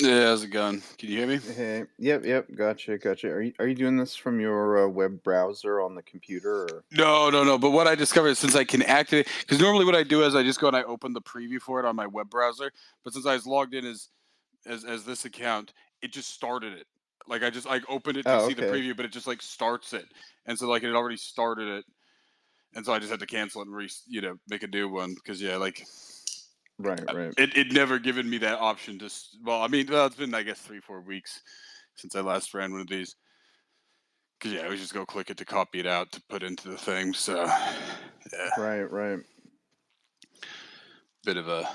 Yeah, how's it going? Can you hear me? Hey, yep, gotcha. Are you doing this from your web browser on the computer or? No, no, no. But what I discovered since I can activate, because normally what I do is I just go and I open the preview for it on my web browser. But since I was logged in as this account, it just started it. Like I just like opened it to Oh, see the okay. preview, but it just like starts it, and so like it had already started it, and so I just had to cancel it and make a new one because yeah, like Right. it never given me that option. Well, I mean, it's been I guess 3 4 weeks since I last ran one of these. Cause yeah, we just go click it to copy it out to put into the thing. So yeah, Right. bit of a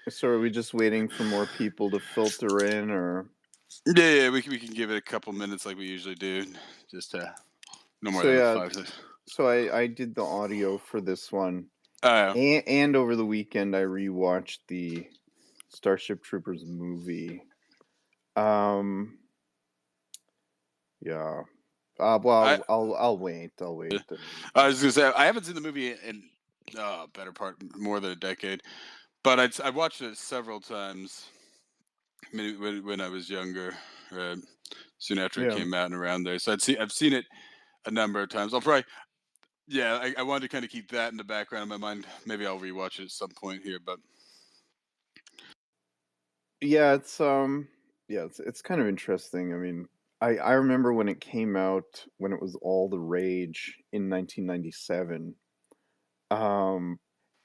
So are we just waiting for more people to filter in or? yeah. We can give it a couple minutes like we usually do, just no more So than yeah, 5 6. so I did the audio for this one, Oh yeah. and over the weekend I rewatched the Starship Troopers movie. Um, yeah. I I'll wait. I'll wait. I mean, I was gonna say I haven't seen the movie in better part more than a decade, but I watched it several times. Maybe when I was younger, uh, soon after it yeah. came out and around there. So I've seen it a number of times. I'll probably yeah. I wanted to kind of keep that in the background of my mind. Maybe I'll rewatch it at some point here, but Yeah, it's kind of interesting. I mean, I remember when it came out when it was all the rage in 1997. Um,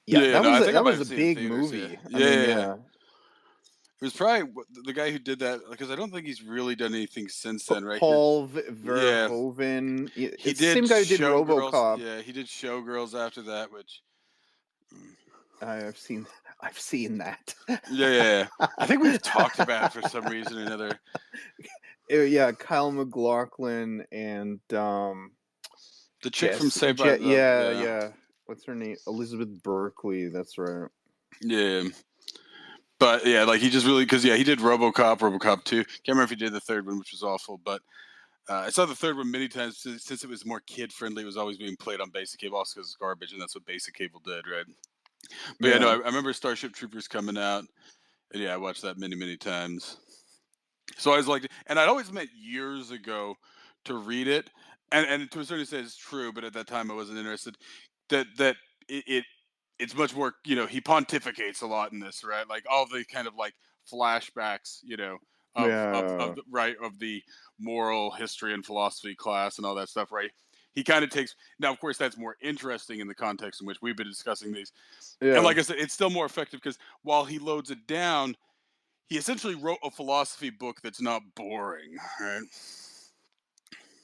yeah, yeah. No, I think I that might was have a seen it in big theaters. Yeah, movie. I yeah, mean, yeah. Yeah. yeah, It was probably the guy who did that because I don't think he's really done anything since then, right? Paul Yeah, Verhoeven. he It's the did same guy who did Showgirls. RoboCop. Yeah, he did Showgirls after that, which mm, I've seen I've seen that. yeah. I think we've talked about it for some reason or another. Yeah, Kyle MacLachlan and The chick from Saved by Jet. the Yeah. What's her name? Elizabeth Berkley. That's right. yeah, but yeah, like he just really because yeah, he did RoboCop 2. Can't remember if he did the third one, which was awful, but I saw the third one many times since it was more kid friendly. It was always being played on basic cable, also because it's garbage, and that's what basic cable did, right? But yeah, no, Yeah. I remember Starship Troopers coming out, and yeah, I watched that many times. So I was like, and I'd always meant years ago to read it, and to a certain extent it's true, but at that time I wasn't interested. That it it's much more, he pontificates a lot in this, right? Like all the kind of like flashbacks, of Yeah. the right of the moral history and philosophy class and all that stuff, right? He kind of takes now, of course, that's more interesting in the context in which we've been discussing these. And Yeah. like I said, it's still more effective because while he loads it down, he essentially wrote a philosophy book that's not boring, right?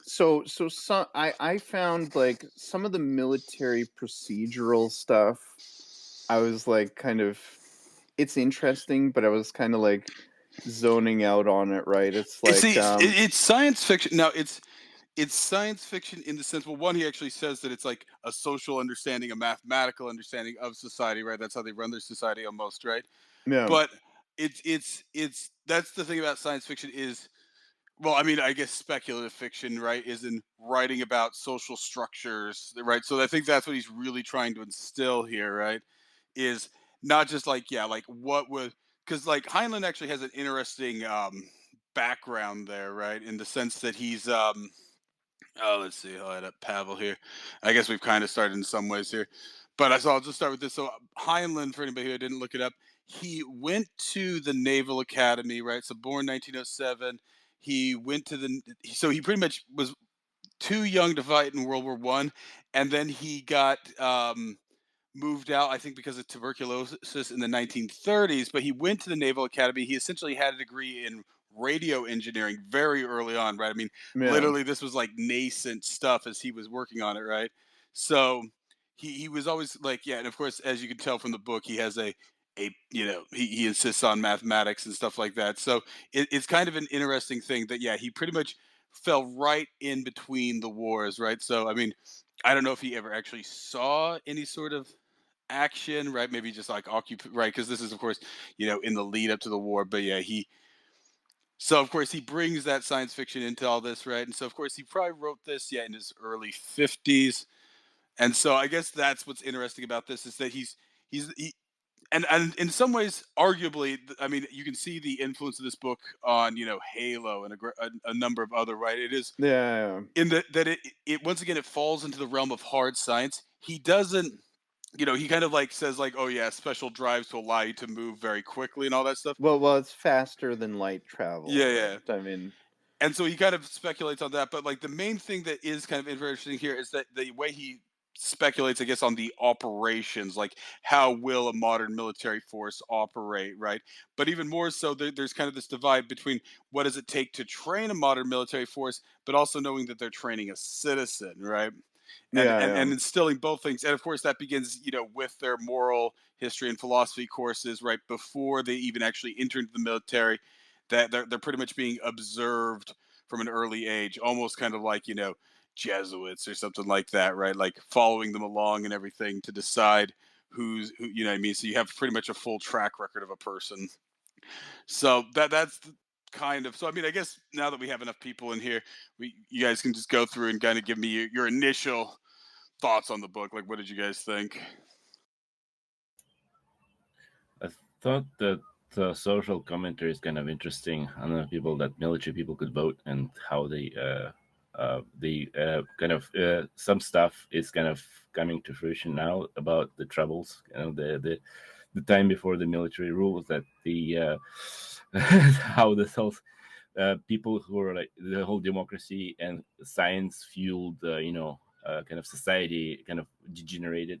So some I found like some of the military procedural stuff. I was like kind of it's interesting, but I was kind of like zoning out on it, right? It's It's like it's science fiction. Now it's science fiction in the sense. Well, one, he actually says that it's like a social understanding, a mathematical understanding of society, right? That's how they run their society almost, right? yeah. But it's that's the thing about science fiction is well, I mean, I guess speculative fiction, right, is in writing about social structures, right? So I think that's what he's really trying to instill here, right? Is not just like, yeah, like what would, because like Heinlein actually has an interesting background there, right? In the sense that he's, oh, let's see, I'll add up Pavel here. I guess we've kind of started in some ways here, but I'll just start with this. So Heinlein, for anybody who didn't look it up, he went to the Naval Academy, right? So born 1907. He went to so he pretty much was too young to fight in World War I, and then he got moved out, I think, because of tuberculosis in the 1930s. But he went to the Naval Academy. He essentially had a degree in radio engineering very early on, right? I mean, Yeah. literally, this was like nascent stuff as he was working on it, right? So he was always like, yeah, and of course, as you can tell from the book, he has he insists on mathematics and stuff like that. So it's kind of an interesting thing that yeah, he pretty much fell right in between the wars, right? So I mean, I don't know if he ever actually saw any sort of action, right? Maybe just like occupy, right? Because this is, of course, in the lead up to the war. But yeah, so of course he brings that science fiction into all this, right? And so of course he probably wrote this, yeah, in his early 50s. And so I guess that's what's interesting about this is that he's he. and in some ways, arguably, I mean, you can see the influence of this book on Halo and a number of other, right. It is Yeah. in that it once again it falls into the realm of hard science. He doesn't. He kind of like says like, oh yeah, special drives to allow you to move very quickly and all that stuff. Well, it's faster than light travel, Yeah, right? yeah. I mean, And so he kind of speculates on that, but like the main thing that is kind of interesting here is that the way he speculates, I guess, on the operations, like how will a modern military force operate, right? But even more so, there's kind of this divide between what does it take to train a modern military force, but also knowing that they're training a citizen, right? and yeah, and yeah. and instilling both things. And of course that begins with their moral history and philosophy courses right before they even actually enter into the military, that they're pretty much being observed from an early age, almost kind of like Jesuits or something like that, right? Like following them along and everything to decide who, what I mean. So you have pretty much a full track record of a person. So that's kind of, so I mean, I guess now that we have enough people in here, you guys can just go through and kind of give me your initial thoughts on the book. Like, what did you guys think? I thought that the social commentary is kind of interesting on the people that military people could vote and how they kind of some stuff is kind of coming to fruition now about the troubles, the time before the military rules that the how this whole people who are like the whole democracy and science fueled kind of society kind of degenerated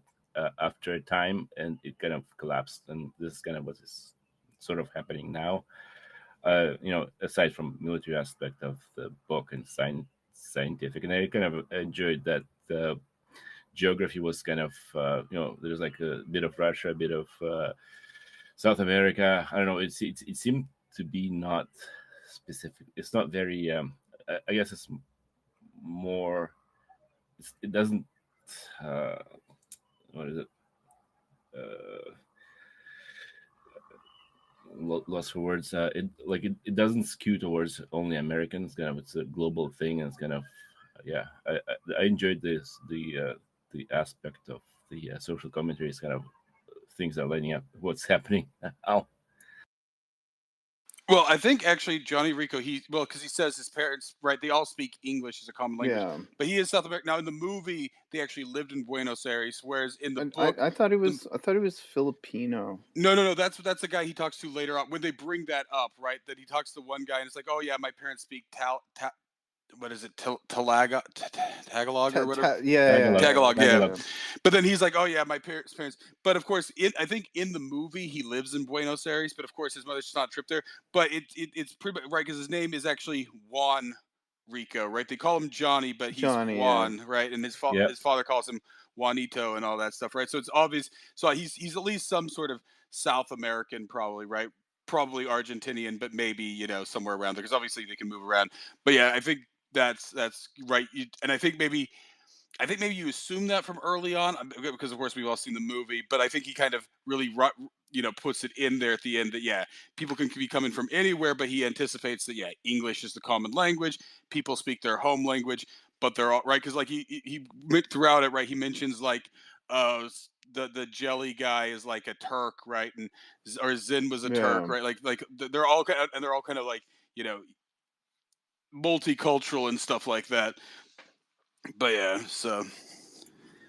after a time, and it kind of collapsed, and this is kind of what is sort of happening now. Aside from military aspect of the book and scientific, and I kind of enjoyed that the geography was kind of there's like a bit of Russia, a bit of South America. I don't know. It seemed to be not specific. It's not very. I guess it's more. It doesn't. Uh, what is it? Uh, Lost for words. It doesn't skew towards only Americans. Kind of, it's a global thing, and it's kind of yeah. I enjoyed the aspect of the social commentary. Is kind of things are lining up. What's happening now? Well, I think actually Johnny Rico, because he says his parents, right, they all speak English as a common language, Yeah. but he is South American. Now in the movie, they actually lived in Buenos Aires, whereas in the And book, I thought it the was I thought it was Filipino. no, that's the guy he talks to later on when they bring that up, right? That he talks to one guy and it's like, oh yeah, my parents speak what is it, Tagalog or whatever. Yeah, Tagalog, Tagalog, yeah. Tagalog. yeah. But then he's like, "Oh yeah, my parents." But of course, I think in the movie he lives in Buenos Aires. But of course, his mother's just not trip there. But it's pretty right because his name is actually Juan Rico, right? They call him Johnny, but he's Johnny, yeah. Juan, right? And Yeah, his father calls him Juanito and all that stuff, right? So it's obvious. So he's at least some sort of South American, probably, right? Probably Argentinian, but maybe somewhere around there because obviously they can move around. But yeah, I think that's right. And I think maybe you assume that from early on because, of course, we've all seen the movie. But I think he kind of really, puts it in there at the end that yeah, people can be coming from anywhere, but he anticipates that yeah, English is the common language. People speak their home language, but they're all right because like he throughout it, right? He mentions like the jelly guy is like a Turk, right? And or Zin was a Turk, Yeah. right? Like they're all kind of like you know multicultural and stuff like that. But yeah, so.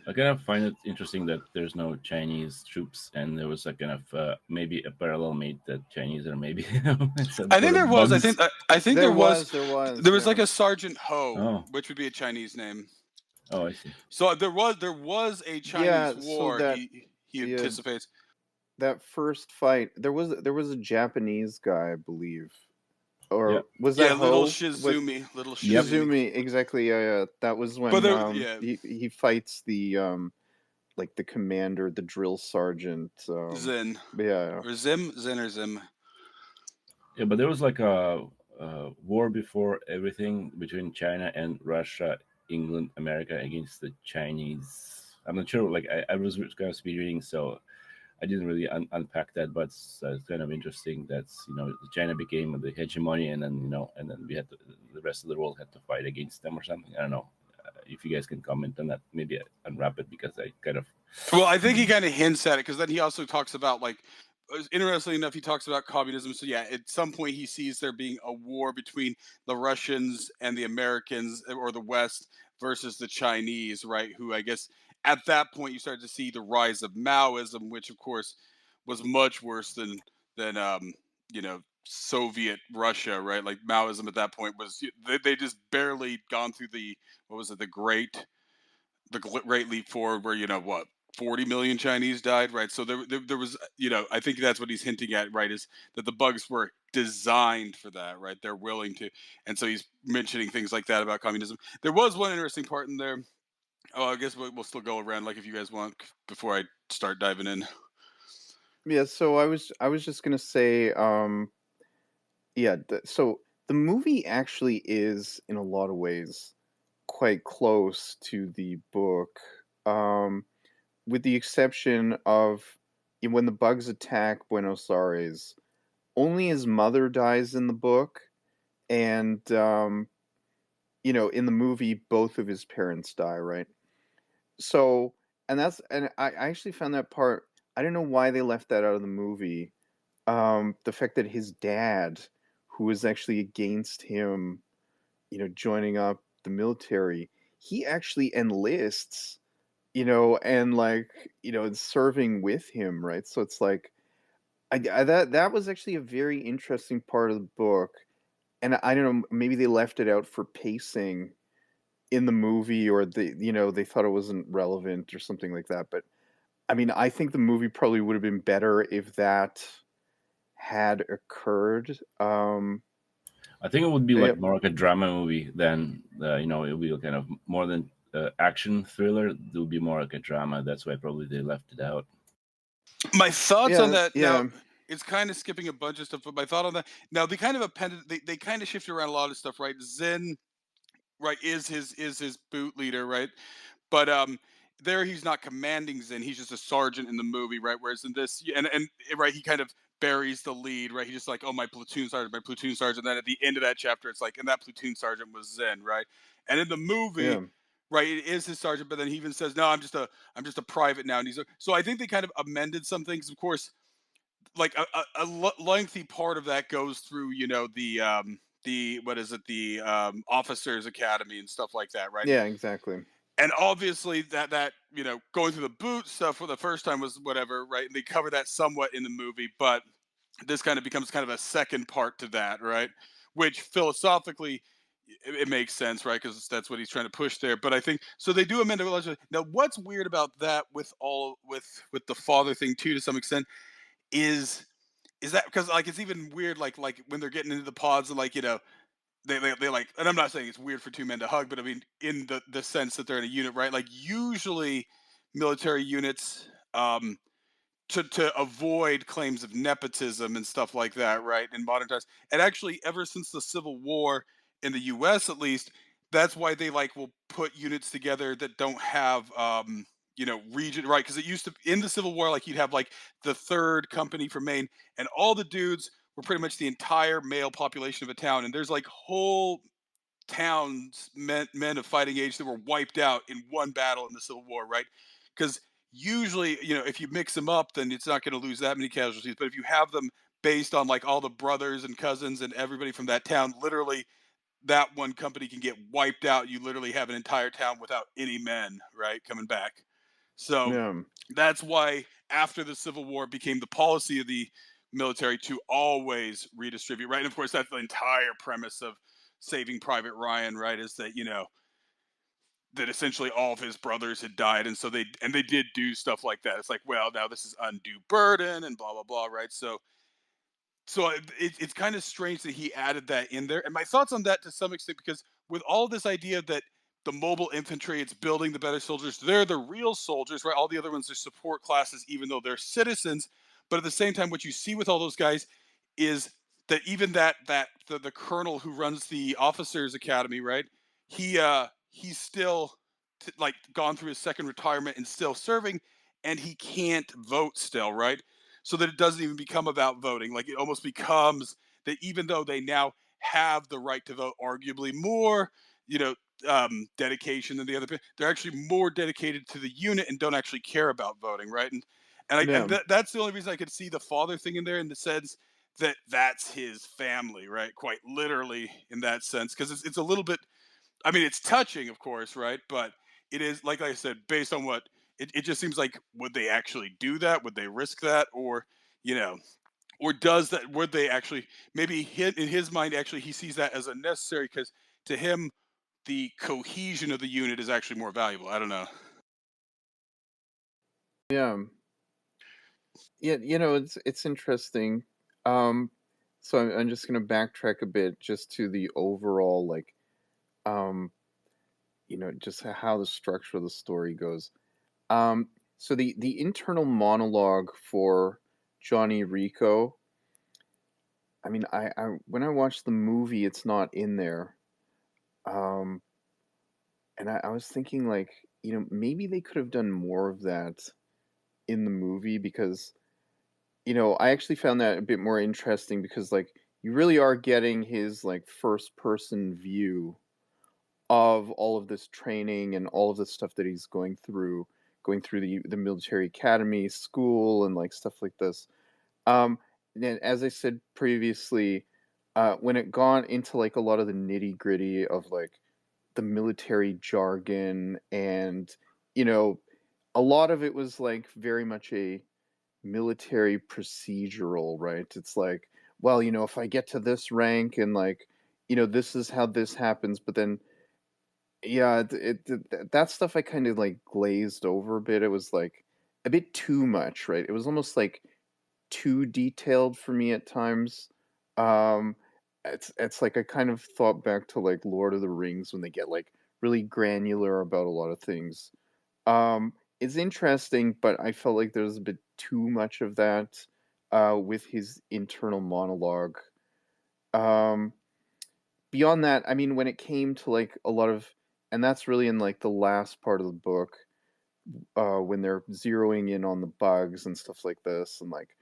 I kind of find it interesting that there's no Chinese troops, and there was a kind of maybe a parallel made that Chinese are maybe some I think sort there of was. bugs. I think there was. There was like Yeah. a Sergeant Ho, Oh, which would be a Chinese name. oh, I see. So there was a Chinese Yeah, so war. He yeah, anticipates. that first fight, there was a Japanese guy, I believe. Yeah, Or was Yeah, that little Ho? What Shizumi, little yep. Shizumi. Shizumi, exactly, yeah, yeah. That was But when there, yeah, he fights the like the commander, the drill sergeant. Zen Yeah, or Zim, Zen or Zim. Yeah, but there was like a war before everything between China and Russia, England, America against the Chinese. I'm not sure. Like I was kind of speed reading, so I didn't really unpack that. But it's kind of interesting that China became the hegemony, and then and then we had the rest of the world had to fight against them or something. I don't know. if you guys can comment on that, maybe unwrap it because I kind of. Well, I think he kind of hints at it because then he also talks about like, interestingly enough, he talks about communism. So yeah, at some point he sees there being a war between the Russians and the Americans or the West versus the Chinese, right? Who I guess at that point you start to see the rise of Maoism, which of course was much worse than Soviet Russia, right? Like Maoism at that point was they just barely gone through the what was it the Great Leap Forward, where 40 million Chinese died, right? So there was, I think that's what he's hinting at, right? Is that the bugs were designed for that, right? They're willing to, and so he's mentioning things like that about communism. There was one interesting part in there. Oh, I guess we'll still go around, like if you guys want, before I start diving in. Yeah, so I was just gonna say, yeah, so the movie actually is in a lot of ways quite close to the book, um, with the exception of when the bugs attack Buenos Aires, only his mother dies in the book, and in the movie, both of his parents die, right? So, and I actually found that part. I don't know why they left that out of the movie. The fact that his dad, who was actually against him, joining up the military, he actually enlists, and like, and serving with him, right? So it's like, that was actually a very interesting part of the book, and I don't know, maybe they left it out for pacing in the movie, or they thought it wasn't relevant or something like that. But I mean, I think the movie probably would have been better if that had occurred. I think it would be Yeah, like more like a drama movie than it would be kind of more than action thriller. It would be more like a drama. That's why probably they left it out. My thoughts on yeah, that now. yeah, It's kind of skipping a bunch of stuff, but my thought on that now, they kind of appended, they kind of shifted around a lot of stuff, right? Zen, right, is his boot leader, right? But there he's not commanding Zen. He's just a sergeant in the movie, right? Whereas in this, and right, he kind of buries the lead, right? He's just like, oh, my platoon sergeant, my platoon sergeant. And then at the end of that chapter, it's like, and that platoon sergeant was Zen, right? And in the movie, yeah, right, it is his sergeant, but then he even says, no, I'm just a private now. And so I think they kind of amended some things. Of course, like lengthy part of that goes through, the what is it, the officers academy and stuff like that, right? yeah, exactly. And obviously that going through the boot stuff for the first time was whatever, right? And they cover that somewhat in the movie, but this kind of becomes kind of a second part to that, right? Which philosophically it makes sense, right? Because that's what he's trying to push there. But I think so. They do amend it. Now, what's weird about that with the father thing too, to some extent, is that because like it's even weird, like when they're getting into the pods and like they like, and I'm not saying it's weird for two men to hug, but I mean in the sense that they're in a unit, right? Like usually military units, to avoid claims of nepotism and stuff like that, right? In modern times, and actually ever since the Civil War in the U.S. at least, that's why they like will put units together that don't have region, right? Because it used to in the Civil War, like you'd have like the third company from Maine, and all the dudes were pretty much the entire male population of a town, and there's like whole towns, men of fighting age that were wiped out in one battle in the Civil War, right? Because usually, if you mix them up, then it's not going to lose that many casualties. But if you have them based on like all the brothers and cousins and everybody from that town, literally that one company can get wiped out. You literally have an entire town without any men, right, coming back. So Yeah, that's why after the Civil War it became the policy of the military to always redistribute, right? And of course, that's the entire premise of Saving Private Ryan, right? Is that that essentially all of his brothers had died, and so they did do stuff like that. It's like, well, now this is undue burden and blah blah blah, right? So it's kind of strange that he added that in there. And my thoughts on that to some extent, because with all this idea that the mobile infantry, it's building the better soldiers, they're the real soldiers, right? All the other ones are support classes, even though they're citizens. But at the same time, what you see with all those guys is that even the colonel who runs the officers academy, right? He's still like gone through his second retirement and still serving, and he can't vote still, right? So that it doesn't even become about voting. Like it almost becomes that even though they now have the right to vote arguably more, you know, dedication than the other. They're actually more dedicated to the unit and don't actually care about voting, right? And Yeah. that's the only reason I could see the father thing in there, in the sense that that's his family, right? Quite literally in that sense, because it's a little bit. I mean, it's touching, of course, right? But it is, like I said, based on what it just seems like. Would they actually do that? Would they risk that? Or you know, or does that, would they actually, maybe in his mind, actually he sees that as unnecessary, because to him the cohesion of the unit is actually more valuable. I don't know. Yeah. Yeah, it's interesting. Um, so I'm just gonna backtrack a bit just to the overall like um, just how the structure of the story goes. Um, so the internal monologue for Johnny Rico, I mean, I when I watched the movie, it's not in there. Um, and I was thinking like, maybe they could have done more of that in the movie because I actually found that a bit more interesting because like you really are getting his like first person view of all of this training and all of the stuff that he's going through the military academy school and like stuff like this. Um and as I said previously, when it got into like a lot of the nitty-gritty of like the military jargon and you know a lot of it was like very much a military procedural, right? It's like, well, if I get to this rank and like, this is how this happens, but then yeah, that stuff I kind of like glazed over a bit. It was like a bit too much, right? It was almost like too detailed for me at times. Um it's like I kind of thought back to like Lord of the Rings when they get like really granular about a lot of things. It's interesting, but I felt like there was a bit too much of that with his internal monologue. Um, Beyond that, I mean, when it came to like a lot of, and that's really in like the last part of the book, when they're zeroing in on the bugs and stuff like this, and like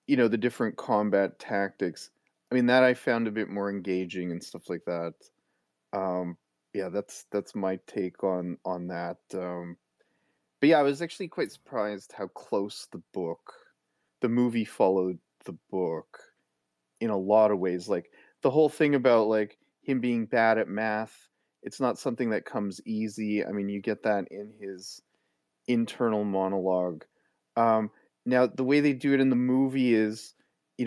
the different combat tactics. I mean, that I found a bit more engaging and stuff like that. Um, yeah, that's my take on that. But yeah, I was actually quite surprised how close the movie followed the book in a lot of ways. Like the whole thing about like him being bad at math, it's not something that comes easy. I mean, you get that in his internal monologue. Um, Now, the way they do it in the movie is,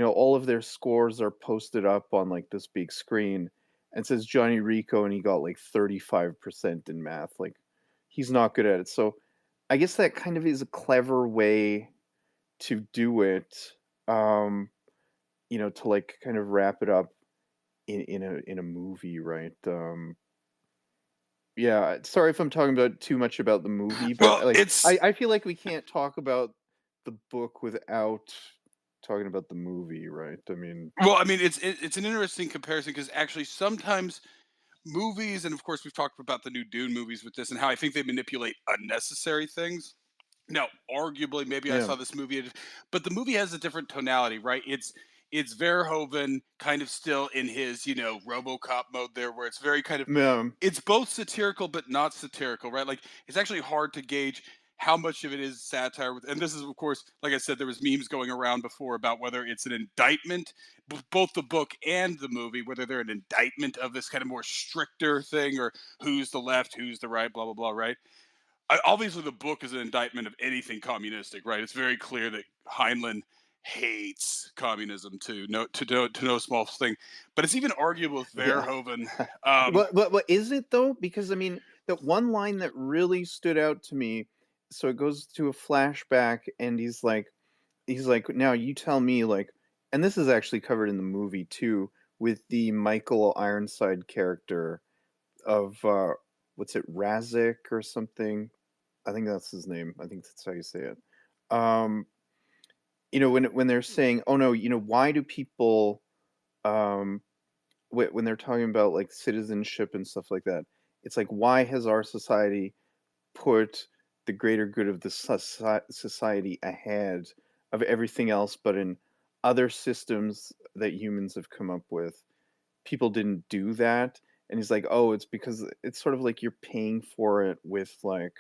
all of their scores are posted up on like this big screen and it says Johnny Rico and he got like 35% in math. Like he's not good at it. So I guess that kind of is a clever way to do it. Um, to like kind of wrap it up in a movie, right? Yeah, sorry if I'm talking about too much about the movie, but Well, like it's I feel like we can't talk about the book without talking about the movie, right? I mean, well, I mean, it's an interesting comparison, because actually sometimes movies, and of course we've talked about the new Dune movies with this, and how I think they manipulate unnecessary things. Now, arguably, maybe I yeah, saw this movie, but the movie has a different tonality, right? It's Verhoeven kind of still in his, RoboCop mode there, where it's very kind of, yeah, it's both satirical but not satirical, right? Like it's actually hard to gauge how much of it is satire. And this is, of course, like I said, there was memes going around before about whether it's an indictment, both the book and the movie, whether they're an indictment of this kind of more stricter thing, or who's the left, who's the right, blah blah blah, right? Obviously the book is an indictment of anything communistic, right? It's very clear that Heinlein hates communism to no small thing, but it's even arguable with yeah. Verhoeven. What is it though? Because I mean, that one line that really stood out to me. So it goes to a flashback, and he's like, now you tell me, like, and this is actually covered in the movie too, with the Michael Ironside character of what's it, Razik or something. I think that's his name. I think that's how you say it. Um, when they're saying, "Oh no, why do people um when they're talking about like citizenship and stuff like that, it's like why has our society put the greater good of the society ahead of everything else, but in other systems that humans have come up with, people didn't do that." and he's like, "Oh, it's because it's sort of like you're paying for it with, like,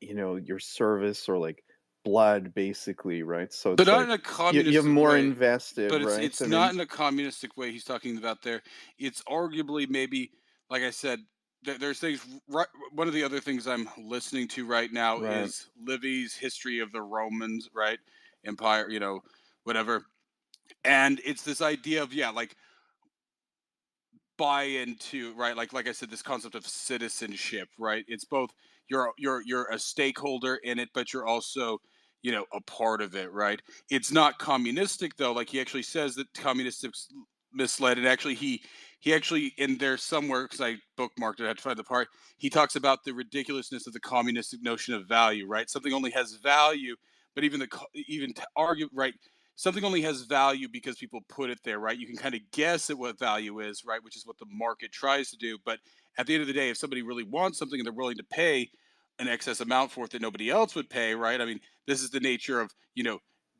your service or, like, blood, basically, right? So But it's not in like a you have communistic more way. invested, But right? it's I not mean, in a communistic way he's talking about there. It's arguably maybe, like I said, there's things. Right, one of the other things I'm listening to right now right. is Livy's History of the Romans, right? Empire, whatever. And it's this idea of, yeah, like, buy into, right, like I said, this concept of citizenship, right? It's both, you're a stakeholder in it, but you're also, a part of it, right? It's not communistic though. Like, he actually says that communistics misled, and actually he actually, in there somewhere, because I bookmarked it, I had to find the part, he talks about the ridiculousness of the communistic notion of value, right? Something only has value, but even to argue, right, something only has value because people put it there, right? You can kind of guess at what value is, right? Which is what the market tries to do. But at the end of the day, if somebody really wants something and they're willing to pay an excess amount for it that nobody else would pay, right? I mean, this is the nature of,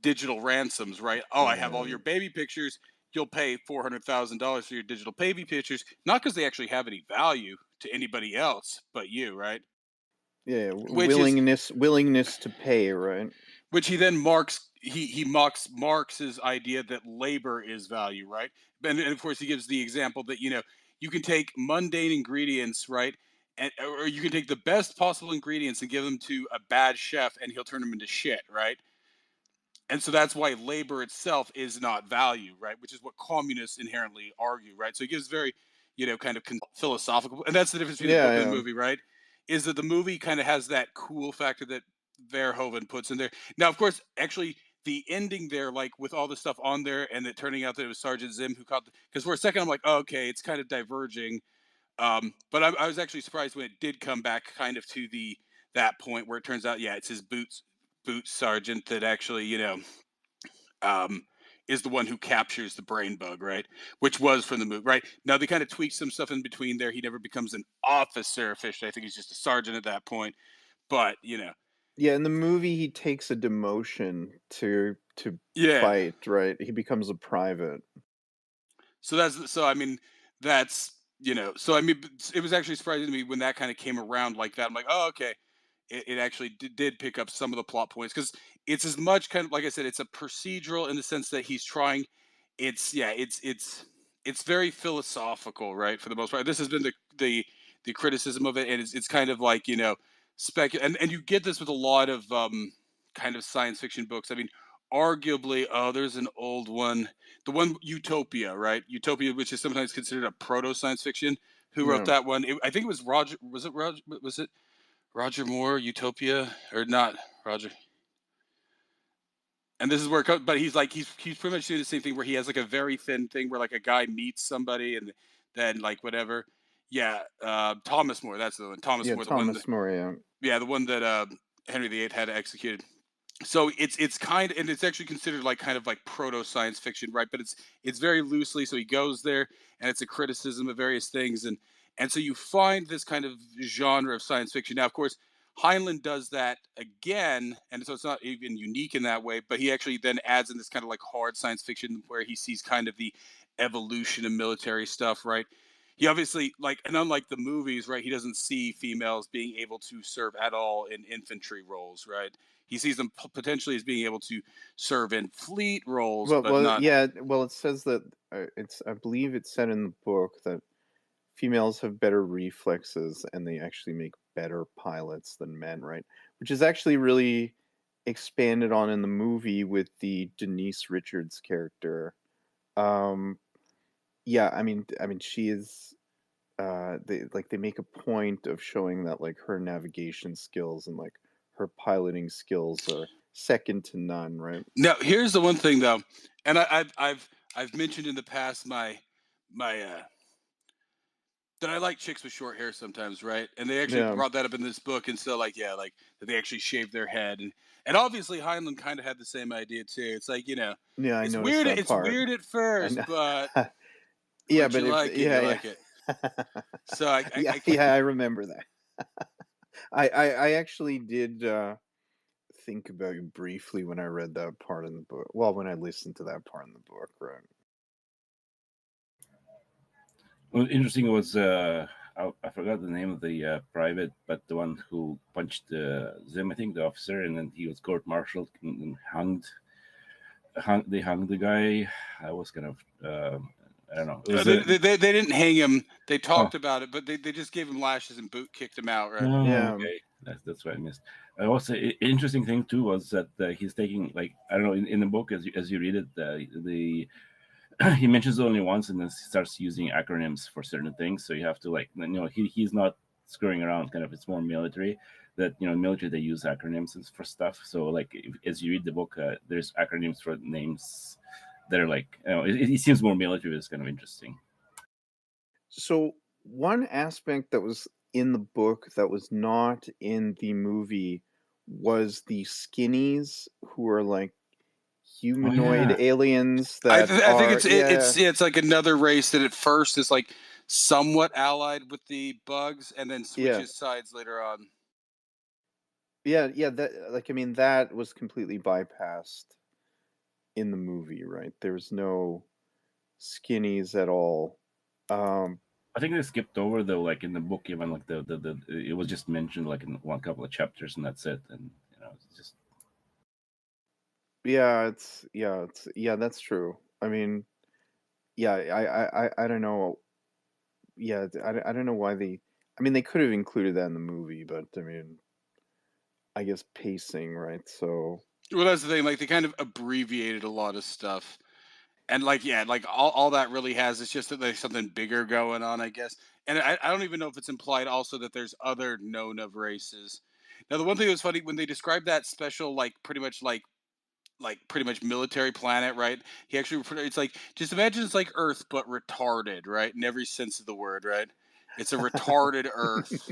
digital ransoms, right? Oh, I have all Right. your baby pictures. You'll pay $400,000 for your digital baby pictures, not because they actually have any value to anybody else but you, right? Yeah, Which is willingness to pay, right? which he then marks he mocks Marx's idea that labor is value, right? And of course he gives the example that, you can take mundane ingredients, right, or you can take the best possible ingredients and give them to a bad chef and he'll turn them into shit, right? And so that's why labor itself is not value, right? Which is what communists inherently argue, right? So he gives very, kind of philosophical, and that's the difference between the Yeah, book and the yeah. movie, right? Is that the movie kind of has that cool factor that Verhoeven puts in there. Now, of course, actually, the ending there, like with all the stuff on there, and it turning out that it was Sergeant Zim who caught, because for a second I'm like, oh, okay, it's kind of diverging. But I was actually surprised when it did come back, kind of to the that point where it turns out, yeah, it's his boots sergeant that actually, um, is the one who captures the brain bug, right? Which was from the movie, right? Now they kind of tweak some stuff in between there. He never becomes an officer officially. I think he's just a sergeant at that point. But Yeah, in the movie, he takes a demotion to yeah. fight, right? He becomes a private. So I mean that's so I mean it was actually surprising to me when that kind of came around like that. I'm like, oh, okay, it actually did pick up some of the plot points, because it's as much kind of, like I said, it's a procedural in the sense that he's trying. It's, yeah, it's very philosophical, right? For the most part, this has been the criticism of it, and it's kind of like, and you get this with a lot of kind of science fiction books. I mean, arguably, oh, there's an old one, the one Utopia, right? Utopia, which is sometimes considered a proto science fiction. Who wrote Yeah. that one? I think it was Roger. Was it Roger? Was it Roger Moore, Utopia, or not Roger? And this is where, but he's like, he's pretty much doing the same thing where he has like a very thin thing where like a guy meets somebody and then like whatever. Yeah, Thomas More. That's the one. Thomas Yeah, More, the one. Thomas More, yeah. Yeah, the one that Henry VIII had executed. So it's kind of, and it's actually considered like kind of like proto science fiction, right? But it's very loosely. So he goes there, and it's a criticism of various things, and so you find this kind of genre of science fiction. Now, of course, Heinlein does that again, and so it's not even unique in that way. But he actually then adds in this kind of like hard science fiction where he sees kind of the evolution of military stuff, right? He obviously, like, and unlike the movies, right, he doesn't see females being able to serve at all in infantry roles, right? He sees them potentially as being able to serve in fleet roles, but Well, not. yeah. Well, it says that I believe it said in the book that females have better reflexes and they actually make better pilots than men, right? Which is actually really expanded on in the movie with the Denise Richards character. Um, yeah, I mean, she is. They make a point of showing that like her navigation skills and like her piloting skills are second to none, right? Now, here's the one thing though, and I've mentioned in the past my that I like chicks with short hair sometimes, right? And they actually Yeah, brought that up in this book, and so like, yeah, like that they actually shave their head, and obviously Heinlein kind of had the same idea too. It's like, yeah, I it's noticed weird. that It's part. weird at I first, know. but Yeah, once but you if like it, you yeah, like it. yeah. So I Yeah, can't. yeah, I remember that. I actually did think about you briefly when I read that part in the book. Well, when I listened to that part in the book, right? Well, interesting was I forgot the name of the private, but the one who punched Zim, I think the officer, and then he was court-martialed and hanged. They hung the guy. I was kind of I don't know. It was They didn't hang him. They oh talked about it, but they just gave him lashes and boot kicked him out, right? no, Yeah. okay, that's what I missed. Also, interesting thing too was that he's taking, like, I don't know, in the book as you read it, the he mentions it only once and then starts using acronyms for certain things. So you have to, like, he's not screwing around. Kind of, it's more military. That, military, they use acronyms for stuff. So, like, as you read the book, there's acronyms for names that are like, it seems more military. It's kind of interesting. So one aspect that was in the book that was not in the movie was the skinnies who are like Oh humanoid yeah, aliens I, that I think are yeah, it's like another race that at first is like somewhat allied with the bugs and then yeah. switches sides later on. Yeah, that like I mean that was completely bypassed in the movie, right? There's no skinnies at all. Um I think they skipped over though. Like in the book, even like it was just mentioned like in one couple of chapters, and that's it. And it's just yeah, that's true. I mean, yeah, I don't know. Yeah, I don't know why they I mean they could have included that in the movie, but I mean, I guess pacing, right? So Well, that's the thing. Like they kind of abbreviated a lot of stuff, and like yeah, like all that really has is just that there's something bigger going on, I guess. And I don't even know if it's implied also that there's other known of races. Now, the one thing that was funny when they described that special, like pretty much military planet, right? He actually it's like just imagine it's like Earth but retarded, right? In every sense of the word, right? It's a retarded Earth.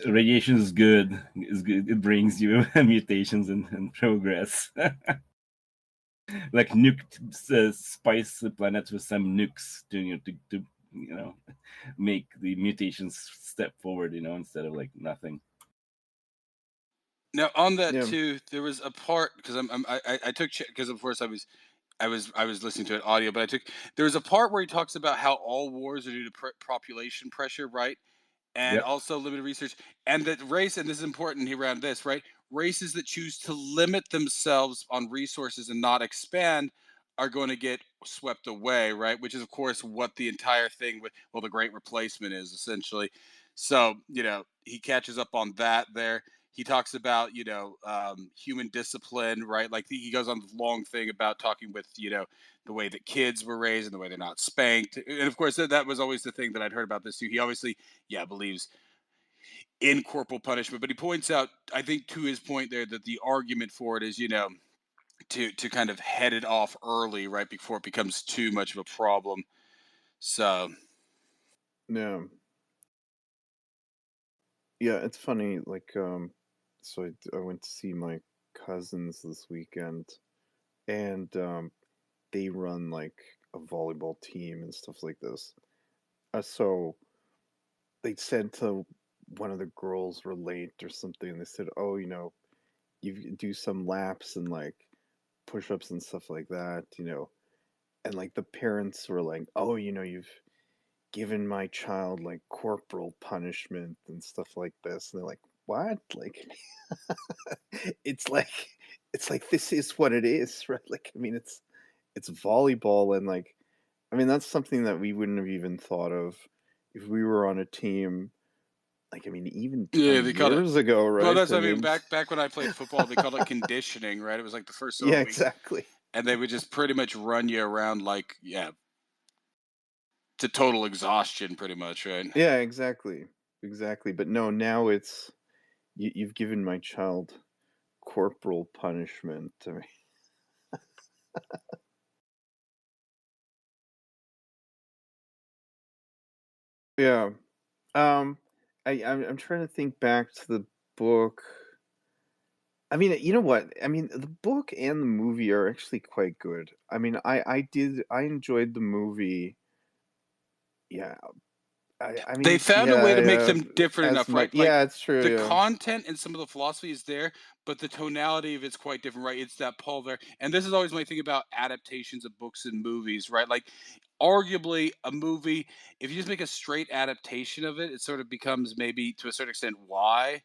radiation is good. Is good. It brings you mutations and progress. Like nuked spice planets with some nukes to make the mutations step forward, instead of like nothing. Now, on that yeah. too, there was a part because I took because of course I was listening to an audio, but I took there was a part where he talks about how all wars are due to population pressure, right? And Yep. also limited research, and that race, and this is important here around this, right? Races that choose to limit themselves on resources and not expand are going to get swept away, right? Which is, of course, what the entire thing with, well, the great replacement is essentially. So, he catches up on that there. He talks about, human discipline, right? Like he goes on this long thing about talking with, the way that kids were raised and the way they're not spanked. And of course, that was always the thing that I'd heard about this too. He obviously, yeah, believes in corporal punishment, but he points out, I think, to his point there, that the argument for it is, to kind of head it off early, right before it becomes too much of a problem. So Yeah. Yeah, it's funny like so I went to see my cousins this weekend and they run like a volleyball team and stuff like this. So they said to one of the girls were late or something. They said, "Oh, you do some laps and like push-ups and stuff like that." And like the parents were like, "Oh, you've given my child like corporal punishment and stuff like this." And they're like, "What?" Like, it's like this is what it is, right? Like, I mean, it's volleyball, and like, I mean, that's something that we wouldn't have even thought of if we were on a team. Like, I mean, even yeah, 20 they call it. years ago, Well, right? that's I I mean, mean, back when I played football, they called it conditioning, right? It was like the first yeah, several weeks, exactly. and they would just pretty much run you around like to total exhaustion, pretty much, right? Yeah, exactly. Exactly. But no, now it's you've given my child corporal punishment. I mean, yeah. Um, I'm trying to think back to the book. I mean, you know what? I mean, the book and the movie are actually quite good. I mean, I enjoyed the movie. Yeah. I They mean, found a way yeah, to make yeah. them different As enough, much, right? Like yeah, it's true. the Yeah. content and some of the philosophy is there, but the tonality of it's quite different, right? It's that Paul there, and this is always my thing about adaptations of books and movies, right? Like arguably a movie. If you just make a straight adaptation of it, it sort of becomes maybe to a certain extent why.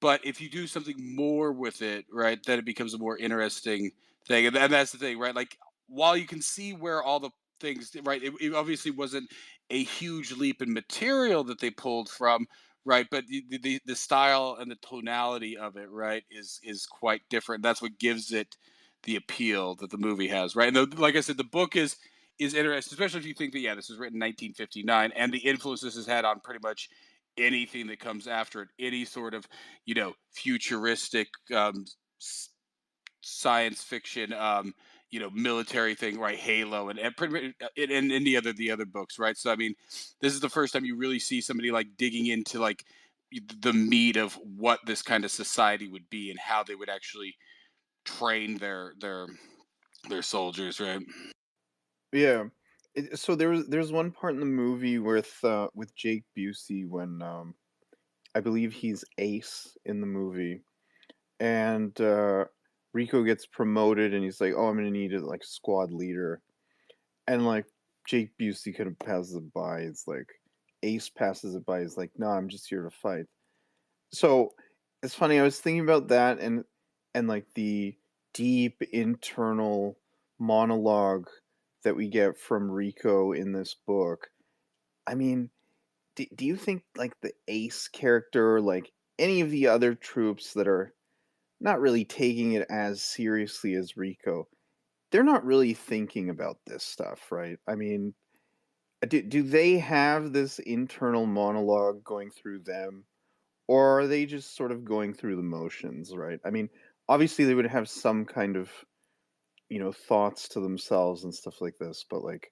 But if you do something more with it, right, then it becomes a more interesting thing, and that's the thing, right? Like, while you can see where all the things, right, it obviously wasn't a huge leap in material that they pulled from, right? But the style and the tonality of it, right, is quite different. That's what gives it the appeal that the movie has, right? And like I said, the book is interesting, especially if you think that yeah, this was written in 1959, and the influence this has had on pretty much anything that comes after it, any sort of futuristic science fiction military thing, right? Halo and pretty much and any other the other books, right? So I mean, this is the first time you really see somebody like digging into like the meat of what this kind of society would be and how they would actually train their soldiers, right? Yeah. So there's one part in the movie with Jake Busey when I believe he's Ace in the movie, and Rico gets promoted, and he's like, "Oh, I'm gonna need a like squad leader," and like Jake Busey kind of passes it by. It's like Ace passes it by. He's like, "No, I'm just here to fight." So it's funny. I was thinking about that and like the deep internal monologue that we get from Rico in this book. I mean, do you think like the Ace character, like any of the other troops that are not really taking it as seriously as Rico, they're not really thinking about this stuff, right? I mean, do they have this internal monologue going through them? Or are they just sort of going through the motions, right? I mean, obviously they would have some kind of, thoughts to themselves and stuff like this, but like,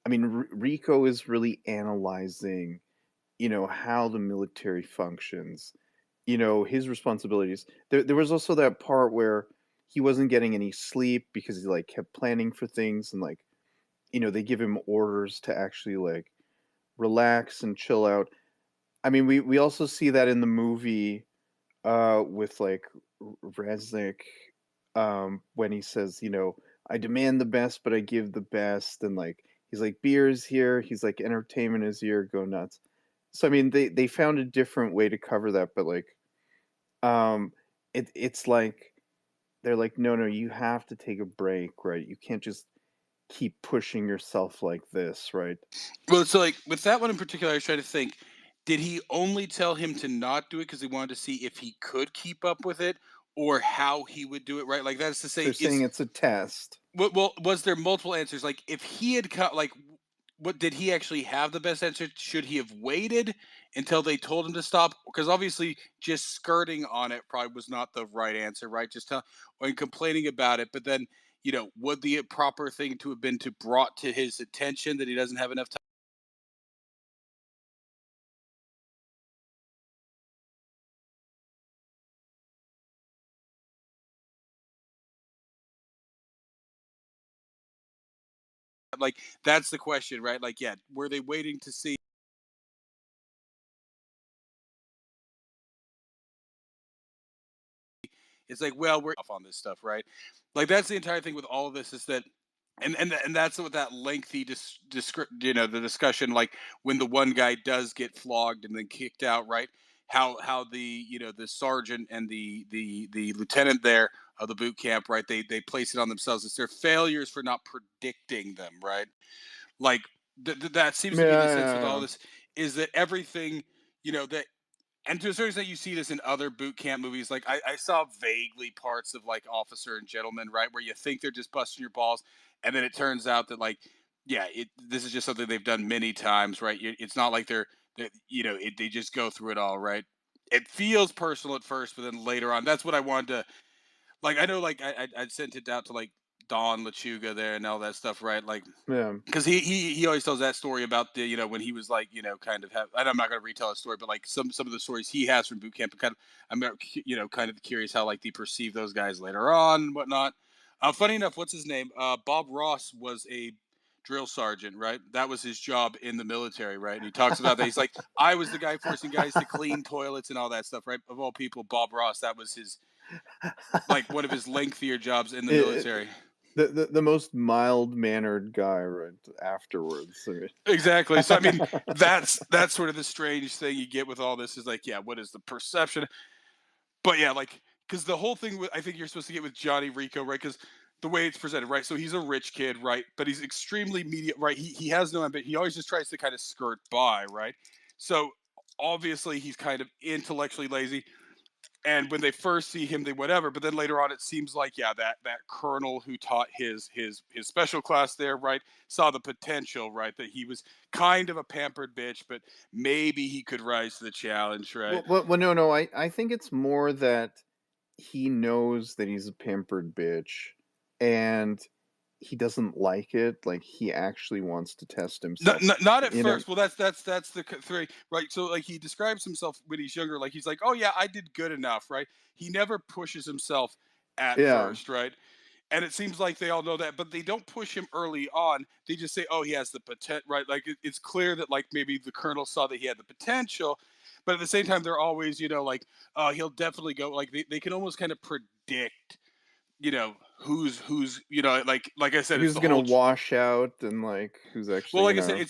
I mean, Rico is really analyzing, how the military functions, his responsibilities. There was also that part where he wasn't getting any sleep because he like kept planning for things and like, they give him orders to actually like relax and chill out. I mean, we also see that in the movie with like Resnick, when he says, I demand the best, but I give the best, and like he's like beer is here, he's like entertainment is here, go nuts. So I mean, they found a different way to cover that, but like, um, it's like they're like, no, no, you have to take a break, right? You can't just keep pushing yourself like this, right? Well, so like with that one in particular, I was trying to think: did he only tell him to not do it because he wanted to see if he could keep up with it, or how he would do it? Right, like that's to They're say, saying is it's a test. well, was there multiple answers? Like if he had cut, like what did he actually have the best answer? Should he have waited until they told him to stop? Because obviously, just skirting on it probably was not the right answer, right? Just tell and complaining about it, but then would the proper thing to have been to brought to his attention that he doesn't have enough time? Like that's the question, right? Like, yeah, were they waiting to see? It's like, well, we're off on this stuff, right? Like that's the entire thing with all of this is that, and that's what that lengthy the discussion, like when the one guy does get flogged and then kicked out, right? How the the sergeant and the lieutenant there of the boot camp, right? They place it on themselves. It's their failures for not predicting them, right? Like that seems to be the sense with all Yeah, this is that everything that and to a certain extent, you see this in other boot camp movies. Like I saw vaguely parts of like Officer and Gentleman, right, where you think they're just busting your balls, and then it turns out that like, yeah, this is just something they've done many times, right? It's not like they just go through it all, right? It feels personal at first, but then later on, that's what I wanted to like. I know, like I sent it out to like Don Lechuga there and all that stuff, right? Like yeah. because he always tells that story about the when he was like kind of have and I'm not going to retell a story but like some of the stories he has from boot camp and kind of I'm kind of curious how like they perceive those guys later on and whatnot. Funny enough, what's his name? Bob Ross was a drill sergeant, right? That was his job in the military, right? And he talks about that. He's like, I was the guy forcing guys to clean toilets and all that stuff, right? Of all people, Bob Ross, that was his like one of his lengthier jobs in the It military. the most mild-mannered guy right afterwards. I Exactly. So I mean, mean that's sort of the strange thing you get with all this is like, yeah, what is the perception? But yeah, like because the whole thing with I think you're supposed to get with Johnny Rico, right? Because the way it's presented, right? So he's a rich kid, right? But he's extremely media, right? He has no ambition. He always just tries to kind of skirt by, right? So obviously he's kind of intellectually lazy. And when they first see him, they whatever. But then later on, it seems like yeah, that colonel who taught his special class there, right, saw the potential, right, that he was kind of a pampered bitch, but maybe he could rise to the challenge, right? well, no, I think it's more that he knows that he's a pampered bitch, and he doesn't like it, like, he actually wants to test Not, himself, not, not at you know? first. Well, that's the three, right? So like he describes himself when he's younger, like he's like, oh yeah, I did good enough, right? He never pushes himself at Yeah. first, right? And it seems like they all know that, but they don't push him early on. They just say, "Oh, he has the potential." Right? Like it's clear that like maybe the colonel saw that he had the potential, but at the same time, they're always like, "Oh, he'll definitely go." Like they can almost kind of predict, who's like I said, it's Who's the gonna whole. wash out and, like, who's Well, actually like I said, gonna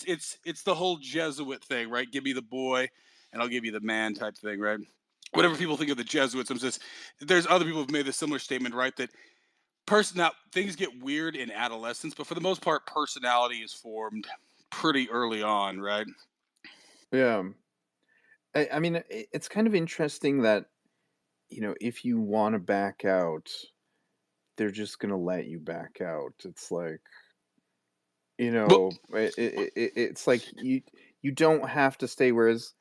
it's the whole Jesuit thing, right? Give me the boy, and I'll give you the man type thing, right? Whatever people think of the Jesuits, I'm just there's other people who've made a similar statement, right? That now things get weird in adolescence, but for the most part, personality is formed pretty early on, right? Yeah. I mean, it's kind of interesting that, if you wanna back out, they're just gonna let you back out. It's like, But it's like you don't have to stay, whereas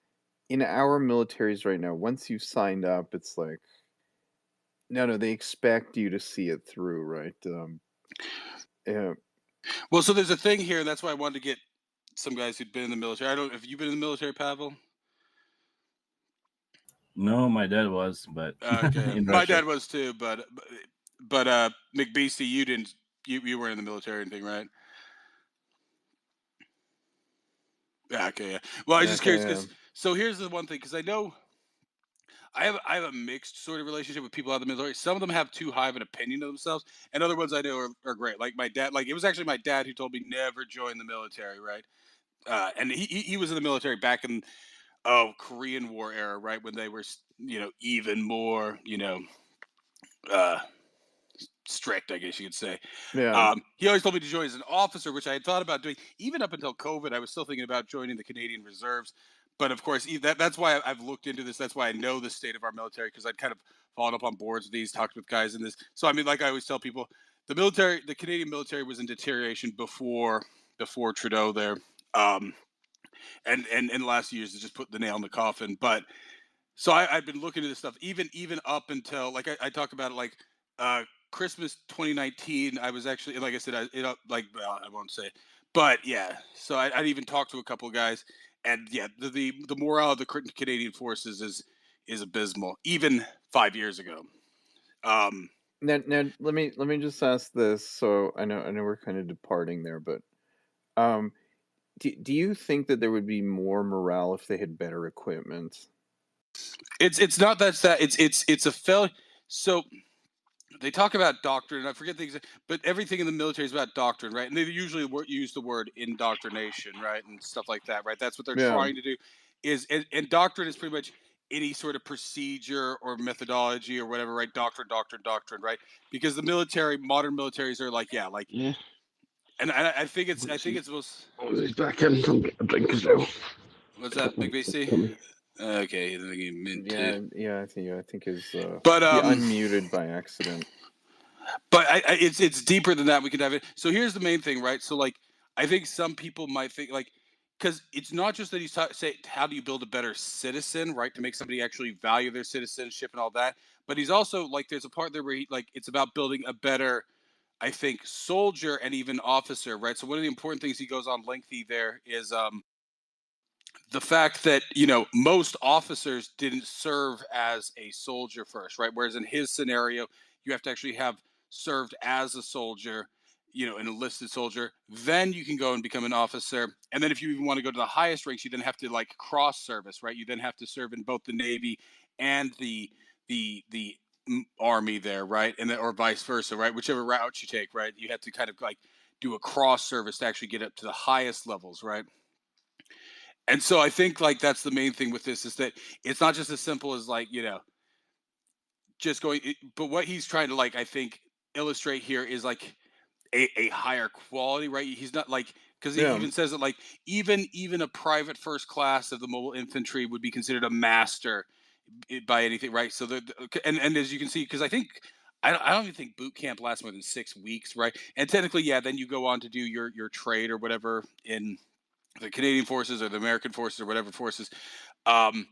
in our militaries right now, once you've signed up, it's like, no, they expect you to see it through, right? Yeah. well, so there's a thing here, and that's why I wanted to get some guys who'd been in the military. I don't. Have you been in the military, Pavel? No, my dad was, but Okay, in my Russia. dad was too, but McBeastie, you didn't. You weren't in the military or anything, right? Yeah, okay, yeah. Well, I was just Okay, curious yeah. because so here's the one thing because I know I have a mixed sort of relationship with people out of the military. Some of them have too high of an opinion of themselves, and other ones I know are great. Like my dad, like it was actually my dad who told me never join the military, right? And he was in the military back in Korean War era, right when they were even more uh, strict, I guess you could say. Yeah. He always told me to join as an officer, which I had thought about doing. Even up until COVID, I was still thinking about joining the Canadian Reserves. But of course, that's why I've looked into this. That's why I know the state of our military because I'd kind of followed up on boards with these, talked with guys in this. So I mean, like I always tell people, the Canadian military was in deterioration before Trudeau there, um, and in the last years it just put the nail in the coffin. But so I've been looking at this stuff even up until like I talked about it like uh, Christmas 2019. I was actually like I said like well, I won't say, but yeah. So I'd even talked to a couple of guys, and yeah, the morale of the Canadian forces is abysmal. Even 5 years ago. Um, Now let me just ask this. So I know we're kind of departing there, but um, do you think that there would be more morale if they had better equipment? it's not that it's a failure. So they talk about doctrine, and I forget the exact, but everything in the military is about doctrine, right? And they usually use the word indoctrination, right, and stuff like that, right? That's what they're Yeah. trying to do. And doctrine is pretty much any sort of procedure or methodology or whatever, right? Doctrine, right? Because the modern militaries are like, yeah, like, Yeah. and I think See, it's supposed. he's back in. Come get a drink as well. What's that, Big BC? Coming. Okay, then he meant to. Yeah, I think is But he unmuted by accident. it's deeper than that. We could have it. So here's the main thing, right? So like, I think some people might think like, because it's not just that he's say how do you build a better citizen, right? To make somebody actually value their citizenship and all that. But he's also like, there's a part there where it's about building a better, I think, soldier and even officer, right? So one of the important things he goes on lengthy there is the fact that most officers didn't serve as a soldier first, right? Whereas in his scenario, you have to actually have served as a soldier, an enlisted soldier. Then you can go and become an officer. And then if you even want to go to the highest ranks, you then have to like cross service, right? You then have to serve in both the Navy and the army there, right? And then, or vice versa, right? Whichever route you take, right? You have to kind of like do a cross service to actually get up to the highest levels, right? And so I think like that's the main thing with this is that it's not just as simple as like, just going, but what he's trying to like, I think, illustrate here is like a higher quality, right? He's not like, because he Yeah. even says that like even a private first class of the mobile infantry would be considered a master by anything, right? So and as you can see, because I don't even think boot camp lasts more than 6 weeks, right? And technically, yeah, then you go on to do your trade or whatever in the Canadian forces or the American forces or whatever forces. Um,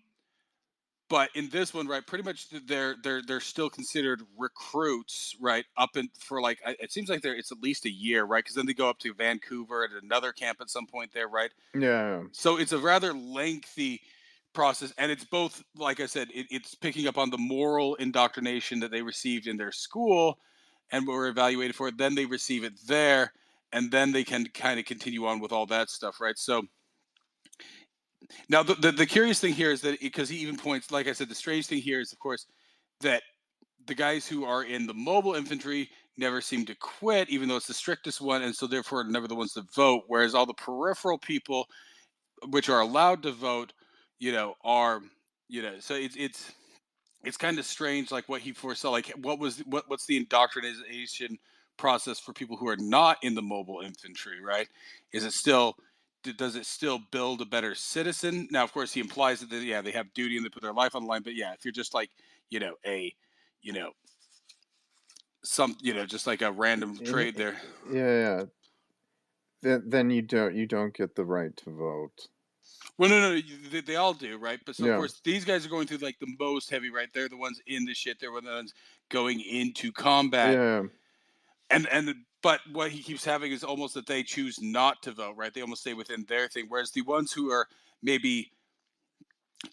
but in this one, right, pretty much they're still considered recruits, right? Up and for like it seems like it's at least a year, right? Because then they go up to Vancouver at another camp at some point there, right? Yeah. So it's a rather lengthy process, and it's both, like I said, it's picking up on the moral indoctrination that they received in their school and were evaluated for it. Then they receive it there, and then they can kind of continue on with all that stuff, right? So now the curious thing here is that because he even points, like I said, the strange thing here is, of course, that the guys who are in the mobile infantry never seem to quit, even though it's the strictest one, and so therefore never the ones to vote. Whereas all the peripheral people, which are allowed to vote, are so it's kind of strange, like what he foresaw, like what's the indoctrination process for people who are not in the mobile infantry, right? Is it still does it still build a better citizen? Now, of course, he implies that yeah, they have duty and they put their life on the line, but yeah, if you're just like a you know just like a random Yeah. trade there. Yeah. Then you don't get the right to vote. Well, no, they all do, right? But so of Yeah. course these guys are going through like the most heavy, right? They're the ones in the shit. They're the ones going into combat, Yeah. and but what he keeps having is almost that they choose not to vote, right? They almost stay within their thing, whereas the ones who are maybe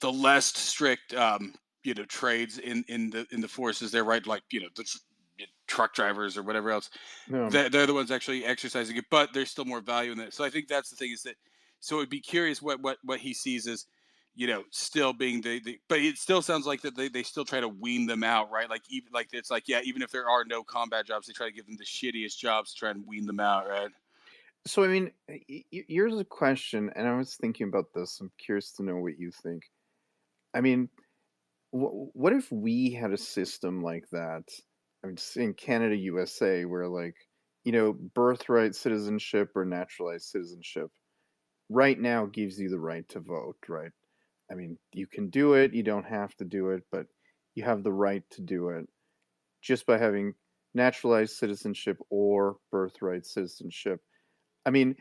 the less strict, trades in the forces, they're right, like truck drivers or whatever else. Yeah. They're the ones actually exercising it, but there's still more value in that. So I think that's the thing is that. So it'd be curious what he sees as, still being but it still sounds like that they still try to wean them out, right? Like even like it's like yeah, even if there are no combat jobs, they try to give them the shittiest jobs to try and wean them out, right? So I mean, here's a question, and I was thinking about this. I'm curious to know what you think. I mean, what if we had a system like that? I mean, just in Canada, USA, where like, birthright citizenship or naturalized citizenship right now gives you the right to vote, right? I mean, you can do it, you don't have to do it, but you have the right to do it just by having naturalized citizenship or birthright citizenship. I mean,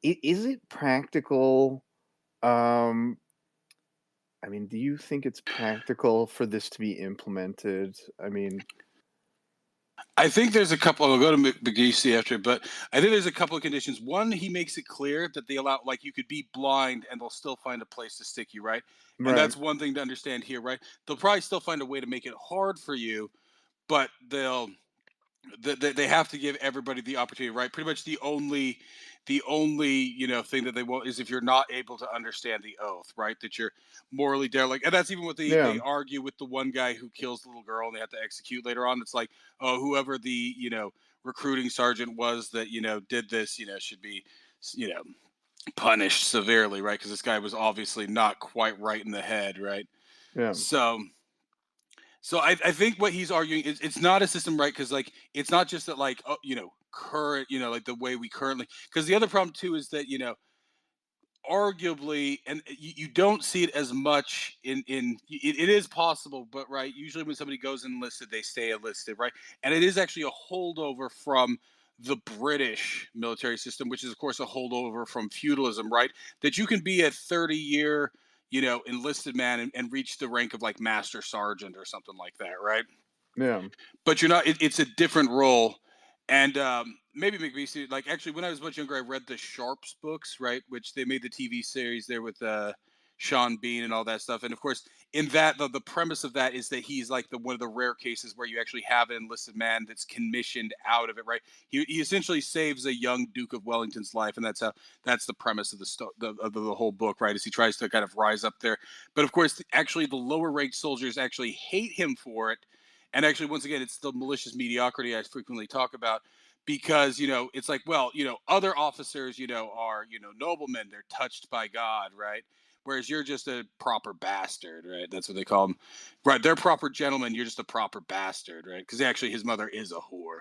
is it practical? Um, I mean, do you think it's practical for this to be implemented? I mean, I think there's a couple. I'll go to McGeesey after, but I think there's a couple of conditions. One, he makes it clear that they allow, like, you could be blind and they'll still find a place to stick you, right? And right? that's one thing to understand here, right? They'll probably still find a way to make it hard for you, but they have to give everybody the opportunity, right? Pretty much the only thing that they won't is if you're not able to understand the oath, right? That you're morally derelict, and that's even what they Yeah, argue with the one guy who kills the little girl and they have to execute later on. It's like, oh, whoever the recruiting sergeant was that did this, should be you know punished severely, right? Because this guy was obviously not quite right in the head, right? yeah, So I think what he's arguing is it's not a system, right? Because like it's not just that like current, like the way we currently, because the other problem too is that arguably, and you don't see it as much it is possible, but right, usually when somebody goes enlisted they stay enlisted, right? And it is actually a holdover from the British military system, which is of course a holdover from feudalism, right? That you can be a 30-year enlisted man and reach the rank of like master sergeant or something like that, right? yeah. But you're not. It's a different role, and maybe McBeastie. Like actually, when I was much younger, I read the Sharps books, right? Which they made the TV series there with Sean Bean and all that stuff. And of course, in that the premise of that is that he's like the one of the rare cases where you actually have an enlisted man that's commissioned out of it, right? He essentially saves a young Duke of Wellington's life, and that's the premise of the whole book, right? As he tries to kind of rise up there, but of course, actually, the lower ranked soldiers actually hate him for it And actually, once again, it's the malicious mediocrity I frequently talk about, because it's like, well, other officers, are noblemen, they're touched by God, right? Whereas you're just a proper bastard, right? That's what they call them, right? They're proper gentlemen, you're just a proper bastard, right? Because actually his mother is a whore,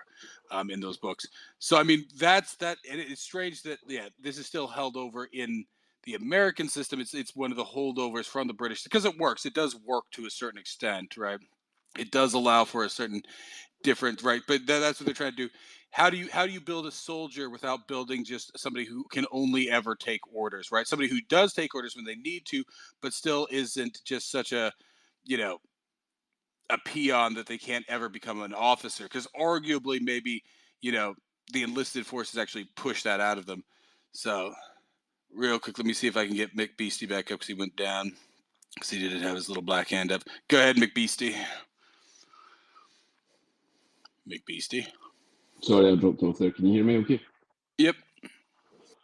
in those books. So I mean, that's that, and it's strange that, yeah, this is still held over in the American system. It's one of the holdovers from the British, because it works. It does work to a certain extent, right? It does allow for a certain different, right? But that's what they're trying to do. How do you build a soldier without building just somebody who can only ever take orders, right? Somebody who does take orders when they need to, but still isn't just such you know a peon that they can't ever become an officer, because arguably maybe you know the enlisted forces actually push that out of them. So real quick, let me see if I can get McBeastie back up, because he went down because he didn't have his little black hand up. Go ahead, McBeastie. McBeastie. Sorry, I dropped off there. Can you hear me okay? Yep.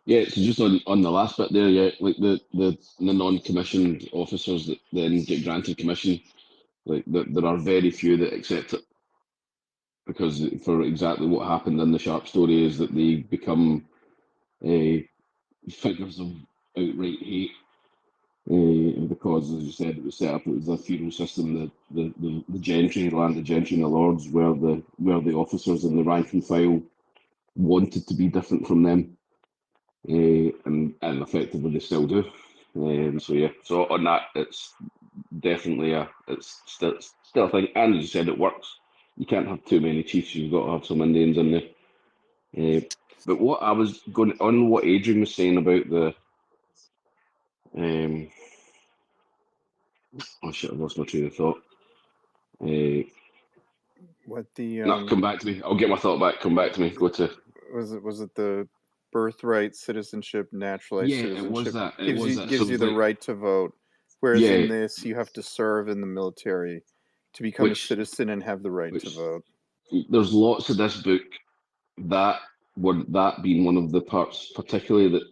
Yeah, so just on the last bit there, yeah, like the non-commissioned officers that then get granted commission, like there are very few that accept it, because for exactly what happened in the Sharp story is that they become figures of outright hate, because, as you said, it was set up. It was a feudal system. The gentry, landed gentry, and the lords were the officers, and the rank and file wanted to be different from them, and effectively they still do. So yeah, so on that, it's definitely it's still a thing. And as you said, it works. You can't have too many chiefs. You've got to have some Indians in there. But what I was going on, what Adrian was saying about the um, oh shit, I lost my train of thought. What the No, come back to me. I'll get my thought back. Come back to me. Go to. was it the birthright citizenship, naturalized Yeah, it was citizenship that. It gives was you that. So gives it you was the like, right to vote, whereas yeah, in this you have to serve in the military to become a which citizen and have the right to which vote. there's lots of this book that would that being one of the parts, particularly that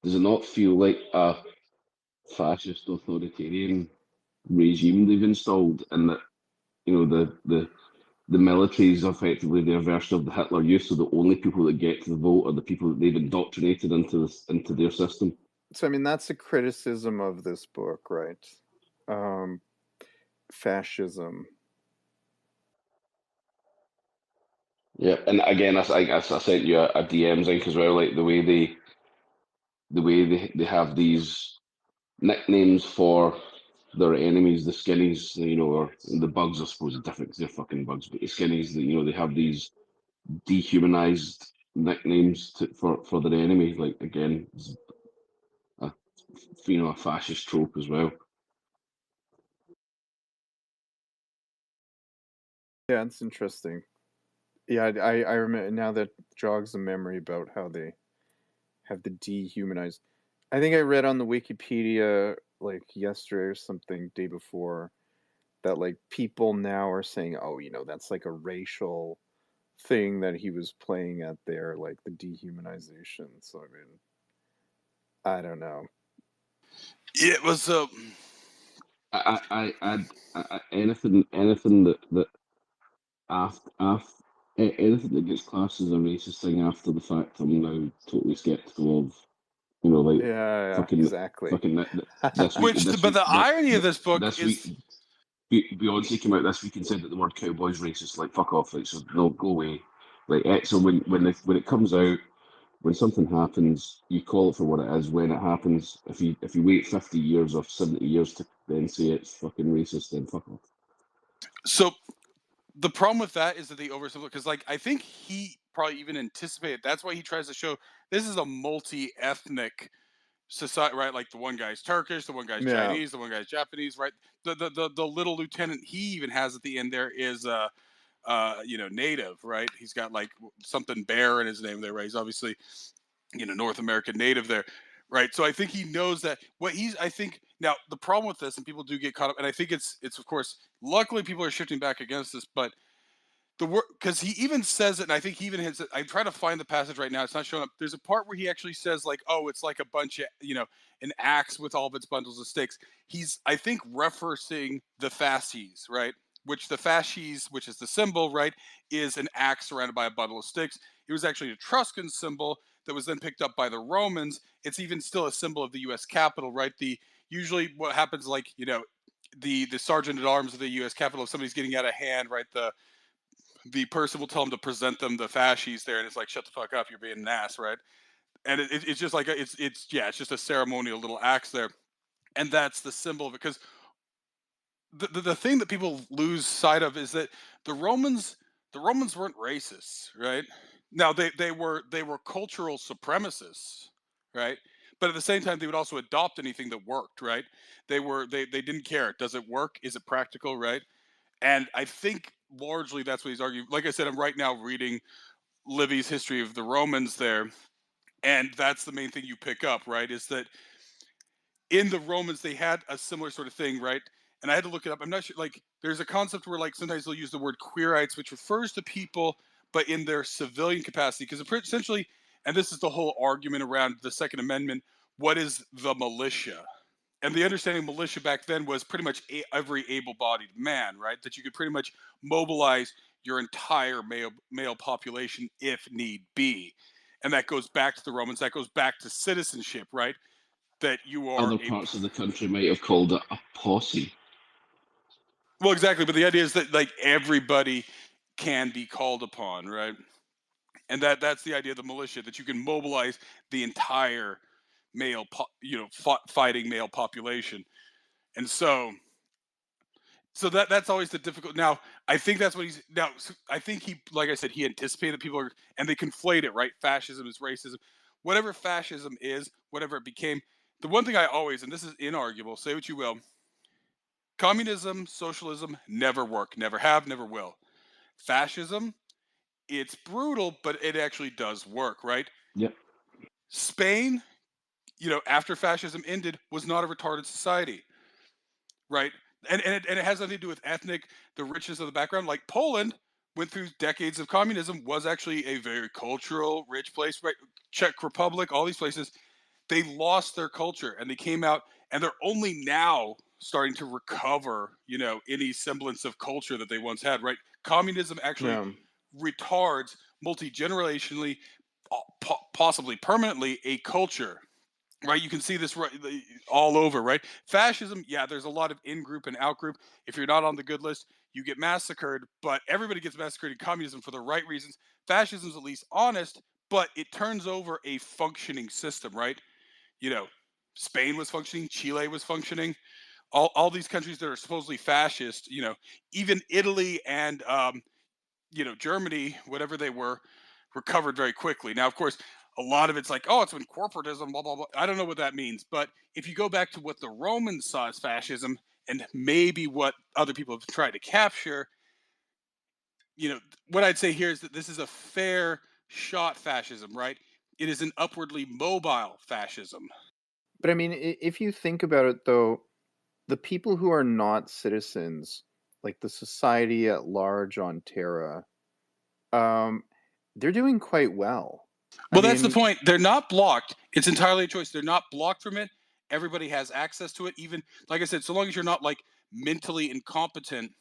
does it not feel like a fascist authoritarian regime they've installed, and that the military is effectively their version of the Hitler Youth, so the only people that get to the vote are the people that they've indoctrinated into their system. So I mean that's a criticism of this book, right? Um, Fascism. Yeah, and again, I sent you a DM link as well, like the way they have these nicknames for their enemies, the skinnies, or the bugs, I suppose, are different because they're fucking bugs, but the skinnies, they have these dehumanized nicknames for their enemy. Like, again, it's a, a fascist trope as well. Yeah, it's interesting. Yeah, I remember now that jogs a memory about how they have the dehumanized. I think I read on the Wikipedia like yesterday or something, day before, that like people now are saying, oh, that's like a racial thing that he was playing at there, like the dehumanization. So I mean, I don't know. Yeah, it was. Anything that after anything that gets classed as a racist thing after the fact, I'm now totally skeptical of. Like Yeah, fucking exactly. fucking this week, But the irony of this book this week, is, Beyonce came out this week and said that the word cowboy's racist. Like, fuck off. Like, so no, go away. Like, so when it comes out, when something happens, you call it for what it is when it happens. If you wait 50 years or 70 years to then say it's fucking racist, then fuck off. so the problem with that is that they oversimplify, because like I think he probably even anticipated. That's why he tries to show this is a multi-ethnic society, right? Like the one guy's Turkish, the one guy's Yeah. Chinese, the one guy's Japanese, right? The little lieutenant he even has at the end there is native, right? He's got like something bear in his name there, right? He's obviously North American native there, right? So I think he knows that what he's. I think now the problem with this, and people do get caught up, and I think it's of course, luckily people are shifting back against this, but the word, because he even says it, and I think he even hits it. I'm trying to find the passage right now. It's not showing up. There's a part where he actually says like, "Oh, it's like a bunch of an axe with all of its bundles of sticks." He's, I think, referencing the fasces, right? which the fasces, which is the symbol, right, is an axe surrounded by a bundle of sticks. It was actually a Etruscan symbol that was then picked up by the Romans. It's even still a symbol of the U.S. Capitol, right? The usually what happens, like, the sergeant at arms of the U.S. Capitol, if somebody's getting out of hand, right, the person will tell them to present them the fasces there, and it's like, shut the fuck up, you're being an ass, right? And it's just like it's just a ceremonial little axe there, and that's the symbol of it. Because the thing that people lose sight of is that the Romans the Romans weren't racists, right? Now they were cultural supremacists, right? But at the same time, they would also adopt anything that worked, right? They didn't care. Does it work? Is it practical, right? And I think largely that's what he's arguing. Like I said, I'm right now reading Livy's History of the Romans there, and that's the main thing you pick up, right? Is that in the Romans they had a similar sort of thing, right? And I had to look it up. I'm not sure. Like, there's a concept where, like, sometimes they'll use the word queerites, which refers to people, but in their civilian capacity, because essentially, and this is the whole argument around the Second Amendment. What is the militia? And the understanding of militia back then was pretty much every able-bodied man, right? That you could pretty much mobilize your entire male population if need be. And that goes back to the Romans. That goes back to citizenship, right? That you are Other parts of the country might have called it a posse. well, exactly. But the idea is that, like, everybody can be called upon, right? And that's the idea of the militia, that you can mobilize the entire fighting male population. And so that's always the difficult. Now, I think that's what he's now. I think he, like I said, he anticipated that people are, and they conflate it, right? Fascism is racism. Whatever fascism is, whatever it became. The one thing I always, and this is inarguable, say what you will, communism, socialism never work, never have, never will. Fascism, it's brutal, but it actually does work, right? Yep. Spain, after fascism ended, was not a retarded society, right? And it has nothing to do with the richness of the background. Like, Poland went through decades of communism, was actually a very cultural, rich place, right? Czech Republic, all these places, they lost their culture, and they came out, and they're only now starting to recover, any semblance of culture that they once had, right? Communism actually Yeah. retards multi-generationally, possibly permanently, a culture, right? You can see this all over, right? Fascism, yeah, there's a lot of in-group and out-group. If you're not on the good list, you get massacred, but everybody gets massacred in communism for the right reasons. Fascism's at least honest, but it turns over a functioning system, right? you know, Spain was functioning, Chile was functioning, all these countries that are supposedly fascist, even Italy and Germany, whatever they were, recovered very quickly. Now, of course, a lot of it's like, oh, it's been corporatism, blah blah blah. I don't know what that means, but if you go back to what the Romans saw as fascism, and maybe what other people have tried to capture, what I'd say here is that this is a fair shot fascism, right? It is an upwardly mobile fascism. But I mean, if you think about it, though, the people who are not citizens, like the society at large on Terra, um, they're doing quite well. I Well, that's the mean, point. They're not blocked. It's entirely a choice. They're not blocked from it. Everybody has access to it. Even, like I said, so long as you're not, like, mentally incompetent,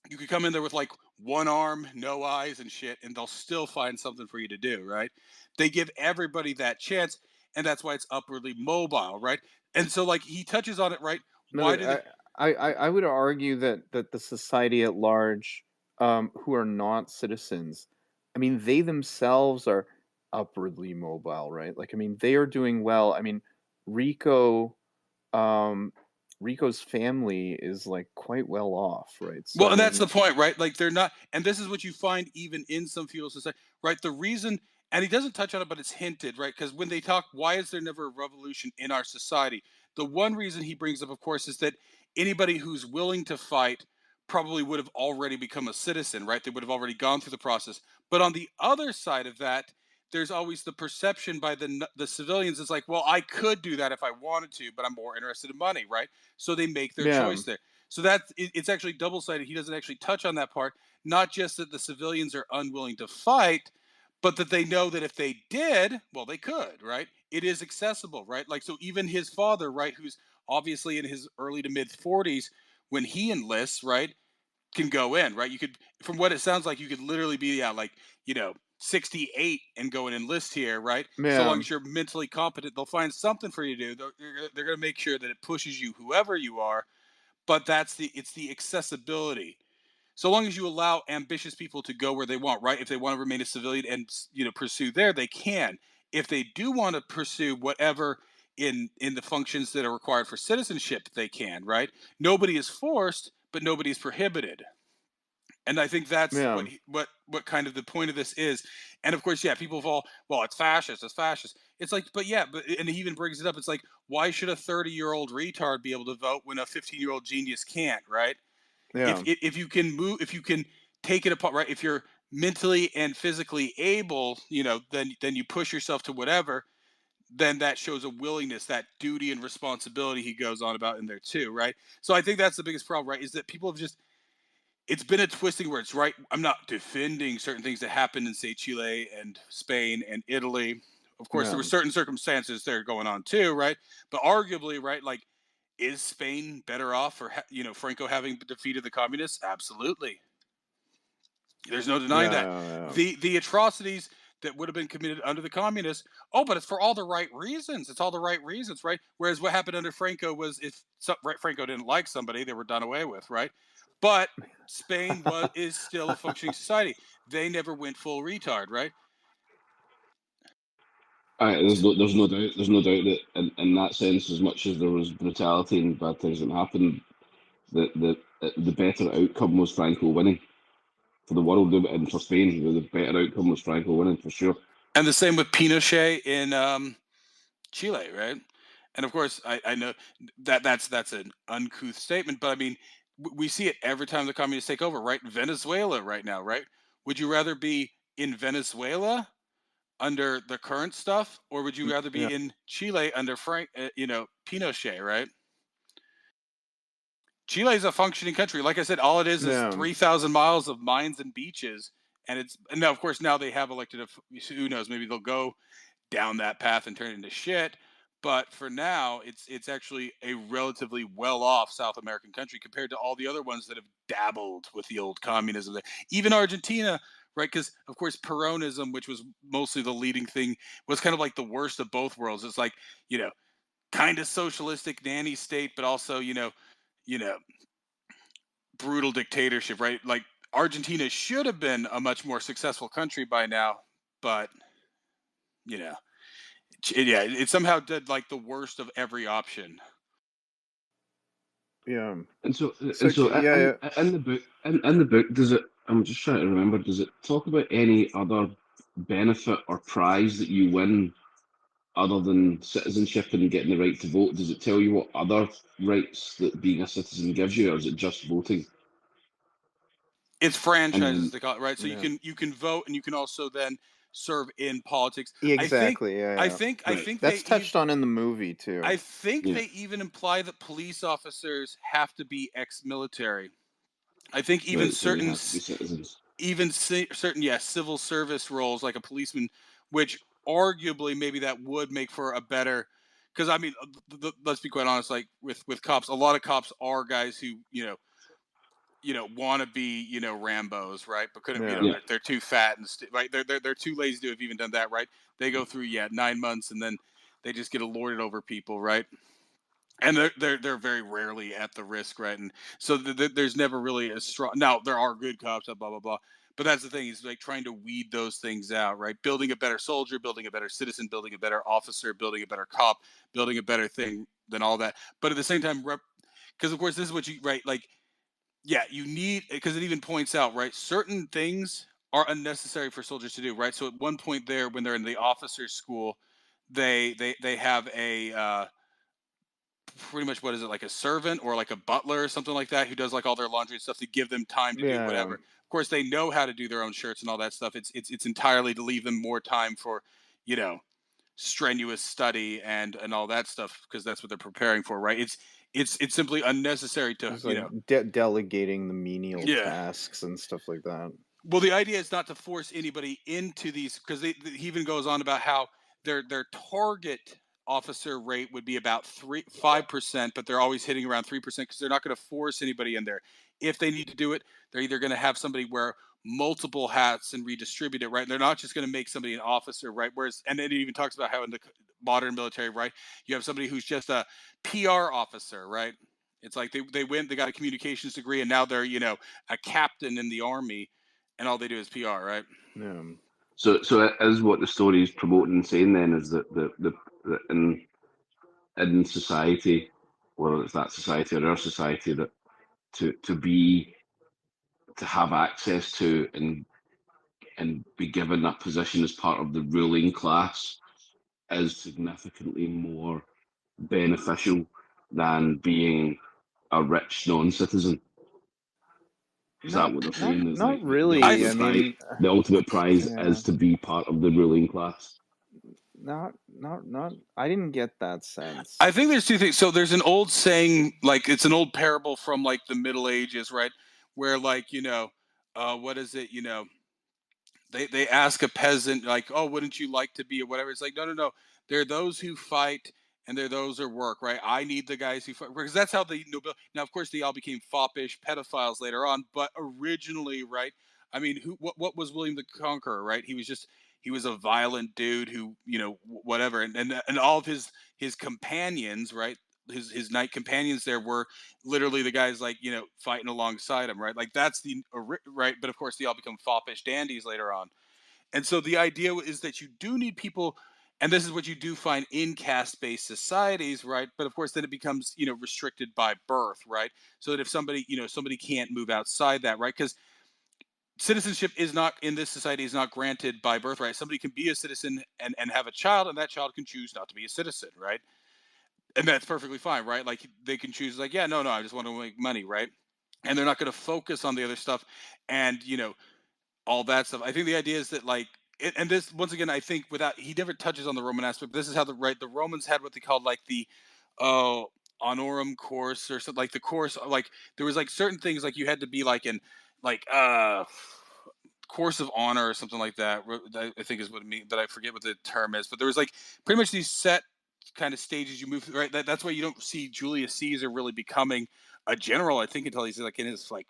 you could come in there with, like, one arm, no eyes, and shit, and they'll still find something for you to do, right? They give everybody that chance, and that's why it's upwardly mobile, right? And so, like, he touches on it, right? no, Why do they? I would argue that the society at large, who are not citizens, I mean, they themselves are upwardly mobile, right? Like, I mean, they are doing well. I mean, Rico, um, Rico's family is like quite well off, right? So Well, I and that's mean, the point, right? Like, they're not, and this is what you find even in some feudal society, right? The reason, and he doesn't touch on it, but it's hinted, right? Because when they talk, why is there never a revolution in our society? The one reason he brings up, of course, is that anybody who's willing to fight probably would have already become a citizen, right? They would have already gone through the process. But on the other side of that, there's always the perception by the civilians. It's like, well, I could do that if I wanted to, but I'm more interested in money, right? So they make their yeah. choice there. So it's actually double-sided. He doesn't actually touch on that part. Not just that the civilians are unwilling to fight, but that they know that if they did, well, they could, right? It is accessible, right? Like, so even his father, right, who's obviously in his early to mid 40s when he enlists, right, can go in, right? You could, from what it sounds like, you could literally be, yeah, like, 68 and go and enlist here, right? So long Yeah. as you're mentally competent, they'll find something for you to do. They're going to make sure that it pushes you, whoever you are. But it's the accessibility. So long as you allow ambitious people to go where they want, right? If they want to remain a civilian and pursue there, they can. If they do want to pursue whatever in the functions that are required for citizenship, they can, right? Nobody is forced, but nobody is prohibited. And I think that's Yeah. what kind of the point of this is. And of course, yeah, people fall, well, it's fascist, it's fascist. It's like, but yeah, but and he even brings it up. It's like, why should a 30-year-old retard be able to vote when a 15-year-old genius can't, right? Yeah. If you can move, if you can take it apart, right? If you're mentally and physically able, then you push yourself to whatever. Then that shows a willingness, that duty and responsibility he goes on about in there too, right? So I think that's the biggest problem, right? Is that people have just, it's been a twisting where it's right. I'm not defending certain things that happened in, say, Chile and Spain and Italy. Of course, there Yeah. were certain circumstances there going on too, right? But arguably, right, like, is Spain better off for Franco having defeated the communists? Absolutely. There's no denying that. Yeah. The atrocities that would have been committed under the communists, oh, but it's for all the right reasons. It's all the right reasons, right? Whereas what happened under Franco was, if right, Franco didn't like somebody, they were done away with, right? But Spain is still a functioning society. They never went full retard, right? There's no doubt that in that sense, as much as there was brutality and bad things that happened, the better outcome was Franco winning for the world and for Spain. The better outcome was Franco winning for sure. And the same with Pinochet in Chile, right? And of course, I know that's an uncouth statement, but I mean, we see it every time the communists take over, right? Venezuela right now, right? Would you rather be in Venezuela under the current stuff, or would you rather Yeah. be in Chile under Pinochet, right? Chile is a functioning country. Like I said, all it is Yeah. 3,000 miles of mines and beaches, and now, of course, now they have elected. Who knows? Maybe they'll go down that path and turn it into shit. But for now, it's actually a relatively well-off South American country compared to all the other ones that have dabbled with the old communism. Even Argentina, right? Because of course, Peronism, which was mostly the leading thing, was kind of like the worst of both worlds. It's like, kind of socialistic nanny state, but also you know brutal dictatorship, right? Like, Argentina should have been a much more successful country by now, but you know yeah, it somehow did like the worst of every option. Yeah. And so, So yeah. in the book, in the book, does it? I'm just trying to remember. Does it talk about any other benefit or prize that you win other than citizenship and getting the right to vote? Does it tell you what other rights that being a citizen gives you, or is it just voting? It's franchises, And they call it, right? So Yeah. you can vote, and you can also then serve in politics. I think Exactly. Yeah. I Yeah. think I right, think That's touched on in the movie too. I think yeah, they even imply that police officers have to be ex-military. I think even right. So they certain have to be citizens. certain, yeah, civil service roles like a policeman, which arguably maybe that would make for a better, because I mean, let's be quite honest, like with cops, a lot of cops are guys who want to be Rambos, right? But couldn't, Yeah. Yeah, they're too fat and right. They're too lazy to have even done that, right? They go through 9 months, and then they just get lorded over people, right? And they're very rarely at the risk, right? And so there's never really a strong. Now there are good cops, blah blah blah. But that's the thing, is like trying to weed those things out, right? Building a better soldier, building a better citizen, building a better officer, building a better cop, building a better thing than all that. But at the same time, because of course this is what you, right, like, yeah, you need, because it even points out, right, certain things are unnecessary for soldiers to do, right? So at one point there, when they're in the officers school, they have a pretty much, what is it, like a servant or like a butler or something like that, who does like all their laundry and stuff to give them time to do Yeah. whatever. Of course, they know how to do their own shirts and all that stuff. It's entirely to leave them more time for, you know, strenuous study and all that stuff, because that's what they're preparing for, right? It's simply unnecessary to, It's like delegating the menial yeah. tasks and stuff like that. Well, the idea is not to force anybody into these, because he even goes on about how their target officer rate would be about 5%, but they're always hitting around 3% because they're not going to force anybody in there. if they need to do it, they're either going to have somebody wear multiple hats and redistribute it, right? And they're not just going to make somebody an officer, right? Whereas, and it even talks about how in the modern military, right, you have somebody who's just a PR officer, right? It's like they went, they got a communications degree, and now they're, you know, a captain in the army, and all they do is PR, right? Yeah. So as what the story is promoting and saying then is that the in society, whether it's that society or our society, that to have access to and be given a position as part of the ruling class is significantly more beneficial than being a rich non-citizen. Is that what they're saying? Is Not like really. I mean, the ultimate prize yeah, is to be part of the ruling class. not. I didn't get that sense. I think there's two things. So there's an old saying, like it's an old parable from like the Middle Ages, right? Where like, you know, what is it? You know, they ask a peasant like, oh, wouldn't you like to be or whatever? It's like, no, no, no. There are those who fight and there are those who work, right? I need the guys who fight, because that's how the nobility. Now, of course, they all became foppish pedophiles later on, but originally, right? I mean, what was William the Conqueror, right? He was a violent dude who, you know, whatever, and all of his companions, right? His knight companions there were literally the guys like, you know, fighting alongside him, right? Like that's the right. But of course, they all become foppish dandies later on. And so the idea is that you do need people, and this is what you do find in caste-based societies, right? But of course, then it becomes, you know, restricted by birth, right? So that if somebody, you know, somebody can't move outside that, right? Because citizenship is not in this society is not granted by birthright. Somebody can be a citizen and have a child, and that child can choose not to be a citizen, right? And that's perfectly fine, right? Like they can choose, like, yeah, no, no, I just want to make money, right? And they're not going to focus on the other stuff, and you know, all that stuff. I think the idea is that like, and this once again, I think without he never touches on the Roman aspect. But this is how the Romans had what they called like the uh honorum course or something, like the course, like there was like certain things like you had to be like in like course of honor or something like that. I think is what it means, but I forget what the term is. But there was like pretty much these set kind of stages you move through, right? That's why you don't see Julius Caesar really becoming a general, I think, until he's like in his like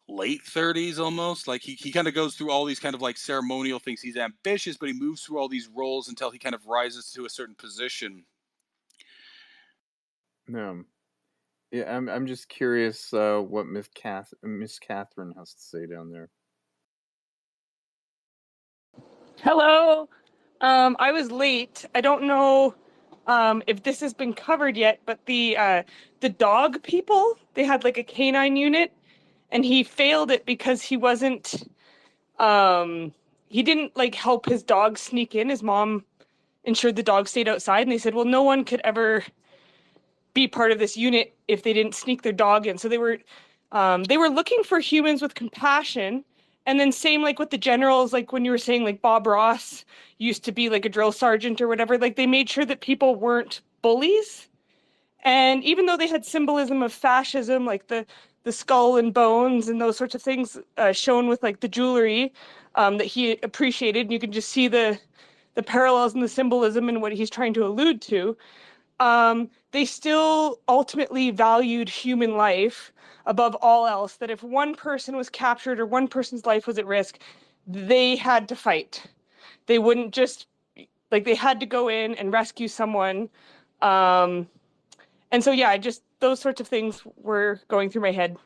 late 30s almost. Like he kind of goes through all these kind of like ceremonial things. He's ambitious, but he moves through all these roles until he kind of rises to a certain position. No. Yeah, I'm just curious what Miss Catherine has to say down there. Hello. I was late. I don't know if this has been covered yet, but the dog people, they had like a canine unit, and he failed it because he didn't like help his dog sneak in. His mom ensured the dog stayed outside, and they said, well, no one could ever be part of this unit if they didn't sneak their dog in. So they were looking for humans with compassion. And then same like with the generals, like when you were saying like Bob Ross used to be like a drill sergeant or whatever, like they made sure that people weren't bullies. And even though they had symbolism of fascism, like the skull and bones and those sorts of things shown with like the jewelry that he appreciated, and you can just see the parallels and the symbolism and what he's trying to allude to. They still ultimately valued human life above all else, that if one person was captured or one person's life was at risk, they had to fight. They wouldn't just, like, they had to go in and rescue someone. And so, yeah, just those sorts of things were going through my head.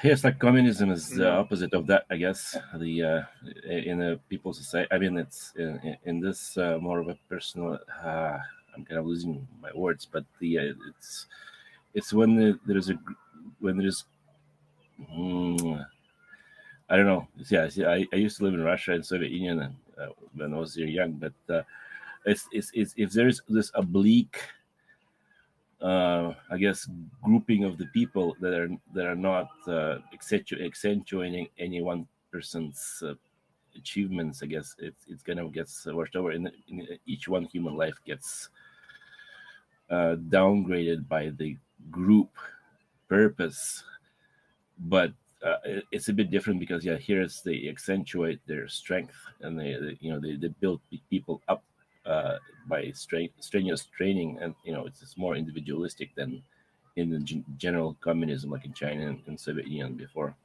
Yes, like communism is the opposite of that, I guess. The in a people society, I mean, it's in this more of a personal. I'm kind of losing my words, but it's when when there's I don't know. Yeah, see, I used to live in Russia and Soviet Union when I was very young, but it's if there's this oblique I guess grouping of the people that are not accentuating any one person's achievements. I guess it's gonna get washed over, in each one human life gets downgraded by the group purpose. But it's a bit different because here they accentuate their strength, and they build people up by strenuous training, and it's more individualistic than in the general communism like in China and Soviet Union before.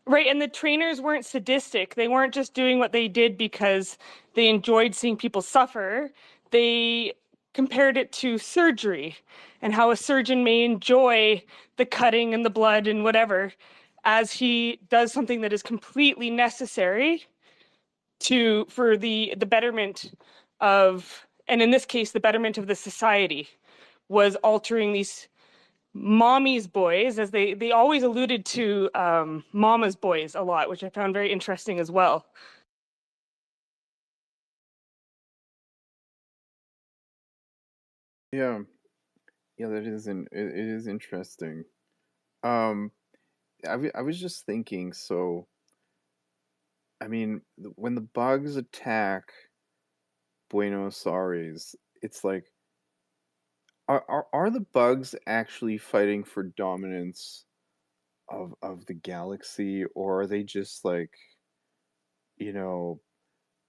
Right, and the trainers weren't sadistic. They weren't just doing what they did because they enjoyed seeing people suffer. They compared it to surgery and how a surgeon may enjoy the cutting and the blood and whatever as he does something that is completely necessary for the betterment of, and in this case, the betterment of the society, was altering these mommy's boys, as they always alluded to mama's boys a lot, which I found very interesting as well. Yeah, yeah, it is interesting. Um, I was just thinking. So, I mean, when the bugs attack Buenos Aires, it's like, are the bugs actually fighting for dominance of the galaxy, or are they just like, you know,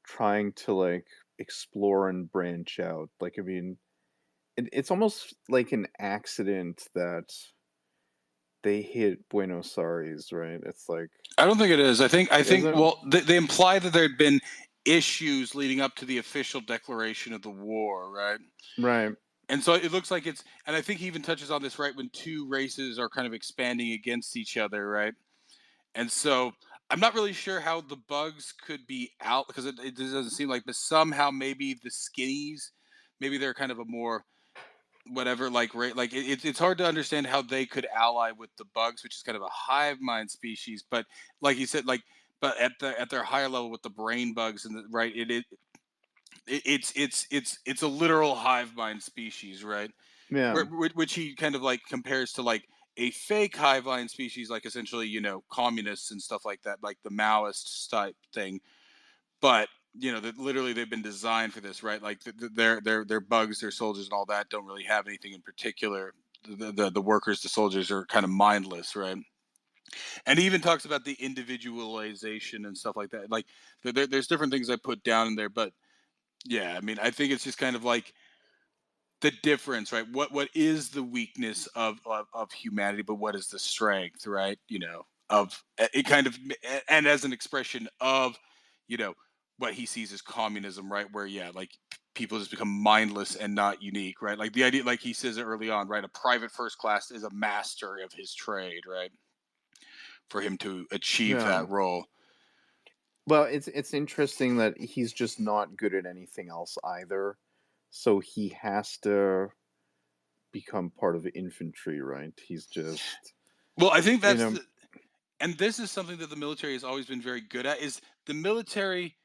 trying to like explore and branch out? Like, I mean, it's almost like an accident that they hit Buenos Aires, right? It's like, I don't think it is. I is think it? well, they imply that there had been issues leading up to the official declaration of the war, right? Right. And so it looks like it's, and I think he even touches on this, right, when two races are kind of expanding against each other, right? And so I'm not really sure how the bugs could be out, because it doesn't seem like, but somehow maybe the skinnies, maybe they're kind of a more whatever, like, right, like it's hard to understand how they could ally with the bugs, which is kind of a hive mind species. But like you said, like, but at their higher level with the brain bugs and the, right, it's a literal hive mind species, right? Yeah. Which he kind of like compares to like a fake hive mind species, like essentially, communists and stuff like that, like the Maoist type thing. But that literally they've been designed for this, right? Like their bugs, their soldiers, and all that don't really have anything in particular. The workers, the soldiers are kind of mindless, right? And he even talks about the individualization and stuff like that. Like there's different things I put down in there, but yeah, I mean, I think it's just kind of like the difference, right? What is the weakness of humanity, but what is the strength, right? Of it kind of, and as an expression of, you know, what he sees as communism, right? Where yeah, like people just become mindless and not unique, right? Like the idea, like he says it early on, right? A private first class is a master of his trade, right? For him to achieve Yeah. that role. Well, it's interesting that he's just not good at anything else either. So he has to become part of the infantry, right? He's just, Well, I think you that's know, the, and this is something that the military has always been very good at, is the military,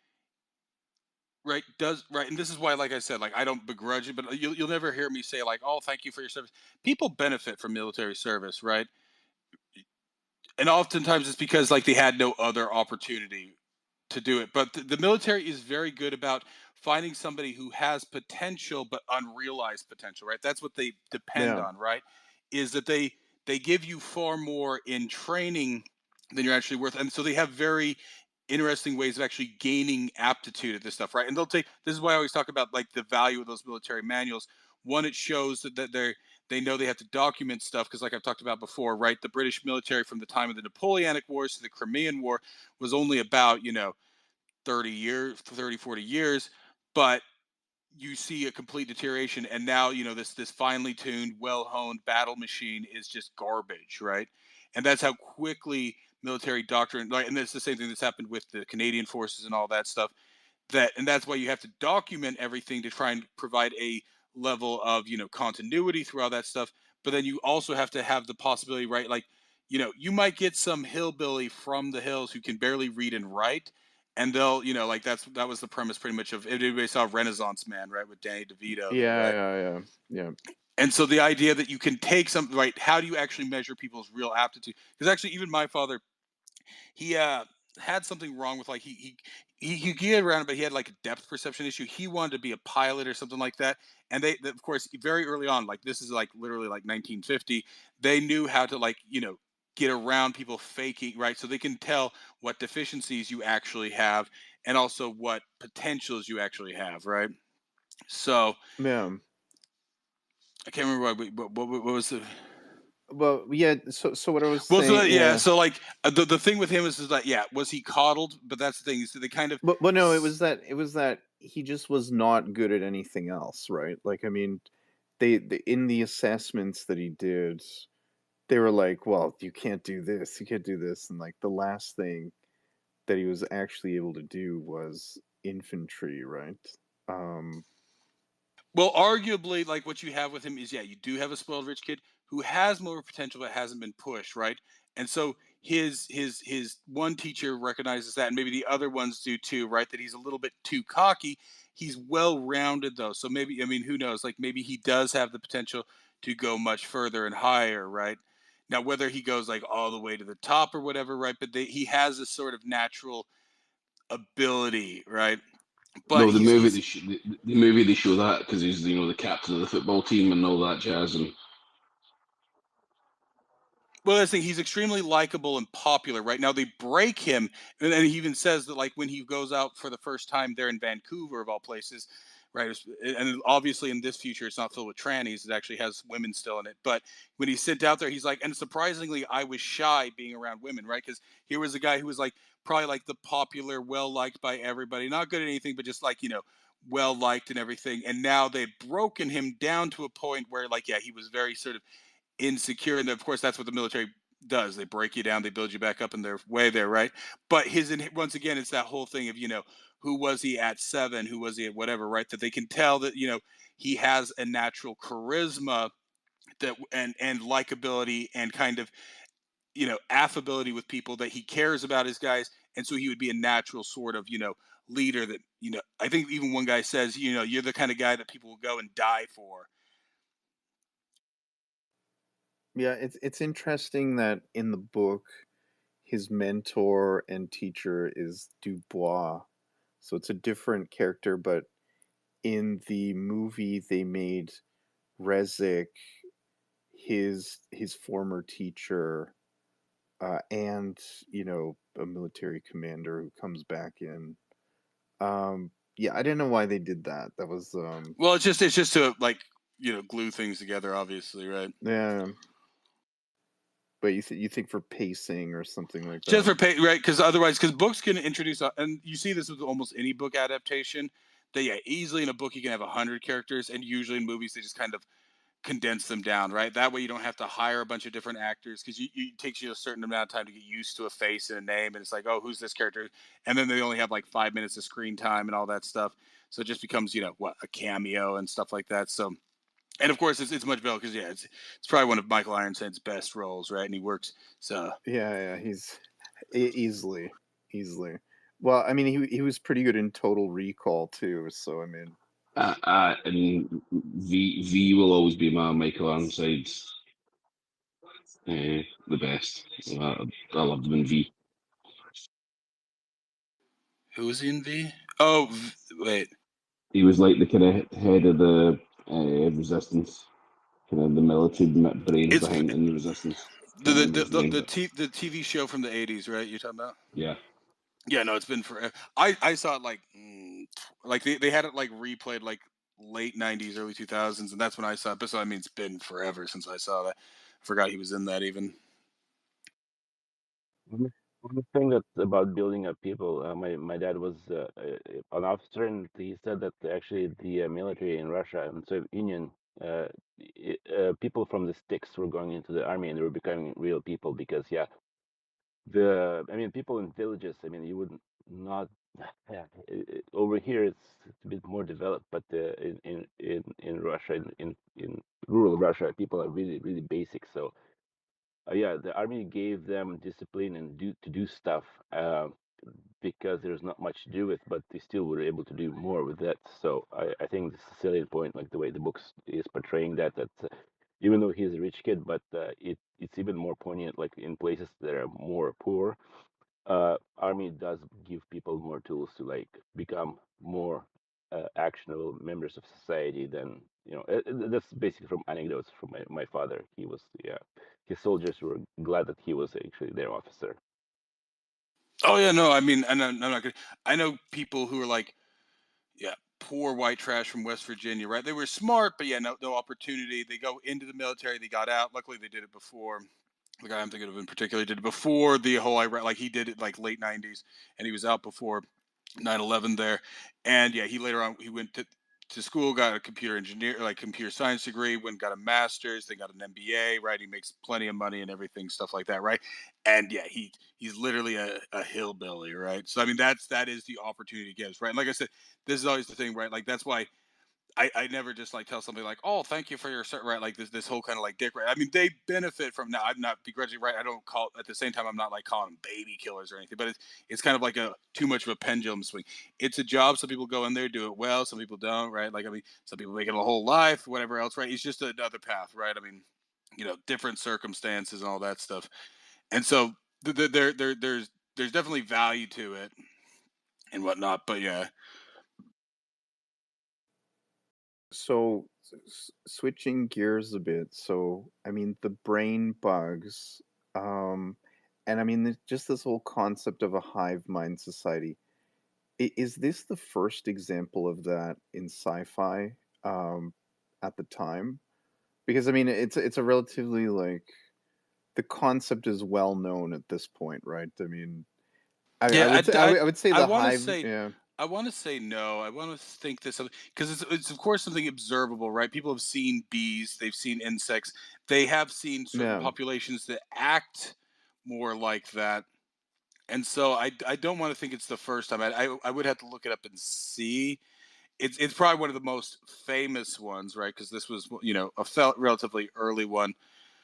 right, does, right, and this is why, like I said, like I don't begrudge it, but you'll never hear me say like, oh, thank you for your service. People benefit from military service, right? And oftentimes it's because like they had no other opportunity to do it. But the military is very good about finding somebody who has potential but unrealized potential, right? That's what they depend yeah, on, right? Is that they give you far more in training than you're actually worth, and so they have very interesting ways of actually gaining aptitude at this stuff, right? And they'll take, this is why I always talk about like the value of those military manuals. One, it shows that they know they have to document stuff, because like I've talked about before, right, the British military from the time of the Napoleonic Wars to the Crimean War was only about 30, 40 years, but you see a complete deterioration, and now this finely tuned, well honed battle machine is just garbage, right? And that's how quickly military doctrine, like, and it's the same thing that's happened with the Canadian forces and all that stuff. And that's why you have to document everything to try and provide a level of continuity through all that stuff. But then you also have to have the possibility, right, like you might get some hillbilly from the hills who can barely read and write, and they'll like that was the premise pretty much of, if anybody saw Renaissance Man, right, with Danny DeVito there, yeah, right? yeah, yeah, And so the idea that you can take some, right, how do you actually measure people's real aptitude? Because actually even my father, he had something wrong with, like, he could get around it, but he had like a depth perception issue. He wanted to be a pilot or something like that, and they of course very early on, like this is like literally like 1950, they knew how to, like, get around people faking, right, so they can tell what deficiencies you actually have, and also what potentials you actually have, right? So Yeah. I can't remember what was the Well, yeah. So what I was well, so saying, yeah, yeah. so like the thing with him is that yeah, was he coddled? But that's the thing. So they kind of But no, it was that he just was not good at anything else, right? Like, I mean, they in the assessments that he did, they were like, "Well, you can't do this, you can't do this," and like the last thing that he was actually able to do was infantry, right? Um, well, arguably, like what you have with him is, yeah, you do have a spoiled rich kid who has more potential but hasn't been pushed, right? And so his one teacher recognizes that, and maybe the other ones do too, right? That he's a little bit too cocky. He's well rounded though, so maybe I mean, who knows? Like maybe he does have the potential to go much further and higher, right? Now, whether he goes like all the way to the top or whatever, right? But he has a sort of natural ability, right? But No, he's the movie they show that because he's the captain of the football team and all that jazz, and well, that's the thing. He's extremely likable and popular. Right now, they break him, and then he even says that, like, when he goes out for the first time there in Vancouver, of all places, right? And obviously, in this future, it's not filled with trannies. It actually has women still in it. But when he's sent out there, he's like, and surprisingly, I was shy being around women, right? Because here was a guy who was like probably like the popular, well liked by everybody, not good at anything, but just like well liked and everything. And now they've broken him down to a point where, like, yeah, he was very sort of insecure, and of course that's what the military does. They break you down, they build you back up in their way there, right? But once again, it's that whole thing of who was he at 7, who was he at whatever, right? That they can tell that he has a natural charisma that and likability and kind of affability with people, that he cares about his guys, and so he would be a natural sort of leader that I think even one guy says you're the kind of guy that people will go and die for. yeah, it's interesting that in the book, his mentor and teacher is Dubois, so it's a different character, but in the movie they made Rezik his former teacher, and a military commander who comes back in. Yeah, I didn't know why they did that. That was Well, it's just to like glue things together, obviously, right? yeah. But you think for pacing or something like Just that? for pay, right? Because otherwise, because books can introduce, and you see this with almost any book adaptation. That yeah, easily in a book you can have 100 characters, and usually in movies they just kind of condense them down, right? That way you don't have to hire a bunch of different actors, because it takes you a certain amount of time to get used to a face and a name, and it's like, oh, who's this character? And then they only have like 5 minutes of screen time and all that stuff, so it just becomes what, a cameo and stuff like that. So, and of course it's much better because yeah, it's probably one of Michael Ironside's best roles, right? And he works so. Yeah, yeah, he's easily, easily. Well, I mean, he was pretty good in Total Recall too. So I mean, and V will always be my Michael Ironside's the best. I loved him in V. Who was he in V? Oh, wait. He was like the kind of head of the resistance, kind of the military brains It's behind in the resistance. the Can't the remember the his the, name, the, but t- the TV show from the '80s, right? You're talking about? yeah. Yeah, no, it's been forever. I saw it like like they had it like replayed like late '90s, early 2000s, and that's when I saw it. But so I mean, it's been forever since I saw that. I forgot he was in that even. One thing that's about building up people, my dad was an officer, and he said that actually the military in Russia and Soviet Union, people from the sticks were going into the army and they were becoming real people because yeah, I mean people in villages, I mean you would not yeah, over here it's a bit more developed, but in Russia in rural Russia people are really basic, so yeah, the army gave them discipline and do stuff because there's not much to do with, but they still were able to do more with that. So I think this is a salient point, like the way the books is portraying that even though he's a rich kid, but it's even more poignant, like in places that are more poor. Army does give people more tools to like become more actionable members of society than that's basically from anecdotes from my father. He was yeah, his soldiers were glad that he was actually their officer. Oh yeah, no, I mean, I'm not gonna. I know people who are like, yeah, poor white trash from West Virginia, right? They were smart, but yeah, no opportunity. They go into the military, they got out. Luckily, they did it before. The guy I'm thinking of in particular did it before the whole Iraq. Like he did it like late '90s, and he was out before 9/11 there. And yeah, he later on he went to school, got a computer engineer, like computer science degree, went and got a master's, then got an MBA, right? He makes plenty of money and everything, stuff like that, right? And yeah, he's literally a hillbilly, right? So I mean, that is the opportunity gives, right? And like I said, this is always the thing, right? Like that's why I never just like tell somebody like, oh, thank you for your right, like this whole kind of like dick, right? I mean, they benefit from now. I'm not begrudging, right? I don't call at the same time. I'm not like calling them baby killers or anything, but it's kind of like a too much of a pendulum swing. It's a job. Some people go in there, do it well. Some people don't, right? Like I mean, some people make it a whole life, whatever else, right? It's just another path, right? I mean, different circumstances and all that stuff, and so there's definitely value to it and whatnot. But yeah, So, switching gears a bit. So, I mean, the brain bugs, um, and I mean, just this whole concept of a hive mind society. Is this the first example of that in sci-fi at the time? Because I mean, it's a relatively like the concept is well known at this point, right? I mean, I yeah, would say I would say I the want to hive, say. yeah, I want to say no. I want to think this because it's of course something observable, right? People have seen bees, they've seen insects, they have seen certain yeah, populations that act more like that, and so I don't want to think it's the first time. I would have to look it up and see. It's probably one of the most famous ones, right? Because this was a relatively early one.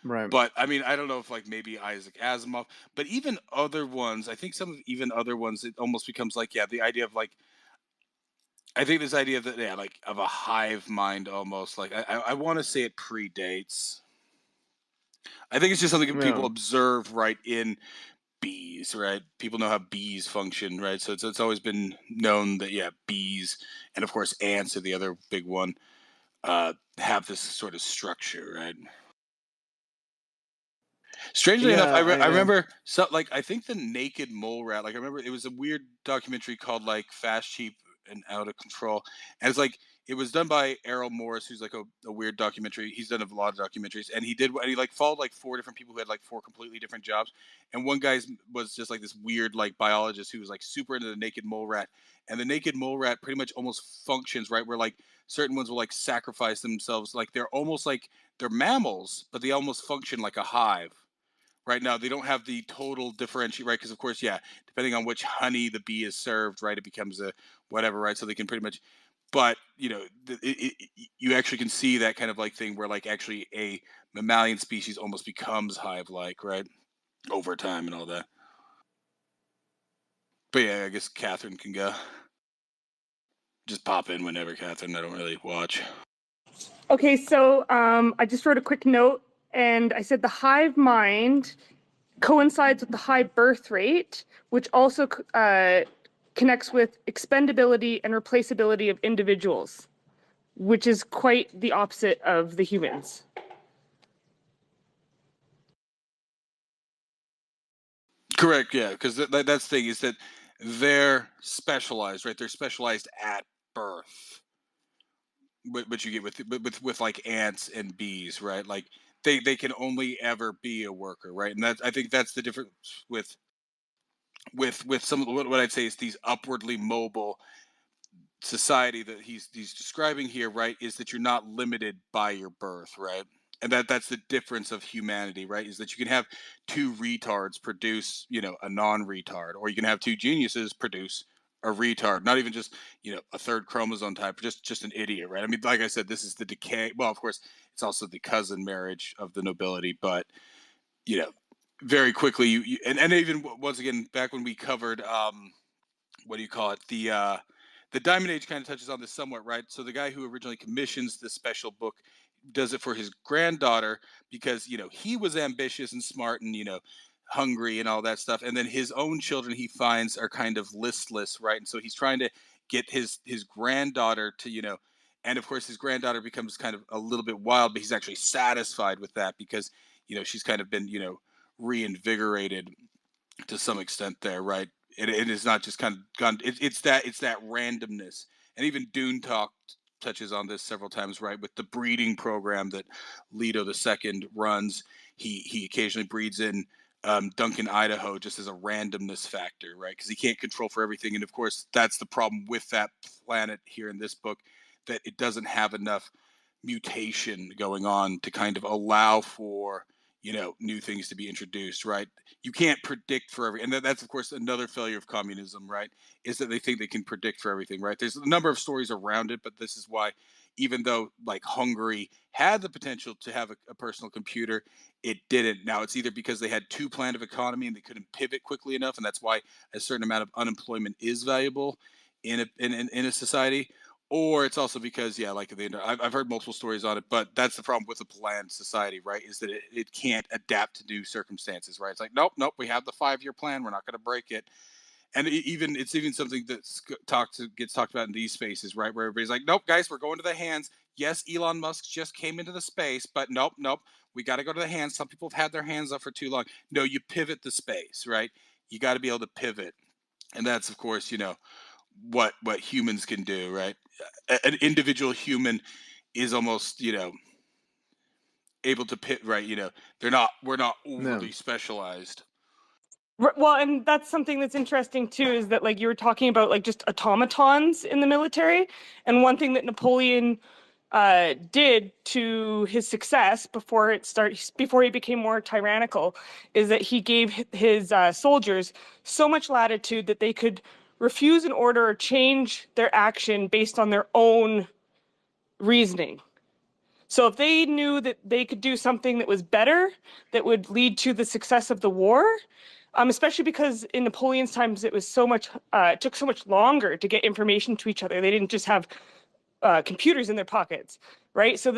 right. But I mean, I don't know if like maybe Isaac Asimov, but even other ones, I think some of even other ones, it almost becomes like yeah, the idea of like I think this idea that yeah, like of a hive mind almost like I want to say it predates. I think it's just something that people Yeah. observe right in bees, right? People know how bees function, right? So it's always been known that yeah, bees and of course ants are the other big one. Have this sort of structure, right? Strangely enough, Yeah, I I remember so like I think the naked mole rat. Like I remember it was a weird documentary called like Fast, Cheap, and Out of Control, and it's like it was done by Errol Morris, who's like a weird documentary. He's done a lot of documentaries, and he like followed like four different people who had like four completely different jobs, and one guy's was just like this weird like biologist who was like super into the naked mole rat, and the naked mole rat pretty much almost functions right where like certain ones will like sacrifice themselves, like they're almost like they're mammals, but they almost function like a hive right now. They don't have the total differentiate, right? Because of course, yeah, depending on which honey the bee is served, right, it becomes a whatever, right? So they can pretty much, but you actually can see that kind of like thing where like actually a mammalian species almost becomes hive-like, right, over time and all that. But yeah, I guess Catherine can go. Just pop in whenever, Catherine. I don't really watch. Okay, so I just wrote a quick note, and I said the hive mind coincides with the high birth rate, which also connects with expendability and replaceability of individuals, which is quite the opposite of the humans. Correct, yeah, because that's the thing is that they're specialized, right? They're specialized at birth. But you get with like ants and bees, right? Like they can only ever be a worker, right? And that I think that's the difference with some of what I'd say is these upwardly mobile society that he's describing here, right? Is that you're not limited by your birth, right? And that's the difference of humanity, right? Is that you can have two retards produce, a non-retard, or you can have two geniuses produce a retard. Not even just, a third chromosome type, just an idiot, right? I mean, like I said, this is the decay. Well, of course, it's also the cousin marriage of the nobility, but you know, very quickly, and even once again, back when we covered what do you call it? The Diamond Age kind of touches on this somewhat, right? So the guy who originally commissions this special book does it for his granddaughter because he was ambitious and smart and hungry and all that stuff, and then his own children he finds are kind of listless, right? And so he's trying to get his granddaughter to and of course his granddaughter becomes kind of a little bit wild, but he's actually satisfied with that because she's kind of been reinvigorated to some extent there, right? it is not just kind of gone. It's that randomness, and even Dune talk touches on this several times, right? With the breeding program that Leto II runs, he occasionally breeds in Duncan, Idaho, just as a randomness factor, right? Because he can't control for everything, and of course, that's the problem with that planet here in this book, that it doesn't have enough mutation going on to kind of allow for new things to be introduced, right? You can't predict for every, and that's of course another failure of communism, right? Is that they think they can predict for everything, right? There's a number of stories around it, but this is why, even though like Hungary had the potential to have a personal computer, it didn't. Now it's either because they had too planned of economy and they couldn't pivot quickly enough, and that's why a certain amount of unemployment is valuable in a society, or it's also because, yeah, like I've heard multiple stories on it, but that's the problem with a planned society, right? Is that it can't adapt to new circumstances, right? It's like, nope, nope, we have the 5-year plan, we're not going to break it. And it's even something that's gets talked about in these spaces, right? Where everybody's like, nope, guys, we're going to the hands. Yes, Elon Musk just came into the space, but nope, nope, we got to go to the hands. Some people have had their hands up for too long. No, you pivot the space, right? You got to be able to pivot, and that's of course, what humans can do, right? An individual human is almost, able to pit, right? We're not No. overly specialized. Well, and that's something that's interesting too, is that like you were talking about like just automatons in the military, and one thing that Napoleon did to his success before he became more tyrannical, is that he gave his soldiers so much latitude that they could refuse an order or change their action based on their own reasoning. So if they knew that they could do something that was better, that would lead to the success of the war, especially because in Napoleon's times it took so much longer to get information to each other. They didn't just have computers in their pockets, right? So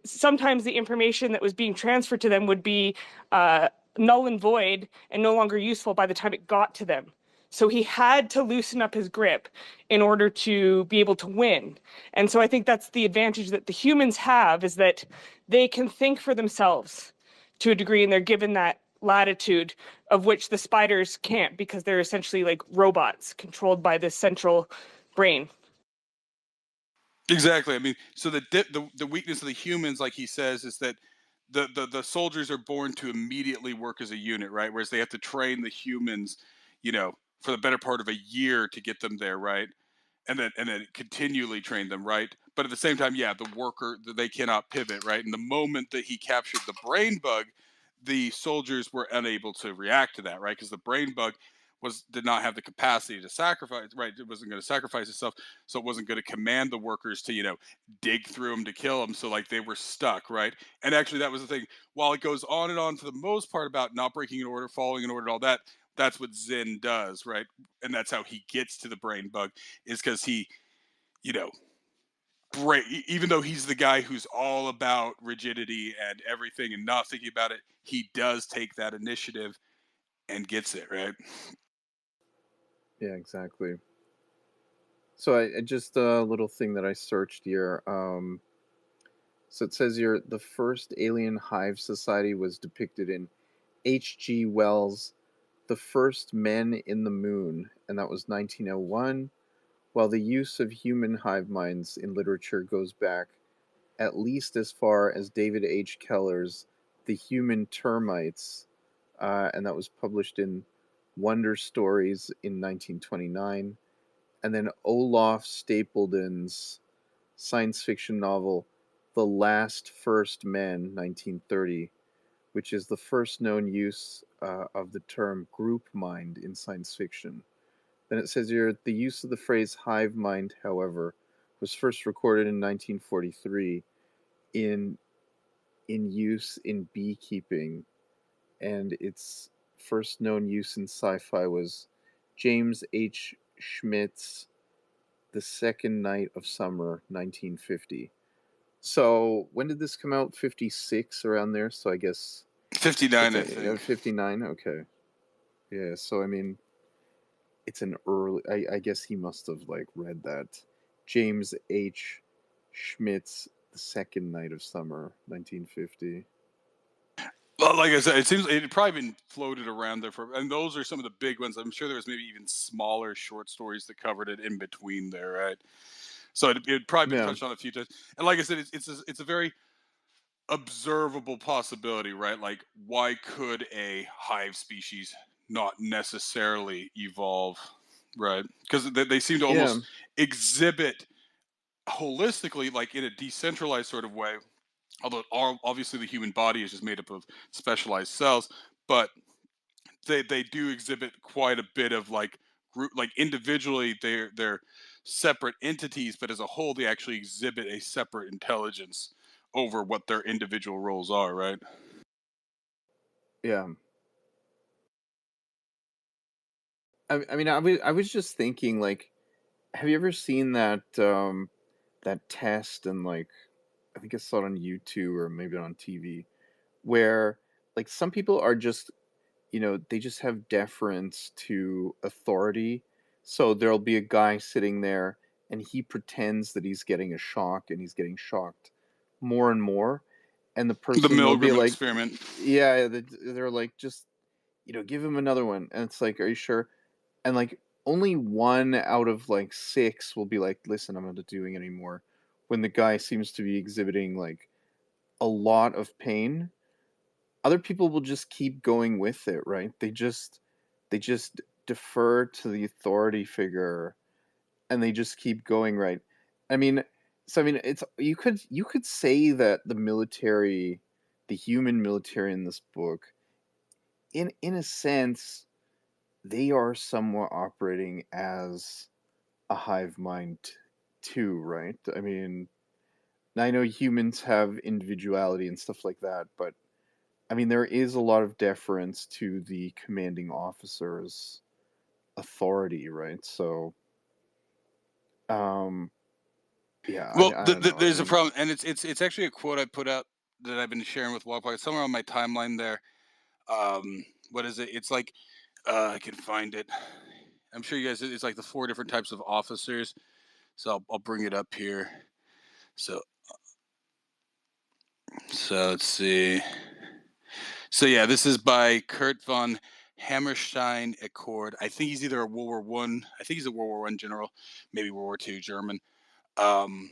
sometimes the information that was being transferred to them would be null and void and no longer useful by the time it got to them. So he had to loosen up his grip in order to be able to win. And so I think that's the advantage that the humans have, is that they can think for themselves to a degree, and they're given that latitude of which the spiders can't, because they're essentially like robots controlled by this central brain. Exactly. I mean, so the weakness of the humans, like he says, is that the soldiers are born to immediately work as a unit, right? Whereas they have to train the humans, for the better part of a year to get them there, right? And then continually train them, right? But at the same time, yeah, the worker, they cannot pivot, right? And the moment that he captured the brain bug, the soldiers were unable to react to that, right? Because the brain bug did not have the capacity to sacrifice, right? It wasn't going to sacrifice itself, so it wasn't going to command the workers to dig through them to kill them. So like they were stuck, right? And actually, that was the thing. While it goes on and on for the most part about not breaking an order, following an order, and all that, that's what Zen does, right? And that's how he gets to the brain bug, is because he, you know, even though he's the guy who's all about rigidity and everything and not thinking about it, he does take that initiative and gets it, right? Yeah, exactly. So I just a little thing that I searched here. So it says here the first alien hive society was depicted in H.G. Wells' The First Men in the Moon, and that was 1901. While the use of human hive minds in literature goes back at least as far as David H. Keller's The Human Termites, and that was published in Wonder Stories in 1929. And then Olaf Stapledon's science fiction novel The Last First Men, 1930, which is the first known use of the term group mind in science fiction. Then it says here the use of the phrase hive mind, however, was first recorded in 1943 in use in beekeeping, and its first known use in sci-fi was James H. Schmidt's The Second Night of Summer, 1950. So when did this come out? 56, around there. So I guess 59, I think. 59. Okay. Yeah. So I mean, it's an early. I guess he must have like read that. James H. Schmidt's The Second Night of Summer, 1950. Well, like I said, it seems it had probably been floated around there and those are some of the big ones. I'm sure there was maybe even smaller short stories that covered it in between there, right? So it probably been Yeah. touched on a few times. And like I said, it's a very observable possibility, right? Like, why could a hive species not necessarily evolve, right? Because they seem to Yeah. almost exhibit holistically, like in a decentralized sort of way. Although obviously the human body is just made up of specialized cells, but they do exhibit quite a bit of like group, like individually they're separate entities, but as a whole they actually exhibit a separate intelligence over what their individual roles are, right? Yeah. I mean, I was just thinking, like, have you ever seen that test, and like, I think I saw it on YouTube or maybe on TV, where like some people are just, they just have deference to authority. So there'll be a guy sitting there and he pretends that he's getting a shock, and he's getting shocked more and more. And the The person, they'll be Milgram like, experiment. yeah, they're like, just, give him another one. And it's like, are you sure? And like only one out of like six will be like, listen, I'm not doing it anymore. When the guy seems to be exhibiting like a lot of pain, other people will just keep going with it, right? They just defer to the authority figure, and they just keep going, right? I mean, so I mean, it's, you could say that the military, the human military in this book, in a sense, they are somewhat operating as a hive mind too, right? I mean, I know humans have individuality and stuff like that, but I mean, there is a lot of deference to the commanding officer's authority, right? So, um, yeah, Well, I don't know. I there's a mean, problem, and it's actually a quote I put out that I've been sharing with Wildpocket somewhere on my timeline there. What is it? It's like I can find it. I'm sure you guys. It's like the four different types of officers. So I'll bring it up here. So let's see. So yeah, this is by Kurt von Hammerstein Accord. I think he's either a World War One. I think he's a World War One general, maybe World War Two German. Um,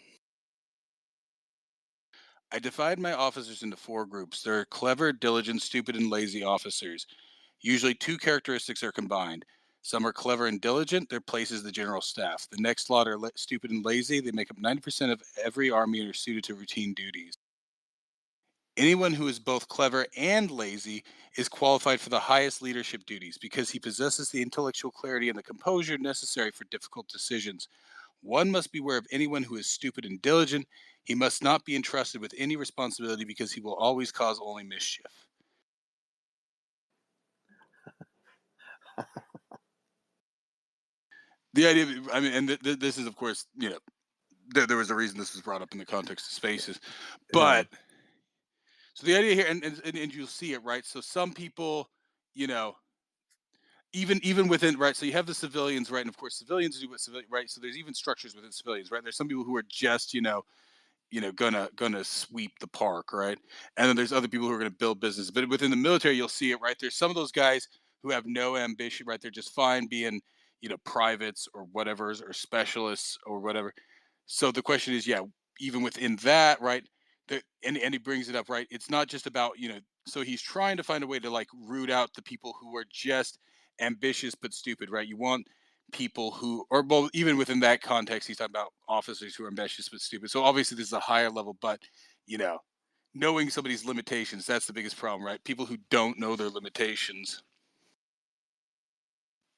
I divide my officers into four groups. There are clever, diligent, stupid, and lazy officers. Usually, two characteristics are combined. Some are clever and diligent. Their place is the general staff. The next lot are stupid and lazy. They make up 90% of every army and are suited to routine duties. Anyone who is both clever and lazy is qualified for the highest leadership duties because he possesses the intellectual clarity and the composure necessary for difficult decisions. One must beware of anyone who is stupid and diligent. He must not be entrusted with any responsibility because he will always cause only mischief. The idea, I mean, and this is, of course, there was a reason this was brought up in the context of spaces. yeah, But so the idea here, and you'll see it, right? So some people, you know, even within, right, so you have the civilians, right, and of course civilians do what civilian, right, so there's even structures within civilians, right, there's some people who are just gonna sweep the park, right, and then there's other people who are gonna build business. But within the military you'll see it, right, there's some of those guys who have no ambition, right, they're just fine being privates or whatever's or specialists or whatever. So the question is, yeah, even within that, right, and he brings it up, right, it's not just about, so he's trying to find a way to like root out the people who are just ambitious but stupid, right? You want people who, or well, even within that context, he's talking about officers who are ambitious but stupid. So obviously, this is a higher level, but you know, knowing somebody's limitations, that's the biggest problem, right? People who don't know their limitations.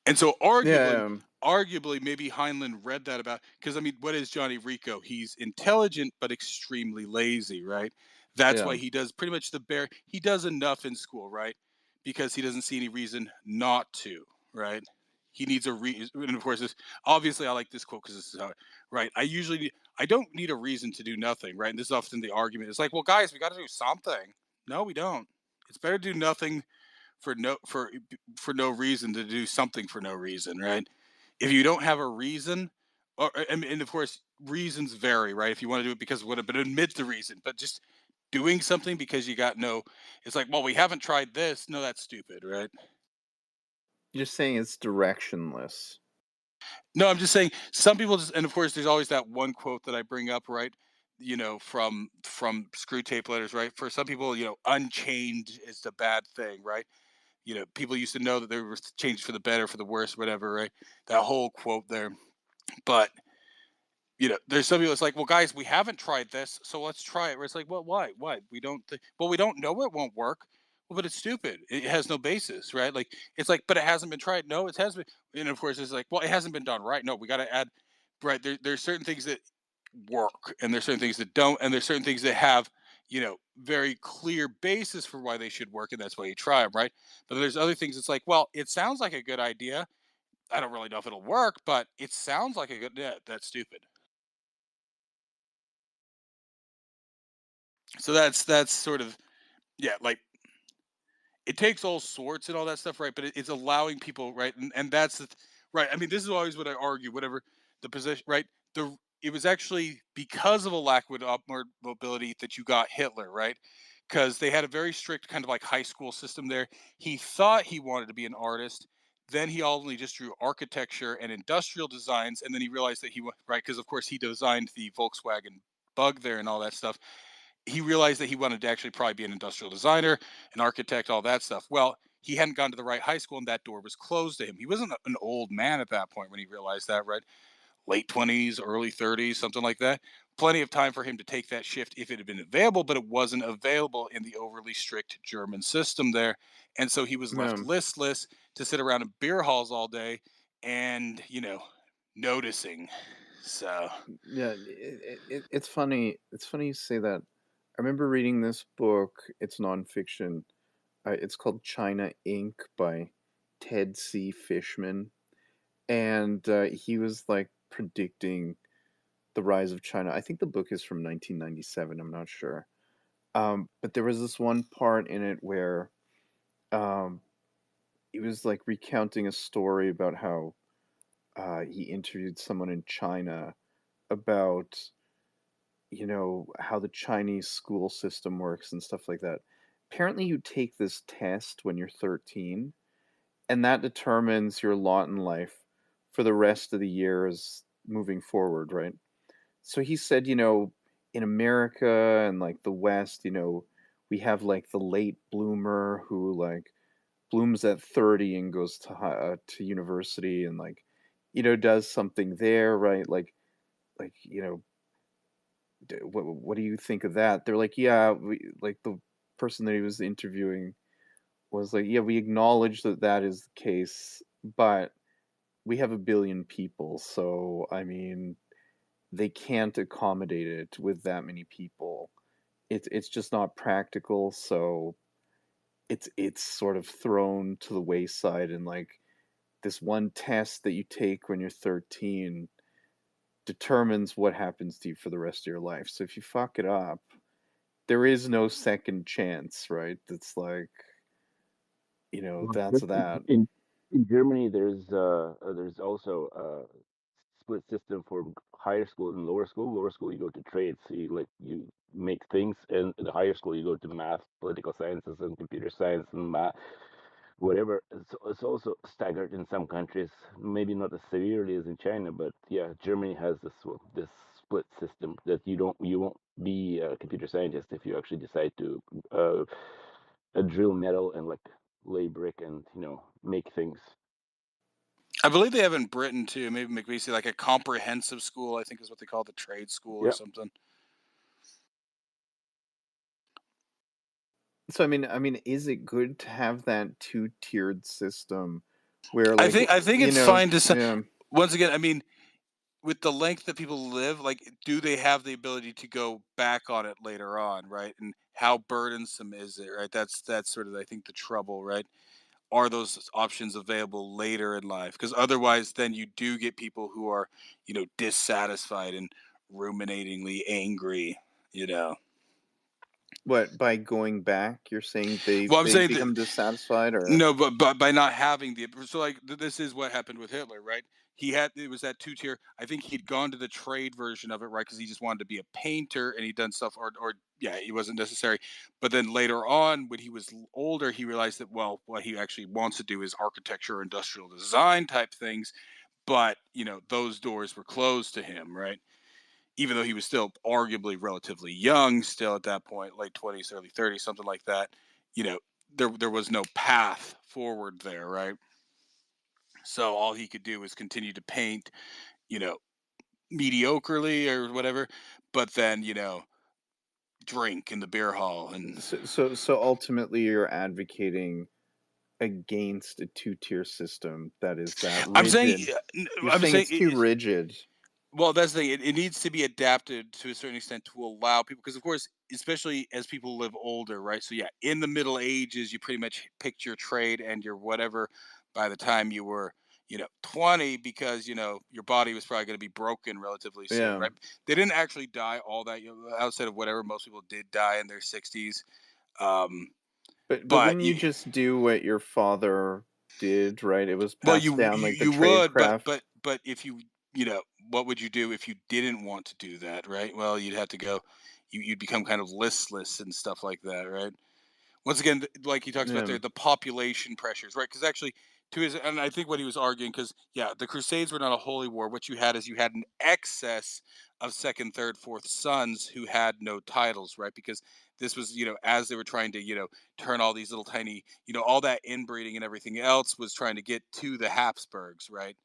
And so yeah, arguably, maybe Heinlein read that about, because I mean, what is Johnny Rico? He's intelligent but extremely lazy, right? That's yeah, why he does pretty much the bare. He does enough in school, right? Because he doesn't see any reason not to, right? He needs a reason, and of course, this obviously I like this quote because this is how, right? I don't need a reason to do nothing, right? And this is often the argument. It's like, well, guys, we got to do something. No, we don't. It's better to do nothing for no reason to do something for no reason, right? If you don't have a reason, or and of course reasons vary, right? If you want to do it because of what, but admit the reason, but just doing something because you got no. It's like, well, we haven't tried this. No, that's stupid, right? You're saying it's directionless. No, I'm just saying some people just, and of course, there's always that one quote that I bring up, right? From Screw Tape Letters, right? For some people, unchanged is the bad thing, right? People used to know that there was change for the better, for the worse, whatever, right? That whole quote there. But there's some people. It's like, well, guys, we haven't tried this, so let's try it. Where it's like, well, why? Why? Well, we don't know it won't work. Well, but it's stupid. It has no basis, right? Like, it's like, but it hasn't been tried. No, it has been. And of course, it's like, well, it hasn't been done right. No, we got to add. Right. There's certain things that work, and there's certain things that don't, and there's certain things that have very clear basis for why they should work, and that's why you try them, right? But there's other things. It's like, well, it sounds like a good idea. I don't really know if it'll work, but it sounds like a good. Yeah, that's stupid. So that's sort of, yeah, like, it takes all sorts and all that stuff, right? But it's allowing people, right? And that's right. I mean, this is always what I argue. Whatever the position, right? It was actually because of a lack of upward mobility that you got Hitler, right? Because they had a very strict kind of like high school system there. He thought he wanted to be an artist. Then he only just drew architecture and industrial designs, and then he realized that right, because of course he designed the Volkswagen Bug there and all that stuff. He realized that he wanted to actually probably be an industrial designer, an architect, all that stuff. Well, he hadn't gone to the right high school, and that door was closed to him. He wasn't an old man at that point when he realized that, right? Late 20s, early 30s, something like that. Plenty of time for him to take that shift if it had been available, but it wasn't available in the overly strict German system there. And so he was left Yeah, listless to sit around in beer halls all day and, noticing. So, yeah. It's funny. It's funny you say that. I remember reading this book. It's nonfiction. It's called China Inc. by Ted C. Fishman, and he was like predicting the rise of China. I think the book is from 1997. I'm not sure. But there was this one part in it where um, he was like recounting a story about how he interviewed someone in China about how the Chinese school system works and stuff like that. Apparently, you take this test when you're 13, and that determines your lot in life for the rest of the years moving forward, right? So he said, in America and like the West, we have like the late bloomer who like blooms at 30 and goes to university and like does something there, right? Like what do you think of that? They're like, yeah, like the person that he was interviewing was like, yeah, we acknowledge that that is the case, but we have a billion people, so I mean, they can't accommodate it with that many people. It's just not practical, so it's sort of thrown to the wayside, and like this one test that you take when you're 13 determines what happens to you for the rest of your life. So if you fuck it up, there is no second chance, right? It's like, Well, that's that. in Germany, there's also a split system for higher school and lower school. Lower school, you go to trades, so you make things, and in the higher school, you go to math, political sciences, and computer science, and math, whatever. It's also staggered in some countries, maybe not as severely as in China, but yeah, Germany has this split system that you won't be a computer scientist if you actually decide to uh, drill metal and like lay brick and make things. I believe they have in Britain too. Maybe McVeasy, like a comprehensive school, I think is what they call the trade school or Yeah. something. So I mean, is it good to have that two-tiered system where I like, think I think it's fine to say. yeah, Once again, I mean, with the length that people live, like, do they have the ability to go back on it later on, right? And how burdensome is it, right? That's sort of, I think, the trouble, right? Are those options available later in life? Because otherwise, then you do get people who are, dissatisfied and ruminatingly angry, you know. What, by going back, you're saying Well, I'm they saying that become dissatisfied, or no, but by not having the so like this is what happened with Hitler, right? He had it was that two tier. I think he'd gone to the trade version of it, right? Because he just wanted to be a painter and he'd done stuff, or yeah, he wasn't necessary. But then later on, when he was older, he realized that well, what he actually wants to do is architecture, or industrial design type things. But those doors were closed to him, right? Even though he was still arguably relatively young, still at that point, late 20s, early 30s, something like that, you know, there was no path forward there, right? So all he could do was continue to paint, you know, mediocrely or whatever, but then, drink in the beer hall and so ultimately you're advocating against a two-tier system that is that I'm saying rigid. You're I'm saying saying it's too rigid. well, that's the thing. It needs to be adapted to a certain extent to allow people, because of course, especially as people live older, right? So yeah, in the Middle Ages, you pretty much picked your trade and your whatever by the time you were, 20, because your body was probably going to be broken relatively soon, Yeah. right? They didn't actually die all that outside of whatever. Most people did die in their 60s. Um, But but wouldn't you just do what your father did, right? It was well, passed down like the you trade would, but craft. if what would you do if you didn't want to do that, right? Well, you'd have to go. You'd become kind of listless and stuff like that, right? Once again, like he talks about Yeah. there, the population pressures, right? Because actually, and I think what he was arguing, because yeah, the Crusades were not a holy war. What you had is you had an excess of second, third, fourth sons who had no titles, right? Because this was, as they were trying to, turn all these little tiny, all that inbreeding and everything else was trying to get to the Habsburgs, right?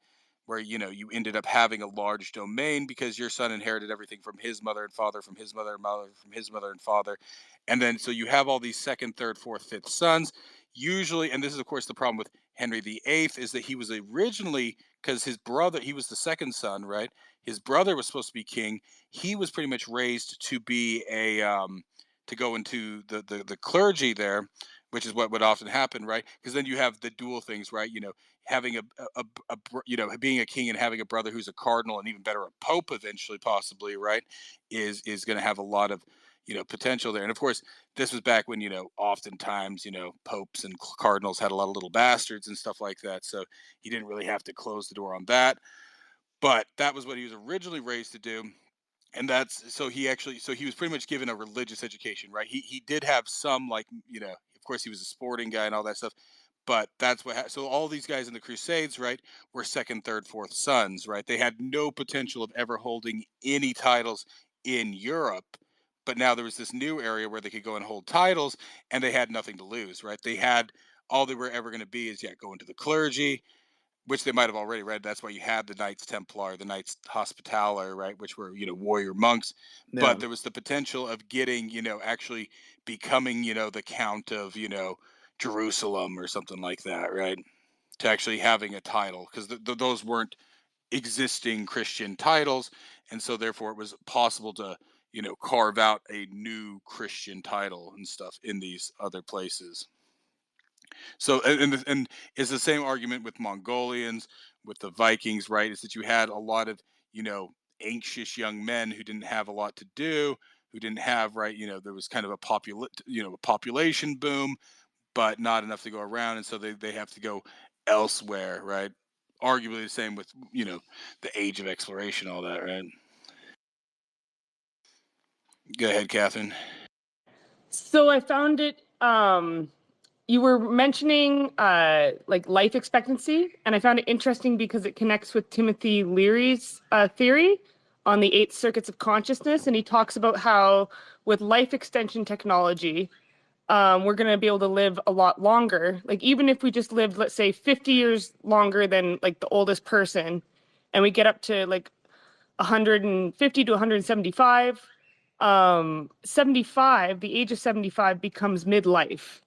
Where you ended up having a large domain because your son inherited everything from his mother and father, from his mother and mother, from his mother and father, and then so you have all these second, third, fourth, fifth sons. Usually, and this is of course the problem with Henry VIII, is that he was originally, because his brother, he was the second son, right? His brother was supposed to be king. He was pretty much raised to be to go into the clergy there, which is what would often happen, right? Because then you have the dual things, right? Having being a king and having a brother who's a cardinal, and even better, a pope eventually, possibly, right? Is going to have a lot of potential there. And of course, this was back when oftentimes popes and cardinals had a lot of little bastards and stuff like that. So he didn't really have to close the door on that. But that was what he was originally raised to do. And that's so he was pretty much given a religious education, right? He did have some, like, of course he was a sporting guy and all that stuff, but that's so all these guys in the Crusades, right, were second, third, fourth sons, right? They had no potential of ever holding any titles in Europe, but now there was this new area where they could go and hold titles, and they had nothing to lose, right? They had all they were ever going to be is go into the clergy, which they might have already read. That's why you had the Knights Templar, the Knights Hospitaller, right, which were warrior monks. But Yeah. there was the potential of getting actually becoming the Count of Jerusalem or something like that, right? To actually having a title, because those weren't existing Christian titles, and so therefore it was possible to carve out a new Christian title and stuff in these other places. So and it's the same argument with Mongolians, with the Vikings, right? Is that you had a lot of anxious young men who didn't have a lot to do, who didn't have, right. There was kind of a population boom, but not enough to go around, and so they have to go elsewhere, right? Arguably the same with the age of exploration, all that, right? Go ahead, Catherine. So I found it. You were mentioning like life expectancy, and I found it interesting because it connects with Timothy Leary's theory on the eight circuits of consciousness, and he talks about how with life extension technology, we're going to be able to live a lot longer. Like even if we just lived, let's say, 50 years longer than like the oldest person, and we get up to like 150 to 175. 75, the age of 75 becomes midlife.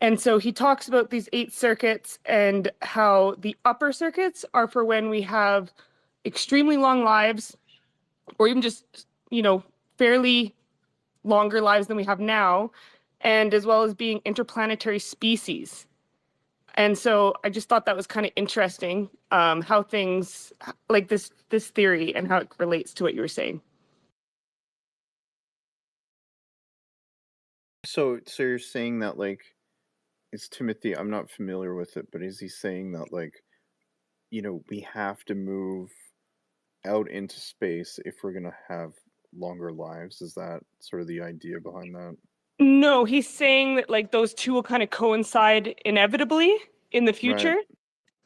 And so he talks about these eight circuits and how the upper circuits are for when we have extremely long lives, or even just, fairly longer lives than we have now, and as well as being interplanetary species. And so I just thought that was kind of interesting, how things like this theory and how it relates to what you were saying. So you're saying that, like, is Timothy, I'm not familiar with it, but is he saying that, like, we have to move out into space if we're gonna have longer lives? Is that sort of the idea behind that? No, he's saying that like those two will kind of coincide inevitably in the Right. future,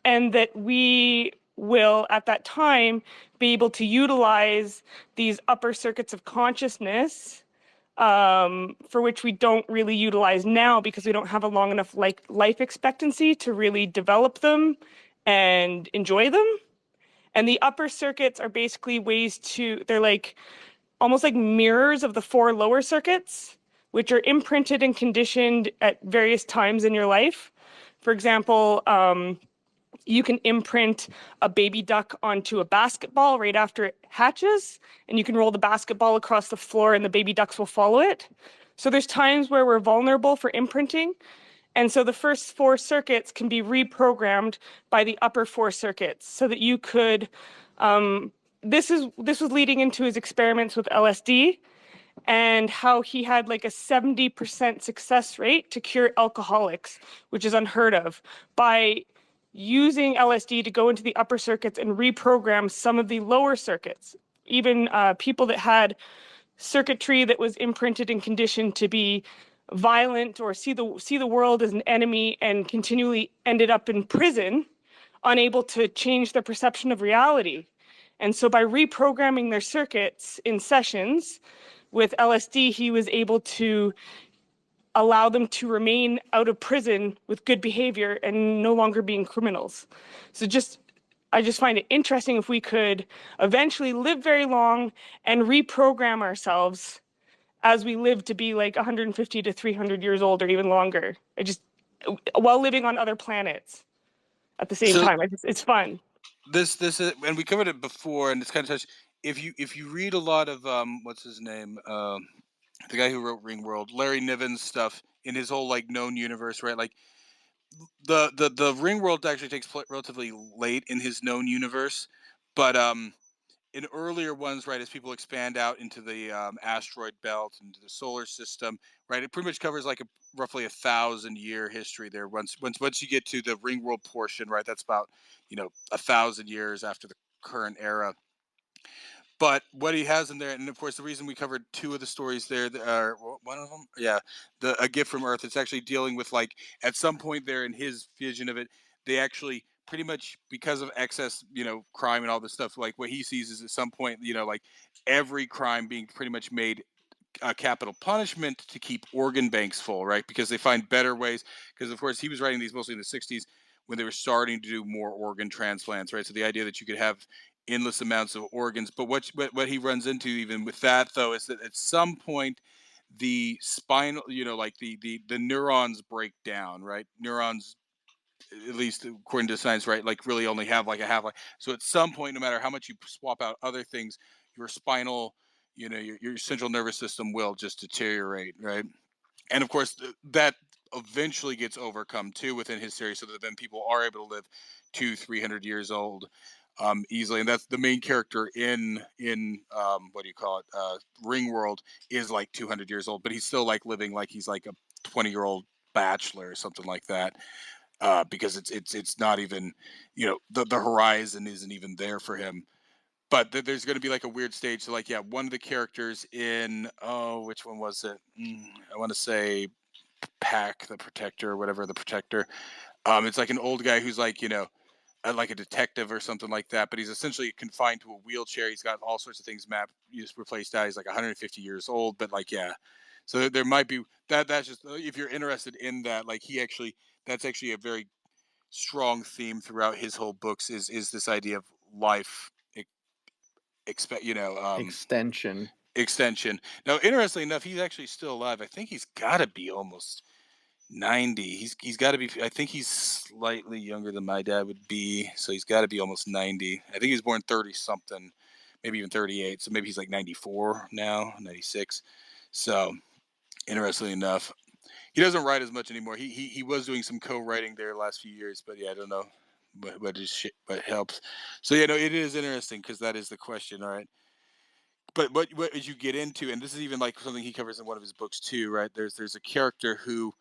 and that we will at that time be able to utilize these upper circuits of consciousness, for which we don't really utilize now because we don't have a long enough like life expectancy to really develop them and enjoy them. And the upper circuits are basically ways to, they're like almost like mirrors of the four lower circuits, which are imprinted and conditioned at various times in your life. For example, you can imprint a baby duck onto a basketball right after it hatches, and you can roll the basketball across the floor and the baby ducks will follow it. So there's times where we're vulnerable for imprinting. And so the first four circuits can be reprogrammed by the upper four circuits so that you could, this was leading into his experiments with LSD and how he had like a 70% success rate to cure alcoholics, which is unheard of, by using LSD to go into the upper circuits and reprogram some of the lower circuits. Even people that had circuitry that was imprinted and conditioned to be violent or see the world as an enemy and continually ended up in prison, unable to change their perception of reality. And so by reprogramming their circuits in sessions with LSD, he was able to allow them to remain out of prison with good behavior and no longer being criminals. So I just find it interesting if we could eventually live very long and reprogram ourselves as we live to be like 150 to 300 years old or even longer. While living on other planets at the same So time. It's fun. this is, and we covered it before, and it's kind of touched. If you read a lot of what's his name, the guy who wrote Ringworld, Larry Niven's stuff in his whole like known universe, right? Like the Ringworld actually takes place relatively late in his known universe, but in earlier ones, right, as people expand out into the asteroid belt, into the solar system, right, it pretty much covers like roughly 1,000-year history there. Once you get to the Ringworld portion, right, that's about 1,000 years after the current era. But what he has in there, and of course, the reason we covered two of the stories there, are one of them, yeah, the A Gift from Earth. It's actually dealing with like at some point there in his vision of it, they actually pretty much because of excess, crime and all this stuff. Like what he sees is at some point, like every crime being pretty much made capital punishment to keep organ banks full, right? Because they find better ways. Because of course he was writing these mostly in the '60s when they were starting to do more organ transplants, right? So the idea that you could have endless amounts of organs, but what he runs into even with that though is that at some point the spinal, like the neurons break down, right? Neurons, at least according to science, right, like really only have like a half life. So at some point, no matter how much you swap out other things, your spinal, your central nervous system will just deteriorate, right? And of course, that eventually gets overcome too within his series, so that then people are able to live 200-300 years old easily. And that's the main character in what do you call it? Ringworld is like 200 years old, but he's still like living like he's like a 20-year-old bachelor or something like that, because it's not even, the horizon isn't even there for him. But there's going to be like a weird stage. So like, yeah, one of the characters in, oh, which one was it? I want to say Pack the Protector or whatever, the Protector. It's like an old guy who's like, like a detective or something like that, but he's essentially confined to a wheelchair. He's got all sorts of things mapped, just replaced out. He's like 150 years old, but like, yeah. So there might be that. That's just if you're interested in that. Like that's actually a very strong theme throughout his whole books is this idea of life expect Extension. extension. Now, interestingly enough, he's actually still alive. I think he's got to be almost 90. He's got to be. I think he's slightly younger than my dad would be, so he's got to be almost 90. I think he was born 30 something, maybe even 38. So maybe he's like 94 now, 96. So interestingly enough, he doesn't write as much anymore. He was doing some co-writing there the last few years, but yeah, I don't know what helps. So yeah, no, it is interesting because that is the question. All right, but what as you get into, and this is even like something he covers in one of his books too, right? There's a character who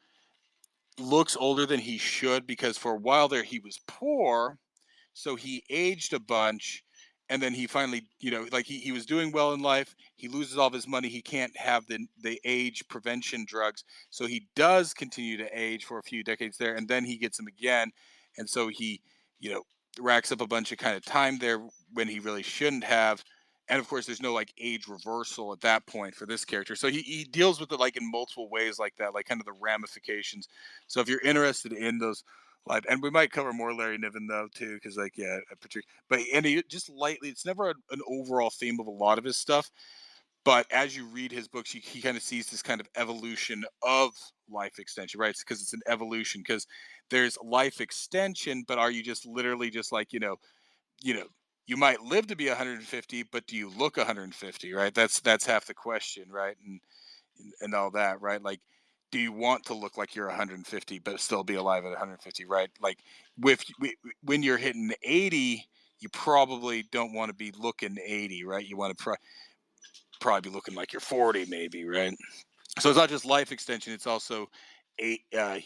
looks older than he should because for a while there he was poor, so he aged a bunch, and then he finally, like he was doing well in life. He loses all of his money. He can't have the age prevention drugs, so he does continue to age for a few decades there, and then he gets them again, and so he, you know, racks up a bunch of kind of time there when he really shouldn't have. And of course, there's no like age reversal at that point for this character. So he deals with it like in multiple ways, like that, like kind of the ramifications. So if you're interested in those live, and we might cover more Larry Niven though too, because like yeah, but and he just lightly, it's never an overall theme of a lot of his stuff. But as you read his books, he kind of sees this kind of evolution of life extension, right? Because it's an evolution. Because there's life extension, but are you just literally just like you know, you might live to be 150, but do you look 150, right? That's half the question, right? And all that, right? Like, do you want to look like you're 150 but still be alive at 150, right? Like, when you're hitting 80, you probably don't want to be looking 80, right? You want to probably be looking like you're 40, maybe, right? So it's not just life extension; it's also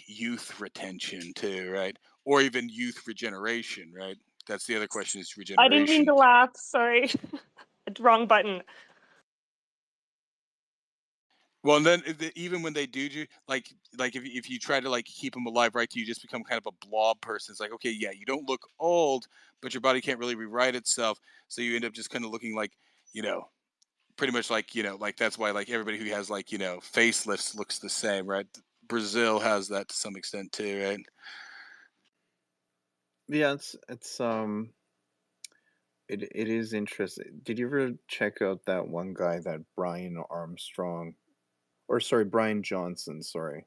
youth retention too, right? Or even youth regeneration, right? That's the other question: is I didn't mean regeneration. to laugh. Sorry. Wrong button. Well, and then even when they do like if you try to like keep them alive, right? You just become kind of a blob person. It's like, okay, yeah, you don't look old, but your body can't really rewrite itself, so you end up just kind of looking like, you know, pretty much like, like that's why like everybody who has like, facelifts looks the same, right? Brazil has that to some extent too, right? Yeah, it is interesting. Did you ever check out that one guy, that Brian Armstrong, or sorry, Brian Johnson? Sorry,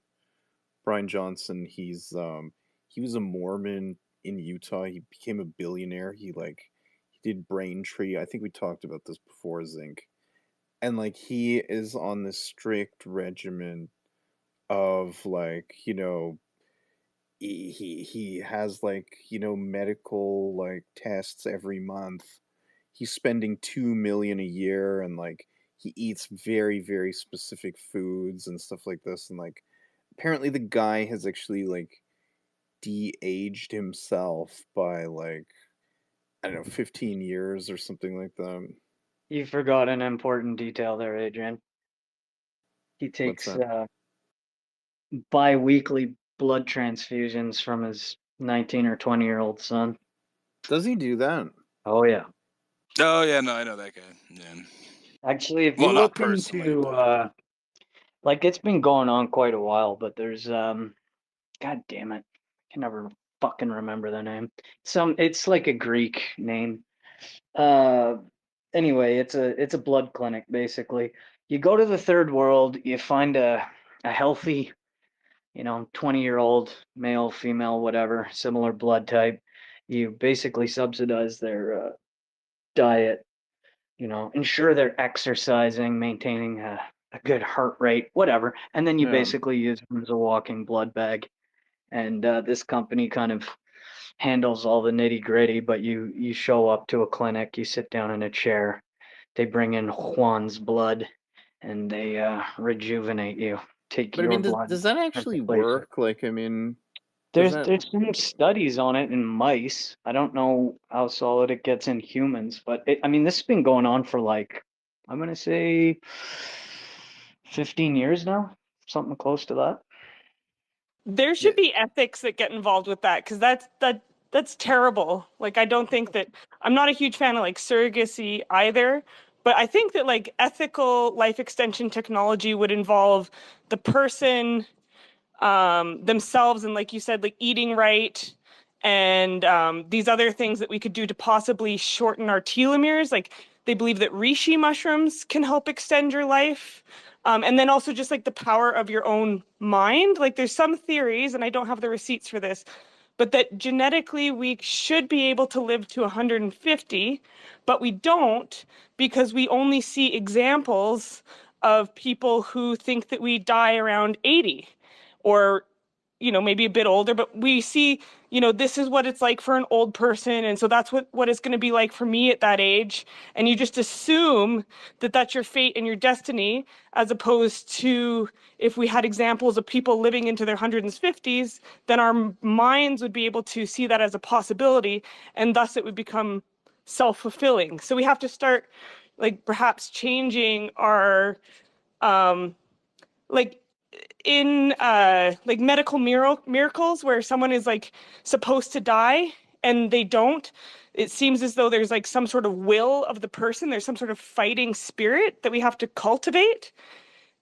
Brian Johnson. He was a Mormon in Utah. He became a billionaire. He did Braintree. I think we talked about this before, Zinc. And like he is on this strict regimen of like, he has like, medical like tests every month. He's spending 2 million a year, and like he eats very, very specific foods and stuff like this. And like apparently the guy has actually like de-aged himself by like, I don't know, 15 years or something like that. You forgot an important detail there, Adrian. He What's takes that? bi-weekly blood transfusions from his 19 or 20-year-old son. Does he do that? Oh yeah. Oh yeah, no, I know that guy. Yeah. Actually, if Well, you not look personally, into but like it's been going on quite a while, but there's god damn it. I can never fucking remember the name. It's like a Greek name. Uh anyway, it's a blood clinic basically. You go to the third world, you find a healthy, 20-year-old male, female, whatever, similar blood type. You basically subsidize their diet, ensure they're exercising, maintaining a good heart rate, whatever. And then you Yeah. basically use them as a walking blood bag. And this company kind of handles all the nitty gritty, but you show up to a clinic, you sit down in a chair, they bring in Juan's blood, and they rejuvenate you, take But I your mean, blood does that and actually replace it. work? Like, I mean, does There's that? there's some studies on it in mice. I don't know how solid it gets in humans, but I mean, this has been going on for like, I'm gonna say 15 years now, something close to that. There Yeah. should be ethics that get involved with that, because that's terrible. Like, I don't think that, I'm not a huge fan of like surrogacy either, but I think that like ethical life extension technology would involve the person themselves, and like you said, like eating right, and these other things that we could do to possibly shorten our telomeres. Like, they believe that reishi mushrooms can help extend your life. And then also just like the power of your own mind. Like, there's some theories, and I don't have the receipts for this, but that genetically we should be able to live to 150, but we don't, because we only see examples of people who think that we die around 80, or maybe a bit older, but we see, this is what it's like for an old person. And so that's what it's going to be like for me at that age. And you just assume that that's your fate and your destiny, as opposed to if we had examples of people living into their 150s, then our minds would be able to see that as a possibility. And thus it would become self-fulfilling. So we have to start like perhaps changing our, like in like medical miracles where someone is like supposed to die and they don't. It seems as though there's like some sort of will of the person. There's some sort of fighting spirit that we have to cultivate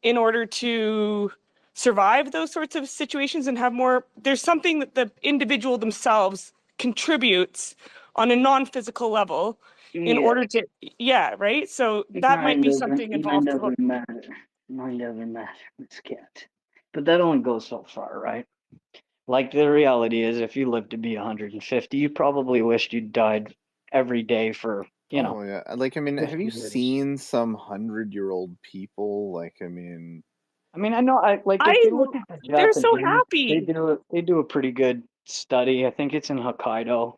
in order to survive those sorts of situations and have more. There's something that the individual themselves contributes on a non-physical level in Yeah, order to, yeah, right? So that might be something mind involved as well. over matter. Mind over matter. It's cat. But that only goes so far, right? Like the reality is, if you live to be 150, you probably wished you died every day for, Oh yeah. Like, I mean, have 50 you years. seen some 100-year-old people? Like, I mean, I mean, I know. Like if you look at the They're so Japanese, happy. they do a pretty good study. I think it's in Hokkaido.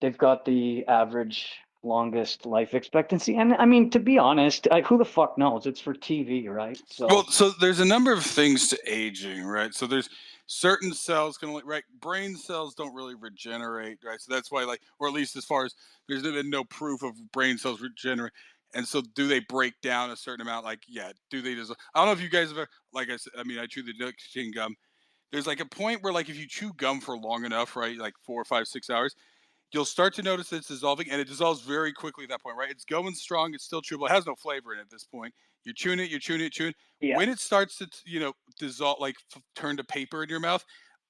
They've got the average longest life expectancy, and I mean, to be honest, who the fuck knows? It's for TV, right? Well, So so there's a number of things to aging, right? So there's certain cells can only, right? Brain cells don't really regenerate, right? So that's why, like, or at least as far as there's been no proof of brain cells regenerate. And so, do they break down a certain amount? Like, yeah, do they just? I don't know if you guys have ever, like I said, I mean, I chew the nicotine gum. There's like a point where, like, if you chew gum for long enough, right, like 4, 5, 6 hours, you'll start to notice it's dissolving, and it dissolves very quickly at that point, right? It's going strong, it's still chewable, it has no flavor in it at this point. You're chewing it, you're chewing it, chewing. yeah, When it starts to, dissolve, like turn to paper in your mouth,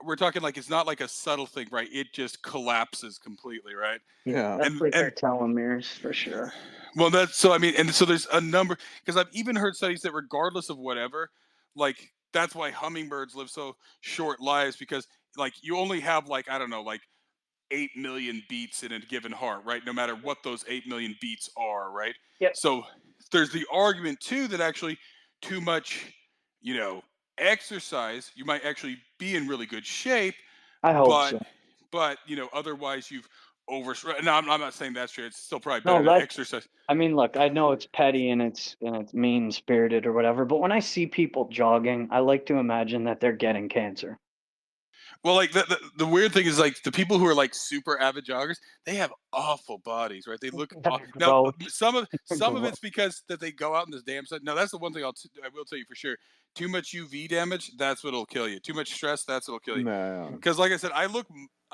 we're talking like it's not like a subtle thing, right? It just collapses completely, right? yeah, yeah. that's And like our and telomeres for sure. well, that's so. I mean, and so there's a number because I've even heard studies that regardless of whatever, like that's why hummingbirds live so short lives because like you only have like I don't know like 8 million beats in a given heart, right? No matter what those 8 million beats are, right? Yep, So there's the argument too that actually too much, you know, exercise, you might actually be in really good shape, I hope but so. otherwise you've over. No, I'm not saying that's true. It's still probably better No, to that's. exercise. I mean, look, I know it's petty and it's mean spirited or whatever, but when I see people jogging, I like to imagine that they're getting cancer. Well, like the weird thing is like the people who are like super avid joggers, they have awful bodies, right? They look now. Gross, Some of gross. it's because that they go out in this damn sun. Now that's the one thing I will tell you for sure. Too much UV damage, that's what'll kill you. Too much stress, that's what'll kill you. No. Because like I said, I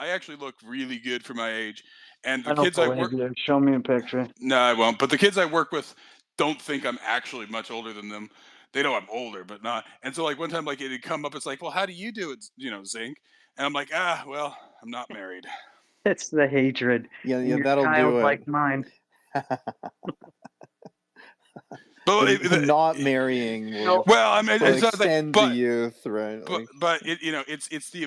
actually look really good for my age, and the I don't kids I believe work. you. Show me a picture. No, I won't. But the kids I work with don't think I'm actually much older than them. They know I'm older, but not. And so, like one time, like it had come up. It's like, well, how do you do it? Zinc. And I'm like, well, I'm not married. It's the hatred Yeah, in yeah, your that'll do it. childlike mind. But The not marrying No, well, I mean, will it's not like, extend the youth, right? Like, but it's the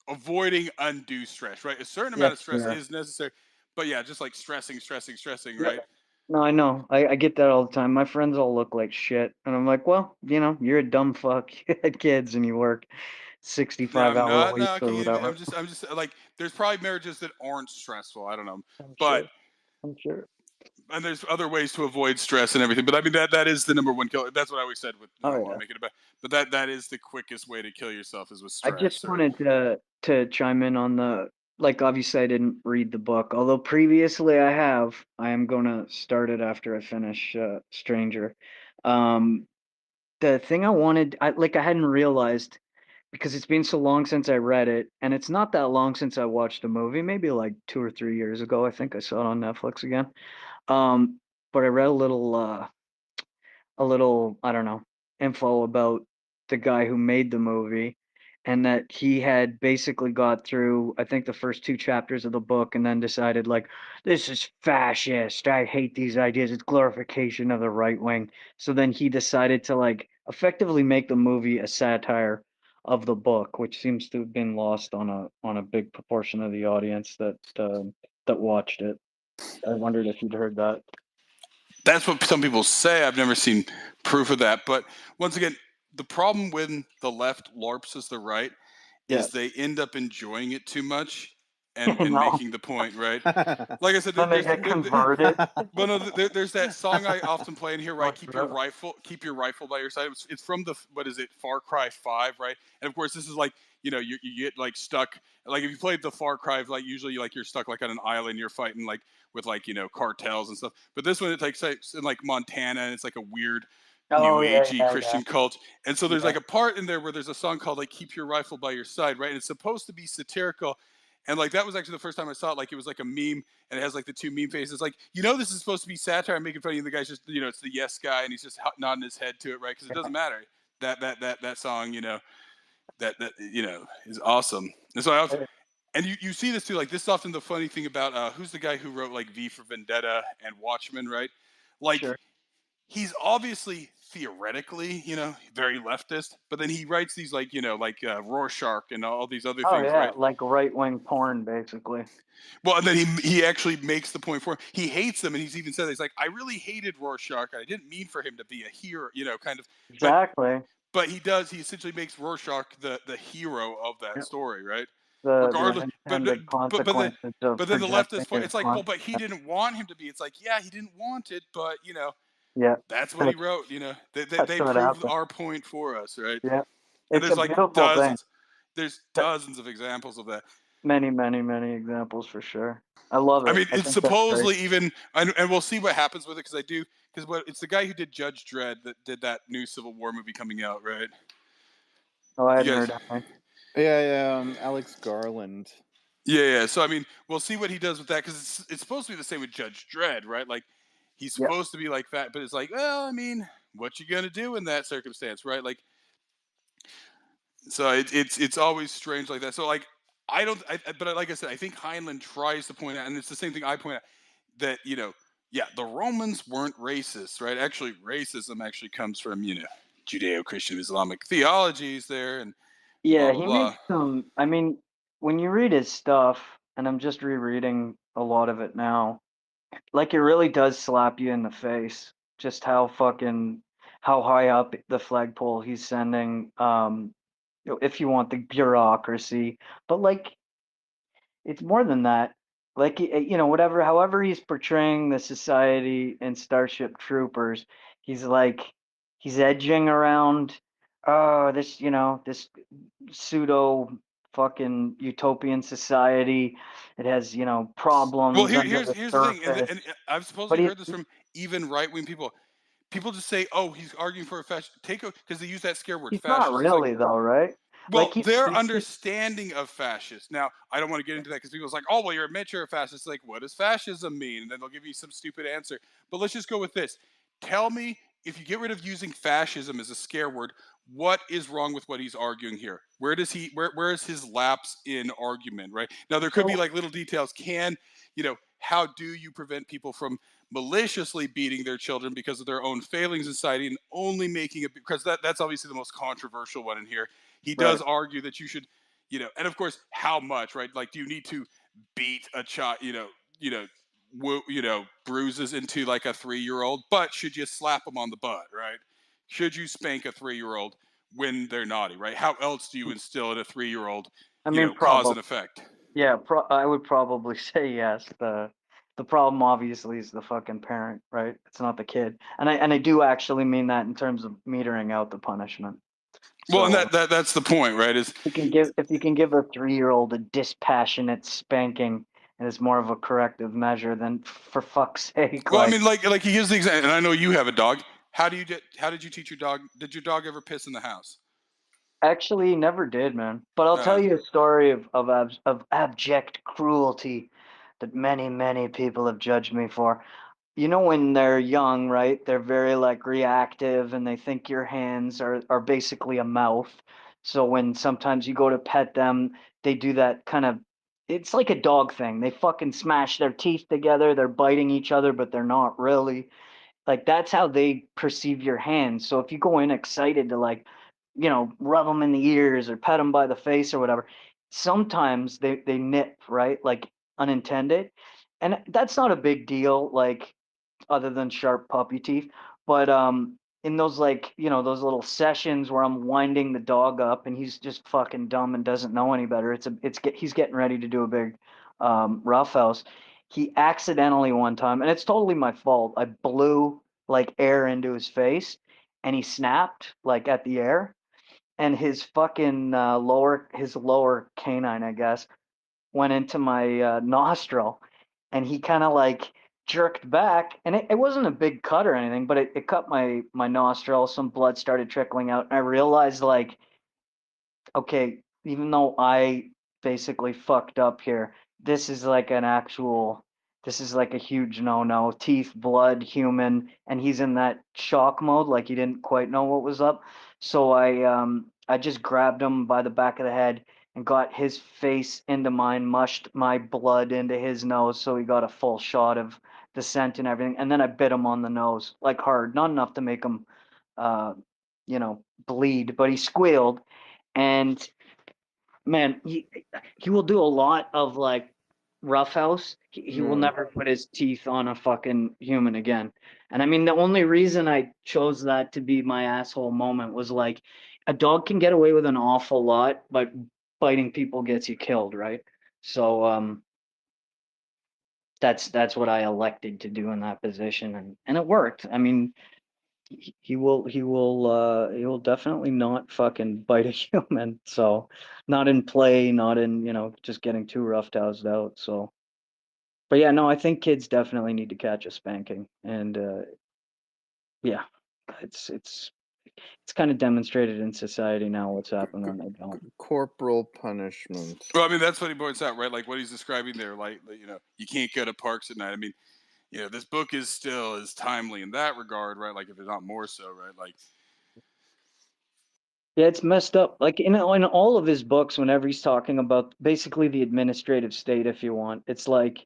avoiding undue stress, right? A certain amount of that's stress fair. is necessary, but yeah, just like stressing, Yeah. right? No, I know. I get that all the time. My friends all look like shit. And I'm like, well, you're a dumb fuck. You had kids and you work No, 65-hour no, no. weeks or whatever. I'm just like, there's probably marriages that aren't stressful. I don't know, I'm but sure. I'm sure. and there's other ways to avoid stress and everything. But I mean that is the number one killer. That's what I always said with I Oh don't want yeah. to make it about, but that is the quickest way to kill yourself is with I just stress. Or wanted to chime in on the like obviously I didn't read the book, although previously I have. I am gonna start it after I finish Stranger. Um the thing I wanted I hadn't realized because it's been so long since I read it, and it's not that long since I watched the movie, maybe like 2 or 3 years ago. I think I saw it on Netflix again. Um, but I read a little, I don't know, info about the guy who made the movie and that he had basically got through, I think, the first two chapters of the book and then decided, like, this is fascist. I hate these ideas. It's glorification of the right wing. So then he decided to, like, effectively make the movie a satire of the book, which seems to have been lost on a big proportion of the audience that watched it. I wondered if you'd heard that. that's what some people say. I've never seen proof of that. But once again, the problem when the left LARPs as the right Yeah. is they end up enjoying it too much and No. making the point, right? Like I said, Then they get converted. well, no, there's that song I often play in here, right? Fuck Keep that. your rifle by your side. It's from the what is it, Far Cry 5, right? And of course, this is like you get like stuck. Like if you played the Far Cry, like usually like you're stuck like on an island, you're fighting like with like cartels and stuff. But this one it takes place in like Montana, and it's like a weird new Oh yeah, agey yeah, yeah. Christian cult. And so there's Yeah. like a part in there where there's a song called like "Keep Your Rifle by Your Side," right? And it's supposed to be satirical. And like that was actually the first time I saw it. Like it was like a meme, and it has like the two meme faces. Like this is supposed to be satire. I'm making fun of you. And the guy's just it's the yes guy, and he's just nodding his head to it, right? Because it doesn't matter. That song, that is awesome. And so and you see this too. Like this is often the funny thing about who's the guy who wrote like V for Vendetta and Watchmen, right? Like Sure. he's obviously theoretically, very leftist, but then he writes these like Rorschach and all these other Oh things, yeah, right? like right-wing porn, basically. Well, and then he actually makes the point for him. He hates them, and he's even said he's like, I really hated Rorschach. I didn't mean for him to be a hero, kind of. But Exactly. he does. He essentially makes Rorschach the hero of that Yeah. story, right? The Regardless, unintended but consequences of then the projecting leftist point, his it's like, well, con. but he didn't want him to be. It's like, yeah, he didn't want it, but Yeah, that's what he that's wrote. They what proved happened. our point for us, right? Yeah, And it's a there's like beautiful thing. dozens. There's dozens of examples of that. Many, many, many examples for sure. I love I it. mean, I it's think that's great. supposedly even, and we'll see what happens with it because it's the guy who did Judge Dredd that did that new Civil War movie coming out, right? Oh, I You hadn't guys, heard anything. Yeah, Alex Garland. yeah. So I mean, we'll see what he does with that because it's supposed to be the same with Judge Dredd, right? Like he's Yeah. supposed to be like that, but it's like, well, I mean, what you gonna do in that circumstance, right? Like, so it's always strange like that. So like, I don't, but like I said, I think Heinlein tries to point out, and it's the same thing I point out that yeah, the Romans weren't racist, right? Actually, racism actually comes from Judeo-Christian Islamic theologies there, and blah Yeah, blah he blah. makes some. I mean, when you read his stuff, and I'm just rereading a lot of it now, like it really does slap you in the face just how high up the flagpole he's sending. If you want the bureaucracy, but like it's more than that. Like whatever, however he's portraying the society in Starship Troopers, he's like he's edging around. Oh, this pseudo fucking utopian society. It has Well, problems under the here's the thing, and, surface. I've But supposedly he, heard this from even right wing people. People just say, "Oh, he's arguing for a fascist." Because they use that scare word, he's not fascist. It's like, really though, right? well, Like their he's just understanding of fascist. Now, I don't want to get into that because people's like, "Oh, well, you're admit you're a fascist." It's like, what does fascism mean? And then they'll give you some stupid answer. But let's just go with this. Tell me, if you get rid of using fascism as a scare word, what is wrong with what he's arguing here? Where is his lapse in argument, right? Now there could be so like little details. How do you prevent people from maliciously beating their children because of their own failings in society and only making it because that's obviously the most controversial one in here. He right. does argue that you should, and of course, how much, right? Like, do you need to beat a child, bruises into like a 3-year-old, but should you slap them on the butt, right? Should you spank a 3-year-old when they're naughty, right? How else do you instill in a 3-year-old, I mean, cause probably. and effect? Yeah, I would probably say yes. The problem obviously is the fucking parent, right? It's not the kid. And I do actually mean that in terms of metering out the punishment. Well, and So that's the point, right? Is if you can give a 3-year-old a dispassionate spanking and it's more of a corrective measure, then for fuck's sake, well, I like mean, like he gives the example, and I know you have a dog. How did you teach your dog? Did your dog ever piss in the house? actually he never did, man. But I'll tell Uh, you a story of abject cruelty that many, many people have judged me for. When they're young, right? They're very like reactive and they think your hands are basically a mouth. So when sometimes you go to pet them, they do that kind of it's like a dog thing. They fucking smash their teeth together, they're biting each other, but they're not really. Like that's how they perceive your hands. So if you go in excited to like, rub them in the ears or pet them by the face or whatever, sometimes they nip, right? Like unintended. And that's not a big deal. Like other than sharp puppy teeth. But in those, like, those little sessions where I'm winding the dog up and he's just fucking dumb and doesn't know any better. He's getting ready to do a big roughhouse. He accidentally one time, and it's totally my fault. I blew like air into his face, and he snapped like at the air, and his fucking his lower canine, I guess, went into my nostril, and he kind of like jerked back, and it wasn't a big cut or anything, but it cut my nostril. Some blood started trickling out, and I realized, like, okay, even though I basically fucked up here, this is like this is like a huge no-no. Teeth, blood, human, and he's in that shock mode, like he didn't quite know what was up. So I just grabbed him by the back of the head and got his face into mine, mushed my blood into his nose, so he got a full shot of the scent and everything. And then I bit him on the nose, like hard, not enough to make him, uh, bleed, but he squealed. And man, he will do a lot of like roughhouse. He will never put his teeth on a fucking human again. And I mean, the only reason I chose that to be my asshole moment was like, a dog can get away with an awful lot, but biting people gets you killed, right? So that's what I elected to do in that position, and it worked. I mean, he will definitely not fucking bite a human. So not in play, not in, just getting too rough-housed out. So, but yeah, no, I think kids definitely need to catch a spanking. And yeah, it's kind of demonstrated in society now what's happening when they don't. Corporal punishment. Well, I mean, that's what he points out, right? Like what he's describing there, like, you can't go to parks at night. I mean, this book is still as timely in that regard, right? Like if it's not more so, right? Like, Yeah, it's messed up. Like in all of his books, whenever he's talking about basically the administrative state, if you want, it's like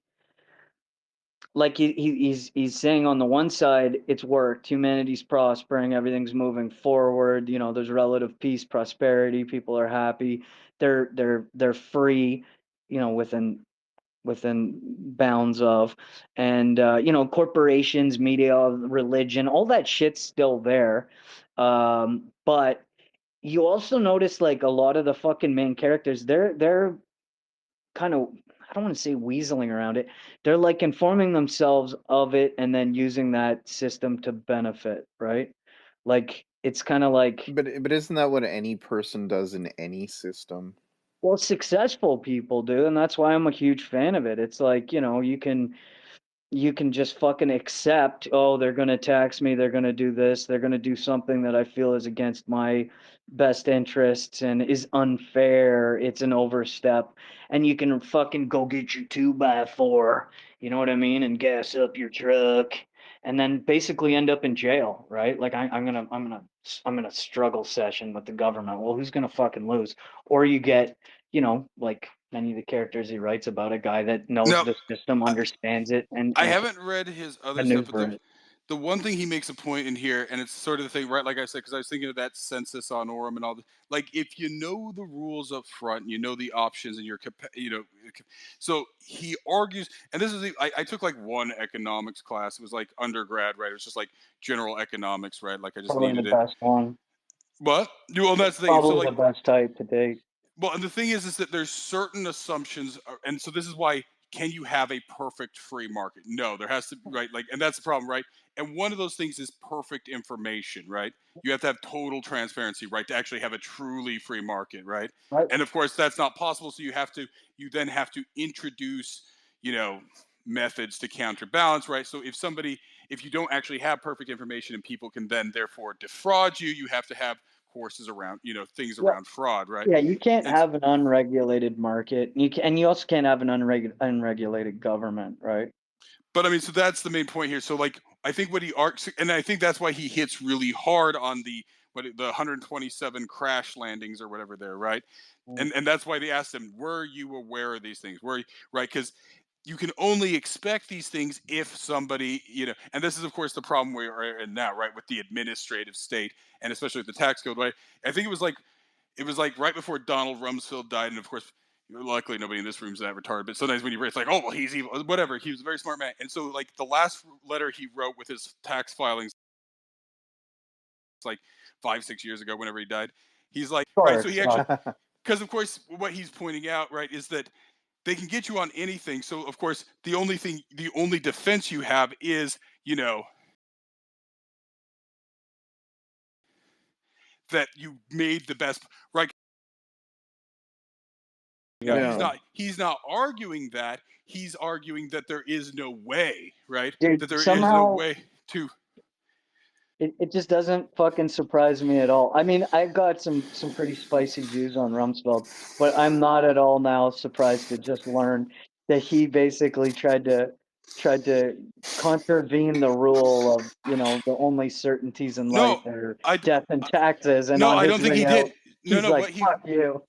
he's saying, on the one side it's worked, humanity's prospering, everything's moving forward, there's relative peace, prosperity, people are happy, they're free, within bounds of, and corporations, media, religion, all that shit's still there. But you also notice, like, a lot of the fucking main characters, they're kind of, I don't want to say weaseling around it. They're like informing themselves of it and then using that system to benefit, right? Like it's kind of like, But isn't that what any person does in any system? well, successful people do, and that's why I'm a huge fan of it. It's like, you can just fucking accept, oh, they're going to tax me, they're going to do this, they're going to do something that I feel is against my best interests and is unfair, it's an overstep, and you can fucking go get your 2x4, you know what I mean, and gas up your truck, and then basically end up in jail, right? Like I'm gonna struggle session with the government. Well, who's gonna fucking lose? Or you get, like many of the characters he writes about, a guy that knows no, the system, understands it, I and can haven't read his other stuff, but maneuver the it. the one thing he makes a point in here, and it's sort of the thing, right? Like I said, because I was thinking of that census on Orem and all this. Like, if you know the rules up front, you know the options, and so he argues, and this is I took like one economics class. It was like undergrad, right? It was just like general economics, right? Like I just Probably the needed it. best one. But well, that's the thing. So Probably the like, best type to date. well, and the thing is that there's certain assumptions, and so this is why, can you have a perfect free market? No, there has to, right? Like, and that's the problem, right? And one of those things is perfect information, right? You have to have total transparency, right, to actually have a truly free market, right? Right. And of course, that's not possible. So you then have to introduce, you know, methods to counterbalance, right? So if you don't actually have perfect information and people can then therefore defraud you, you have to have courses around, things Yeah. around fraud, right? Yeah, you can't And have an unregulated market. And you also can't have an unregulated government, right? but I mean, so that's the main point here. So like, I think what he arcs, and I think that's why he hits really hard on the 127 crash landings or whatever there, right? Mm. And that's why they asked him, were you aware of these things? Right? Because you can only expect these things if somebody, and this is of course the problem we are in now, right, with the administrative state and especially with the tax code, right? I think it was like right before Donald Rumsfeld died, and of course, luckily nobody in this room is that retarded. But sometimes when you read, it's like, oh well, he's evil, whatever. He was a very smart man, and so like the last letter he wrote with his tax filings like 5-6 years ago, whenever he died. He's like, Of right. So course. he actually, because of course, what he's pointing out, right, is that they can get you on anything. So of course, the only defense you have is, that you made the best, right? Right. Yeah. He's not arguing that. He's arguing that there is no way, right? Dude, That there is no somehow way to. it just doesn't fucking surprise me at all. I mean, I've got some pretty spicy views on Rumsfeld, but I'm not at all now surprised to just learn that he basically tried to contravene the rule of, the only certainties in life No, are I death and taxes, and no, on I his don't think way he did. out, No, he's no, like, "Fuck you."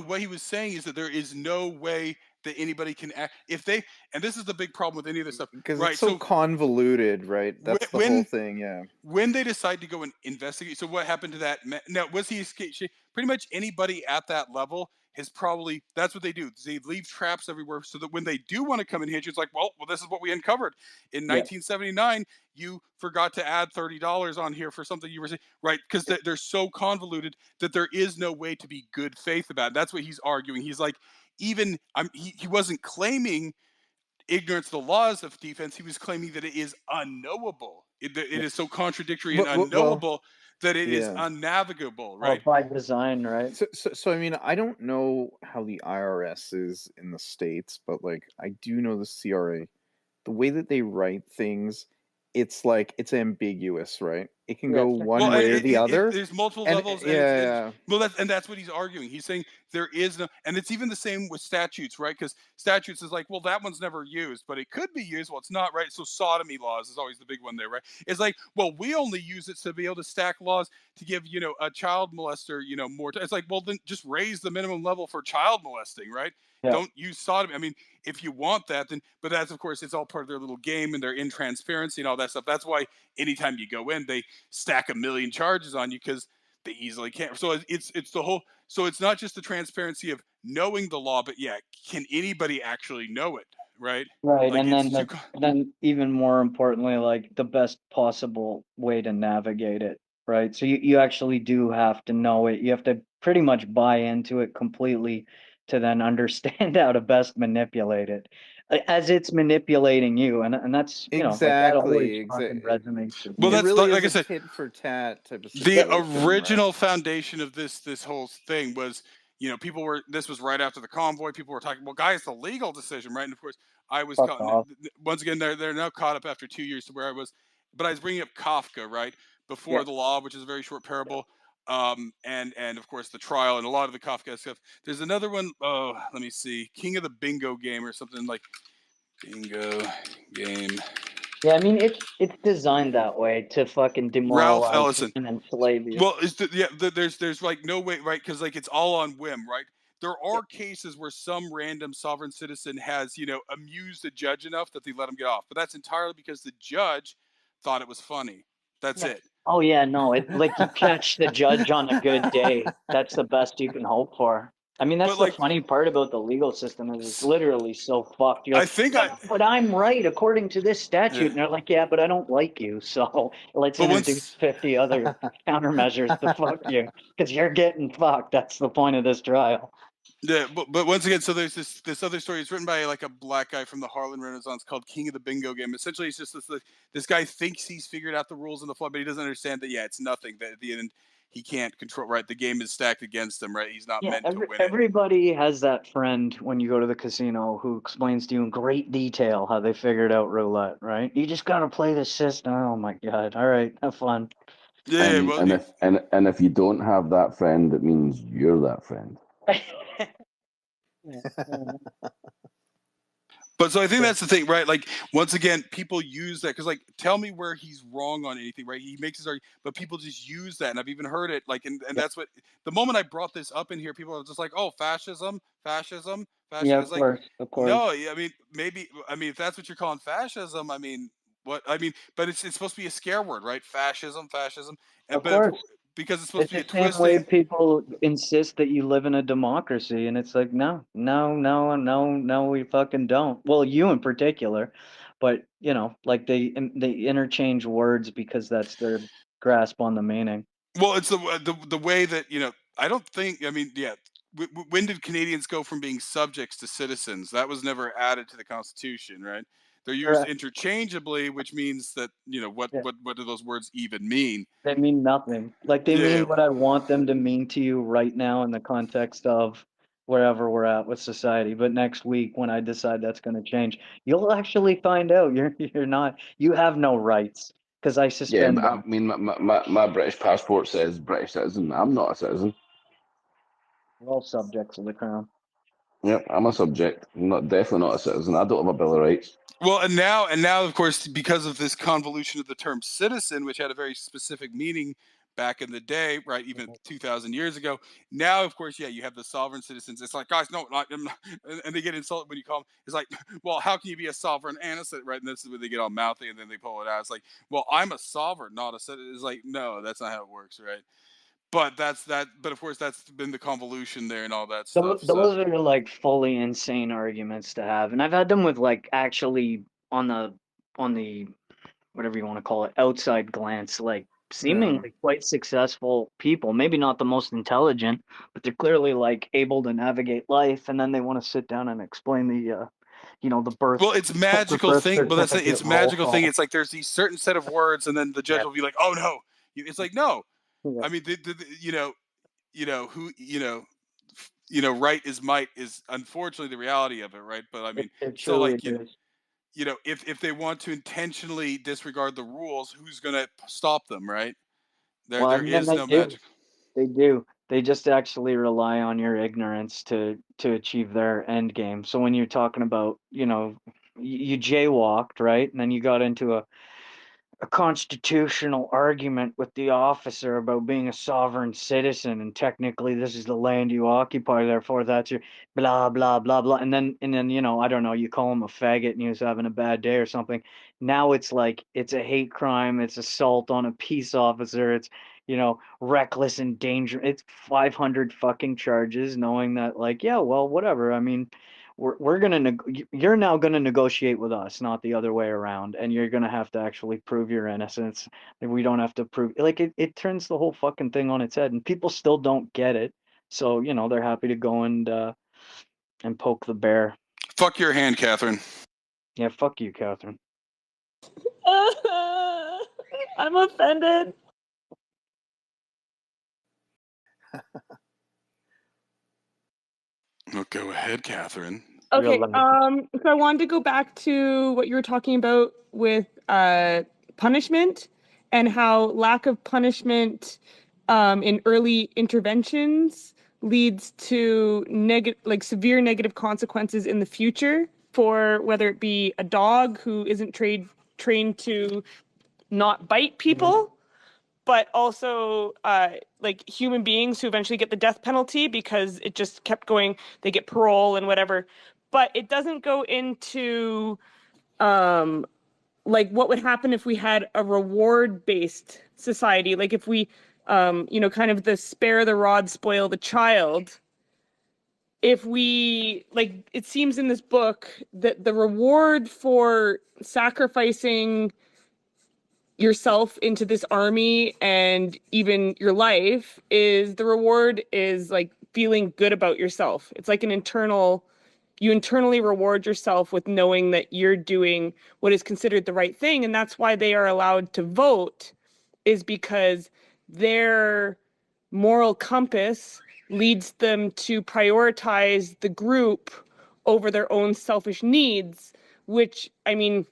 what he was saying is that there is no way that anybody can act if they. And this is the big problem with any of this stuff, Because it's right? so So convoluted, right? That's the whole when thing. Yeah. when they decide to go and investigate, so what happened to that? Now, was he escape? Pretty much anybody at that level has probably, that's what they do. They leave traps everywhere so that when they do want to come and hit you, it's like, well, this is what we uncovered in Yeah. 1979. You forgot to add $30 on here for something you were saying, right? Because they're so convoluted that there is no way to be good faith about it. That's what he's arguing. He's like, even he wasn't claiming ignorance of the laws of defense. He was claiming that it is unknowable. It is so contradictory and Well, unknowable that it is yeah. unnavigable, Oh, right? by design, right? So I mean, I don't know how the IRS is in the States, but like I do know the CRA. The way that they write things, it's like it's ambiguous, right? It can Yeah. go Well, one way or the other. there's multiple And levels, and yeah, well, that's what he's arguing. He's saying there is no, and it's even the same with statutes, right? Because statutes is like, well, that one's never used, but it could be used. Well, it's not, right? So sodomy laws is always the big one there, right? It's like, well, we only use it to be able to stack laws to give, a child molester, more. It's like, well, then just raise the minimum level for child molesting, right? Yeah. Don't use sodomy. I mean, if you want that, then, but that's, of course, it's all part of their little game and their intransparency and all that stuff. That's why anytime you go in, they stack a million charges on you because they easily can't. So it's the whole. So it's not just the transparency of knowing the law, but yeah, can anybody actually know it? Right? Right, Like and it's then too. then even more importantly, like the best possible way to navigate it, right? So you actually do have to know it. You have to pretty much buy into it completely to then understand how to best manipulate it, as it's manipulating you, and that's, like that always exactly, fucking exactly. resonates with Well, It me. that's really like is I a said. tit for tat type of The Yep. situation, right? original foundation of this whole thing was, people were, this was right after the convoy. People were talking, well, guys, the legal decision, right? And of course, I was Fuck caught. off. Once again, they're now caught up after 2 years to where I was, but I was bringing up Kafka, right, before Yeah. the law, which is a very short parable. And of course the trial and a lot of the Kafka stuff. There's another one. Oh, let me see, King of the Bingo Game or something like Bingo Game. Yeah, I mean it's designed that way to fucking Ralph demoralize Ellison. and enslave you. Well, there's like no way, right? Because like it's all on whim, right? There Yeah. are cases where some random sovereign citizen has, amused the judge enough that they let him get off, but that's entirely because the judge thought it was funny. That's Yeah. it. Oh yeah, no, it like you catch the judge on a good day. That's the best you can hope for. I mean, that's But the like, funny part about the legal system is it's literally so fucked. You're I like, think but, I, but I'm right according to this statute, yeah. and they're like, yeah, but I don't like you, so let's But introduce once 50 other countermeasures to fuck you because you're getting fucked. That's the point of this trial. Yeah, but once again, so there's this other story. It's written by like a black guy from the Harlan Renaissance called King of the Bingo Game. Essentially, it's just this guy thinks he's figured out the rules in the flood, but he doesn't understand that, yeah, it's nothing. That at the end he can't control. Right, the game is stacked against him. Right, he's not Yeah, meant to win it. everybody has that friend when you go to the casino who explains to you in great detail how they figured out roulette, right? You just gotta play the system. Oh my God. All right, have fun. Yeah, And well, and if and if you don't have that friend, it means you're that friend. Yeah. but so I think that's the thing, right? Like once again, people use that because, like, tell me where he's wrong on anything, right? He makes his argument, but people just use that, and I've even heard it, like, and Yeah, that's what the moment I brought this up in here, people are just like, oh, fascism, fascism, yeah, fascism. of It's like, course, of course. no, I mean, maybe, I mean, if that's what you're calling fascism, I mean, what I mean, but it's supposed to be a scare word, right? Fascism, fascism, and Of course. because it's supposed It's to be the a same way twisting. people insist that you live in a democracy, and it's like, no, no, no, no, no, we fucking don't. Well, you in particular, but like they interchange words because that's their grasp on the meaning. Well, it's the way that I don't think. I mean, yeah. When did Canadians go from being subjects to citizens? That was never added to the Constitution, right? They're used Correct. interchangeably, which means that what Yeah. what do those words even mean? They mean nothing. Like they Yeah. mean what I want them to mean to you right now in the context of wherever we're at with society. But next week when I decide that's going to change, you'll actually find out you have no rights because I Yeah, suspend but I them. mean, my British passport says British citizen. I'm not a citizen. We're all subjects of the crown. Yep, I'm a subject. I'm not definitely not a citizen. I don't have a Bill of Rights. Well, and now, of course, because of this convolution of the term citizen, which had a very specific meaning back in the day, right? Even 2,000 years ago. Now, of course, yeah, you have the sovereign citizens. It's like, guys, no, I'm not, and they get insulted when you call them. It's like, well, how can you be a sovereign and a citizen, right? And this is where they get all mouthy, and then they pull it out. It's like, well, I'm a sovereign, not a citizen. It's like, no, that's not how it works, right? But that's that. But of course, that's been the convolution there and all that stuff. So, Those are like fully insane arguments to have, and I've had them with like actually on the whatever you want to call it outside glance, like Yeah. seemingly quite successful people. Maybe not the most intelligent, but they're clearly like able to navigate life. And then they want to sit down and explain the well, it's the magical birth thing. Well, that's it. certificate It's roll magical thing. call. It's like there's these certain set of words, and then the judge Yeah, will be like, "Oh no," it's like no. yeah. I mean, who right is might is unfortunately the reality of it, right? But I mean, It so truly like is. if they want to intentionally disregard the rules, who's going to stop them, right? There Well, there and then is they no do. magic. They do. They just actually rely on your ignorance to achieve their end game. So when you're talking about, you jaywalked, right? And then you got into a constitutional argument with the officer about being a sovereign citizen and technically this is the land you occupy, therefore that's your blah blah blah blah, and then I don't know, you call him a faggot and he was having a bad day or something. Now it's like it's a hate crime, it's assault on a peace officer, it's reckless endanger, it's 500 fucking charges, knowing that, like, yeah, well, whatever, I mean, we're gonna you're now gonna negotiate with us, not the other way around, and you're gonna have to actually prove your innocence. Like, we don't have to prove, like, it turns the whole fucking thing on its head, and people still don't get it. So they're happy to go and poke the bear. Fuck your hand, Catherine. Yeah, fuck you, Catherine. I'm offended. Well, go ahead, Catherine. You're Okay, allowed. so I wanted to go back to what you were talking about with punishment and how lack of punishment in early interventions leads to severe negative consequences in the future for whether it be a dog who isn't trained to not bite people, but also like human beings who eventually get the death penalty because it just kept going. They get parole and whatever, but it doesn't go into like what would happen if we had a reward based society, like if we kind of the spare the rod spoil the child. If we, like, it seems in this book that the reward for sacrificing yourself into this army and even your life is the reward is like feeling good about yourself. It's like you internally reward yourself with knowing that you're doing what is considered the right thing. And that's why they are allowed to vote, is because their moral compass leads them to prioritize the group over their own selfish needs, which, I mean,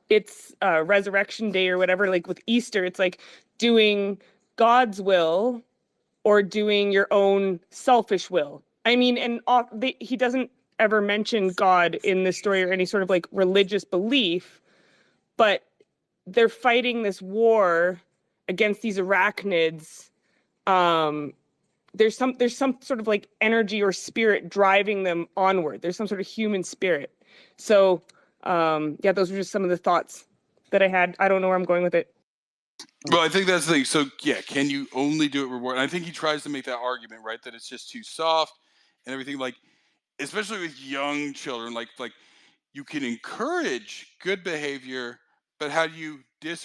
it's resurrection day or whatever, like with Easter, it's like doing God's will or doing your own selfish will. I mean, and he doesn't ever mention God in this story or any sort of like religious belief, but they're fighting this war against these arachnids. um there's some sort of like energy or spirit driving them onward. There's some sort of human spirit. So yeah, those are just some of the thoughts that I had. I don't know where I'm going with it. Well, I think that's the thing. So yeah, can you only do it reward? And I think he tries to make that argument, right? That it's just too soft and everything. Like, especially with young children, like you can encourage good behavior, but how do you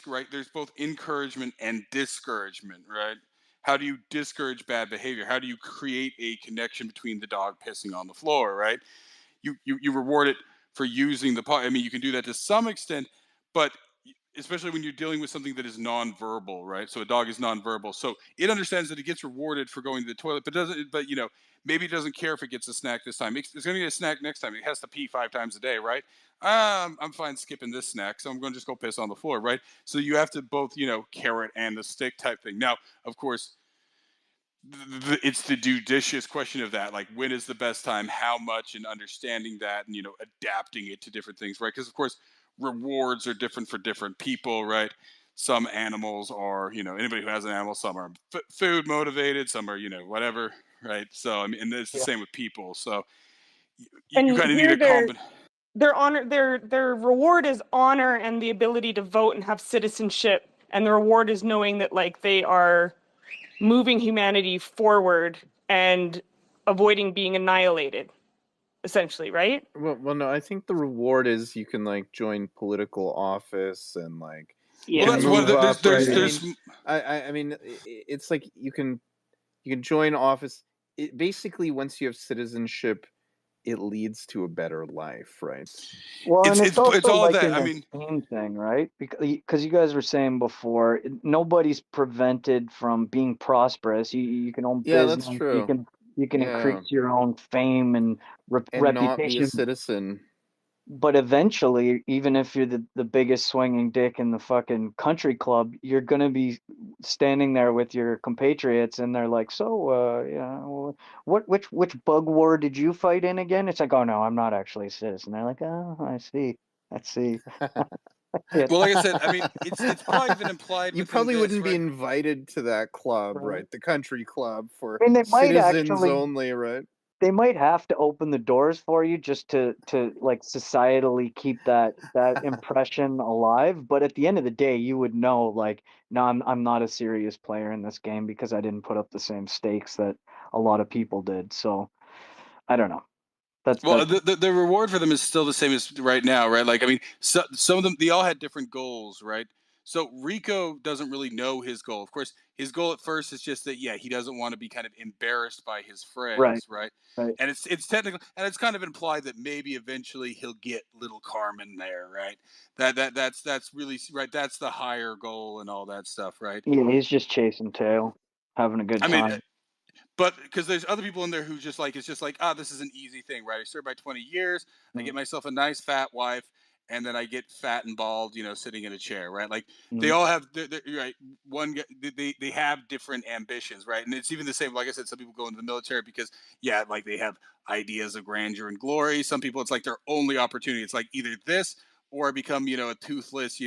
right? There's both encouragement and discouragement, right? How do you discourage bad behavior? How do you create a connection between the dog pissing on the floor, right? You reward it for using the pot. I mean, you can do that to some extent, but especially when you're dealing with something that is nonverbal, right? So a dog is nonverbal, so it understands that it gets rewarded for going to the toilet, but doesn't. But maybe it doesn't care if it gets a snack this time. It's going to get a snack next time. It has to pee 5 times a day, right? I'm fine skipping this snack, so I'm going to just go piss on the floor, right? So you have to both, carrot and the stick type thing. Now, of course, it's the judicious question of that, like when is the best time, how much, and understanding that, and adapting it to different things, right? Because of course rewards are different for different people, right? Some animals are, anybody who has an animal, some are food motivated, some are, whatever, right? So I mean, and it's the Yeah. same with people, so you And kind of need here a combination. their reward is honor and the ability to vote and have citizenship, and the reward is knowing that like they are moving humanity forward and avoiding being annihilated, essentially, right? Well, no, I think the reward is you can like join political office and like you Well, Yeah, can that's one of move the, up, right? I there's mean, I mean, it's like you can join office. Basically, once you have citizenship, it leads to a better life, right? well, and it's it's also all of like that, an I mean. esteem thing, right? Because you guys were saying before, nobody's prevented from being prosperous. You can own Yeah, that's business. You true. can Yeah, increase your own fame and and not be a reputation. citizen. But eventually, even if you're the biggest swinging dick in the fucking country club, you're gonna be standing there with your compatriots, and they're like, "So, yeah, well, which bug war did you fight in again?" It's like, "Oh no, I'm not actually a citizen." They're like, "Oh, I see, I see." Yeah, Well, like I said, I mean, it's probably even implied You within probably this, wouldn't be right? invited to that club, right. right? The country club for I mean, citizens only, right? they might have to open the doors for you just to like societally keep that impression alive, but at the end of the day you would know like, no, I'm not a serious player in this game because I didn't put up the same stakes that a lot of people did. So I don't know, Well, that's the reward for them is still the same as right now, right? Like, I mean, some of them, they all had different goals, right? So Rico doesn't really know his goal. Of course, his goal at first is just that, yeah, he doesn't want to be kind of embarrassed by his right, friends, right? right. And it's technical, and it's kind of implied that maybe eventually he'll get little Carmen there, right? That's really right. That's the higher goal and all that stuff, right? Yeah, he's just chasing tail, having a good I mean, time. but because there's other people in there who just like, it's just like, this is an easy thing, right? I serve my 20 years, I get Mm, myself a nice fat wife, and then I get fat and bald, sitting in a chair, right? Like they mm, all have, right? They have different ambitions, right? And it's even the same. Like I said, some people go into the military because, yeah, like they have ideas of grandeur and glory. Some people, it's like their only opportunity. It's like either this or I become, a toothless,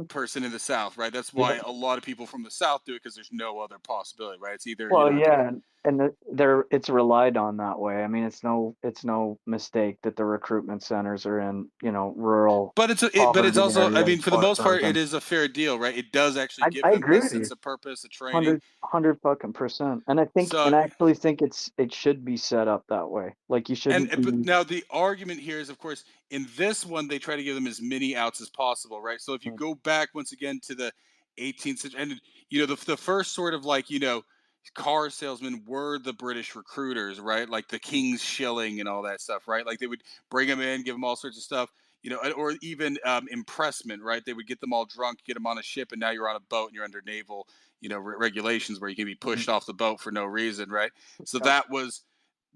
person in the South, right? That's yeah. why a lot of people from the South do it because there's no other possibility, right? It's either, Well, yeah, and they're it's relied on that way. I mean, it's no mistake that the recruitment centers are in, rural but but it's poverty also, I areas mean, for the or most part, it urban. is a fair deal, right? It does actually give I them agree a with sense you, of purpose, a training. 100 fucking percent. And So, I actually think it should be set up that way. Like you and shouldn't but be. now the argument here is, of course, in this one they try to give them as many outs as possible, right? So if you go back once again to the 18th century, and the first sort of like car salesmen were the British recruiters, right? Like the King's Shilling and all that stuff, right? Like they would bring them in, give them all sorts of stuff, or even impressment, right? They would get them all drunk, get them on a ship, and now you're on a boat and you're under naval, regulations where you can be pushed off the boat for no reason, right? So Yeah. that was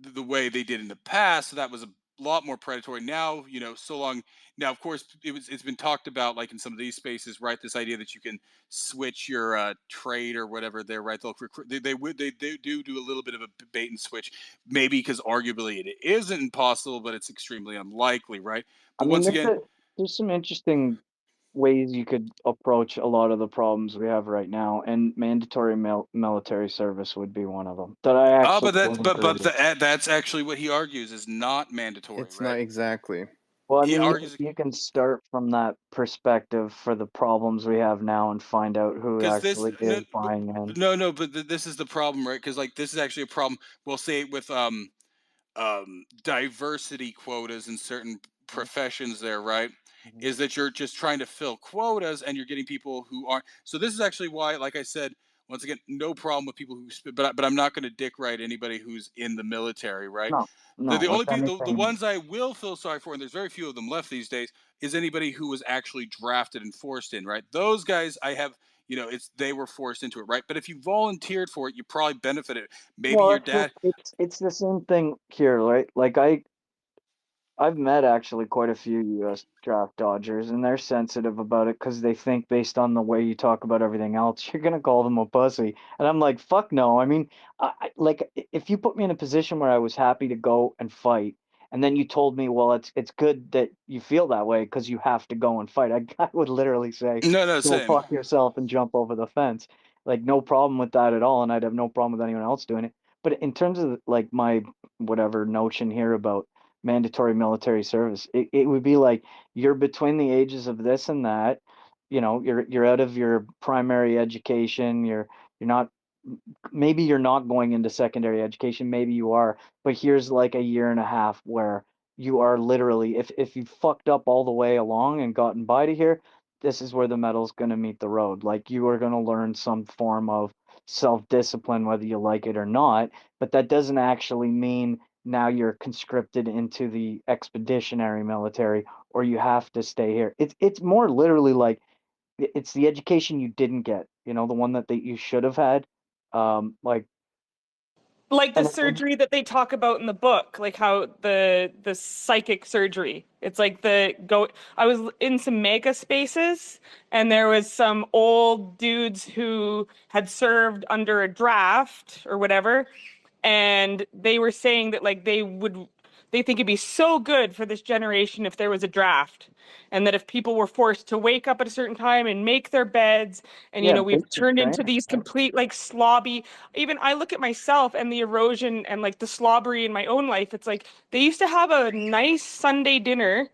the way they did in the past. So that was a lot more predatory. Now, so long. Now, of course, it's been talked about, like in some of these spaces, right? This idea that you can switch your trade or whatever there, right? They'll recruit. They do a little bit of a bait and switch, maybe because arguably it isn't impossible, but it's extremely unlikely, right? I But mean, once again, there's some interesting ways you could approach a lot of the problems we have right now, and mandatory military service would be one of them that I actually but that's would agree with. that's actually what he argues is not mandatory, It's not right? exactly. Well, I He mean, argues you can start from that perspective for the problems we have now and find out who because this actually is buying in. no, but this is the problem, right? Because like this is actually a problem. We'll say with diversity quotas in certain professions there, right? is that you're just trying to fill quotas and you're getting people who aren't. So this is actually why, like I said, once again, no problem with people who, but I'm not going to dick ride anybody who's in the military, right? No, The, no. the With only people, the anything, ones I will feel sorry for, and there's very few of them left these days, is anybody who was actually drafted and forced in, right? Those guys, I have, it's they were forced into it, right? But if you volunteered for it, you probably benefited. Maybe well, your that's dad. it's the same thing here, right? Like I've met actually quite a few U.S. draft dodgers, and they're sensitive about it because they think based on the way you talk about everything else, you're gonna call them a pussy. And I'm like, fuck no. I mean, like if you put me in a position where I was happy to go and fight, and then you told me, well, it's good that you feel that way because you have to go and fight. I would literally say, No, no, go same. fuck yourself and jump over the fence. Like no problem with that at all, and I'd have no problem with anyone else doing it. But in terms of like my whatever notion here about mandatory military service. It would be like you're between the ages of this and that. You know, you're out of your primary education. You're not maybe you're not going into secondary education, maybe you are, but here's like a year and a half where you are literally if you fucked up all the way along and gotten by to here, this is where the metal's going to meet the road. Like you are going to learn some form of self-discipline whether you like it or not, but that doesn't actually mean now you're conscripted into the expeditionary military or you have to stay here. It's more literally like it's the education you didn't get, you know, the one that you should have had. Like, Like the and surgery that they talk about in the book, like how the psychic surgery. It's like the go. I was in some mega spaces, and there was some old dudes who had served under a draft or whatever, and they were saying that like they think it'd be so good for this generation if there was a draft, and that if people were forced to wake up at a certain time and make their beds, and yeah, we've basic turned into training. these Right? complete like slobby. Even I look at myself and the erosion and like the slobbery in my own life. It's like they used to have a nice Sunday dinner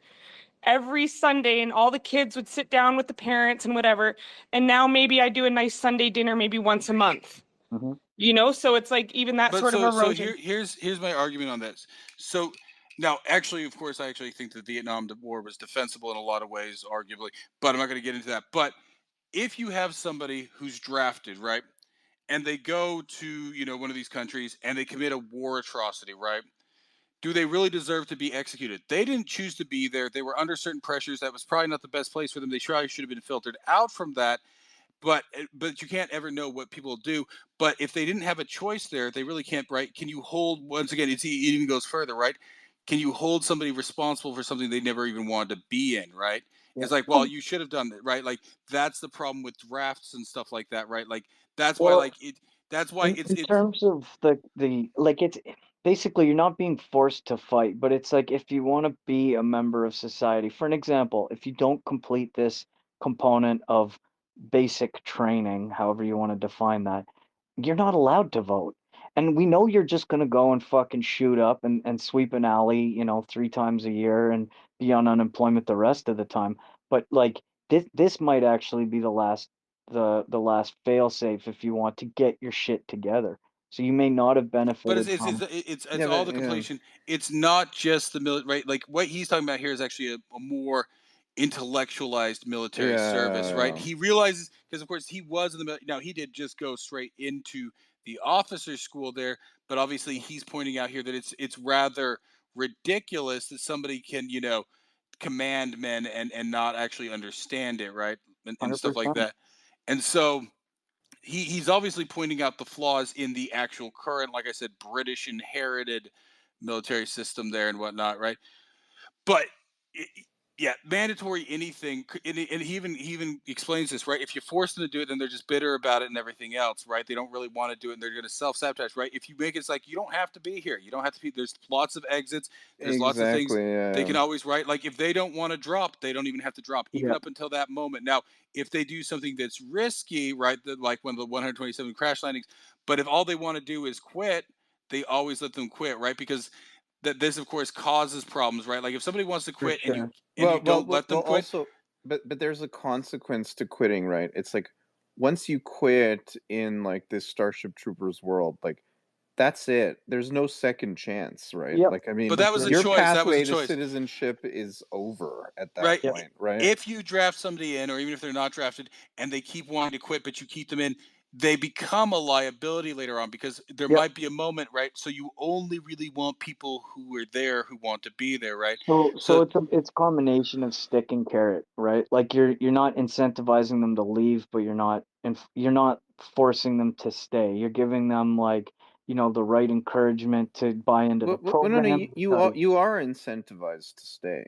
every Sunday, and all the kids would sit down with the parents and whatever. And now maybe I do a nice Sunday dinner maybe once a month. Hmm. So it's like even that But sort of so erosion. here's my argument on this. So now, actually, of course, I actually think that the Vietnam War was defensible in a lot of ways, arguably. But I'm not going to get into that. But if you have somebody who's drafted, right, and they go to one of these countries and they commit a war atrocity, right? Do they really deserve to be executed? They didn't choose to be there. They were under certain pressures. That was probably not the best place for them. They probably should have been filtered out from that. But you can't ever know what people do. But if they didn't have a choice there, they really can't. Right? Can you hold once again? It even goes further, right? Can you hold somebody responsible for something they never even wanted to be in? Right? Yeah. It's like, well, you should have done that, right? Like that's the problem with drafts and stuff like that, right? Like that's why, Well, like it. That's why in terms of the like it's basically you're not being forced to fight, but it's like if you want to be a member of society. For an example, if you don't complete this component of basic training, however you want to define that, you're not allowed to vote. And we know you're just gonna go and fucking shoot up and sweep an alley, you know, 3 times a year and be on unemployment the rest of the time. But like this might actually be the last fail safe if you want to get your shit together. So you may not have But benefited from. it's Yeah, all but the yeah, completion. It's not just the military, right? Like what he's talking about here is actually a more intellectualized military service, right? yeah, He realizes because of course he was in the now he did just go straight into the officer school there, but obviously he's pointing out here that it's rather ridiculous that somebody can command men and not actually understand it, right? And stuff like 100%. that. And so he's obviously pointing out the flaws in the actual current, like I said, British inherited military system there and whatnot, right? But yeah, mandatory anything, and he even explains this, right? If you force them to do it, then they're just bitter about it and everything else, right? They don't really want to do it, and they're going to self sabotage, right? If you make it's like you don't have to be here, you don't have to be. There's lots of exits. There's lots of things exactly, they yeah, can always write. Like if they don't want to drop, they don't even have to drop, even Yeah, up until that moment. Now, if they do something that's risky, right? Like one of the 127 crash landings, but if all they want to do is quit, they always let them quit, right? Because that this of course causes problems, right? Like if somebody wants to for quit and you sure. and you Well, well, don't well, let well. them quit. Also, but there's a consequence to quitting, right? It's like once you quit in like this Starship Troopers world, like that's it. There's no second chance, right? Yep. Like, I But mean, that was a Yep. your choice. That was a pathway to choice, citizenship is over at that right? Yep. point, right? If you draft somebody in, or even if they're not drafted, and they keep wanting to quit, but you keep them in, they become a liability later on because there Yep. might be a moment, right? So you only really want people who are there who want to be there, right? So So it's a combination of stick and carrot, right? Like you're not incentivizing them to leave, but you're not forcing them to stay. You're giving them like, the right encouragement to buy into the No, no, program because you are incentivized to stay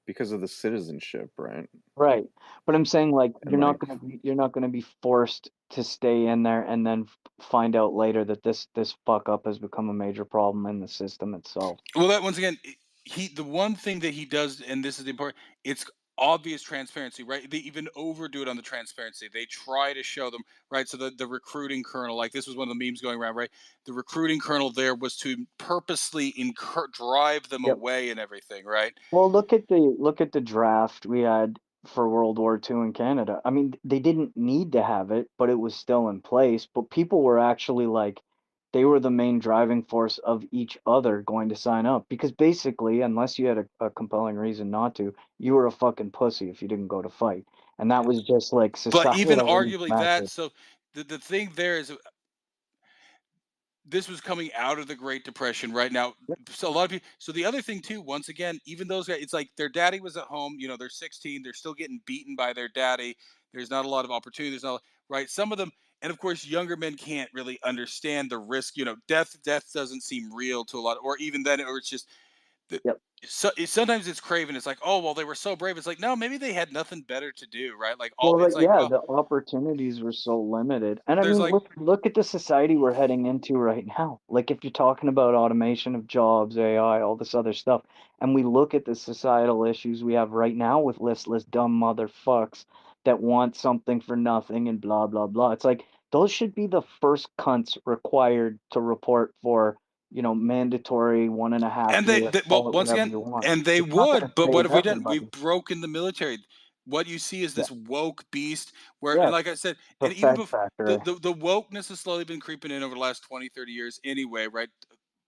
because of the citizenship, right? right. But I'm saying like And like, you're not gonna be forced to stay in there and then find out later that this fuck up has become a major problem in the system itself. well, that once again, the one thing that he does, and this is the important, it's obvious transparency, right? They even overdo it on the transparency. They try to show them, right? So the recruiting colonel, like this was one of the memes going around, right? The recruiting colonel there was to purposely drive them Yep. away and everything, right? Well, look at the draft we had for World War II in Canada. I mean, they didn't need to have it, but it was still in place. But people were actually like, they were the main driving force of each other going to sign up because basically, unless you had a compelling reason not to, you were a fucking pussy if you didn't go to fight, and that was just like But even societally arguably that, massive. so the thing there is, this was coming out of the Great Depression right now. Yep. So a lot of people. So the other thing too, once again, even those guys, it's like their daddy was at home. They're 16. They're still getting beaten by their daddy. There's not a lot of opportunity. There's not right. Some of them, and of course, younger men can't really understand the risk. Death doesn't seem real to a lot, or even then, or it's just the. Yep. So sometimes it's craven. It's like, oh well, they were so brave. It's like, no, maybe they had nothing better to do, right? Like all. Well, It's but like, yeah, oh, the opportunities were so limited. And I there's mean, like look at the society we're heading into right now. Like if you're talking about automation of jobs, AI, all this other stuff, and we look at the societal issues we have right now with listless dumb motherfucks that want something for nothing and blah blah blah. It's like those should be the first cunts required to report for, mandatory 1.5 And they, year, they well, call it once whatever again, you want. and they It's not gonna would, but what save have we done? everybody. We've broken the military. What you see is Yeah. this woke beast where, and Yeah. like I said, The and even Fed before factory. the wokeness has slowly been creeping in over the last 20, 30 years anyway, right?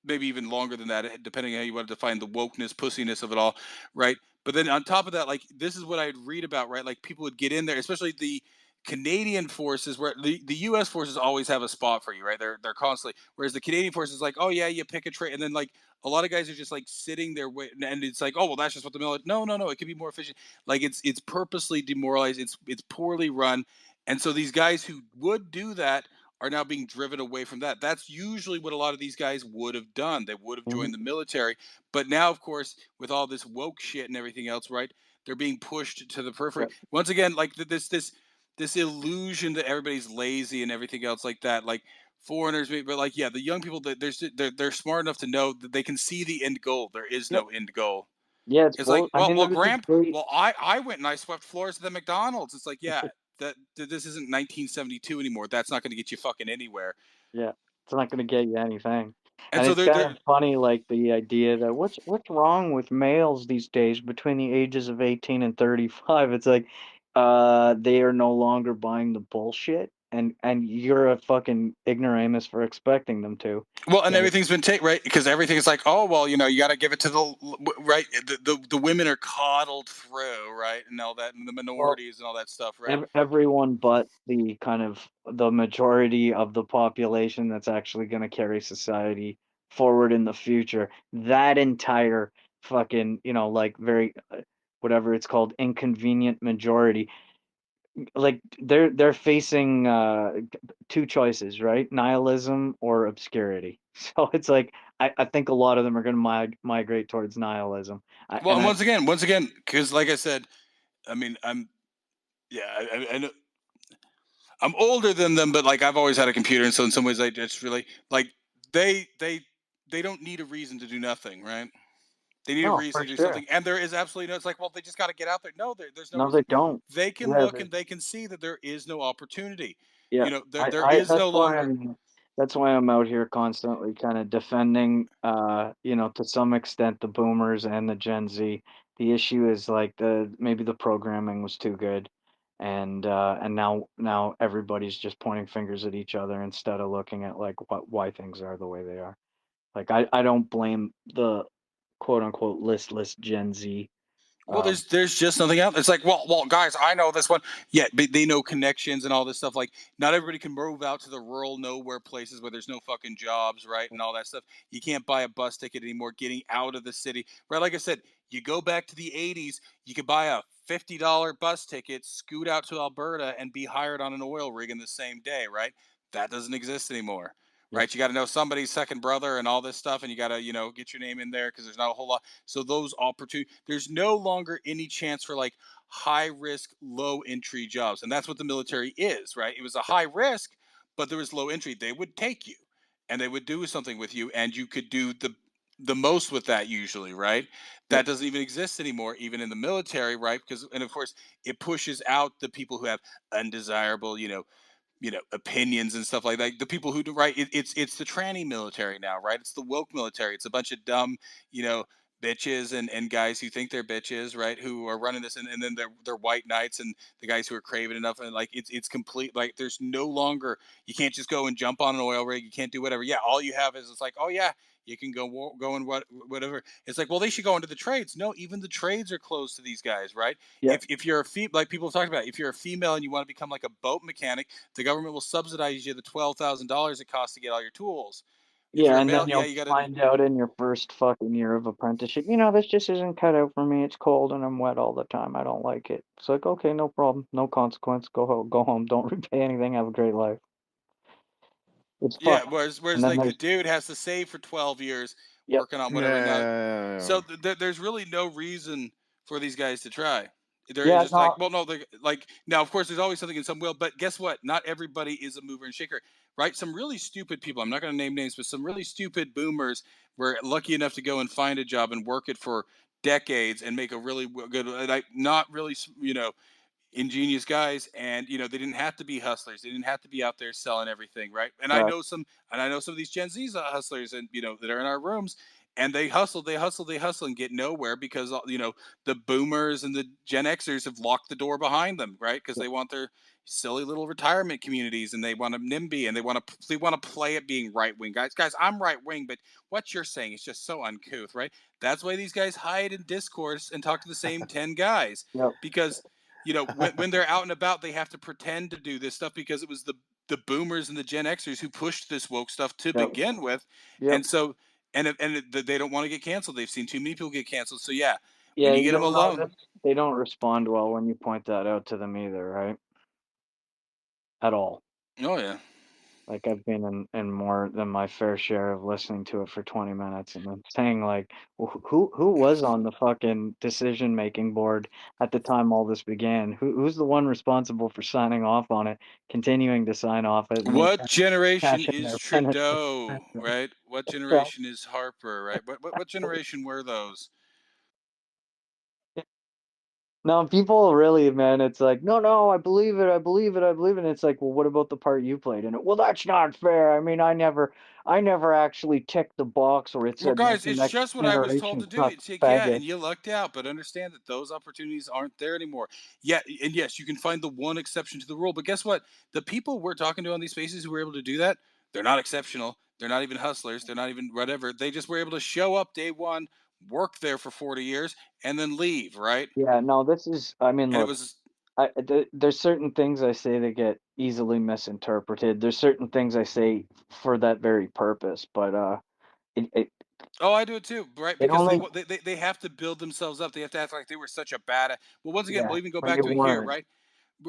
Maybe even longer than that, depending on how you want to define the wokeness, pussiness of it all, right? But then on top of that, like this is what I'd read about, right? Like people would get in there, especially the Canadian forces, where the U.S. forces always have a spot for you, right? They're constantly, whereas the Canadian forces, like, oh yeah, you pick a trade, and then like a lot of guys are just like sitting there, and it's like, oh well, that's just what the military. No, no, no, it could be more efficient. Like it's purposely demoralized. It's poorly run, and so these guys who would do that are now being driven away from that. That's usually what a lot of these guys would have done. They would have Mhm. joined the military. But now, of course, with all this woke shit and everything else, right? They're being pushed to the periphery. Yep. Once again, like this illusion that everybody's lazy and everything else like that. Like foreigners, but like yeah, the young people that they're smart enough to know that they can see the end goal. There is Yep. no end goal. Yeah, it's It's like, I mean, there was a Gramp, debate. well, I went and I swept floors at the McDonald's. It's like, yeah, that this isn't 1972 anymore. That's not going to get you fucking anywhere. Yeah, it's not gonna get you anything. And And so it's they're kind of funny, like the idea that what's wrong with males these days between the ages of 18 and 35? It's like, they are no longer buying the bullshit, and you're a fucking ignoramus for expecting them to. well, and Like, everything's been taken right because everything's like, oh well, you got to give it to the right. The women are coddled through right and all that, and the well, minorities and all that stuff, right? everyone but the kind of the majority of the population that's actually going to carry society forward in the future. That entire fucking, like very whatever it's called, inconvenient majority. Like they're facing two choices, right? Nihilism or obscurity. So it's like I think a lot of them are going to migrate towards nihilism. I, Well, and and I once again, because like I said, I mean, yeah, I know I'm older than them, but like I've always had a computer, and so in some ways, I just really like they they they don't need a reason to do nothing, right? They need a no, reason for to do sure. something, and there is absolutely no. It's like, well, they just got to get out there. No, there's no No, they reason. don't. They can Yeah, look and they can see that there is no opportunity. yeah, There is no longer. that's why I'm out here constantly kind of defending to some extent the boomers and the Gen Z. The issue is like maybe the programming was too good. and now everybody's just pointing fingers at each other instead of looking at like why things are the way they are. Like I don't blame the quote unquote listless Gen Z. Well, there's just something out. It's like, well, guys, I know this one. Yeah, but they know connections and all this stuff. Like, not everybody can move out to the rural nowhere places where there's no fucking jobs, right, and all that stuff. You can't buy a bus ticket anymore. Getting out of the city, right? Like I said, you go back to the '80s. You could buy a $50 bus ticket, scoot out to Alberta, and be hired on an oil rig in the same day, right? That doesn't exist anymore. Yep. Right, you got to know somebody's second brother and all this stuff, and you got to, get your name in there because there's not a whole lot. So those opportunities, there's no longer any chance for like high risk, low entry jobs, and that's what the military is, right? It was a high risk, but there was low entry. They would take you, and they would do something with you, and you could do the most with that usually, right? Yep. That doesn't even exist anymore, even in the military, right? Because and of course it pushes out the people who have undesirable, opinions and stuff like that. The people who do right, it's the tranny military now, right? It's the woke military. It's a bunch of dumb, you know, bitches and guys who think they're bitches, right? Who are running this, and then they're white knights and the guys who are craving enough, and like it's complete. Like there's no longer, you can't just go and jump on an oil rig. You can't do whatever. Yeah, all you have is it's like, oh yeah, you can go and whatever. It's like, well, they should go into the trades. No, even the trades are closed to these guys, right? Yep. If you're like people have talked about, if you're a female and you want to become like a boat mechanic, the government will subsidize you the $12,000 it costs to get all your tools. If Yeah, you're a and then male, yeah, you'll you got to. find out in your first fucking year of apprenticeship, this just isn't cut out for me. It's cold and I'm wet all the time. I don't like it. It's like, okay, no problem, no consequence. Go home. Don't repay anything. Have a great life. It's Yeah, fucked. And whereas then like the there's dude has to save for 12 years yep, working on Yeah, whatever. Now, yeah, so there's really no reason for these guys to try. They're yeah, just like, no, well, no, they're like, now, of course, there's always something in some will, but guess what? Not everybody is a mover and shaker, right? Some really stupid people, I'm not going to name names, but some really stupid boomers were lucky enough to go and find a job and work it for decades and make a really good, like, not really, ingenious guys, and they didn't have to be hustlers, they didn't have to be out there selling everything, right? And i correct. know some and I know some of these Gen Z's hustlers, and that are in our rooms, and they hustle and get nowhere because the boomers and the Gen Xers have locked the door behind them, right? Because they want their silly little retirement communities, and they want a NIMBY, and they want to play at being right wing. Guys, I'm right wing, but what you're saying is just so uncouth, right? That's why these guys hide in discourse and talk to the same 10 guys, Yep, because when they're out and about, they have to pretend to do this stuff because it was the boomers and the Gen Xers who pushed this woke stuff to yep, begin with, yep. and so they don't want to get canceled. They've seen too many people get canceled. So yeah, when Yeah, you get them alone, they don't respond well when you point that out to them either, right? At all. oh yeah. Like I've been in more than my fair share of listening to it for 20 minutes and then saying like, who was on the fucking decision making board at the time all this began? Who's the one responsible for signing off on it, continuing to sign off it, and then What generation cashing is their Trudeau, pension? right? What So, generation is Harper, right? What generation were those? no, people really, man, it's like, no, I believe it, I believe it, I believe it. And it's like, well, what about the part you played in it? Well, that's not fair. I mean, I never actually ticked the box where it Well, said let guys, the it's next just what I was told generation to do. suck It's like, yeah, faggot. and you lucked out, but understand that those opportunities aren't there anymore. Yeah, and yes, you can find the one exception to the rule, but guess what? The people we're talking to on these spaces who were able to do that, they're not exceptional. They're not even hustlers. They're not even whatever. They just were able to show up day one, work there for 40 years, and then leave, right? Yeah, no, this is, I mean, And it look, was, there's certain things I say that get easily misinterpreted. There's certain things I say for that very purpose, but it it, oh, I do it too, right? it Because only, they have to build themselves up. They have to act like they were such a bad. Well, once again, yeah, we'll even go when back you to it here, weren't. right?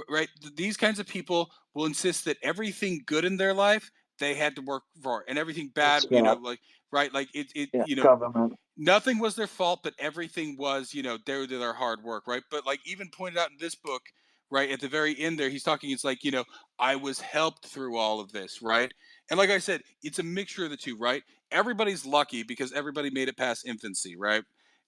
Right, these kinds of people will insist that everything good in their life they had to work for, and everything bad, Scrap. like, right, like Yeah, government. nothing was their fault, but everything was, their hard work, right? But like even pointed out in this book, right at the very end there, he's talking. It's like, I was helped through all of this, right? And like I said, it's a mixture of the two, right? Everybody's lucky because everybody made it past infancy, right?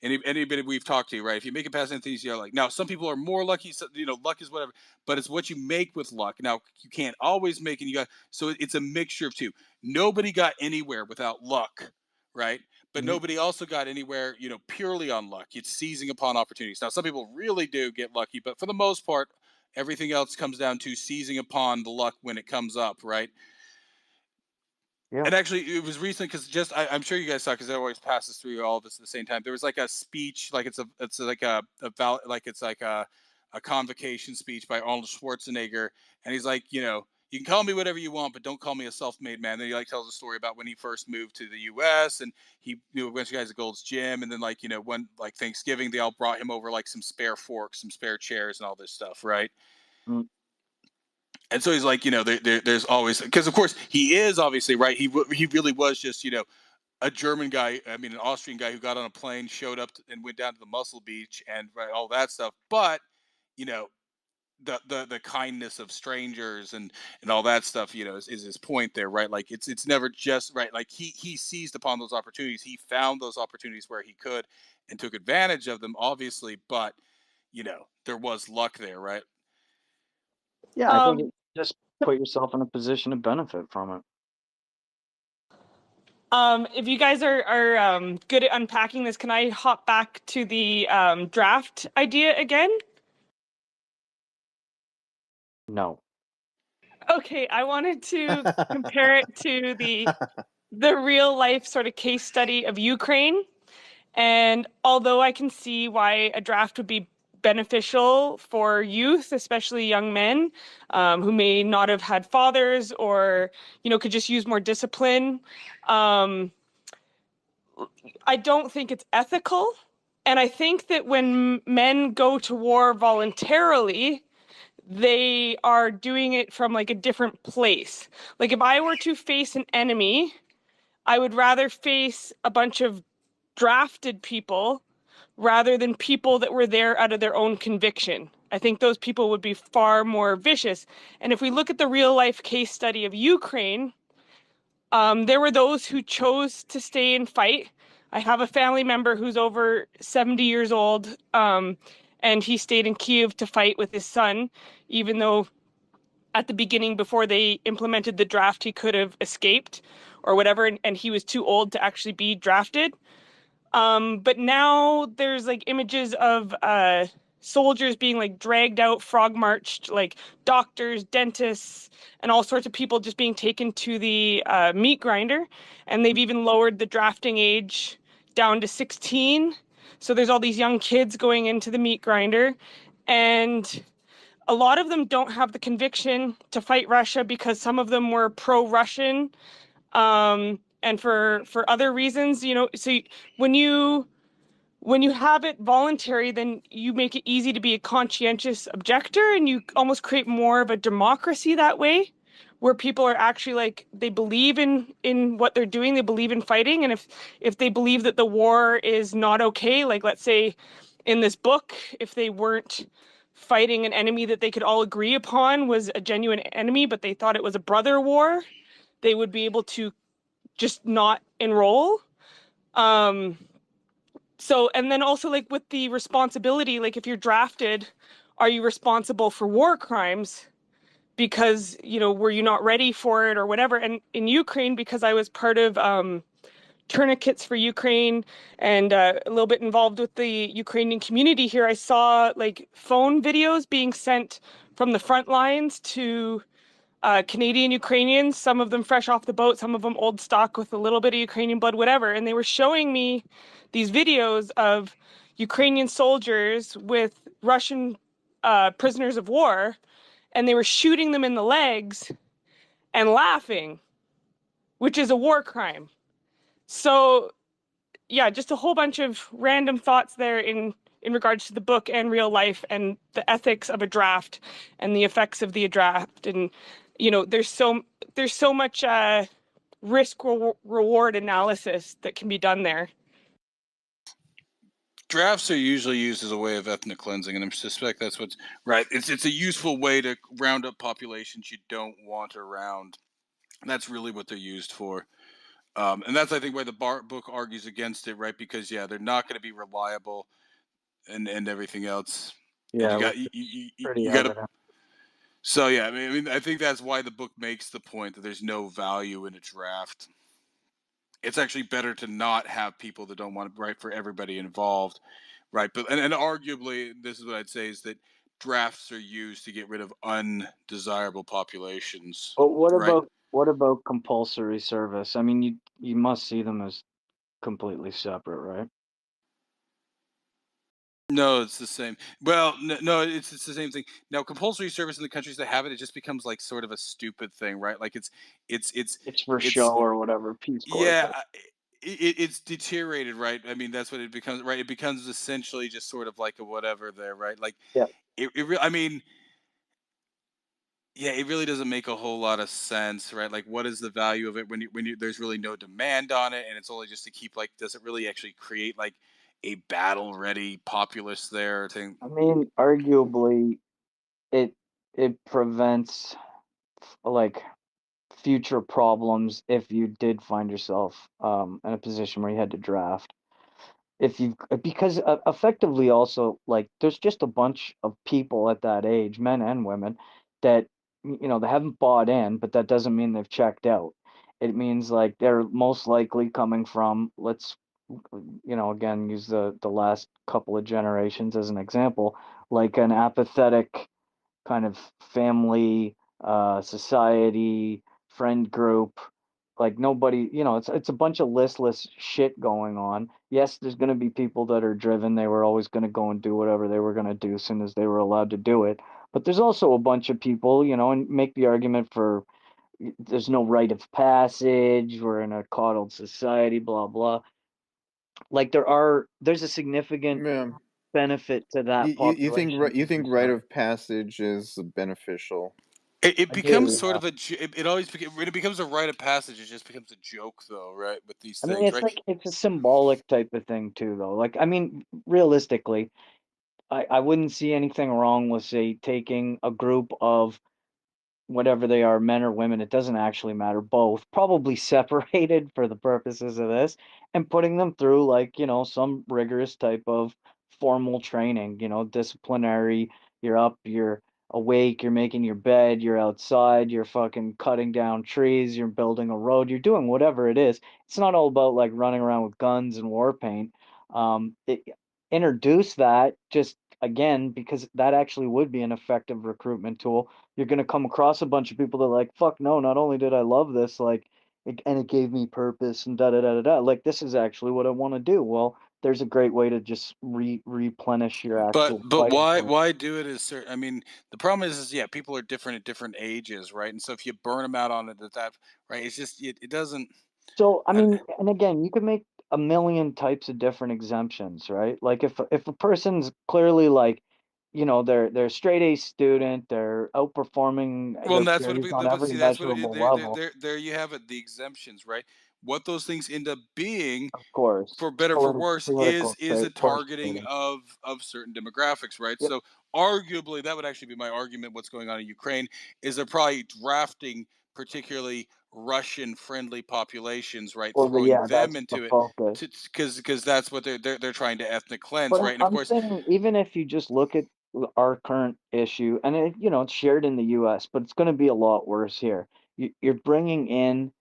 Anybody we've talked to, right? If you make it past infancy, you're like, now some people are more lucky. So, luck is whatever, but it's what you make with luck. Now you can't always make it. It's a mixture of two. Nobody got anywhere without luck, right? But Mhm. nobody also got anywhere, purely on luck. It's seizing upon opportunities. Now, some people really do get lucky, but for the most part, Everything else comes down to seizing upon the luck when it comes up, right? Yeah. And actually, it was recent because I'm sure you guys saw because it always passes through all of us at the same time. There was like a speech, like it's like like it's like a convocation speech by Arnold Schwarzenegger, and he's like, you can call me whatever you want, but don't call me a self-made man. Then he like tells a story about when he first moved to the U.S. and he went to guys at Gold's Gym, and then like when like Thanksgiving they all brought him over like some spare forks, some spare chairs, and all this stuff, right? Mm. And so he's like, there's always because of course he is obviously right. He really was just a German guy. I mean, an Austrian guy who got on a plane, showed up, and went down to the Muscle Beach and right, all that stuff. But you know, the kindness of strangers and all that stuff, is his point there, right? Like it's never just right. Like he seized upon those opportunities. He found those opportunities where he could and took advantage of them, obviously. But there was luck there, right? Yeah, I think Um, just put yourself in a position to benefit from it. if you guys are good at unpacking this, can I hop back to the draft idea again? No. Okay, I wanted to compare it to the real life sort of case study of Ukraine. And although I can see why a draft would be beneficial for youth, especially young men who may not have had fathers or, could just use more discipline, I don't think it's ethical. And I think that when men go to war voluntarily, they are doing it from like a different place. Like if I were to face an enemy, I would rather face a bunch of drafted people rather than people that were there out of their own conviction. I think those people would be far more vicious. And if we look at the real life case study of Ukraine, there were those who chose to stay and fight. I have a family member who's over 70 years old, and he stayed in Kiev to fight with his son, even though at the beginning, before they implemented the draft, he could have escaped or whatever, and he was too old to actually be drafted. But now there's like images of soldiers being like dragged out, frog marched, like doctors, dentists, and all sorts of people just being taken to the meat grinder. And they've even lowered the drafting age down to 16. So there's all these young kids going into the meat grinder. And a lot of them don't have the conviction to fight Russia because some of them were pro-Russian, and for other reasons, so when you have it voluntary, then you make it easy to be a conscientious objector, and you almost create more of a democracy that way, where people are actually like they believe in what they're doing, they believe in fighting, and if they believe that the war is not okay, like let's say in this book, if they weren't fighting an enemy that they could all agree upon was a genuine enemy, but they thought it was a brother war, they would be able to just not enroll. So, and then also like with the responsibility, like if you're drafted, are you responsible for war crimes? Because, were you not ready for it or whatever? And in Ukraine, because I was part of Tourniquets for Ukraine and a little bit involved with the Ukrainian community here, I saw like phone videos being sent from the front lines to Canadian Ukrainians, some of them fresh off the boat, some of them old stock with a little bit of Ukrainian blood, whatever. And they were showing me these videos of Ukrainian soldiers with Russian prisoners of war, and they were shooting them in the legs and laughing, which is a war crime. So, yeah, just a whole bunch of random thoughts there in regards to the book and real life and the ethics of a draft and the effects of the draft. And there's so much risk reward analysis that can be done there. Drafts are usually used as a way of ethnic cleansing, and I suspect that's what's right. It's a useful way to round up populations you don't want around. And that's really what they're used for. And that's I think why the book argues against it, right? Because yeah, they're not going to be reliable and everything else. And Yeah, you it was got pretty you got to. evident. So yeah, I mean, I think that's why the book makes the point that there's no value in a draft. It's actually better to not have people that don't want to write for everybody involved, right? But and arguably, this is what I'd say is that drafts are used to get rid of undesirable populations, But right? what about compulsory service? I mean, you must see them as completely separate, right? No, it's the same. Well, no, it's the same thing. Now, compulsory service in the countries that have it, it just becomes like sort of a stupid thing, right? Like it's it's It's for show it's or whatever, Peace Corps yeah, type. it's deteriorated, right? I mean, that's what it becomes, right? It becomes essentially just sort of like a whatever there, right? Like Yeah. I mean, yeah, it really doesn't make a whole lot of sense, right? Like, what is the value of it when you there's really no demand on it, and it's only just to keep like, does it really actually create like a battle ready populace there thing? I mean, arguably, it it prevents like future problems if you did find yourself in a position where you had to draft. If you because effectively also like there's just a bunch of people at that age, men and women, that they haven't bought in, but that doesn't mean they've checked out. It means like they're most likely coming from, let's again use the last couple of generations as an example, like an apathetic kind of family, society, friend group. Like nobody, it's a bunch of listless shit going on. Yes, there's going to be people that are driven. They were always going to go and do whatever they were going to do as soon as they were allowed to do it. But there's also a bunch of people, and make the argument for there's no rite of passage. We're in a coddled society, blah blah. Like there's a significant Yeah. benefit to that population You if you think rite start. of passage is beneficial? It I becomes do, sort yeah. of it always when it becomes a rite of passage. It just becomes a joke, though, right? With these I mean, things, right? it's a symbolic type of thing too, though. Like, I mean, realistically, I wouldn't see anything wrong with, say, taking a group of whatever they are, men or women, it doesn't actually matter, both, probably separated for the purposes of this, and putting them through like, some rigorous type of formal training, disciplinary, you're up, you're awake, you're making your bed, you're outside, you're fucking cutting down trees, you're building a road, you're doing whatever it is. It's not all about like running around with guns and war paint. Introduce that just again because that actually would be an effective recruitment tool. You're gonna come across a bunch of people that are like, fuck no, not only did I love this, like, and it gave me purpose and da da da da da. Like, this is actually what I want to do. Well, there's a great way to just replenish your actual But fighting why force. do it as certain? I mean, the problem is yeah, people are different at different ages, right? And so if you burn them out on it at that, right, it's just it doesn't. So, I I, mean, and again, you could make a million types of different exemptions, right? Like if a person's clearly like, they're a straight A student, they're outperforming well, their and that's what peers on but every see, that's what measurable there level, there you have it, the exemptions, right? What those things end up being, of course. for better for worse, Political is a course targeting trading. of certain demographics, right? Yep. So arguably, that would actually be my argument. What's going on in Ukraine is they're probably drafting particularly Russian friendly populations, right? Well, Throwing yeah, them that's the into it focus. to because that's what they're trying to ethnic cleanse, But right? And of I'm course, saying even if you just look at our current issue, and it's shared in the U.S., but it's going to be a lot worse here. You're bringing in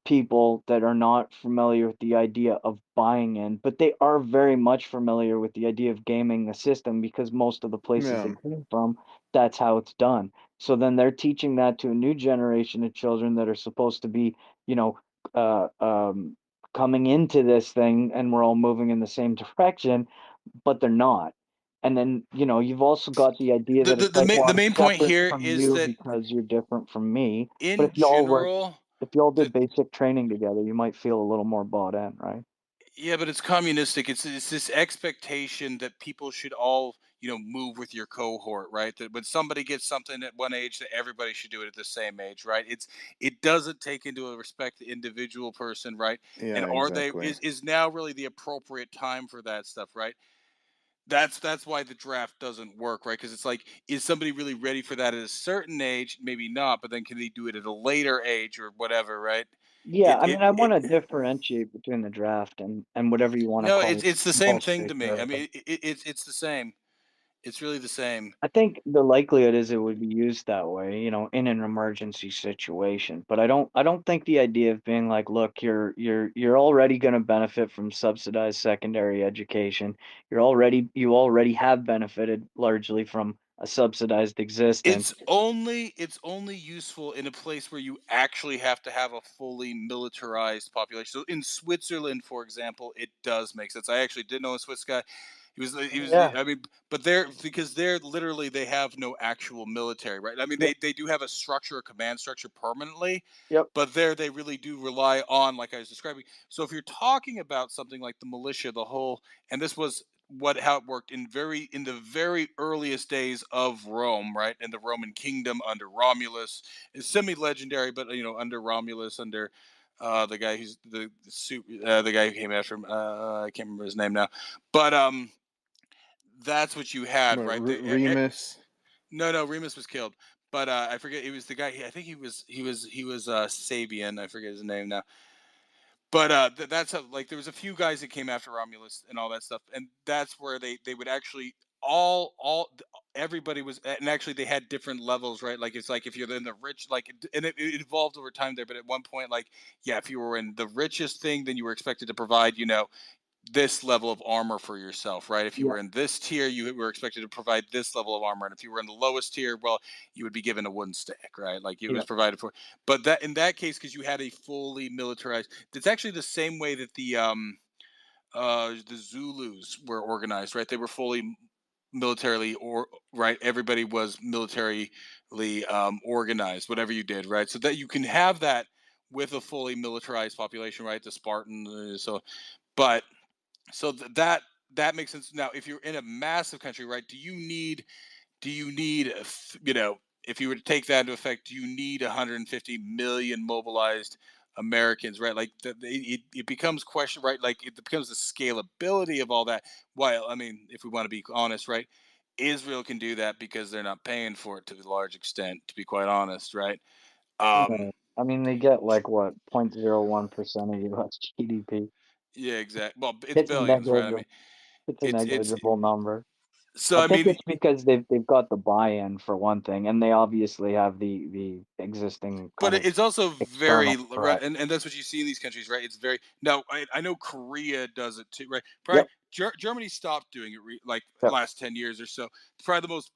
people that are not familiar with the idea of buying in, but they are very much familiar with the idea of gaming the system because most of the places they Yeah. came from, that's how it's done. So then they're teaching that to a new generation of children that are supposed to be, you know, uh, um, coming into this thing and we're all moving in the same direction, but they're not. And then, you've also got the idea that it's like, well, the I'm main point separate here from is you that because you're different from me. But in general, if y'all the did basic training together, you might feel a little more bought in, right? yeah, but it's communistic. It's this expectation that people should all, move with your cohort, right? That when somebody gets something at one age, that everybody should do it at the same age, right? It doesn't take into a respect the individual person, right? And Yeah, are they exactly. is now really the appropriate time for that stuff, right? That's why the draft doesn't work, right? Because it's like, is somebody really ready for that at a certain age? Maybe not, but then can they do it at a later age or whatever, right? Yeah, It I it mean, I it want to differentiate between the draft and whatever you want to No, call it's the same thing compulsory to me. I service. mean, it's the same. It's really the same. I think the likelihood is it would be used that way, in an emergency situation. But I don't think the idea of being like, look, you're already going to benefit from subsidized secondary education. You already have benefited largely from a subsidized existence. It's only useful in a place where you actually have to have a fully militarized population. So in Switzerland, for example, it does make sense. I actually did know a Swiss guy. He was. Yeah. I mean, but they're because they're literally they have no actual military, right? I mean, Yep. they do have a structure, a command structure permanently, Yep. but there they really do rely on, like I was describing. So if you're talking about something like the militia, the whole, and this was what how it worked in the very earliest days of Rome, right? In the Roman kingdom under Romulus. It's semi-legendary, but under Romulus, under the guy who's the guy who came after him. I can't remember his name now, but that's what you had, right? Remus. No, Remus was killed, but I forget. It was the guy. I think he was Sabian. I forget his name now. But that's how, like there was a few guys that came after Romulus and all that stuff, and that's where they would actually all everybody was, and actually they had different levels, right? Like it's like if you're in the rich, like, and it evolved over time there, but at one point, like, yeah, if you were in the richest thing, then you were expected to provide, this level of armor for yourself, right? If you Yeah. were in this tier, you were expected to provide this level of armor, and if you were in the lowest tier, well, you would be given a wooden stick, right? Like it Yeah. was provided for. But that in that case, because you had a fully militarized, it's actually the same way that the Zulus were organized, right? They were fully militarily or right. Everybody was militarily organized, whatever you did, right? So that you can have that with a fully militarized population, right? The Spartan, so but so that makes sense. Now, if you're in a massive country, right? Do you need if you were to take that into effect, do you need 150 million mobilized Americans, right? Like it becomes question, right? Like it becomes the scalability of all that. While I mean, if we want to be honest, right? Israel can do that because they're not paying for it to a large extent. To be quite honest, right? Um, No. I mean, they get like what 0.01% of U.S. GDP. yeah, exactly. Well, it's It's billions, right? I negligible. mean, It's a it's negligible number. so. I I think mean, it's because they've got the buy-in for one thing, and they obviously have the existing but kind of it's also external very right, threat. and that's what you see in these countries, right? It's very now. I know Korea does it too, right? Probably Yep. Germany stopped doing it like Yep. last 10 years or so. Probably the most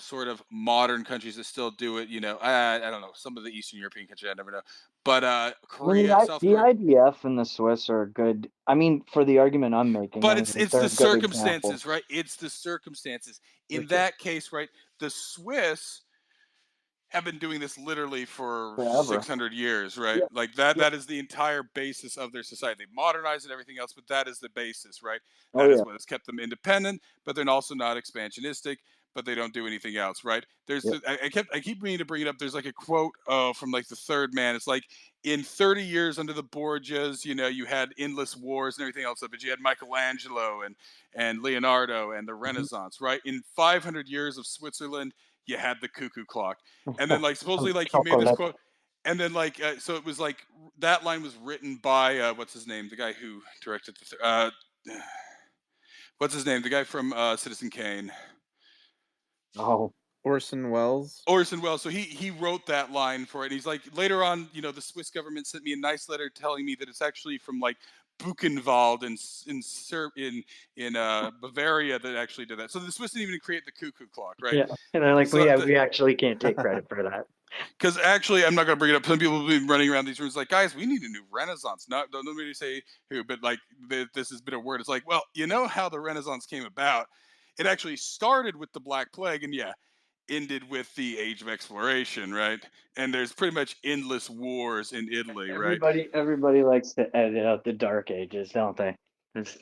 sort of modern countries that still do it. I don't know, some of the Eastern European countries I never know, but I mean, Korea, South The Korea. IDF and the Swiss are good. I mean, for the argument I'm making, But anyway, it's they're the a good example circumstances, right? It's the circumstances. for In sure. that case, right, the Swiss have been doing this literally for Forever. 600 years, right? Yep. Like that Yep. that is the entire basis of their society. They modernize and everything else, but that is the basis, right? Oh That is yeah. what has kept them independent, but they're also not expansionistic, but they don't do anything else, right? Yep. I keep meaning to bring it up. There's like a quote from like the third man. It's like in 30 years under the Borgias, you had endless wars and everything else, but you had Michelangelo and Leonardo and the Mhm. Renaissance, right? In 500 years of Switzerland, you had the cuckoo clock, and then like supposedly like he made this Chocolate. quote, and then like so it was like that line was written by what's his name, the guy who directed what's his name, the guy from Citizen Kane, Oh. Orson Welles. Orson Welles. So he wrote that line for it. And he's like later on, the Swiss government sent me a nice letter telling me that it's actually from like Buchenwald in Bavaria that actually did that. So the Swiss didn't even create the cuckoo clock, right? Yeah. And they're like, So we actually can't take credit for that. because actually, I'm not going to bring it up. Some people have been running around these rooms like, guys, we need a new Renaissance. Not don't nobody say who, but like this has been a word. It's like, well, you know how the Renaissance came about? It actually started with the Black Plague, and yeah, ended with the Age of Exploration, right? And there's pretty much endless wars in Italy, right? Everybody likes to edit out the dark ages, don't they? There's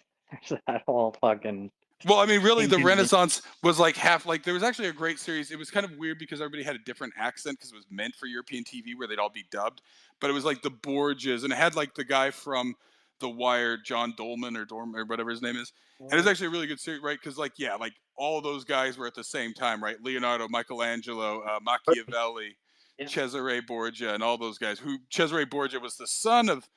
that whole fucking Well, I mean, really, the inconvenience. Renaissance was like half like there was actually a great series. It was kind of weird because everybody had a different accent because it was meant for European TV where they'd all be dubbed. But it was like the Borgias, and it had like the guy from The Wire, John Dolman or Dorm or whatever his name is. And it's actually a really good series, right? Because like yeah, like all those guys were at the same time, right? Leonardo, Michelangelo, Machiavelli, Yeah. Cesare Borgia, and all those guys. Who Cesare Borgia was the son of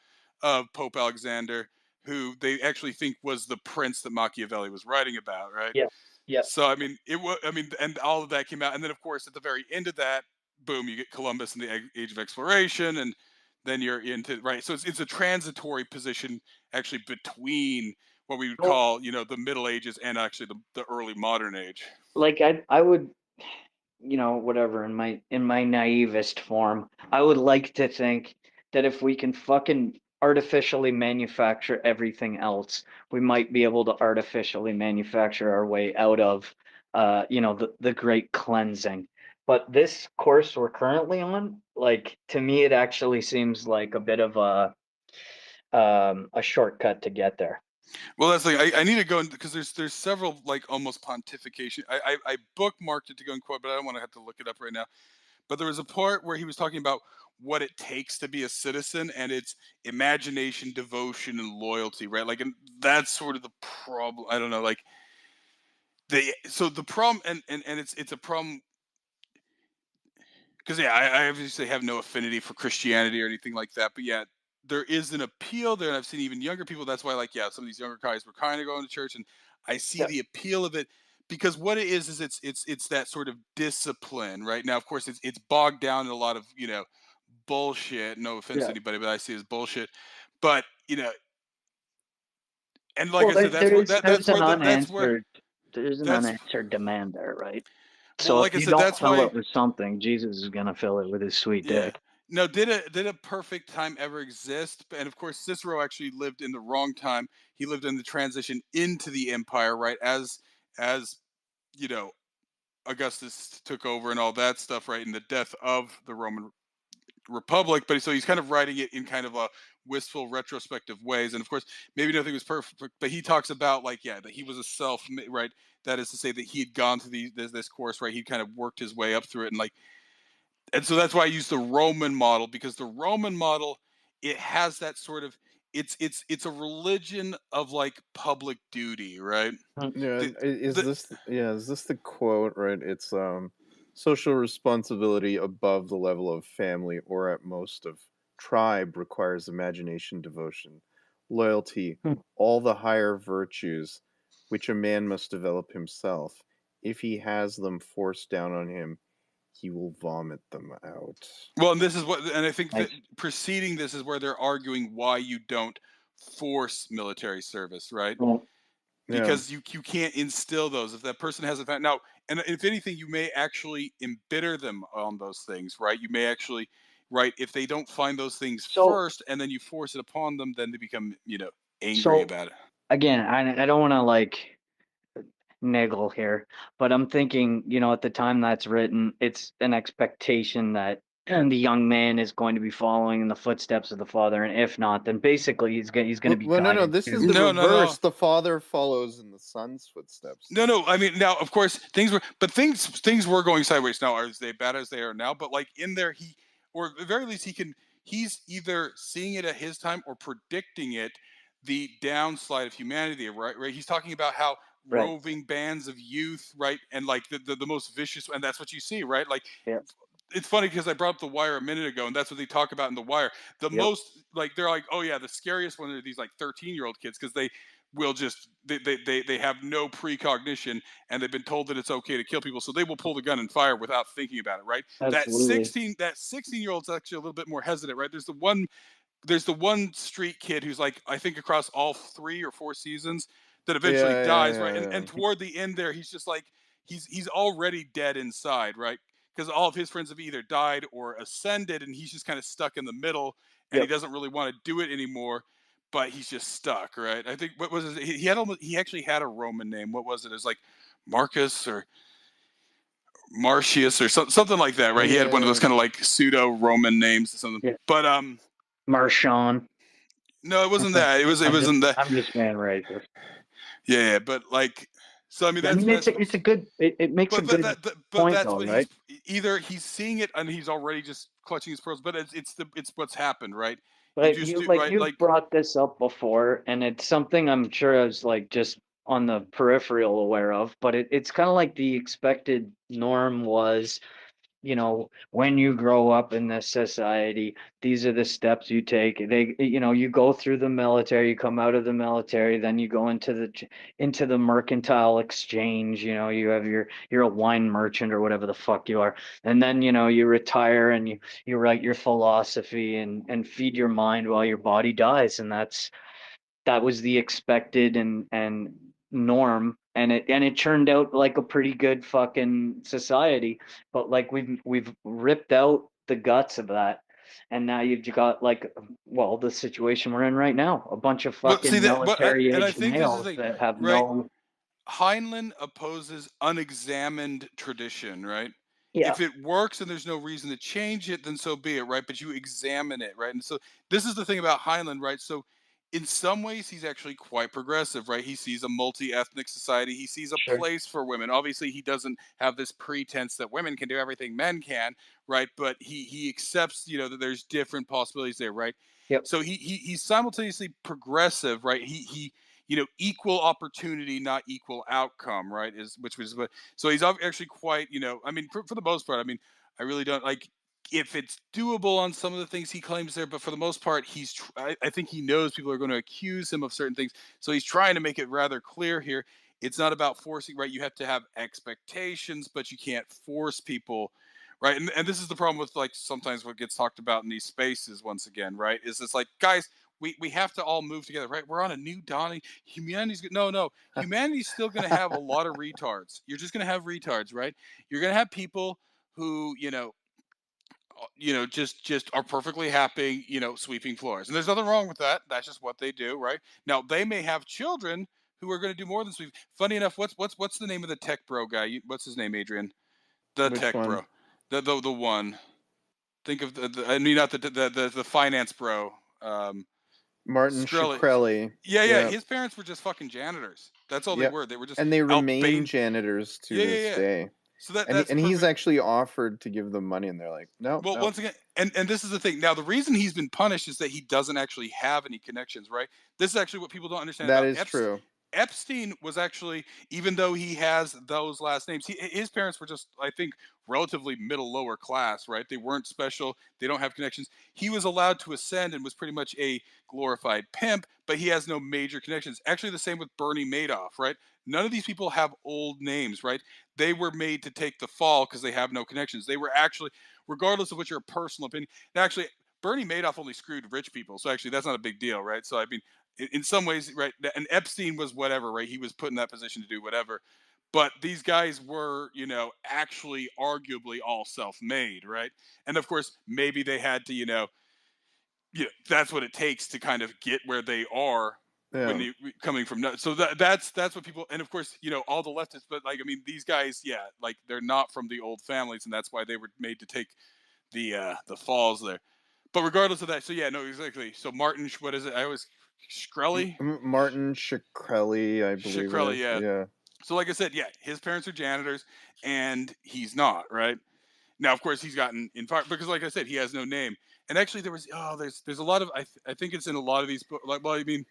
Pope Alexander, who they actually think was the prince that Machiavelli was writing about, right? Yeah. Yeah. So I mean, it was. I mean, and all of that came out, and then of course at the very end of that, boom, you get Columbus and the Age of Exploration, and then you're into right. So it's a transitory position actually between what we would Well, call, the Middle Ages and actually the early modern age. like I would, whatever, in my naivest form, I would like to think that if we can fucking artificially manufacture everything else, we might be able to artificially manufacture our way out of the great cleansing. But this course we're currently on, like, to me it actually seems like a bit of a shortcut to get there. Well, that's like I need to go because there's several like almost pontification. I bookmarked it to go and quote, but I don't want to have to look it up right now. But there was a part where he was talking about what it takes to be a citizen, and it's imagination, devotion, and loyalty, right? Like, and that's sort of the problem. I don't know, like the problem, and it's a problem because yeah, I obviously have no affinity for Christianity or anything like that, but yeah, there is an appeal there, and I've seen even younger people. That's why, like, yeah, some of these younger guys were kind of going to church, and I see Yeah, the appeal of it because what it is it's that sort of discipline, right? Now, of course, it's bogged down in a lot of bullshit. No offense to yeah. anybody, but I see it as bullshit. But and like Well, I said, there's an that's unanswered demand there, right? well, So if like I you said, don't that's fill why. it with something, Jesus is gonna fill it with his sweet Yeah. dick. No, did a perfect time ever exist? And of course, Cicero actually lived in the wrong time. He lived in the transition into the empire, right? As you know, Augustus took over and all that stuff, right? And the death of the Roman Republic. But so he's kind of writing it in kind of a wistful, retrospective ways. And of course, maybe nothing was perfect, but he talks about like, yeah, that he was a self, right? That is to say that he had gone through this course, right? He kind of worked his way up through it, and like and so that's why I use the Roman model because the Roman model it has that sort of it's a religion of like public duty, right? Hmm. Yeah, The is the this is this the quote, right? It's social responsibility above the level of family or at most of tribe requires imagination, devotion, loyalty, Hmm. all the higher virtues which a man must develop himself. If he has them forced down on him, he will vomit them out. well, and this is what and I think that Nice. preceding this is where they're arguing why you don't force military service, right? Well, Yeah. Because you can't instill those if that person hasn't found now and if anything you may actually embitter them on those things, right? You may actually right if they don't find those things so first and then you force it upon them then they become angry so about it. again, I don't want to like niggle here, but I'm thinking, at the time that's written, it's an expectation that the young man is going to be following in the footsteps of the father, and if not, then basically he's going to be Well, no, guided this is to. the No, no, no. reverse. The father follows in the son's footsteps. No, no. I mean, now, of course, things were going sideways. Now, are they bad as they are now? But like in there, or at the very least, he's either seeing it at his time or predicting it, the downslide of humanity. Right, right. He's talking about how Right. roving bands of youth, right, and like the most vicious, and that's what you see, right? Like Yep. it's funny because I brought up The Wire a minute ago, and that's what they talk about in The Wire. The Yep. most like they're like, oh yeah, the scariest one are these like 13-year-old kids because they will just they have no precognition and they've been told that it's okay to kill people, so they will pull the gun and fire without thinking about it. Right? That Absolutely. 16-year old's actually a little bit more hesitant. Right? There's the one street kid who's like I think across all 3 or 4 seasons that Yeah, eventually yeah, dies, right? And yeah, and toward the end there, he's just like he's already dead inside, right? Because all of his friends have either died or ascended, and he's just kind of stuck in the middle, and he Yep. doesn't really want to do it anymore. But he's just stuck, right? I think what was his, he had almost, he actually had a Roman name. What was it? It was like Marcus or Martius or something like that, yeah, right? He had one of those yeah. kind of like pseudo Roman names or something. Yeah. But Marshawn. no, it wasn't that. It I'm just wasn't that. I'm just being racist. Yeah, yeah, but like, so I mean, I mean, it's a good it makes a but good but point that's though, what right? either he's seeing it and he's already just clutching his pearls, but it's what's happened, right? You But just you do like right, you've like brought this up before, and it's something I'm sure I was like just on the peripheral aware of, but it's kind of like the expected norm was, when you grow up in this society, these are the steps you take. You go through the military, you come out of the military, then you go into the mercantile exchange. You have you're a wine merchant or whatever the fuck you are, and then you retire and you write your philosophy and feed your mind while your body dies, and that was the expected and norm, and it turned out like a pretty good fucking society. But like we've ripped out the guts of that, and now you've got like, well, the situation we're in right now, a bunch of Well, see fucking that, but military and I aged think this is males the thing, that have right? no. Heinlein opposes unexamined tradition, right? Yeah, If it works and there's no reason to change it, then so be it, right? But you examine it, right? And so this is the thing about Heinlein, right? So in some ways, he's actually quite progressive, right? He sees a multi-ethnic society. He sees a sure. place for women. Obviously, he doesn't have this pretense that women can do everything men can, right? But he accepts, that there's different possibilities there, right? Yep. So he's simultaneously progressive, right? Equal opportunity, not equal outcome, right? Is which was what. So he's actually quite, I mean, for the most part, I mean, I really don't like if it's doable on some of the things he claims there, but for the most part, I think he knows people are going to accuse him of certain things, so he's trying to make it rather clear here. It's not about forcing, right? You have to have expectations, but you can't force people, right? And this is the problem with like sometimes what gets talked about in these spaces once again, right? Is it's like, guys, we have to all move together, right? We're on a new dawning. Humanity's no, humanity's still going to have a lot of retards. You're just going to have retards, right? You're going to have people who, just are perfectly happy, sweeping floors. And there's nothing wrong with that. That's just what they do, right? Now they may have children who are going to do more than sweep. Funny enough, what's the name of the tech bro guy? What's his name, Adrian? The Which tech one? bro, the one. Think of I mean, not the finance bro. Martin Skrelly. Shkreli. Yeah. Yeah, His parents were just fucking janitors. That's all they yeah, were. They were just and they remain outbane. janitors to Yeah. this Yeah. day. So that And that's and he's perfect. actually offered to give them money, and they're like, no, Well, no, once again, and this is the thing. Now, the reason he's been punished is that he doesn't actually have any connections, right? This is actually what people don't understand that about is Epstein. true. Epstein was actually, even though he has those last names, his parents were just, I think, relatively middle lower class, right? They weren't special. They don't have connections. He was allowed to ascend and was pretty much a glorified pimp, but he has no major connections. Actually, the same with Bernie Madoff, right? None of these people have old names, right? They were made to take the fall because they have no connections. They were actually, regardless of what your personal opinion, and actually, Bernie Madoff only screwed rich people. So actually, that's not a big deal, right? So I mean, in some ways, right? And Epstein was whatever, right? He was put in that position to do whatever. But these guys were, actually arguably all self-made, right? And of course, maybe they had to, that's what it takes to kind of get where they are when Yeah. you coming from. So that's what people, and of course, all the leftists. But like, I mean, these guys, yeah, like they're not from the old families, and that's why they were made to take the falls there. But regardless of that, so yeah, no, exactly. So Martin, what is it? I always Shkreli. Martin Shkreli, I believe it Shkreli, is. yeah. Yeah. So like I said, yeah, his parents are janitors, and he's not, right? Now, of course, he's gotten in part because, like I said, he has no name. And actually, there's a lot of I think it's in a lot of these books. Like, well, I mean,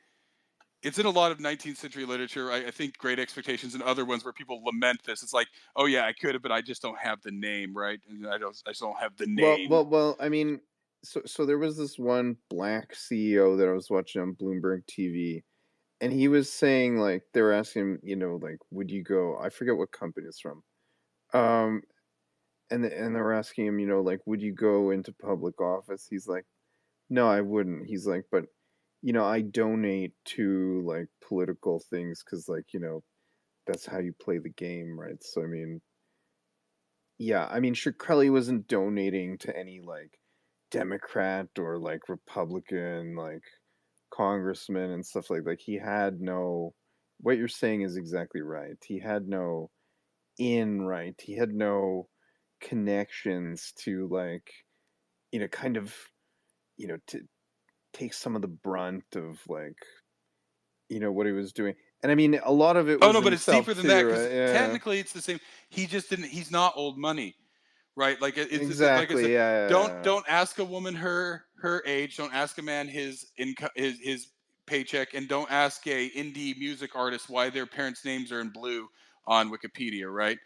it's in a lot of 19th century literature. I think Great Expectations and other ones where people lament this. It's like, oh yeah, I could have, but I just don't have the name, right? And I just don't have the Well, name. well, well. I mean, so there was this one black CEO that I was watching on Bloomberg TV, and he was saying like they were asking him, like, would you go? I forget what company it's from. Um, and they were asking him, like, would you go into public office? He's like, no, I wouldn't. He's like, but I donate to like political things because like that's how you play the game, right? So I mean, yeah, I mean, Shkreli wasn't donating to any like Democrat or like Republican like congressman and stuff like he had no. What you're saying is exactly right. He had no right. He had no connections to like kind of to take some of the brunt of like what he was doing. And I mean, a lot of it Oh was no, but it's himself deeper than too, that because right? Yeah, technically it's the same. He just didn't. He's not old money, right? Like it's like I said, exactly. Yeah, don't ask a woman her age. Don't ask a man his income his paycheck, and don't ask a indie music artist why their parents' names are in blue on Wikipedia, right?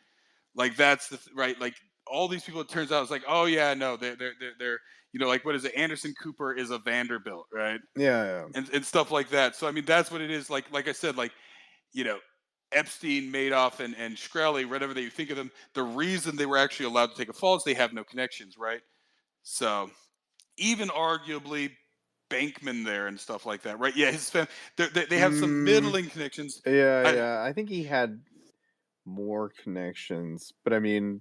Like that's right. Like all these people, it turns out it's like, oh yeah, no, they're like what is it? Anderson Cooper is a Vanderbilt, right? yeah, yeah. And stuff like that. So I mean, that's what it is. Like I said, like you know, Epstein, Madoff, and Shkreli, whatever that you think of them, the reason they were actually allowed to take a fall is they have no connections, right? So even arguably bankman there and stuff like that, right? Yeah, his family, they have some middling connections. Yeah. I think he had more connections, but I mean,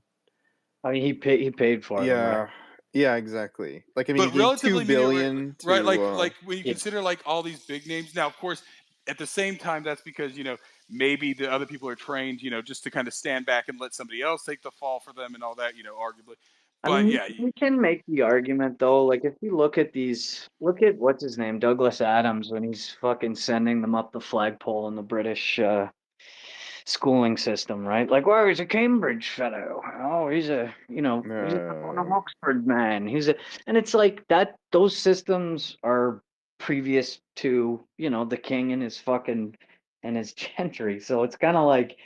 he paid for them, right? yeah, exactly. Like, I mean, he But gave $2 relatively mediocre, billion right? to. Like when you Yeah. consider like all these big names. Now, of course, at the same time, that's because maybe the other people are trained, just to kind of stand back and let somebody else take the fall for them and all that, arguably. I But mean, yeah, you can make the argument though. Like if you look at look at what's his name, Douglas Adams, when he's fucking sending them up the flagpole in the British schooling system, right? Like, well, he's a Cambridge fellow. Oh, he's an Oxford man. And it's like that. Those systems are previous to the king and his gentry. So it's kind of like,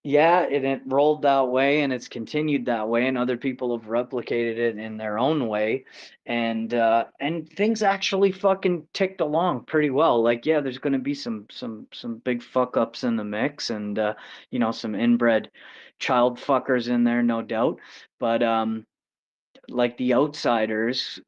yeah, it rolled that way and it's continued that way, and other people have replicated it in their own way, and things actually fucking ticked along pretty well. Like, yeah, there's going to be some big fuck ups in the mix, and some inbred child fuckers in there, no doubt. But like the outsiders,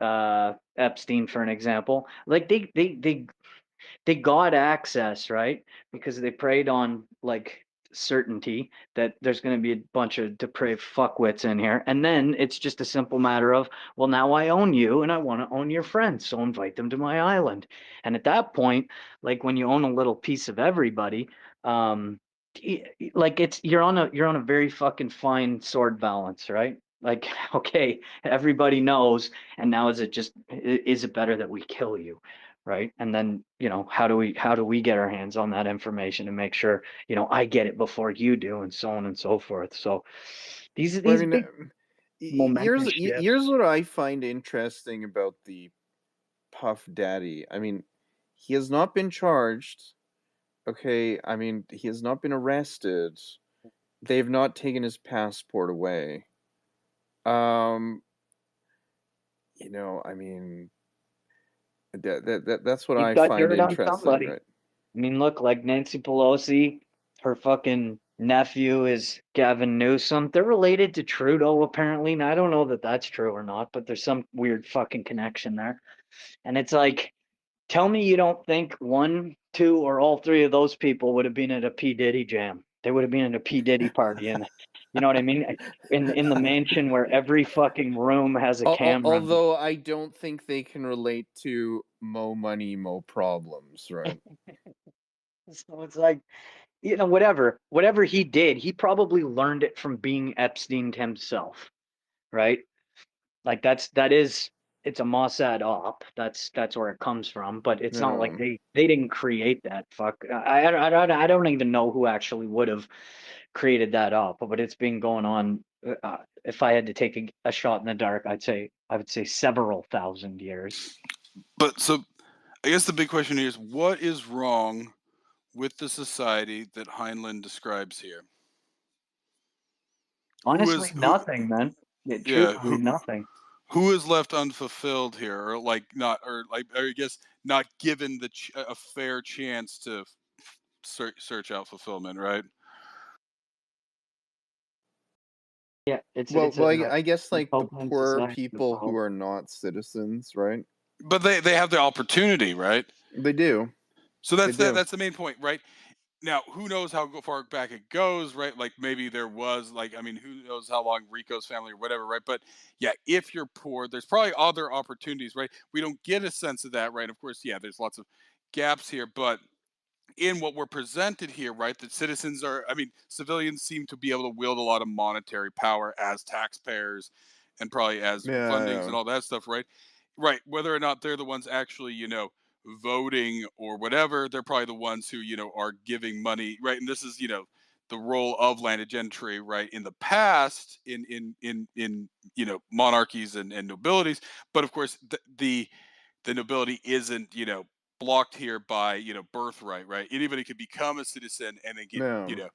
Epstein, for an example, like they got access, right? Because they preyed on like certainty that there's going to be a bunch of depraved fuckwits in here. And then it's just a simple matter of, well, now I own you and I want to own your friends. So invite them to my island. And at that point, like when you own a little piece of everybody, like you're on a very fucking fine sword balance, right? Like, okay, everybody knows, and now is it better that we kill you? Right? And then, how do we get our hands on that information and make sure, I get it before you do, and so on and so forth. So these Well, I these mean, big momentum shifts. here's what I find interesting about the Puff Daddy. I mean, he has not been charged. Okay, I mean, he has not been arrested. They've not taken his passport away. Um, I mean, that's what He's I got find dirt on interesting, somebody. right? I mean, look, like Nancy Pelosi, her fucking nephew is Gavin Newsom. They're related to Trudeau, apparently. Now, I don't know that that's true or not, but there's some weird fucking connection there. And it's like, tell me you don't think one, two, or all three of those people would have been at a P. Diddy jam. They would have been at a P. Diddy party, and you know what I mean? In the mansion where every fucking room has a camera. Although I don't think they can relate to Mo Money, Mo Problems, right? So it's like, whatever he did, he probably learned it from being Epstein himself, right? Like it's a Mossad op. That's where it comes from. But it's not like Yeah. they didn't create that. Fuck. I don't even know who actually would have created that op. But it's been going on. If I had to take a shot in the dark, I would say several thousand years. but so I guess the big question here is what is wrong with the society that Heinlein describes here? Who Honestly, is who? nothing, man. Yeah, Yeah, truthfully, nothing. who is left unfulfilled here, or like not, or I guess not given a fair chance to search out fulfillment, right? Yeah, it's Well, it's a I guess like the utopian poorer society. people who are not citizens, right? But they have the opportunity, right? They do. So They do. that's the main point, right? Now, who knows how far back it goes, right? Like maybe there was, like, I mean, who knows how long Rico's family or whatever, right? But yeah, if you're poor, there's probably other opportunities, right? We don't get a sense of that, right? Of course, yeah, there's lots of gaps here, but in what we're presented here, right, that citizens are, I mean, civilians seem to be able to wield a lot of monetary power as taxpayers and probably as fundings Yeah. and all that stuff, right? Right. Whether or not they're the ones actually, voting or whatever, they're probably the ones who, are giving money, right? And this is, the role of landed gentry, right, in the past in monarchies and nobilities, but of course the nobility isn't blocked here by birthright, right? Anybody could become a citizen and then get Yeah.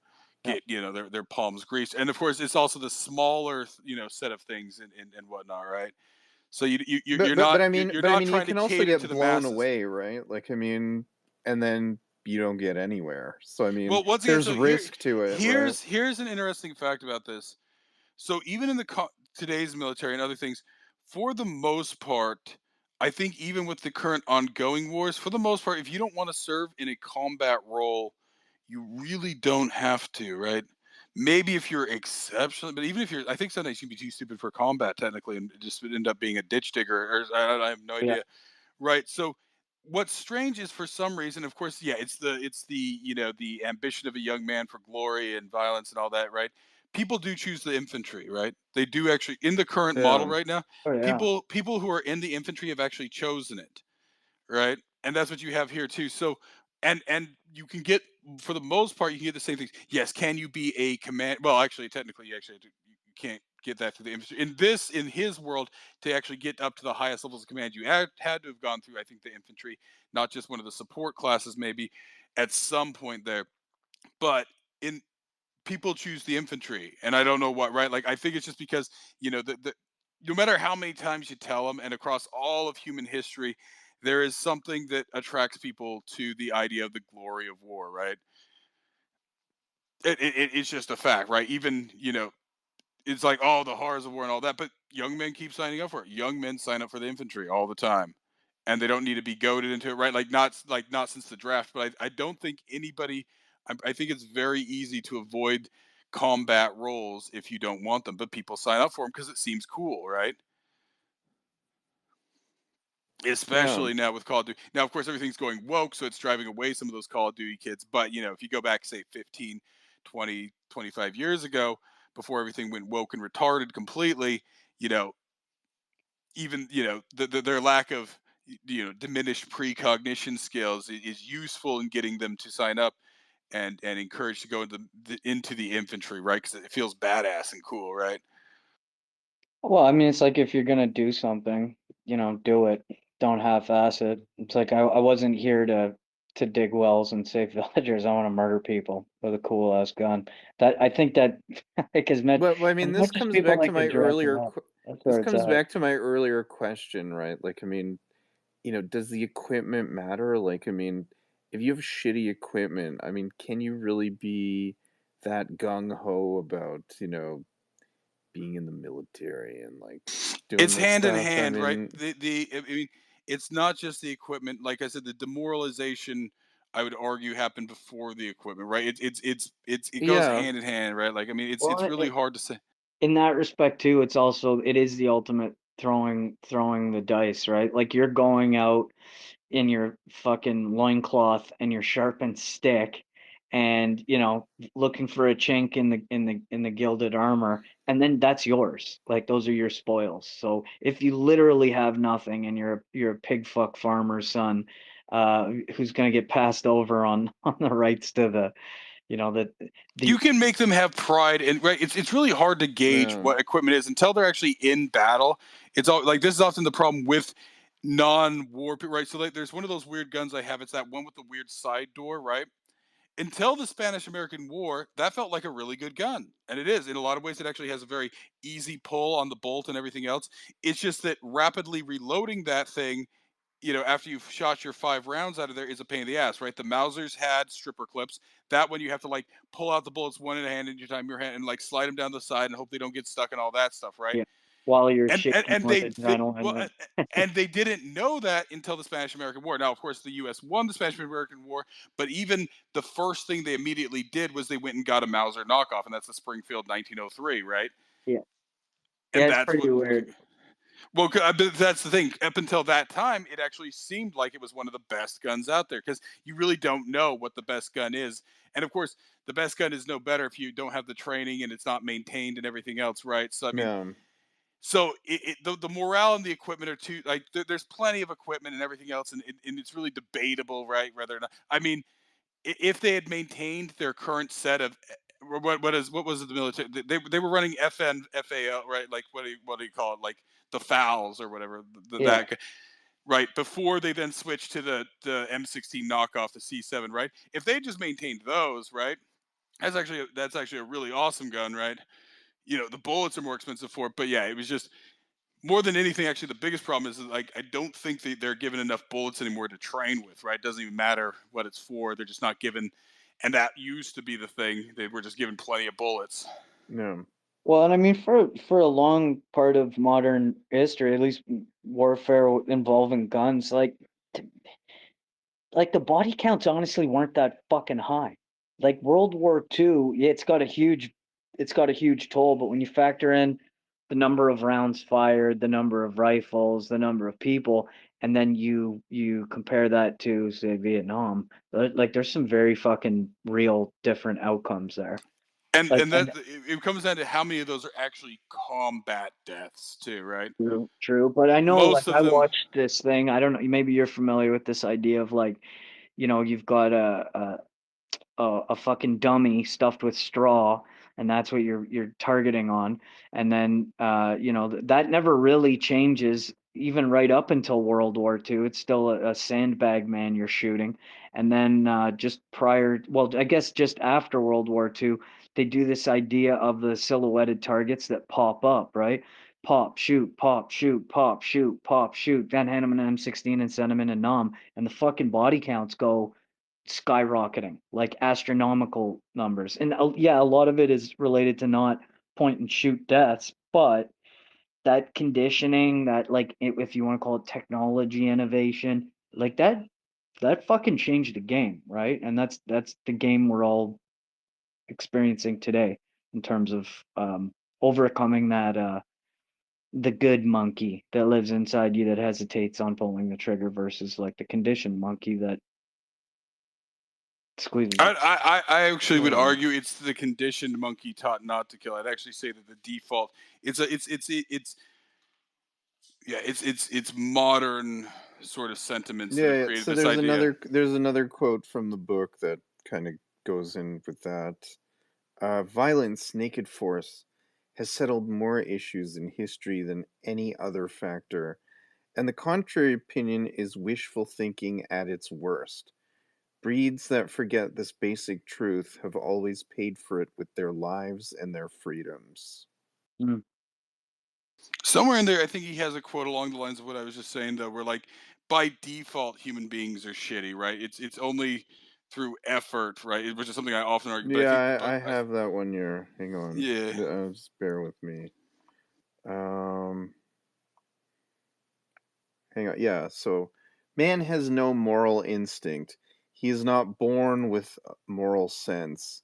Yeah. their palms greased, and of course it's also the smaller set of things and whatnot, right? So you're not you're But I not mean, you trying to can also cater to get the blown masses. away, right? Like, I mean, and then you don't get anywhere. So I mean, Well, once again, there's so here risk to it, right? here's an interesting fact about this. So even in today's military and other things, for the most part, I think even with the current ongoing wars, for the most part, if you don't want to serve in a combat role, you really don't have to, right? Maybe if you're exceptional, but even if you're, I think sometimes you can be too stupid for combat technically, and just end up being a ditch digger, or I have no Yeah. idea. Right. So what's strange is for some reason, of course, yeah, it's the the ambition of a young man for glory and violence and all that, right? People do choose the infantry, right? They do actually in the current model Yeah. right now. Oh yeah. People who are in the infantry have actually chosen it, right? And that's what you have here too. So and you can get for the most part you can get the same things. Yes, can you be a command? Well, actually, technically, you can't get that to the infantry. In his world, to actually get up to the highest levels of command, you had to have gone through, I think, the infantry, not just one of the support classes, maybe at some point there. But in people choose the infantry, and I don't know what, right? Like I think it's just because the no matter how many times you tell them, and across all of human history, there is something that attracts people to the idea of the glory of war, right? It's just a fact, right? Even it's like, oh, the horrors of war and all that, but young men keep signing up for it. Young men sign up for the infantry all the time, and they don't need to be goaded into it, right? Not since the draft, but I don't think anybody. I think it's very easy to avoid combat roles if you don't want them, but people sign up for them because it seems cool, right? Yeah. Especially now with Call of Duty. Now, of course, everything's going woke, so it's driving away some of those Call of Duty kids. But, if you go back, say, 15, 20, 25 years ago, before everything went woke and retarded completely, you know, even, their lack of, diminished precognition skills is useful in getting them to sign up and encouraged to go into the infantry, right? Because it feels badass and cool, right? Well, I mean, it's like if you're gonna do something, do it. Don't half-ass it. It's like I wasn't here to dig wells and save villagers. I want to murder people with a cool ass gun. That I think that like Well, I as mean, this much as comes people back to like to my dress it earlier up, that's this where it's comes at. back to my earlier question, right? Like, I mean, does the equipment matter? Like, I mean, if you have shitty equipment, I mean, can you really be that gung ho about, being in the military and like doing It's this hand in stuff? I hand, right? mean, I mean, it's not just the equipment. Like I said, the demoralization, I would argue, happened before the equipment, right? It goes yeah, hand in hand, right? Like I mean, it's Well, really hard to say. in that respect too, it is the ultimate throwing the dice, right? Like you're going out in your fucking loincloth and your sharpened stick and looking for a chink in the gilded armor, and then that's yours. Like those are your spoils. So if you literally have nothing and you're a pig fuck farmer's son, who's gonna get passed over on on the rights to the You can make them have pride, and right, it's really hard to gauge yeah, what equipment is until they're actually in battle. It's all like this is often the problem with non-war, right? So like, there's one of those weird guns I have. It's that one with the weird side door, right? Until the Spanish-American War, that felt like a really good gun, and it is in a lot of ways. It actually has a very easy pull on the bolt and everything else. It's just that rapidly reloading that thing, after you've shot your 5 rounds out of there, is a pain in the ass, right? The Mausers had stripper clips. That one you have to like pull out the bullets one in a hand in your hand and like slide them down the side and hope they don't get stuck and all that stuff, right? yeah, while you're and and, shaking and with well, adrenaline. and they didn't know that until the Spanish American War. Now, of course, the U.S. won the Spanish American War, but even the first thing they immediately did was they went and got a Mauser knockoff, and that's the Springfield 1903, right? Yeah, yeah, And it's that's pretty what. weird. Well, but that's the thing. Up until that time, it actually seemed like it was one of the best guns out there because you really don't know what the best gun is. And of course, the best gun is no better if you don't have the training and it's not maintained and everything else, right? So, I mean, yeah, so the morale and the equipment are too like there's plenty of equipment and everything else, and it's really debatable, right? Whether or not, I mean, if they had maintained their current set of what was it, the military, they were running FAL, right? Like what do you call it, like the fouls or whatever, Yeah, right, before they then switched to the M16 knockoff, the C7, right? If they just maintained those, right, that's actually a really awesome gun, right? The bullets are more expensive for it, but yeah, it was just more than anything. Actually, the biggest problem is like I don't think they're given enough bullets anymore to train with, right? It doesn't even matter what it's for, they're just not given. And that used to be the thing, they were just given plenty of bullets. yeah, well, and I mean for a long part of modern history, at least warfare involving guns, like the body counts honestly weren't that fucking high. Like World War II, yeah, it's got a huge toll, but when you factor in the number of rounds fired, the number of rifles, the number of people, and then you compare that to say Vietnam, like there's some very fucking real different outcomes there. And Like, and that it comes down to how many of those are actually combat deaths too, right? true, but I know, like, Most of I them. watched this thing. I don't know, maybe you're familiar with this idea of, like, you've got a fucking dummy stuffed with straw, and that's what you're targeting on. And then that never really changes even right up until World War II. It's still a sandbag man you're shooting. And then just prior, well, I guess just after World War II, they do this idea of the silhouetted targets that pop up, right? Pop, shoot, pop, shoot, pop, shoot, pop, shoot. Van Hanneman M16 and send 'em in a nom, and the fucking body counts go skyrocketing, like astronomical numbers. And yeah, a lot of it is related to not point and shoot deaths, but that conditioning, that, like, if you want to call it technology innovation, like that fucking changed the game, right? And that's the game we're all experiencing today in terms of overcoming that the good monkey that lives inside you that hesitates on pulling the trigger versus like the conditioned monkey that squeezes it. I actually would Hmm. argue it's the conditioned monkey taught not to kill. I'd actually say that the default it's yeah, it's modern sort of sentiments that Yeah, have yeah. created So this idea. there's another quote from the book that kind of goes in with that. Violence, naked force, has settled more issues in history than any other factor, and the contrary opinion is wishful thinking at its worst. Breeds that forget this basic truth have always paid for it with their lives and their freedoms. Mm. Somewhere in there, I think he has a quote along the lines of what I was just saying, though, where like by default human beings are shitty, right? It's only through effort, right? Which is something I often argue. But I Yeah, think the book, I have that one here. Hang on. yeah, Just bear with me. Um, Hang on. Yeah, so man has no moral instinct. He is not born with moral sense.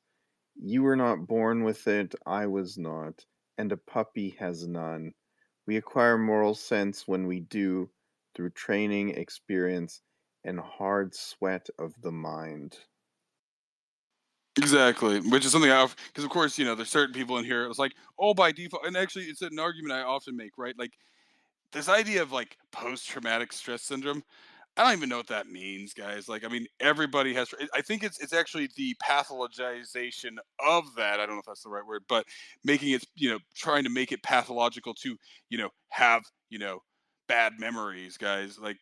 You were not born with it, I was not, and a puppy has none. We acquire moral sense when we do, through training, experience, and hard sweat of the mind. exactly. Which is something I because of course there's certain people in here. It's like oh by default, and actually it's an argument I often make, right? Like this idea of like post traumatic stress syndrome. I don't even know what that means, guys. Like, I mean, everybody has. I think it's actually the pathologization of that. I don't know if that's the right word, but making it, trying to make it pathological to, have, bad memories, guys. Like,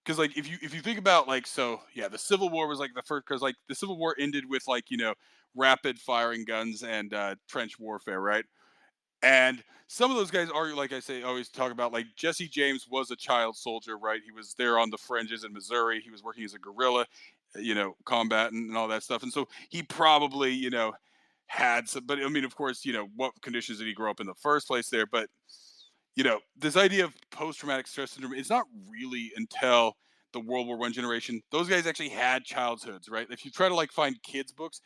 because like if you think about like so yeah, the Civil War was like the first because like the Civil War ended with like rapid firing guns and trench warfare, right? And some of those guys are, like I say, always talk about like Jesse James was a child soldier, right? He was there on the fringes in Missouri. He was working as a guerrilla, combat and all that stuff. And so he probably, had some, but I mean, of course, what conditions did he grow up in the first place there? But this idea of post-traumatic stress syndrome, it's not really until the World War I generation. Those guys actually had childhoods, right? If you try to like find kids books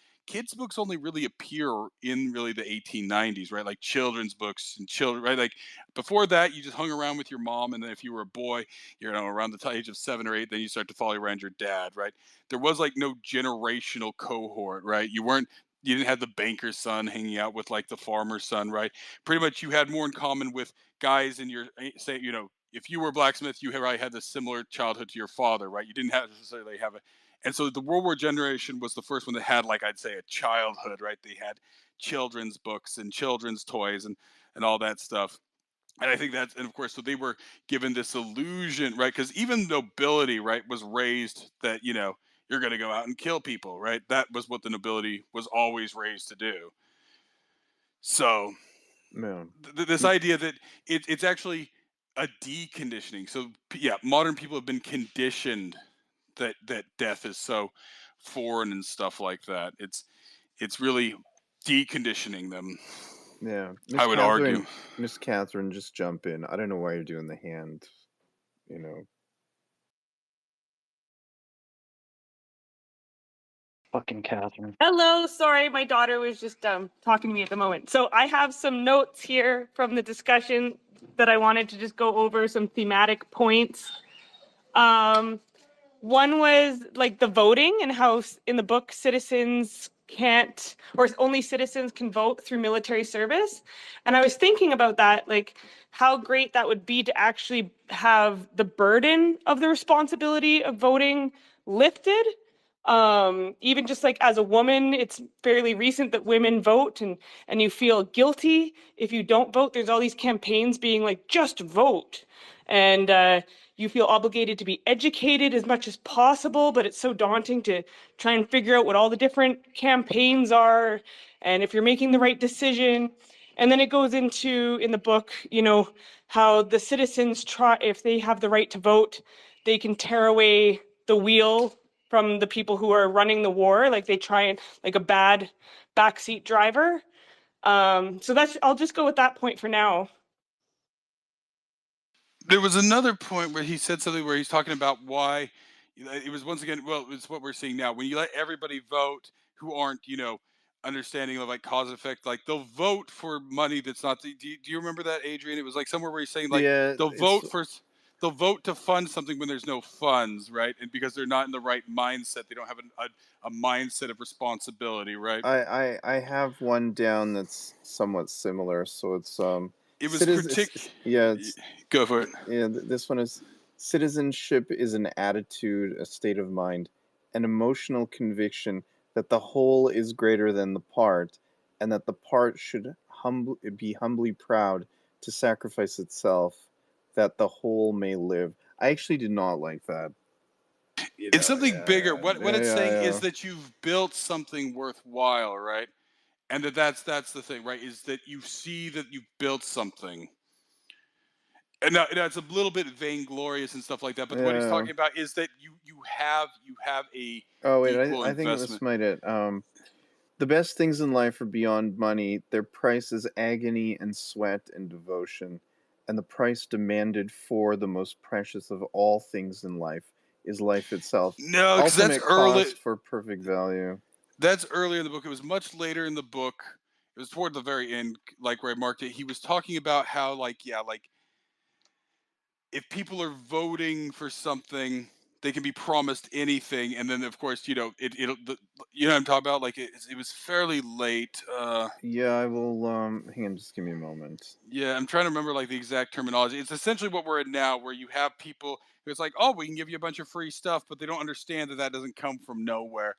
only really appear in really the 1890s, right? Like children's books and children, right? Like before that, you just hung around with your mom, and then if you were a boy, around the age of 7 or 8, then you start to follow around your dad, right? There was like no generational cohort, right? You didn't have the banker's son hanging out with like the farmer's son, right? Pretty much you had more in common with guys in your say, if you were a blacksmith, you probably had a similar childhood to your father, right? You didn't have necessarily have a, and so the World War generation was the first one that had, like I'd say, a childhood, right? They had children's books and children's toys and all that stuff. And I think that's, and of course, so they were given this illusion, right? Because even nobility, right, was raised that you're going to go out and kill people, right? That was what the nobility was always raised to do. So Man. this idea that it's actually a deconditioning. So yeah, modern people have been conditioned that death is so foreign and stuff like that. It's really deconditioning them. Yeah. I would argue. Miss Catherine, just jump in. I don't know why you're doing the hand. you know. Fucking Catherine. Hello, sorry, my daughter was just talking to me at the moment. So I have some notes here from the discussion that I wanted to just go over some thematic points. One was like the voting and how in the book citizens can't, or only citizens can vote through military service. And I was thinking about that, like how great that would be to actually have the burden of the responsibility of voting lifted. Even just like as a woman, it's fairly recent that women vote, and you feel guilty if you don't vote. There's all these campaigns being like, just vote. And you feel obligated to be educated as much as possible, but it's so daunting to try and figure out what all the different campaigns are and if you're making the right decision. And then it goes into, in the book, you know, how the citizens try, if they have the right to vote, they can tear away the wheel from the people who are running the war. Like they try and, like a bad backseat driver. So that's, I'll just go with that point for now. There was another point where he said something where he's talking about why it was once again, well, it's what we're seeing now. When you let everybody vote who aren't, understanding of like cause effect, like they'll vote for money that's not do you remember that, Adrian? It was like somewhere where he's saying like Yeah, they'll it's vote for they'll vote to fund something when there's no funds, right? And because they're not in the right mindset, they don't have a mindset of responsibility, right? I have one down that's somewhat similar. So it's It was yeah, it's go for it. yeah, this one is citizenship is an attitude, a state of mind, an emotional conviction that the whole is greater than the part, and that the part should be humbly proud to sacrifice itself that the whole may live. I actually did not like that. It's something bigger. What it's saying Yeah. is that you've built something worthwhile, right? And that's the thing, right? Is that you see that you've built something. And now it's a little bit vainglorious and stuff like that, but what he's Yeah. talking about is that you have a Oh wait, equal I think this investment. might it. The best things in life are beyond money. Their price is agony and sweat and devotion. And the price demanded for the most precious of all things in life is life itself. No, because that's Ultimate early. cost for perfect value. That's earlier in the book. It was much later in the book. It was toward the very end, like where I marked it. He was talking about how, like, yeah, like if people are voting for something, they can be promised anything, and then of course, you know what I'm talking about. Like it was fairly late. Yeah, I will hang on, just give me a moment. Yeah, I'm trying to remember like the exact terminology. It's essentially what we're in now, where you have people who it's like, oh, we can give you a bunch of free stuff, but they don't understand that that doesn't come from nowhere.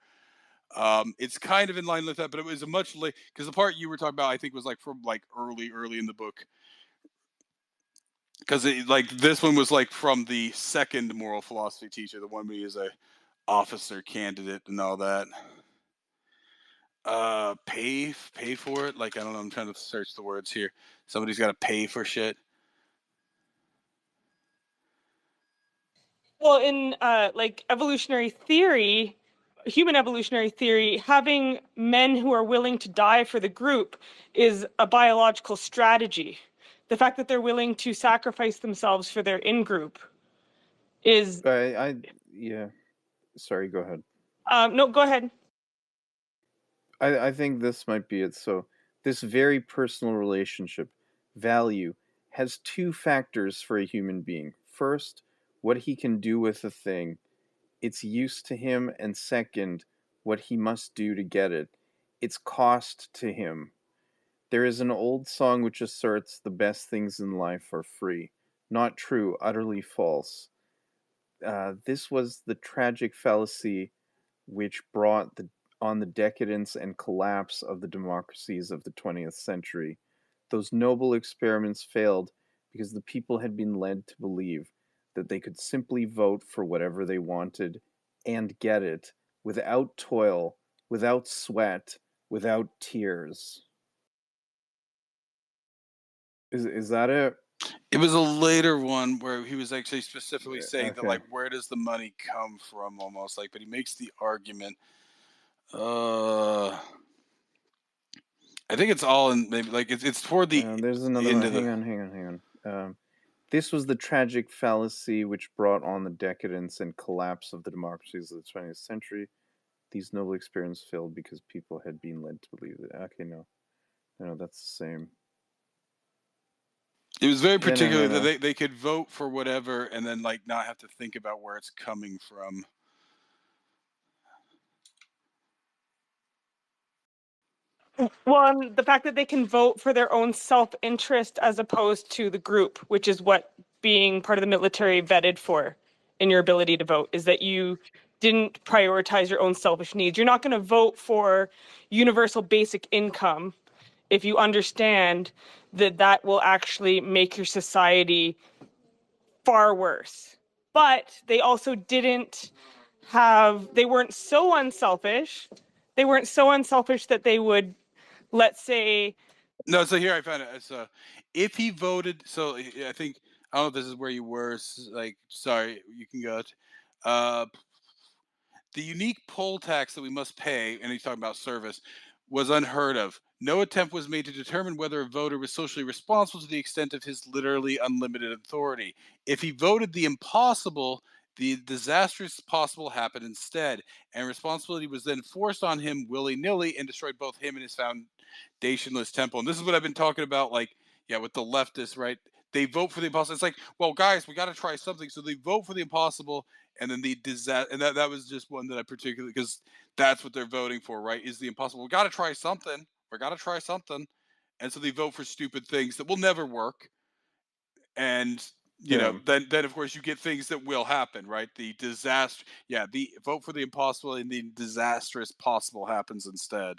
It's kind of in line with that, but it was a much late because the part you were talking about, I think, was like from like early in the book. Because like this one was like from the second moral philosophy teacher, the one where he is a officer candidate and all that. Pay for it. Like I don't know. I'm trying to search the words here. Somebody's got to pay for shit. Well, in like evolutionary theory, human evolutionary theory, having men who are willing to die for the group is a biological strategy. The fact that they're willing to sacrifice themselves for their in-group is. Yeah. Sorry, go ahead. No, go ahead. I think this might be it. So, this very personal relationship, value, has two factors for a human being. First, what he can do with a thing, its use to him, and second, what he must do to get it, its cost to him. There is an old song which asserts the best things in life are free. Not true, utterly false. This was the tragic fallacy which brought on the decadence and collapse of the democracies of the 20th century. Those noble experiments failed because the people had been led to believe that they could simply vote for whatever they wanted and get it without toil, without sweat, without tears. Is that it? It was a later one where he was actually specifically saying that, Okay. like, where does the money come from, almost like, but he makes the argument. I think it's all in maybe like it's toward the There's another end one. of the. Hang on. This was the tragic fallacy which brought on the decadence and collapse of the democracies of the 20th century. These noble experiments failed because people had been led to believe that. Okay, no. No, that's the same. It was very Yeah, no, particular no, that no. they could vote for whatever and then like not have to think about where it's coming from. Well, and the fact that they can vote for their own self-interest as opposed to the group, which is what being part of the military vetted for in your ability to vote, is that you didn't prioritize your own selfish needs. You're not going to vote for universal basic income if you understand that that will actually make your society far worse. But they also didn't they weren't so unselfish. They weren't so unselfish that they would, let's say, No, so here I found it. So if he voted, so I think I don't know if this is where you were. Like, sorry, you can go. Uh, the unique poll tax that we must pay, and he's talking about service, was unheard of. No attempt was made to determine whether a voter was socially responsible to the extent of his literally unlimited authority. If he voted the impossible, the disastrous possible happened instead, and responsibility was then forced on him willy-nilly and destroyed both him and his foundationless temple. And this is what I've been talking about, like, yeah, with the leftists, right? They vote for the impossible. It's like, well, guys, we got to try something. So they vote for the impossible, and then the disaster. And that was just one that I particularly, because that's what they're voting for, right? Is the impossible. We got to try something. We got to try something. And so they vote for stupid things that will never work. And Yeah. then of course you get things that will happen, right? The disaster, yeah, the vote for the impossible and the disastrous possible happens instead.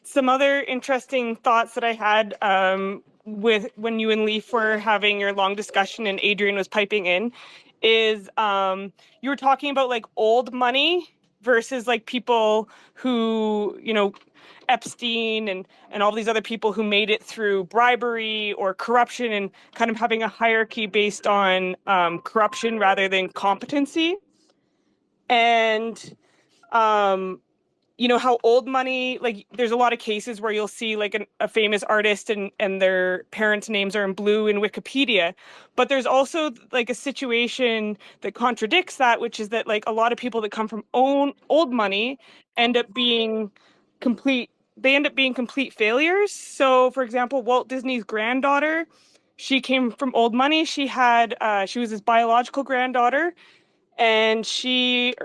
Some other interesting thoughts that I had with when you and Leaf were having your long discussion and Adrian was piping in is you were talking about like old money versus like people who, Epstein and all these other people who made it through bribery or corruption and kind of having a hierarchy based on corruption rather than competency. And how old money, like there's a lot of cases where you'll see like a famous artist and their parents' names are in blue in Wikipedia. But there's also like a situation that contradicts that, which is that like a lot of people that come from old money end up being complete failures. So for example, Walt Disney's granddaughter, she came from old money. She was his biological granddaughter, and she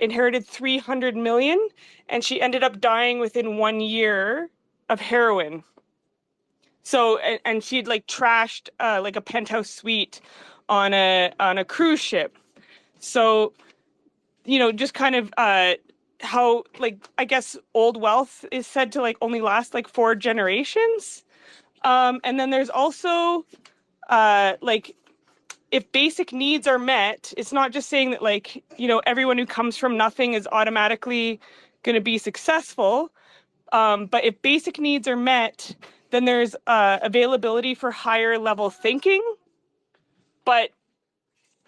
inherited 300 million, and she ended up dying within 1 year of heroin. So and she'd like trashed like a penthouse suite on a cruise ship. So just kind of how like I guess old wealth is said to like only last like 4 generations. And then there's also like if basic needs are met, it's not just saying that like, everyone who comes from nothing is automatically going to be successful. But if basic needs are met, then there's availability for higher level thinking. But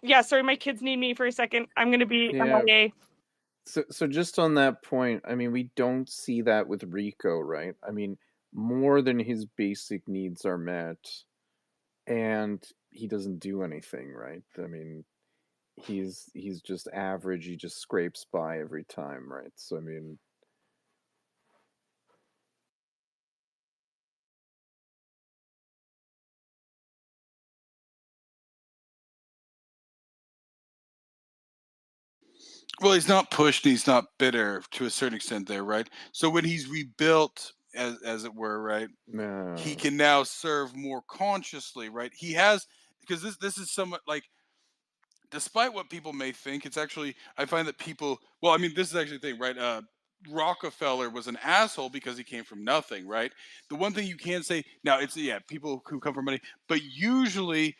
yeah, sorry, my kids need me for a second. I'm going to be Yeah. MIA. So just on that point, I mean, we don't see that with Rico, right? I mean, more than his basic needs are met, and he doesn't do anything, right? I mean, he's just average. He just scrapes by every time, right? So I mean, Well, he's not pushed, he's not bitter to a certain extent there, right? So when he's rebuilt, as it were, right, he no, can now serve more consciously, right? He has, because this is somewhat like, despite what people may think, it's actually, I find that people, well, I mean, this is actually the thing, right? Rockefeller was an asshole because he came from nothing, right? The one thing you can say now, it's, yeah, people who come from money, but usually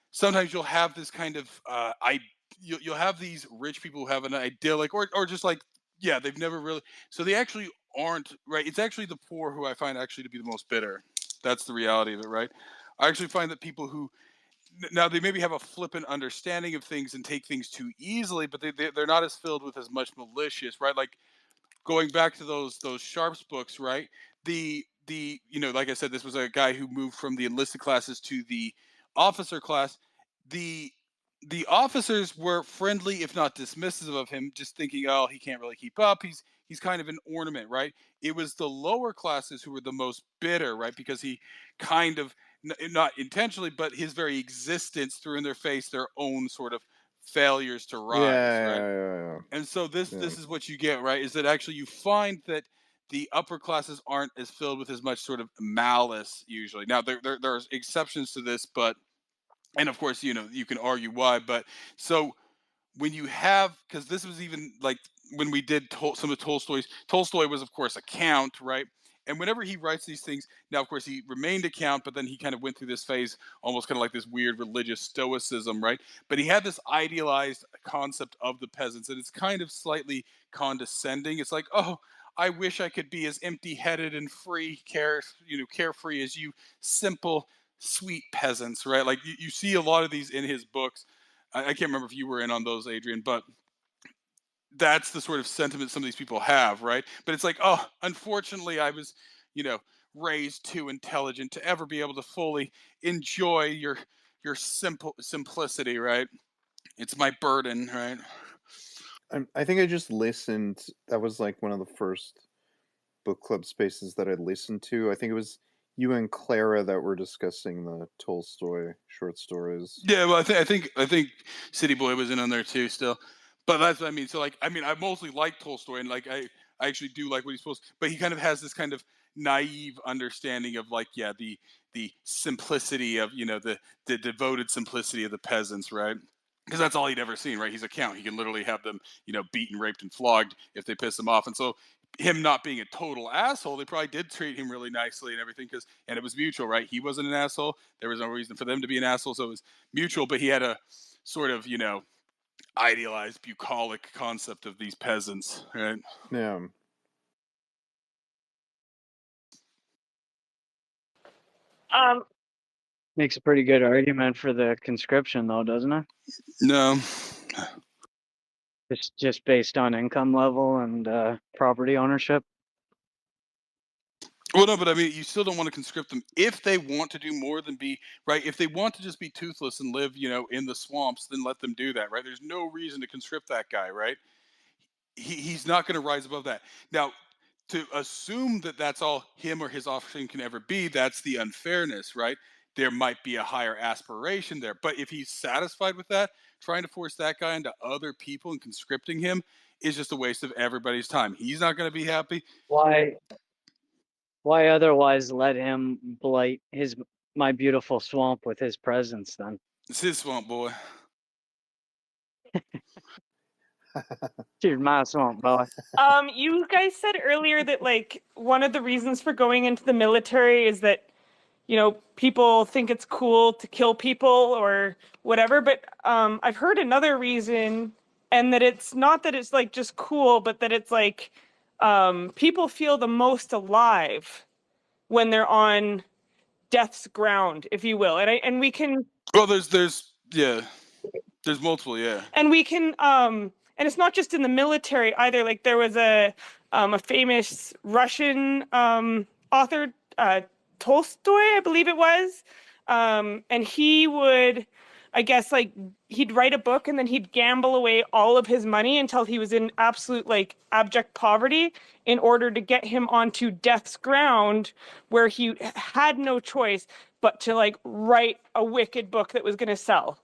sometimes you'll have this kind of you'll have these rich people who have an idyllic, or just like, yeah, they've never really, so they actually aren't, right? It's actually the poor who I find actually to be the most bitter. That's the reality of it, right? I actually find that people who, now they maybe have a flippant understanding of things and take things too easily, but they're not as filled with as much malicious, right? Like going back to those Sharps books, right? The like I said, this was a guy who moved from the enlisted classes to the officer class. The the officers were friendly, if not dismissive of him, just thinking, oh, he can't really keep up. He's kind of an ornament, right? It was the lower classes who were the most bitter, right? Because he kind of, not intentionally, but his very existence threw in their face their own sort of failures to Yeah, rise, right? yeah. And so this Yeah. this is what you get, right? Is that actually you find that the upper classes aren't as filled with as much sort of malice usually. Now there's exceptions to this, but, and of course, you can argue why, but so when you have, because this was even like when we did some of Tolstoy was of course a count, right? And whenever he writes these things, now of course he remained a count, but then he kind of went through this phase, almost kind of like this weird religious stoicism, right? But he had this idealized concept of the peasants, and it's kind of slightly condescending. It's like, oh, I wish I could be as empty-headed and carefree as you simple sweet peasants, right? Like you see a lot of these in his books. I can't remember if you were in on those, Adrian, but that's the sort of sentiment some of these people have, right? But it's like, oh, unfortunately, I was, you know, raised too intelligent to ever be able to fully enjoy your simplicity, right? It's my burden, right? I think I just listened. That was like one of the first book club spaces that I listened to. I think it was you and Clara that were discussing the Tolstoy short stories. Yeah, well, I think City Boy was in on there too, still. But that's what I mean. So like, I mean, I mostly like Tolstoy, and like, I actually do like what he's supposed. But he kind of has this kind of naive understanding of like, yeah, the simplicity of the devoted simplicity of the peasants, right? Because that's all he'd ever seen, right? He's a count. He can literally have them, beaten, raped, and flogged if they piss him off. And so, him not being a total asshole, they probably did treat him really nicely and everything, and it was mutual, right? He wasn't an asshole. There was no reason for them to be an asshole, so it was mutual. But he had a sort of, idealized, bucolic concept of these peasants, right? Yeah. Um, Makes a pretty good argument for the conscription, though, doesn't it? No. Just based on income level and property ownership. Well, no, but I mean, you still don't want to conscript them if they want to do more than be right. If they want to just be toothless and live, in the swamps, then let them do that, right? There's no reason to conscript that guy, right? He's not going to rise above that. Now, to assume that that's all him or his offspring can ever be, that's the unfairness, right? There might be a higher aspiration there, but if he's satisfied with that, trying to force that guy into other people and conscripting him is just a waste of everybody's time. He's not going to be happy. Why otherwise let him blight my beautiful swamp with his presence then? It's his swamp, boy. Dude, my swamp, boy. you guys said earlier that like one of the reasons for going into the military is that people think it's cool to kill people or whatever, but I've heard another reason, and that it's not that it's like just cool, but that it's like people feel the most alive when they're on death's ground, if you will. And we can Well, there's multiple, yeah. and we can and it's not just in the military either. Like there was a famous Russian author, Tolstoy, I believe it was, and he would, I guess, like he'd write a book and then he'd gamble away all of his money until he was in absolute like abject poverty in order to get him onto death's ground, where he had no choice but to like write a wicked book that was going to sell.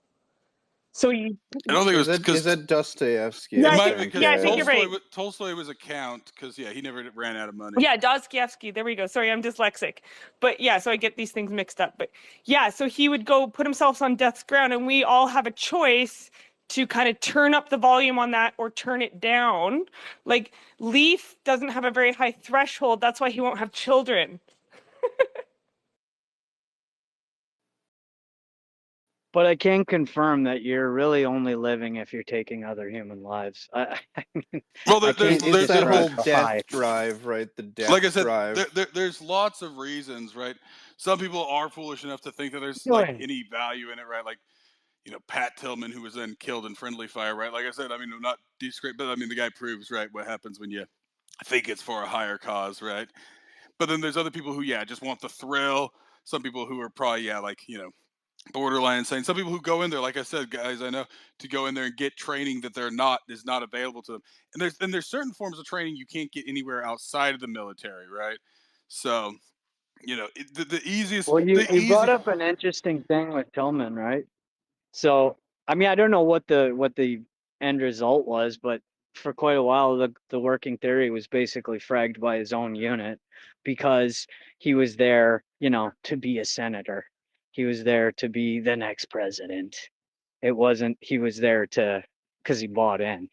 So you, I don't think it was Is because that Dostoevsky? Yeah, it I might think- have been yeah, I because think you're right. Tolstoy was a count because he never ran out of money. yeah, Dostoevsky. There we go. Sorry, I'm dyslexic. But yeah, so I get these things mixed up. But yeah, so he would go put himself on death's ground, and we all have a choice to kind of turn up the volume on that or turn it down. Like Leaf doesn't have a very high threshold. That's why he won't have children. But I can confirm that you're really only living if you're taking other human lives. I mean, Well, I there's, can't It's that describe whole how death high. drive, right? The death like I said, drive. there's lots of reasons, right? Some people are foolish enough to think that there's like Doing. any value in it, right? Like Pat Tillman, who was then killed in friendly fire, right? Like I said, I mean, not discreet, but I mean, the guy proves right what happens when you think it's for a higher cause, right? But then there's other people who, yeah, just want the thrill. Some people who are probably, yeah, like, borderline insane. Some people who go in there, like I said, guys, I know, to go in there and get training that is not available to them. And there's certain forms of training you can't get anywhere outside of the military, right? So, the easiest, Well, the you brought easy. up an interesting thing with Tillman, right? So, I mean, I don't know what the end result was, but for quite a while, the working theory was basically fragged by his own unit because he was there, to be a senator. He was there to be the next president. It wasn't. He was there because he bought in.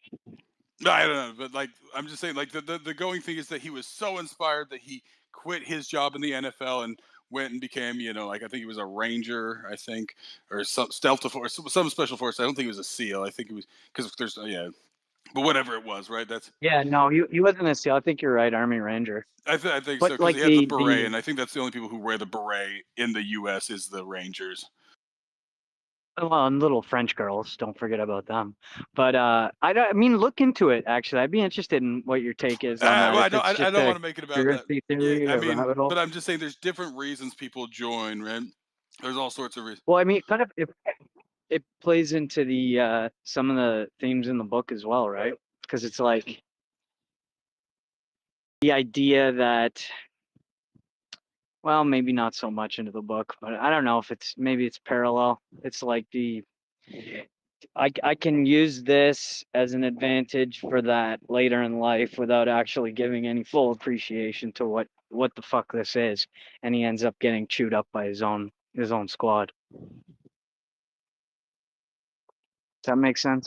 I don't know, but like I'm just saying, like the going thing is that he was so inspired that he quit his job in the NFL and went and became, like I think he was a ranger, I think, or some stealth force, some special force. I don't think he was a SEAL. I think it was because there's yeah, but whatever it was, right? That's Yeah, no, he wasn't a SEAL. I think you're right, Army Ranger. I think so But because he like had the the beret, the and I think that's the only people who wear the beret in the U.S. is the Rangers. well, and little French girls, don't forget about them. But I mean, look into it. Actually, I'd be interested in what your take is on that. Well, If it's I just don't a want to make it about that. conspiracy Yeah, theory I or mean, rabbit but hole. I'm just saying there's different reasons people join, right? There's all sorts of reasons. Well, I mean, kind of it plays into the some of the themes in the book as well, right? Because it's like the idea that, well, maybe not so much into the book, but I don't know if maybe it's parallel. It's like I can use this as an advantage for that later in life without actually giving any full appreciation to what the fuck this is, and he ends up getting chewed up by his own squad. Does that make sense?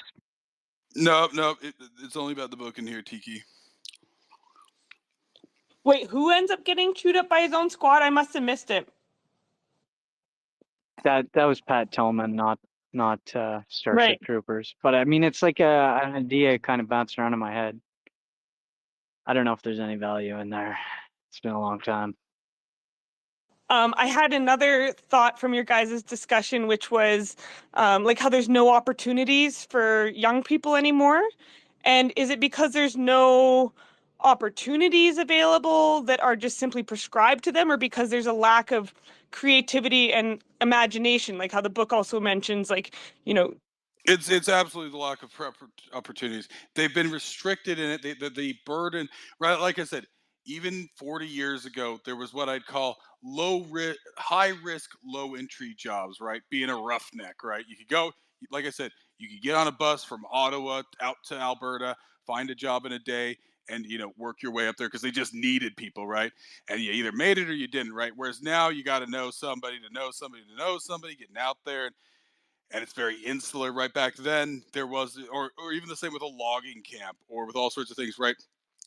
No, no, it's only about the book in here, Tiki. Wait, who ends up getting chewed up by his own squad? I must have missed it. That was Pat Tillman, not Starship Right. Troopers. But I mean, it's like an idea kind of bounced around in my head. I don't know if there's any value in there. It's been a long time. I had another thought from your guys' discussion, which was like how there's no opportunities for young people anymore. And is it because there's no opportunities available that are just simply prescribed to them, or because there's a lack of creativity and imagination, like how the book also mentions, like, It's absolutely the lack of opportunities. They've been restricted in it. The burden, right? Like I said, even 40 years ago, there was what I'd call high risk, low entry jobs, right? Being a roughneck, right? You could go, like I said, you could get on a bus from Ottawa out to Alberta, find a job in a day, and work your way up there because they just needed people, right? And you either made it or you didn't, right? Whereas now you got to know somebody to know somebody to know somebody, getting out there and it's very insular. Right back then there was, or even the same with a logging camp or with all sorts of things, right?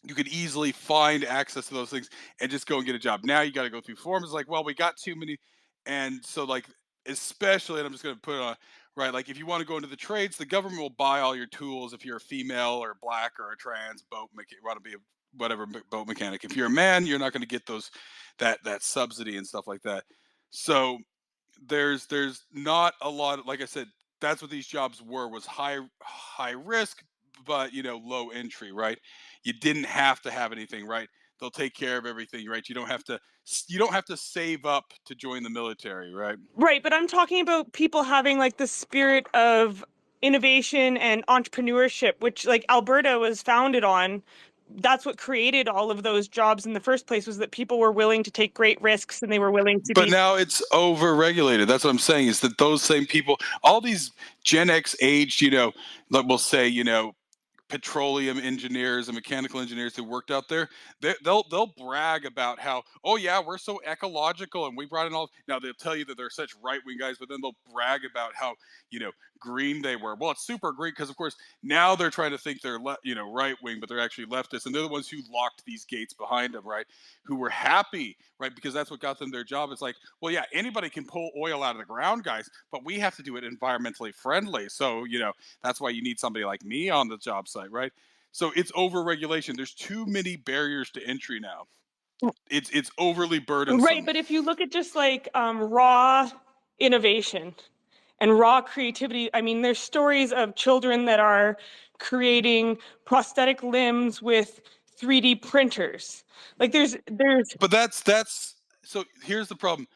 You could easily find access to those things and just go and get a job. Now you got to go through forms. It's like, well, we got too many. And so like, especially, and I'm just going to put it on, right, like if you want to go into the trades, the government will buy all your tools if you're a female or black or a trans boat mechanic, want to be a whatever boat mechanic. If you're a man, you're not going to get that subsidy and stuff like that. So there's not a lot, like I said, that's what these jobs was high risk, but low entry, right? You didn't have to have anything, right? They'll take care of everything, right? You don't have to save up to join the military, right? right, but I'm talking about people having like the spirit of innovation and entrepreneurship, which like Alberta was founded on. That's what created all of those jobs in the first place, was that people were willing to take great risks and they were willing to But be now it's over-regulated. That's what I'm saying, is that those same people, all these Gen X aged, like we'll say, petroleum engineers and mechanical engineers who worked out there, they'll brag about how, oh yeah, we're so ecological and we brought in all. Now they'll tell you that they're such right wing guys, but then they'll brag about how green they were. Well, it's super green because of course now they're trying to think they're right wing, but they're actually leftists, and they're the ones who locked these gates behind them, right? Who were happy, right? Because that's what got them their job. It's like, well, yeah, anybody can pull oil out of the ground, guys, but we have to do it environmentally friendly. So that's why you need somebody like me on the job site, right? So it's over regulation. There's too many barriers to entry now. It's overly right. burdensome. But if you look at just like raw innovation and raw creativity, I mean, there's stories of children that are creating prosthetic limbs with 3D printers. Like there's But that's so here's the problem.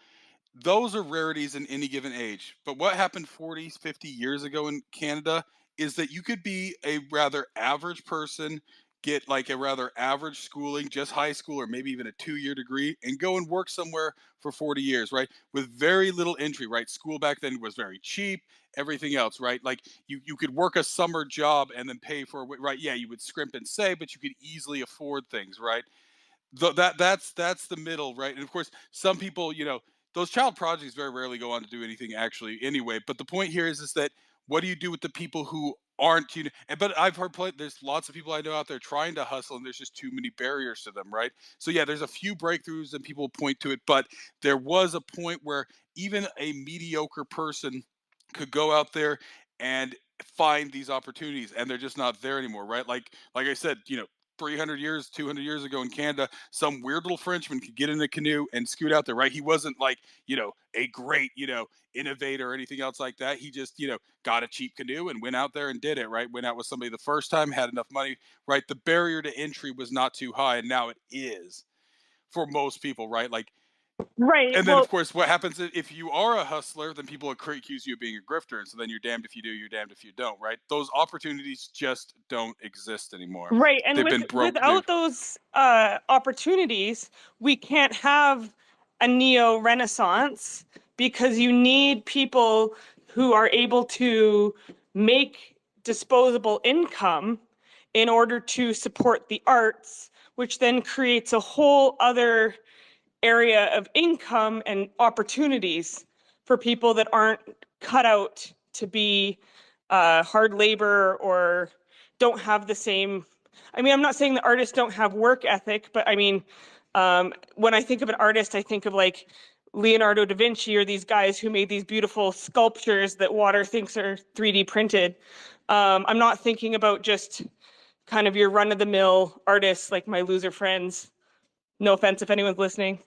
Those are rarities in any given age. But what happened 40, 50 years ago in Canada is that you could be a rather average person, get like a rather average schooling, just high school or maybe even a 2-year degree, and go and work somewhere for 40 years, right? With very little entry, right? School back then was very cheap, everything else, right? Like you could work a summer job and then pay for it, right? Yeah, you would scrimp and save, but you could easily afford things, right? That's the middle, right? And of course, some people, those child projects very rarely go on to do anything actually anyway. But the point here is that what do you do with the people who aren't, but I've heard there's lots of people I know out there trying to hustle, and there's just too many barriers to them, right? So yeah, there's a few breakthroughs and people point to it, but there was a point where even a mediocre person could go out there and find these opportunities, and they're just not there anymore, right? Like I said, 300 years, 200 years ago in Canada, some weird little Frenchman could get in a canoe and scoot out there, right? He wasn't like, a great, innovator or anything else like that. He just, got a cheap canoe and went out there and did it, right? Went out with somebody the first time, had enough money, right? The barrier to entry was not too high, and now it is for most people, right? Like, right. and then Well, of course, what happens if you are a hustler? Then people accuse you of being a grifter, and so then you're damned if you do, you're damned if you don't, right? Those opportunities just don't exist anymore. right, and They've been broke. without those opportunities, we can't have a neo renaissance because you need people who are able to make disposable income in order to support the arts, which then creates a whole other area of income and opportunities for people that aren't cut out to be hard labor or don't have the same. I mean, I'm not saying the artists don't have work ethic, but I mean, when I think of an artist, I think of like Leonardo da Vinci or these guys who made these beautiful sculptures that water thinks are 3D printed. I'm not thinking about just kind of your run-of-the-mill artists like my loser friends. No offense if anyone's listening.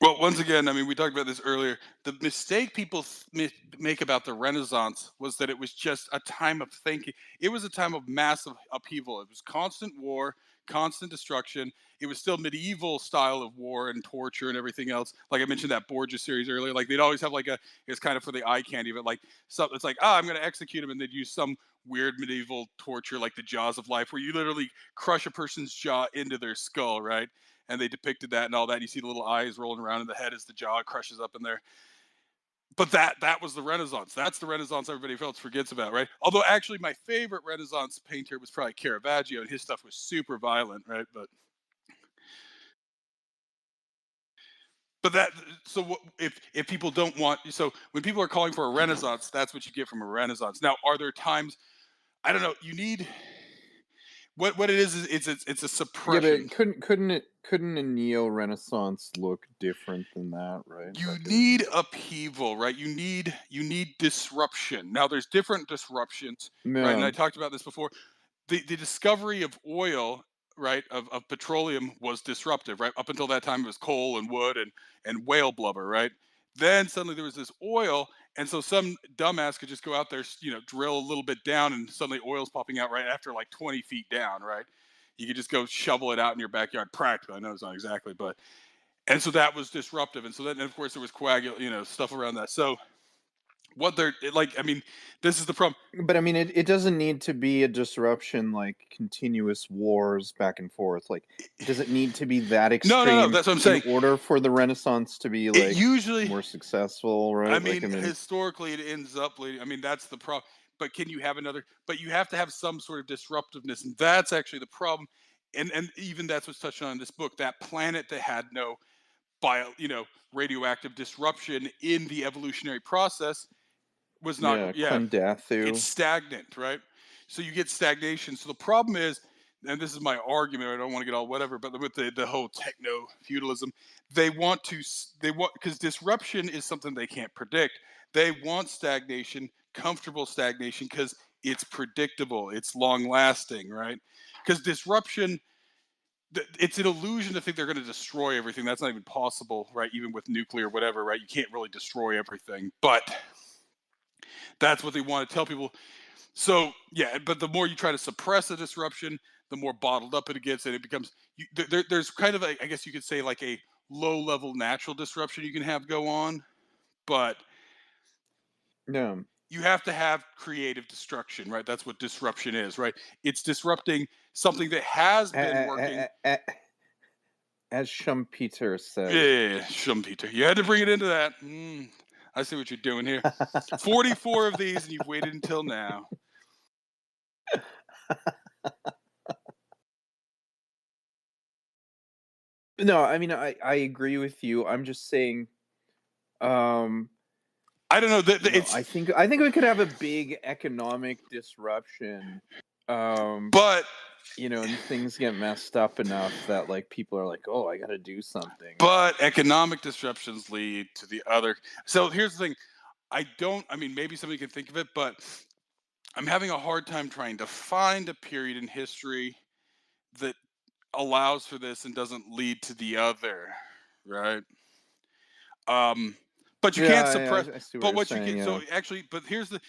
Well, once again, I mean, we talked about this earlier. The mistake people make about the Renaissance was that it was just a time of thinking. It was a time of massive upheaval. It was constant war, constant destruction. It was still medieval style of war and torture and everything else. Like I mentioned that Borgia series earlier. Like they'd always have it's kind of for the eye candy of it. Like so, it's like, I'm going to execute him, and they'd use some weird medieval torture like the jaws of life, where you literally crush a person's jaw into their skull, right? And they depicted that and all that. And you see the little eyes rolling around in the head as the jaw crushes up in there. But that was the Renaissance. That's the Renaissance everybody else forgets about, right? Although actually my favorite Renaissance painter was probably Caravaggio, and his stuff was super violent, right? But that so if people don't want, so when people are calling for a Renaissance, that's what you get from a Renaissance. Now, are there times, I don't know, you need what it is it's a Yeah, suppression. but couldn't a neo renaissance look different than that, right? You Like need upheaval, right? You need disruption. Now there's different disruptions, right? And yeah, I talked about this before. The discovery of oil, right, of petroleum was disruptive, right? Up until that time it was coal and wood and whale blubber, right? Then suddenly there was this oil, and so some dumbass could just go out there, drill a little bit down, and suddenly oil's popping out right after like 20 feet down, right? You could just go shovel it out in your backyard, practically. I know it's not exactly, but and so that was disruptive, and so then of course there was stuff around that. So what they're like, I mean, this is the problem. but I mean, it doesn't need to be a disruption like continuous wars back and forth. Like, does it need to be that No, extreme that's what I'm in saying. order for the Renaissance to be It like usually, more successful, I right? Like, mean, I mean, historically it ends up leading, I mean, that's the problem. But can you have another, but you have to have some sort of disruptiveness, and that's actually the problem. And even that's what's touched on in this book, that planet that had no radioactive disruption in the evolutionary process was not, yeah, yeah, it's Klendathu. stagnant, right? So you get stagnation. So the problem is, and this is my argument, I don't want to get all whatever, but with the whole techno feudalism, they want, because disruption is something they can't predict. They want stagnation, comfortable stagnation, because it's predictable, it's long lasting, right? Because disruption, it's an illusion to think they're going to destroy everything. That's not even possible, right? Even with nuclear, whatever, right? You can't really destroy everything, but that's what they want to tell people. So yeah, but the more you try to suppress a disruption, the more bottled up it gets, and it becomes there's kind of I guess you could say like a low level natural disruption you can have go on, but No. you have to have creative destruction, right? That's what disruption is, right? It's disrupting something that has been working. As Schumpeter said. Yeah, Schumpeter. You had to bring it into that. I see what you're doing here. 44 of these, and you've waited until now. No, I mean I agree with you. I'm just saying, I don't know. I think we could have a big economic disruption. But and things get messed up enough that like people are like, oh, I got to do something. But economic disruptions lead to the other. So here's the thing. I mean, maybe somebody can think of it, but I'm having a hard time trying to find a period in history that allows for this and doesn't lead to the other, right? But you can't suppress. I see what But you're what you saying. can. Yeah. So actually, but here's the.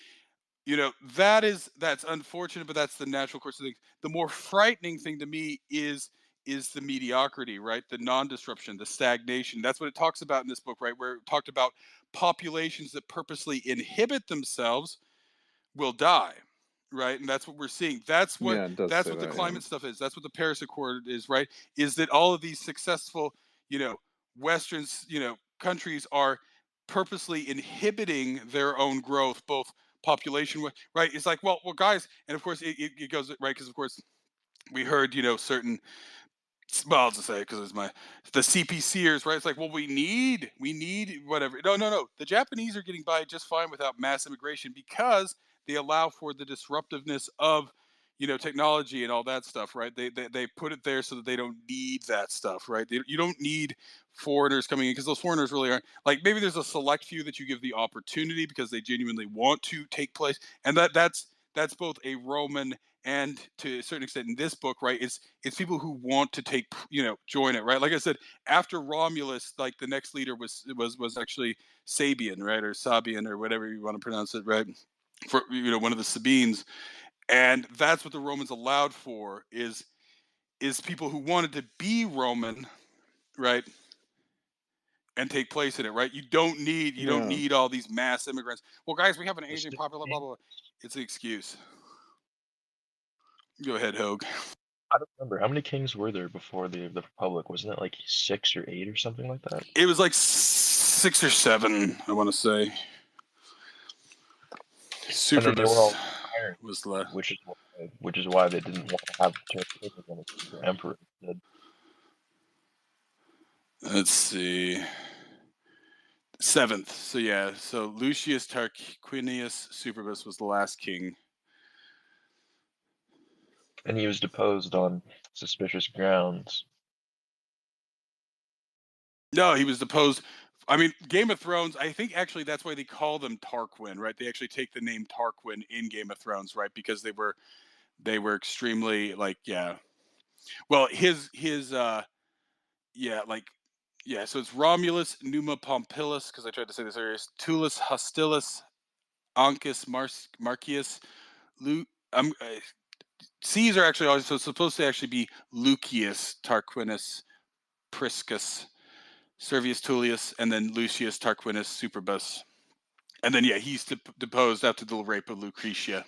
That's unfortunate, but that's the natural course of things. The more frightening thing to me is the mediocrity, right? The non-disruption, the stagnation. That's what it talks about in this book, right? Where it talked about populations that purposely inhibit themselves will die, right? And that's what we're seeing. That's what Yeah, it does say the that. climate stuff is. That's what the Paris Accord is, right? Is that all of these successful, Western, countries are purposely inhibiting their own growth, both population, right? It's like, well, guys, and of course it goes right because of course we heard, certain. Well, I'll just say it because it's the CPCers, right? It's like, well, we need whatever. No. The Japanese are getting by just fine without mass immigration because they allow for the disruptiveness of, technology and all that stuff, right? They put it there so that they don't need that stuff, right? You don't need foreigners coming in because those foreigners really aren't like maybe there's a select few that you give the opportunity because they genuinely want to take place, and that's both a Roman and to a certain extent in this book, right? It's people who want to join it, right? Like I said, after Romulus, like the next leader was actually Sabian, right, or Sabian, or whatever you want to pronounce it, right? For one of the Sabines, and that's what the Romans allowed for is people who wanted to be Roman, right, and take place in it, right? You don't need all these mass immigrants. Well, guys, we have an aging population. Blah, blah, blah. It's an excuse. Go ahead, Hogue. I don't remember how many kings were there before the Republic. Wasn't it like 6 or 8 or something like that? It was like 6 or 7, I want to say. Superbus was the which is why they didn't want to have the emperor instead. Let's see. 7th. So yeah. So Lucius Tarquinius Superbus was the last king. And he was deposed on suspicious grounds. No, he was deposed. I mean, Game of Thrones, I think actually that's why they call them Tarquin, right? They actually take the name Tarquin in Game of Thrones, right? Because they were extremely Well, so it's Romulus, Numa Pompilius, because I tried to say this earlier, Tullus Hostilus, Ancus Marcius, C's are actually always supposed to actually be Lucius Tarquinius Priscus, Servius Tullius, and then Lucius Tarquinius Superbus. And then, he's deposed after the rape of Lucretia.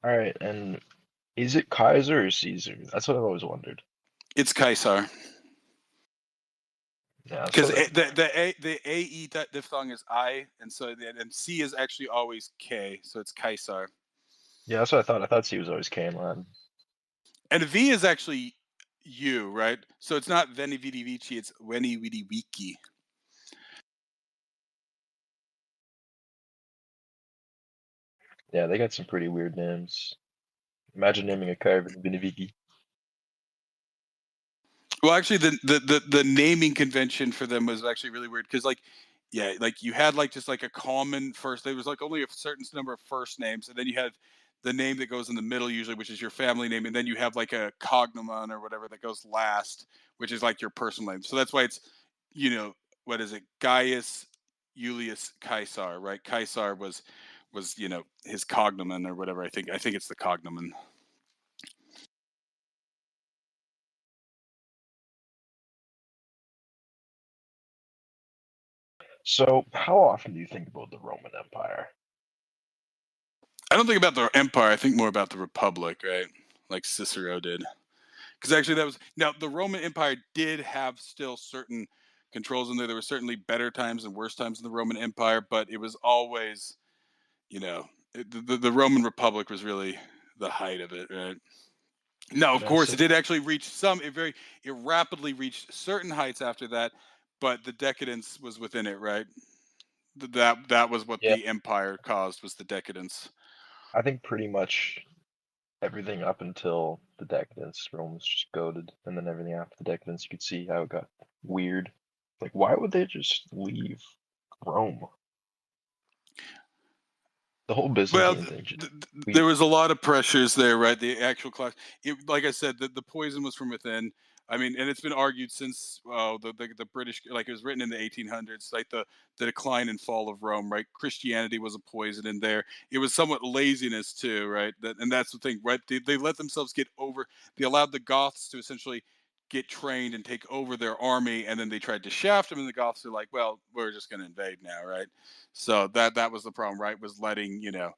All right, and is it Kaiser or Caesar? That's what I've always wondered. It's Caesar. Yeah, because the AE diphthong is I, and so and C is actually always K, so it's Caesar. Yeah, that's what I thought. I thought C was always K in Latin. And V is actually U, right? So it's not Veni Vidi Vici, it's Veni Vidi Vici. Yeah, they got some pretty weird names. Imagine naming a car Veni Vici. Well, actually, the naming convention for them was actually really weird because, you had just a common first. There was only a certain number of first names, and then you had the name that goes in the middle usually, which is your family name, and then you have a cognomen or whatever that goes last, which is your personal name. So that's why it's, what is it, Gaius Julius Caesar, right? Caesar was was his cognomen or whatever. I think it's the cognomen. So, how often do you think about the Roman Empire? I don't think about the empire. I think more about the republic, right? Like Cicero did. Because actually, that was now the Roman Empire did have still certain controls in there. There were certainly better times and worse times in the Roman Empire, but it was always, the Roman Republic was really the height of it, right? No, of And course, so, it did actually reach it rapidly reached certain heights after that, but the decadence was within it, right? That was what yeah, the empire caused, was the decadence. I think pretty much everything up until the decadence, Rome was just goated, and then everything after the decadence, you could see how it got weird. Like, why would they just leave Rome? The whole Well, Byzantine thing just there weird. was a lot of pressures there, right? The actual class, like I said, the poison was from within. I mean, and it's been argued since the British, like it was written in the 1800s, like the decline and fall of Rome, right? Christianity was a poison in there. It was somewhat laziness too, right? And that's the thing, right? They let themselves get over. They allowed the Goths to essentially get trained and take over their army, and then they tried to shaft them, and the Goths are like, well, we're just going to invade now, right? So that was the problem, right? Was letting Goths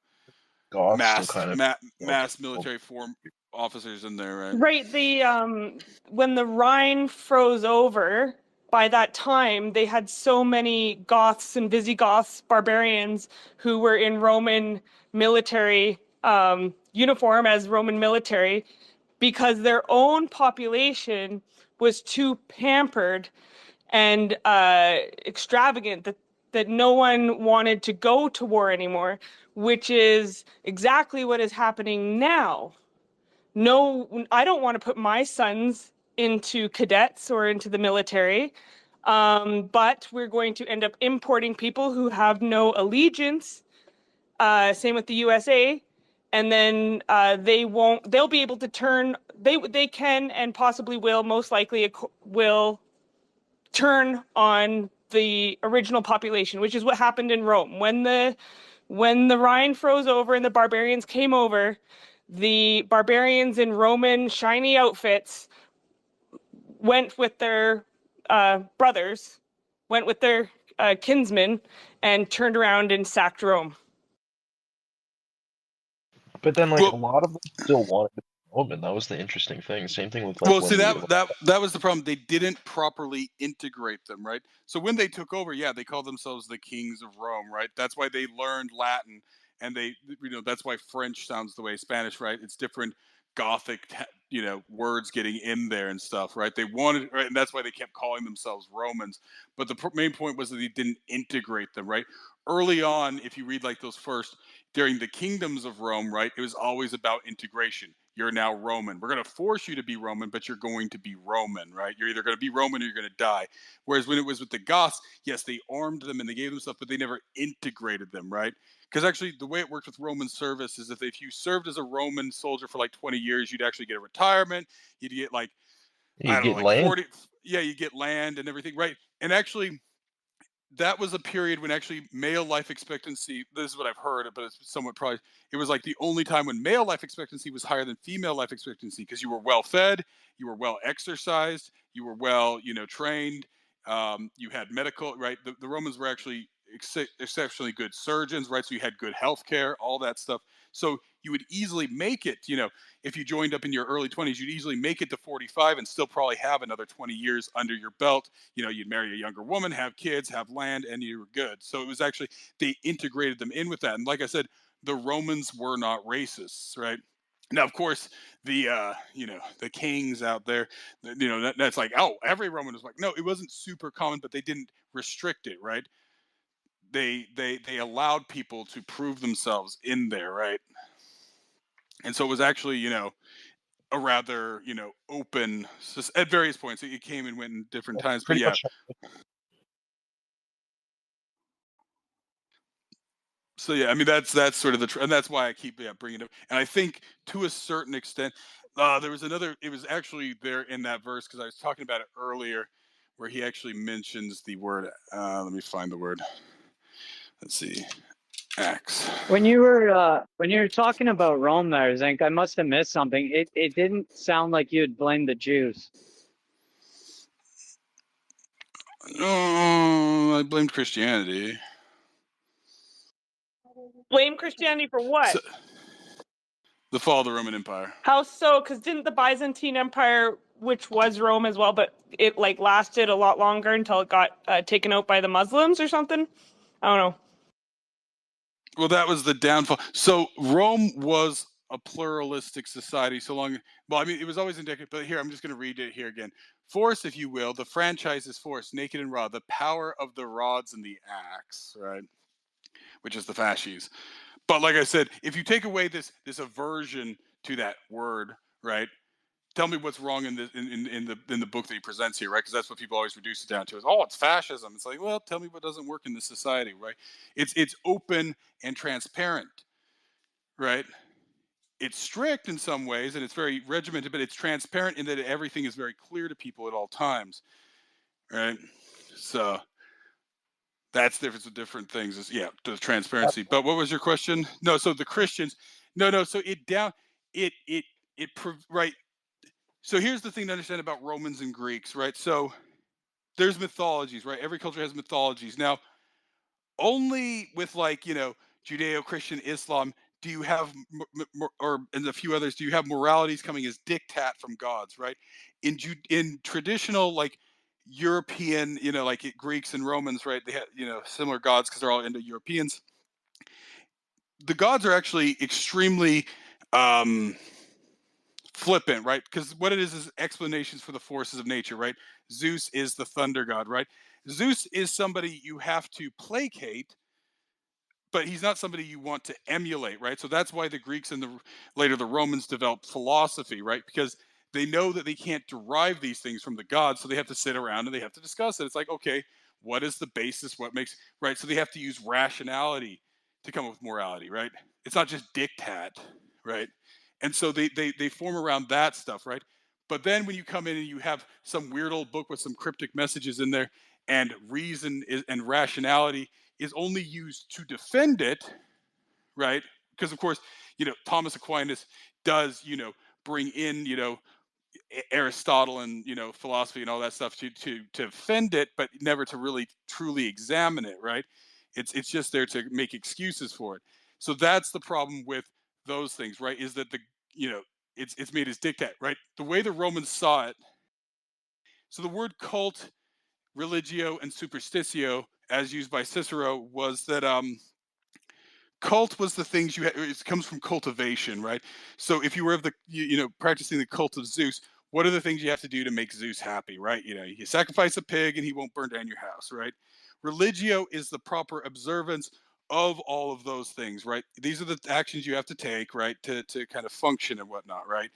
still mass kind of mass military form officers in there, right? Right. When the Rhine froze over, by that time they had so many Goths and Visigoths, barbarians, who were in Roman military uniform as Roman military, because their own population was too pampered and extravagant that no one wanted to go to war anymore, which is exactly what is happening now. No, I don't want to put my sons into cadets or into the military, but we're going to end up importing people who have no allegiance. Same with the USA, and then they won't. They'll be able to turn. They can and possibly will, most likely will turn on the original population, which is what happened in Rome when the Rhine froze over and the barbarians came over. The barbarians in Roman shiny outfits went with their brothers, went with their kinsmen, and turned around and sacked Rome. But then, like, a Well, lot of them still wanted to be Roman. That was the interesting thing. Same thing with like Well, see when the that was the problem. They didn't properly integrate them, right? So when they took over, yeah, they called themselves the kings of Rome, right? That's why they learned Latin, and that's why French sounds the way Spanish, right? It's different Gothic, words getting in there and stuff, right? They wanted, right, and that's why they kept calling themselves Romans. But the main point was that they didn't integrate them, right? Early on, if you read like those first during the kingdoms of Rome, right, it was always about integration. You're now Roman. We're going to force you to be Roman, but you're going to be Roman, right? You're either going to be Roman or you're going to die. Whereas when it was with the Goths, yes, they armed them and they gave them stuff, but they never integrated them, right? Because actually, the way it worked with Roman service is if you served as a Roman soldier for like 20 years, you'd actually get a retirement. You'd get like, I you don't know, get like land, 40. Yeah, you get land and everything, right? And actually, that was a period when actually male life expectancy, this is what I've heard, but it's somewhat probably, it was like the only time when male life expectancy was higher than female life expectancy because you were well fed, you were well exercised, you were well, trained, you had medical, right? The Romans were actually exceptionally good surgeons, right? So you had good health care, all that stuff. So you would easily make it, if you joined up in your early 20s, you'd easily make it to 45 and still probably have another 20 years under your belt. You'd marry a younger woman, have kids, have land, and you were good. So it was actually, they integrated them in with that. And like I said, the Romans were not racists, right? Now, of course, the kings out there, that's like, oh, every Roman was like, no, it wasn't super common, but they didn't restrict it, right? They allowed people to prove themselves in there, right? And so it was actually, a rather, open, at various points. It came and went in different times, but pretty yeah. much. So yeah, I mean that's sort of and that's why I keep bringing it up. And I think to a certain extent, there was another. It was actually there in that verse because I was talking about it earlier, where he actually mentions the word. Let me find the word. Let's see. acts. When you were talking about Rome there, Zink, I must have missed something. It didn't sound like you had blamed the Jews. Oh, I blamed Christianity. Blame Christianity for what? So, the fall of the Roman Empire. How so? Because didn't the Byzantine Empire, which was Rome as well, but it like lasted a lot longer until it got taken out by the Muslims or something? I don't know. Well, that was the downfall. So Rome was a pluralistic society so long. Well, I mean, it was always indicative, but here, I'm just going to read it here again. Force, if you will, the franchise is force, naked and raw, the power of the rods and the axe, right? Which is the fasces. But like I said, if you take away this aversion to that word, right? Tell me what's wrong in the book that he presents here, right? Because that's what people always reduce it down to is, oh, it's fascism. It's like, well, tell me what doesn't work in this society, right? It's open and transparent, right? It's strict in some ways and it's very regimented, but it's transparent in that everything is very clear to people at all times, right? So that's the difference with different things is the transparency. But what was your question? No, so the Christians, no. So right. So here's the thing to understand about Romans and Greeks, right? So there's mythologies, right? Every culture has mythologies. Now, only with Judeo-Christian Islam do you have, or and a few others, do you have moralities coming as diktat from gods, right? In traditional European, like Greeks and Romans, right? They had similar gods because they're all Indo-Europeans. The gods are actually extremely flippant, right? Because what it is explanations for the forces of nature, right? Zeus is the thunder god, right? Zeus is somebody you have to placate, but he's not somebody you want to emulate, right? So that's why the Greeks and later the Romans developed philosophy, right? Because they know that they can't derive these things from the gods, so they have to sit around and they have to discuss it. It's like, okay, what is the basis? What makes right? So they have to use rationality to come up with morality, right? It's not just diktat, right? And so they form around that stuff, right? But then when you come in and you have some weird old book with some cryptic messages in there, and reason and rationality is only used to defend it, right? Because of course, Thomas Aquinas does, bring in, Aristotle and philosophy and all that stuff to defend it, but never to really truly examine it, right? It's just there to make excuses for it. So that's the problem with those things, right? Is that it's made as diktat, right? The way the Romans saw it. So the word cult, religio, and superstitio, as used by Cicero, was that cult was the things you had. It comes from cultivation, right? So if you were of the practicing the cult of Zeus, what are the things you have to do to make Zeus happy, right? You sacrifice a pig and he won't burn down your house, right? Religio is the proper observance of all of those things, right? These are the actions you have to take, right, to kind of function and whatnot, right?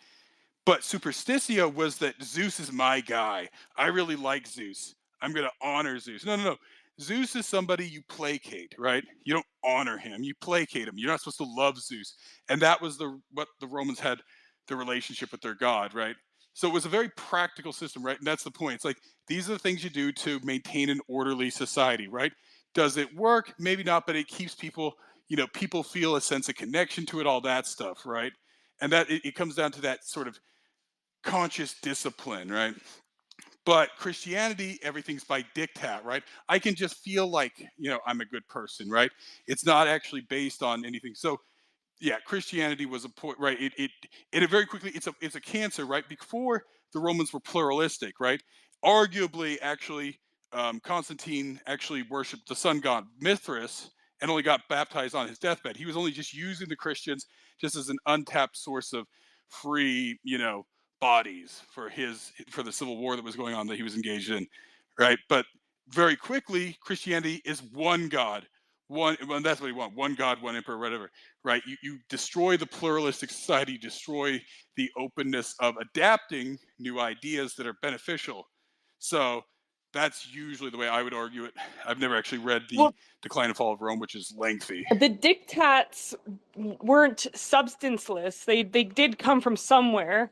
But superstitio was that Zeus is my guy. I really like Zeus. I'm going to honor Zeus. No. Zeus is somebody you placate, right? You don't honor him. You placate him. You're not supposed to love Zeus. And that was what the Romans had the relationship with their god, right? So it was a very practical system, right? And that's the point. It's like these are the things you do to maintain an orderly society, right? Does it work? Maybe not, but it keeps people, people feel a sense of connection to it, all that stuff, right? And that it comes down to that sort of conscious discipline, right? But Christianity, everything's by diktat, right? I can just feel like, I'm a good person, right? It's not actually based on anything. So Christianity was a point, right? It very quickly, it's a cancer, right? Before the Romans were pluralistic, right? Arguably, actually, Constantine actually worshipped the sun god Mithras and only got baptized on his deathbed. He was only just using the Christians just as an untapped source of free, bodies for the civil war that was going on that he was engaged in, right? But very quickly, Christianity is one God, and that's what he wants: one God, one emperor, whatever, right? You destroy the pluralistic society, you destroy the openness of adapting new ideas that are beneficial. So that's usually the way I would argue it. I've never actually read the Well, Decline and Fall of Rome, which is lengthy. the diktats weren't substanceless. They did come from somewhere.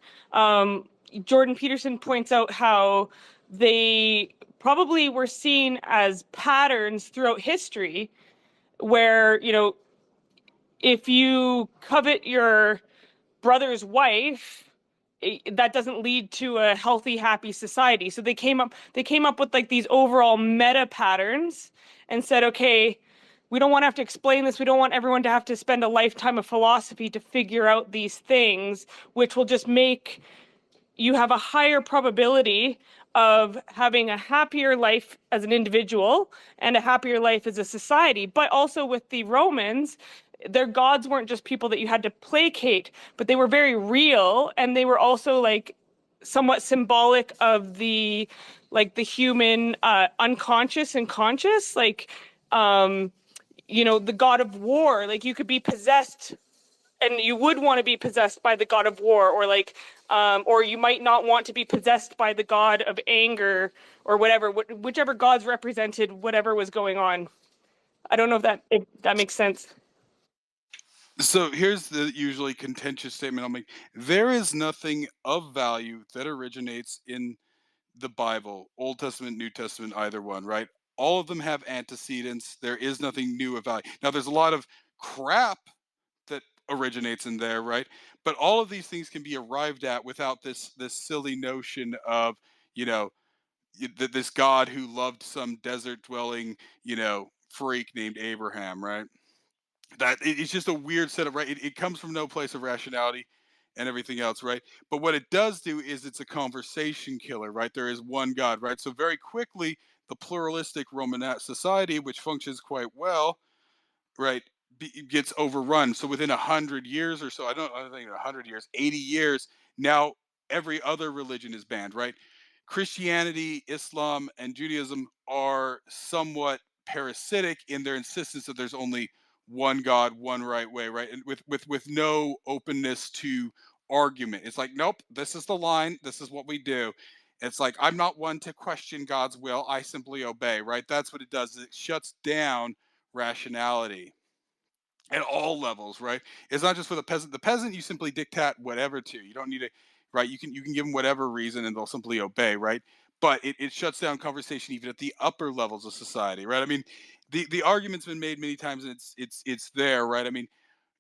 Jordan Peterson points out how they probably were seen as patterns throughout history, where if you covet your brother's wife, that doesn't lead to a healthy, happy society. So they came up with like these overall meta patterns and said, okay, we don't want to have to explain this. We don't want everyone to have to spend a lifetime of philosophy to figure out these things, which will just make you have a higher probability of having a happier life as an individual and a happier life as a society. But also with the Romans, their gods weren't just people that you had to placate, but they were very real, and they were also like somewhat symbolic of the human unconscious and conscious, the god of war. Like you could be possessed, and you would want to be possessed by the god of war, or you might not want to be possessed by the god of anger, or whatever, whichever gods represented whatever was going on. I don't know if that makes sense. So here's the usually contentious statement I'll make. There is nothing of value that originates in the Bible, Old Testament, New Testament, either one, right? All of them have antecedents. There is nothing new of value. Now, there's a lot of crap that originates in there, right? But all of these things can be arrived at without this silly notion of, you know, this God who loved some desert dwelling, freak named Abraham, right? It's just a weird setup, right? It comes from no place of rationality and everything else, right? But what it does do is it's a conversation killer, right? There is one God, right? So very quickly, the pluralistic Roman society, which functions quite well, right, gets overrun. So within 100 years or so, I don't think 100 years, 80 years, now every other religion is banned, right? Christianity, Islam, and Judaism are somewhat parasitic in their insistence that there's only one God, one right way, right? And with no openness to argument. It's like, nope, this is the line, this is what we do. It's like, I'm not one to question God's will, I simply obey, right? That's what it does. It shuts down rationality at all levels, right? It's not just for the peasant. The peasant, you simply dictate whatever to. You don't need to, right? You can give them whatever reason and they'll simply obey, right? But it shuts down conversation even at the upper levels of society, right? I mean, the argument's been made many times, and it's there, right? I mean,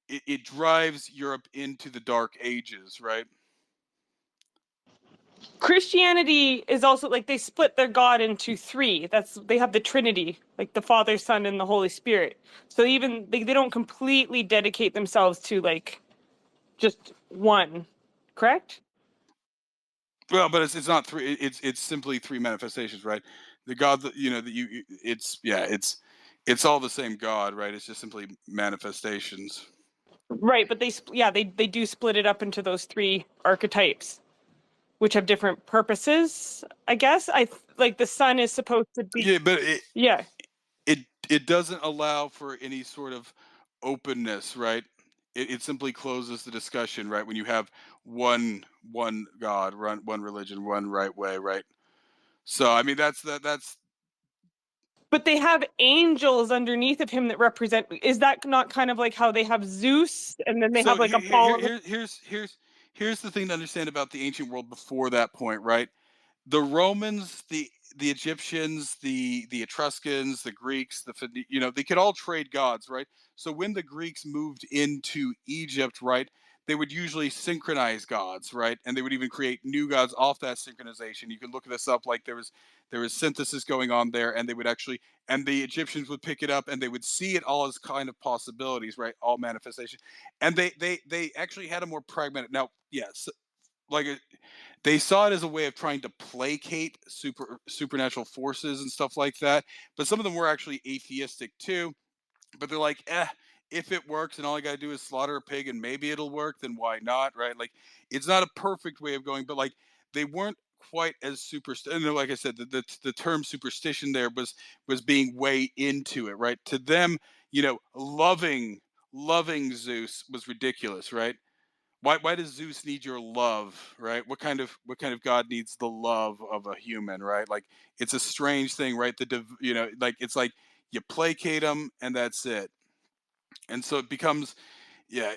it drives Europe into the Dark Ages, right? Christianity is also like they split their God into three. They have the Trinity, like the Father, Son, and the Holy Spirit. So even they don't completely dedicate themselves to like just one, correct? Well, but it's not three. It's simply three manifestations, right? The God that that it's all the same God, right? It's just simply manifestations. Right, but they do split it up into those three archetypes, which have different purposes. I guess like the Son is supposed to be. Yeah, but Yeah. it doesn't allow for any sort of openness, right? It simply closes the discussion, right? When you have one God, one religion, one right way, right? So I mean that's But they have angels underneath of him that represent. Is that not kind of like how they have Zeus and then they have so like here, Apollo? here's the thing to understand about the ancient world before that point, right? The Romans, the Egyptians, the Etruscans, the Greeks, they could all trade gods, right? So when the Greeks moved into Egypt, right, they would usually synchronize gods, right? And they would even create new gods off that synchronization. You can look this up, like there was synthesis going on there, and they would actually, and the Egyptians would pick it up and they would see it all as kind of possibilities, right? All manifestation. And they actually had a more pragmatic, now, yes, like they saw it as a way of trying to placate supernatural forces and stuff like that. But some of them were actually atheistic too. But they're like, if it works and all I got to do is slaughter a pig and maybe it'll work, then why not, right? Like, it's not a perfect way of going, but like they weren't quite as superstitious. Like I said, the term superstition there was being way into it, right? To them, loving Zeus was ridiculous, right? Why does Zeus need your love, right? What kind of God needs the love of a human, right? Like, it's a strange thing, right? Like, it's like you placate him and that's it. And so it becomes, yeah,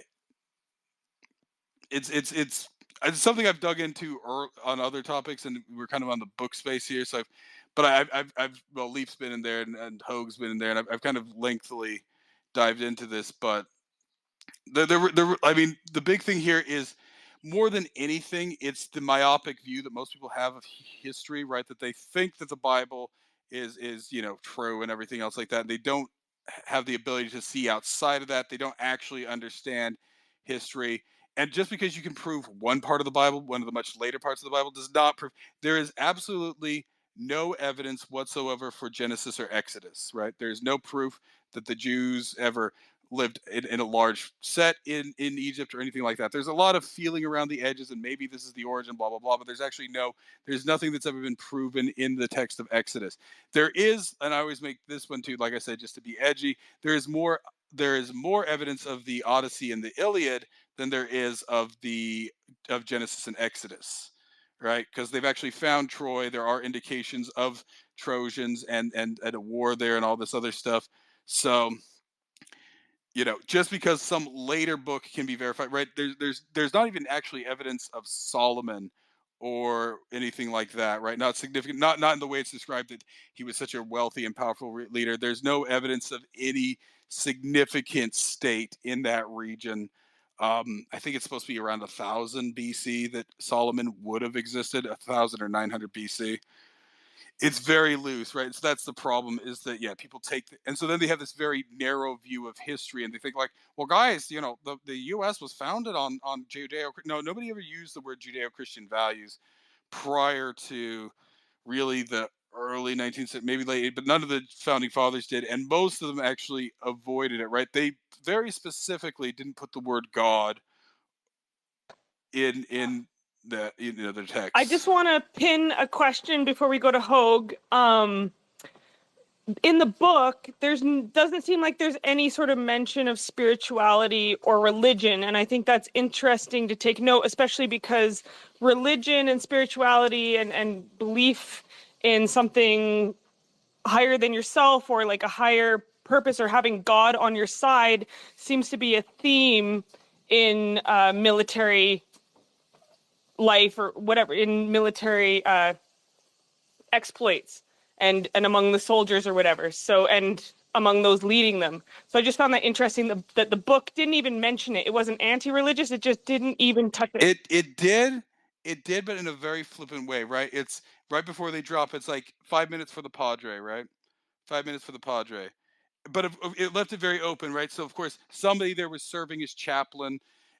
it's something I've dug into on other topics, and we're kind of on the book space here. So but well, Leaf's been in there and Hoag's been in there, and I've kind of lengthily dived into this, but I mean, the big thing here is more than anything, it's the myopic view that most people have of history, right? That they think that the Bible is true and everything else like that. They don't have the ability to see outside of that. They don't actually understand history. And just because you can prove one part of the Bible, one of the much later parts of the Bible, does not prove there is absolutely no evidence whatsoever for Genesis or Exodus, right? There's no proof that the Jews ever lived in a large set in Egypt or anything like that. There's a lot of feeling around the edges, and maybe this is the origin, blah blah blah. But there's nothing that's ever been proven in the text of Exodus. There is, and I always make this one too, like I said, just to be edgy. There is more evidence of the Odyssey and the Iliad than there is of Genesis and Exodus, right? Because they've actually found Troy. There are indications of Trojans and a war there and all this other stuff. So just because some later book can be verified, right? There's not even actually evidence of Solomon or anything like that, right? Not significant, not in the way it's described that he was such a wealthy and powerful leader. There's no evidence of any significant state in that region. I think it's supposed to be around 1000 BC that Solomon would have existed, 1000 or 900 BC. It's very loose, right? So that's the problem, is that people and so then they have this very narrow view of history, and they think like, well, guys, the U.S. was founded on Judeo. No, nobody ever used the word Judeo-Christian values prior to really the early 19th century, maybe late, but none of the founding fathers did, and most of them actually avoided it, right? They very specifically didn't put the word God in their I texts. just want to pin a question before we go to Hogue. In the book, doesn't seem like there's any sort of mention of spirituality or religion, and I think that's interesting to take note, especially because religion and spirituality and belief in something higher than yourself, or like a higher purpose, or having God on your side, seems to be a theme in military life, or whatever, in military exploits and among the soldiers or whatever. So, and among those leading them. So I just found that interesting that the book didn't even mention it. It wasn't anti-religious. It just didn't even touch it. It did, but in a very flippant way, right? It's right before they drop. It's like 5 minutes for the Padre, right? 5 minutes for the Padre. But it left it very open, right? So of course somebody there was serving as chaplain,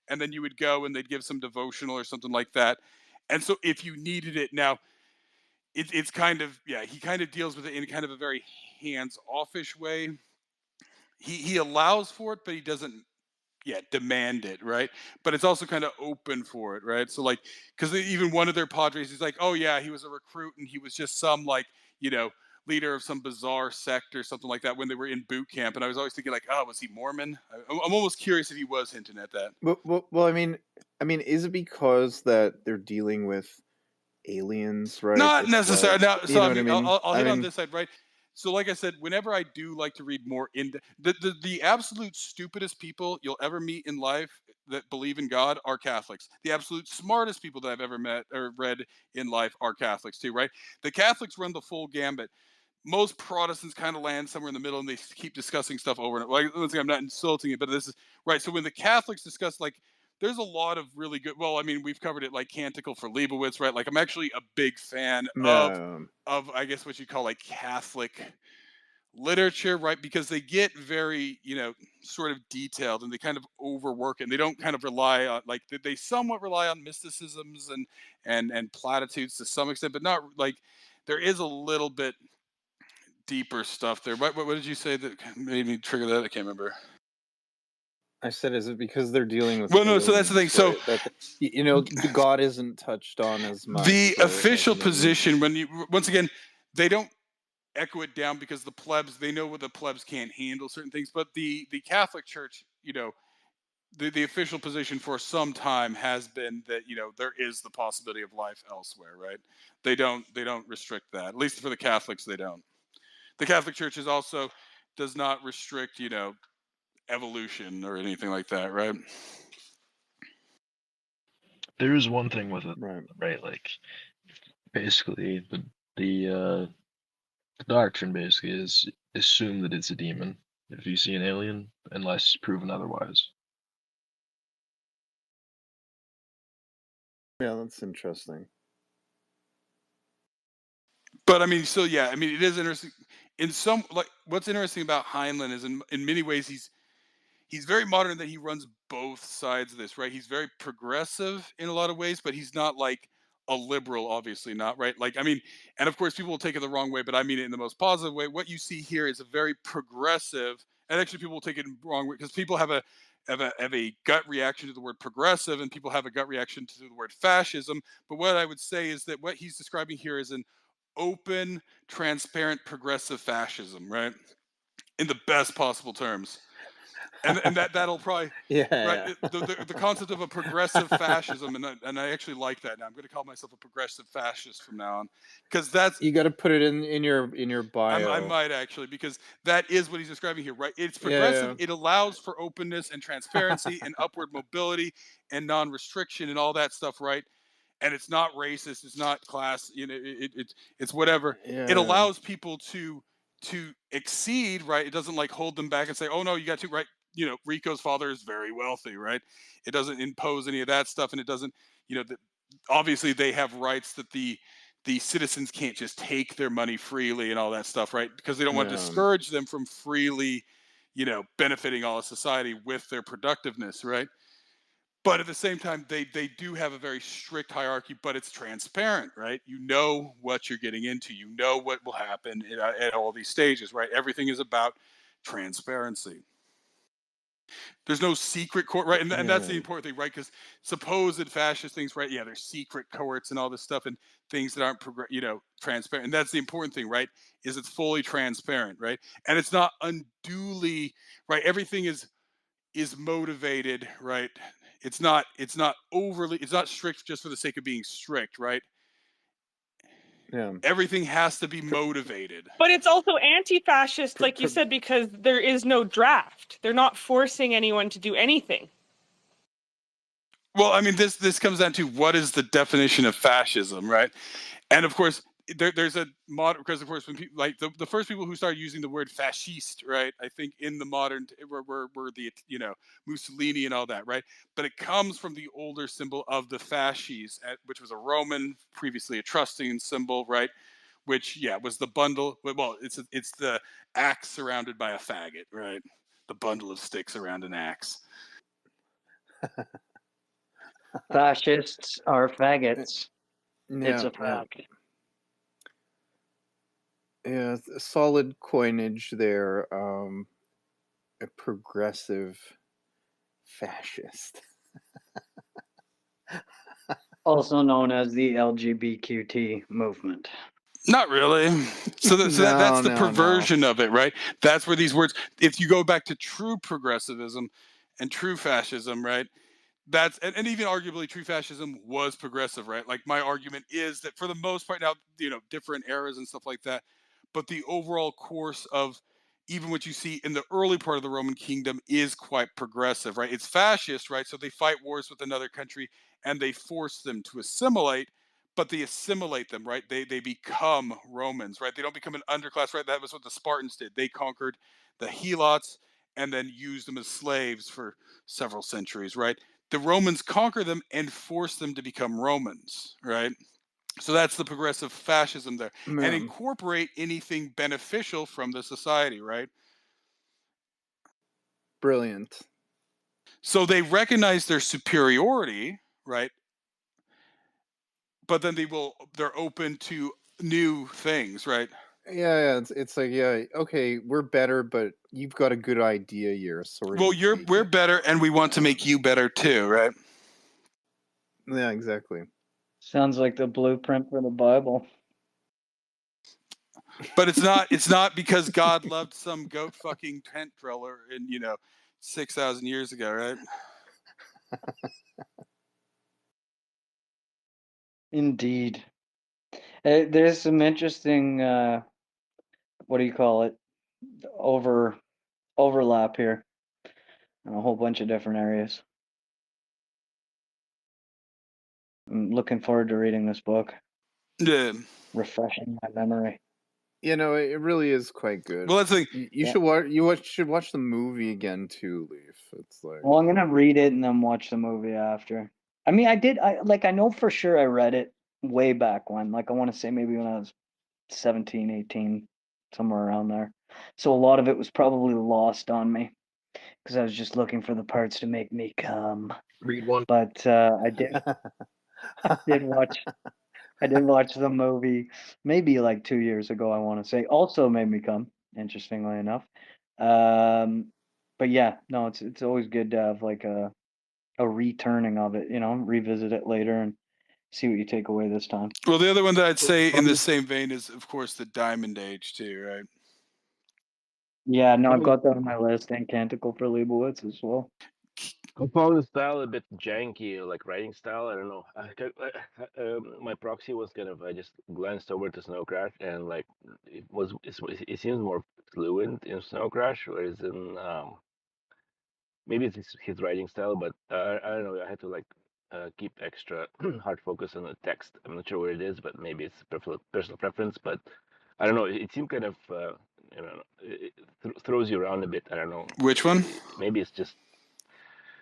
and then you would go and they'd give some devotional or something like that. And so if you needed it, now it's kind of, he kind of deals with it in kind of a very hands-offish way. He allows for it, but he doesn't demand it, right? But it's also kind of open for it, right? So like, because even one of their Padres, he's like, oh yeah, he was a recruit and he was just some like, you know, leader of some bizarre sect or something like that when they were in boot camp. And I was always thinking like, oh, was he Mormon? I'm almost curious if he was hinting at that. Well, I mean, is it because that they're dealing with aliens, right? Not It's necessarily. like, Now, you so know I what I mean, mean? I'll I hit on mean, this side, right? So, like I said, whenever I do like to read more into the absolute stupidest people you'll ever meet in life that believe in God are Catholics. The absolute smartest people that I've ever met or read in life are Catholics too, right? The Catholics run the full gambit. Most Protestants kind of land somewhere in the middle, and they keep discussing stuff over and over. Like, once again, I'm not insulting it, but this is right. So when the Catholics discuss, like, there's a lot of really good. Well, I mean, we've covered it, like Canticle for Leibowitz, right? Like, I'm actually a big fan of I guess what you call like Catholic literature, right? Because they get very, sort of detailed, and they kind of overwork it. And they don't kind of rely on, like, they somewhat rely on mysticisms and platitudes to some extent, but not like, there is a little bit deeper stuff there. What did you say that made me trigger that? I can't remember. I said, is it because they're dealing with Well, no. So that's the thing. aliens, So right? That God isn't touched on as the much, right? Like, official position, when you once again, they don't echo it down because the plebs, they know what the plebs can't handle certain things. But the Catholic Church, the official position for some time has been that there is the possibility of life elsewhere, right? They don't restrict that. At least for the Catholics, they don't. The Catholic Church is also does not restrict evolution or anything like that, right? There is one thing with it, right. right? Like basically the doctrine basically is assume that it's a demon if you see an alien, unless proven otherwise. Yeah, that's interesting. But I mean, so yeah, I mean, it is interesting. In some, like, what's interesting about Heinlein is in many ways he's very modern, that he runs both sides of this, right? He's very progressive in a lot of ways, but he's not like a liberal, obviously not, right? Like, I mean, and of course people will take it the wrong way, but I mean it in the most positive way. What you see here is a very progressive, and actually people will take it in the wrong way because people have a gut reaction to the word progressive, and people have a gut reaction to the word fascism. But what I would say is that what he's describing here is an open, transparent, progressive fascism, right? In the best possible terms. And that'll probably right Yeah. the concept of a progressive fascism, and I actually like that now. I'm going to call myself a progressive fascist from now on, because that's You got to put it in your I bio. might actually, because that is what he's describing here, right? It's progressive. Yeah. It allows for openness and transparency and upward mobility and non-restriction and all that stuff, right? And it's not racist. It's not class. You know, it's whatever. It Yeah. allows people to exceed, right? It doesn't like hold them back and say, "Oh no, you got to," right? You know, Rico's father is very wealthy, right? It doesn't impose any of that stuff, and it doesn't, you know, obviously they have rights that the citizens can't just take their money freely and all that stuff, right? Because they don't want to Yeah. discourage them from freely, you know, benefiting all of society with their productiveness, right? But at the same time, they do have a very strict hierarchy, but it's transparent, right? You know what you're getting into. You know what will happen at all these stages, right? Everything is about transparency. There's no secret court, right? And that's Yeah. the important thing, right? Because supposed fascist things, right? Yeah, there's secret courts and all this stuff, and things that aren't, you know, transparent. And that's the important thing, right? Is it's fully transparent, right? And it's not unduly, right? Everything is motivated, right? It's not overly, it's not strict just for the sake of being strict, right? Yeah. Everything has to be Pr- motivated. But it's also anti-fascist, pr- like you pr- said, because there is no draft. They're not forcing anyone to do anything. Well, I mean, this comes down to what is the definition of fascism, right? And of course, there's a modern, because of course when people like the first people who started using the word fascist, right? I think in the modern were the, you know, Mussolini and all that, right? But it comes from the older symbol of the fasces, which was a Roman, previously Etruscan symbol, right? Which, yeah, was the bundle. Well, it's the axe surrounded by a faggot, right? The bundle of sticks around an axe. Fascists are faggots. It's yeah. a fact. Yeah. Solid coinage there. A progressive fascist. Also known as the LGBTQ movement. Not really. So that's the No. perversion of it, right? That's where these words, if you go back to true progressivism and true fascism, right? That's and even arguably true fascism was progressive, right? Like my argument is that for the most part now, you know, different eras and stuff like that, but the overall course of even what you see in the early part of the Roman kingdom is quite progressive, right? It's fascist, right? So they fight wars with another country and they force them to assimilate, but they assimilate them, right? They become Romans, right? They don't become an underclass, right? That was what the Spartans did. They conquered the Helots and then used them as slaves for several centuries, right? The Romans conquer them and force them to become Romans, right? So that's the progressive fascism there, and Yeah. incorporate anything beneficial from the society, right? Brilliant. So they recognize their superiority, right? But then they're open to new things, right? Yeah. It's like, yeah. Okay, we're better, but you've got a good idea here, so we're Well, gonna take we're it. better, and we want to make you better too, right? Yeah. Exactly. Sounds like the blueprint for the Bible. But it's not because God loved some goat fucking tent driller in, you know, 6,000 years ago, right? Indeed. There's some interesting, what do you call it? Overlap here in a whole bunch of different areas. I'm looking forward to reading this book, Yeah. refreshing my memory. You know, it really is quite good. Well, that's the thing. You Yeah. should should watch the movie again too, Leaf. It's like, Well, I'm gonna read it and then watch the movie after. I mean, I know for sure I read it way back when. Like, I want to say maybe when I was 17, 18, somewhere around there. So a lot of it was probably lost on me because I was just looking for the parts to make me come. Read one. But I did watch the movie maybe like 2 years ago, I want to say. Also made me come, interestingly enough. But yeah, no, it's always good to have like a returning of it, revisit it later and see what you take away this time. Well, the other one that I'd say in the Probably, same vein is, of course, the Diamond Age too, right? Yeah, no, I've probably, got that on my list and Canticle for Leibowitz as well. I found the style a bit janky, like writing style. I don't know. My proxy was kind of. I just glanced over to Snow Crash, and like it seems more fluent in Snow Crash, whereas in maybe it's his writing style, but I don't know. I had to like keep extra hard focus on the text. I'm not sure what it is, but maybe it's personal preference. But I don't know. It seemed kind of throws you around a bit. I don't know. Which one? Maybe it's just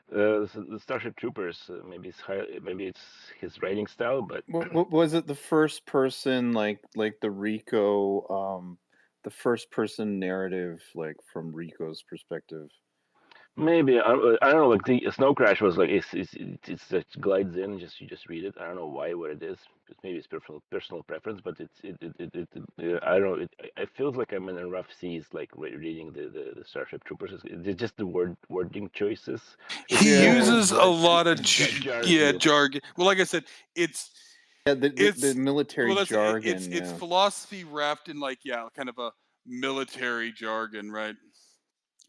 the Starship Troopers. Maybe it's his writing style, but What was it? The first person, like the Rico, the first person narrative, like from Rico's perspective. maybe I don't know. Like the Snow Crash was like it's it glides in, and you just read it. I don't know why what it is. Maybe it's personal preference, but I don't know. It feels like I'm in a rough seas, like reading the Starship Troopers. It's just the wording choices. It He kind of Yeah, uses a lot of jars you. jargon. Well, like I said, yeah. The it's military well, jargon. it's Yeah, philosophy wrapped in like kind of a military jargon, right?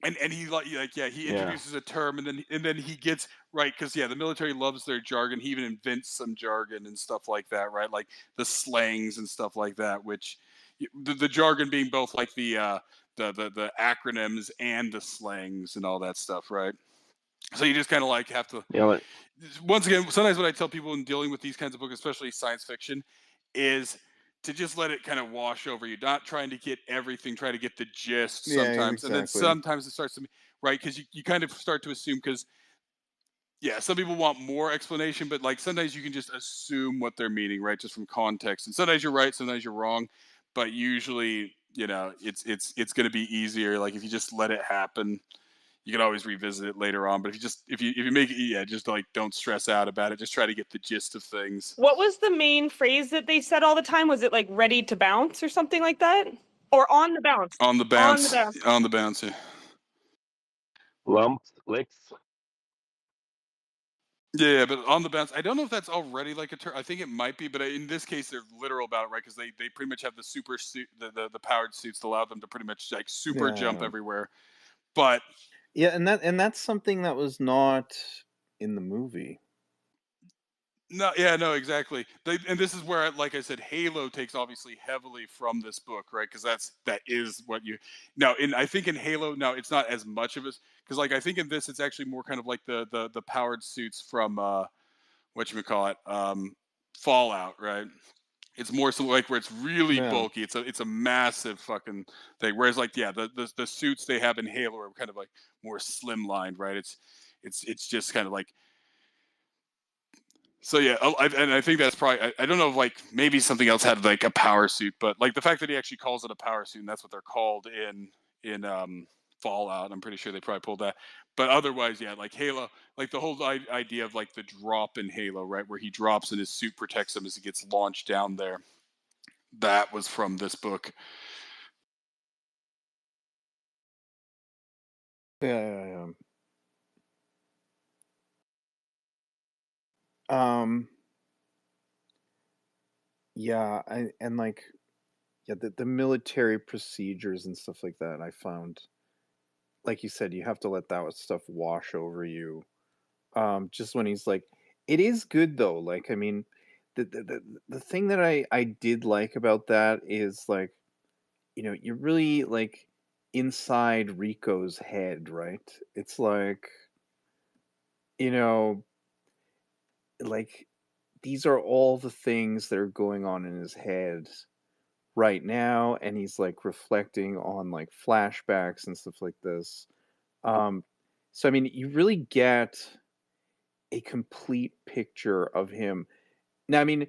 And he he Yeah. introduces a term and then he gets right because the military loves their jargon. He even invents some jargon and stuff like that, right? Like the slangs and stuff like that, which the jargon being both like the acronyms and the slangs and all that stuff, right? So you just kind of like have to Yeah. Like, once again, sometimes what I tell people in dealing with these kinds of books, especially science fiction, is to just let it kind of wash over you, not trying to get everything, try to get the gist yeah, sometimes. And then exactly. sometimes it starts to, right? Because you kind of start to assume, because, yeah, some people want more explanation, but like sometimes you can just assume what they're meaning, right? Just from context. And sometimes you're right, sometimes you're wrong. But usually, it's going to be easier. Like if you just let it happen, you can always revisit it later on. But if you make it, just like don't stress out about it. Just try to get the gist of things. What was the main phrase that they said all the time? Was it like ready to bounce or something like that? Or on the bounce? On the On the bounce, bounce. on the bounce. Yeah, lumps, licks. yeah, but on the bounce. I don't know if that's already like a term. I think it might be, but in this case, they're literal about it, right? Because they pretty much have the super suit, the powered suits that allow them to pretty much like super jump Yeah, everywhere. But yeah, and that's something that was not in the movie. no, yeah, no, exactly. And this is where, like I said, Halo takes obviously heavily from this book, right? Because that is what you now. I think in Halo, now it's not as much of it because, like, I think in this, it's actually more kind of like the powered suits from what you call it, Fallout, right? It's more so like where it's really Yeah, bulky. It's a massive fucking thing. Whereas like the suits they have in Halo are kind of like more slimlined, right? It's just kind of like so yeah, and I think that's probably I don't know if like maybe something else had like a power suit, but like the fact that he actually calls it a power suit and that's what they're called in Fallout, I'm pretty sure they probably pulled that. But otherwise, yeah, like Halo, like the whole idea of like the drop in Halo, right, where he drops and his suit protects him as he gets launched down there. That was from this book. yeah, yeah. Yeah, and like yeah, the military procedures and stuff like that. I found, like you said, you have to let that stuff wash over you. Just when he's like, it is good though. Like, I mean, the thing that I did like about that is like, you're really like inside Rico's head, right? It's like, you know, like these are all the things that are going on in his head right now, and he's like reflecting on like flashbacks and stuff like this. Um, so I mean, you really get a complete picture of him. Now, I mean,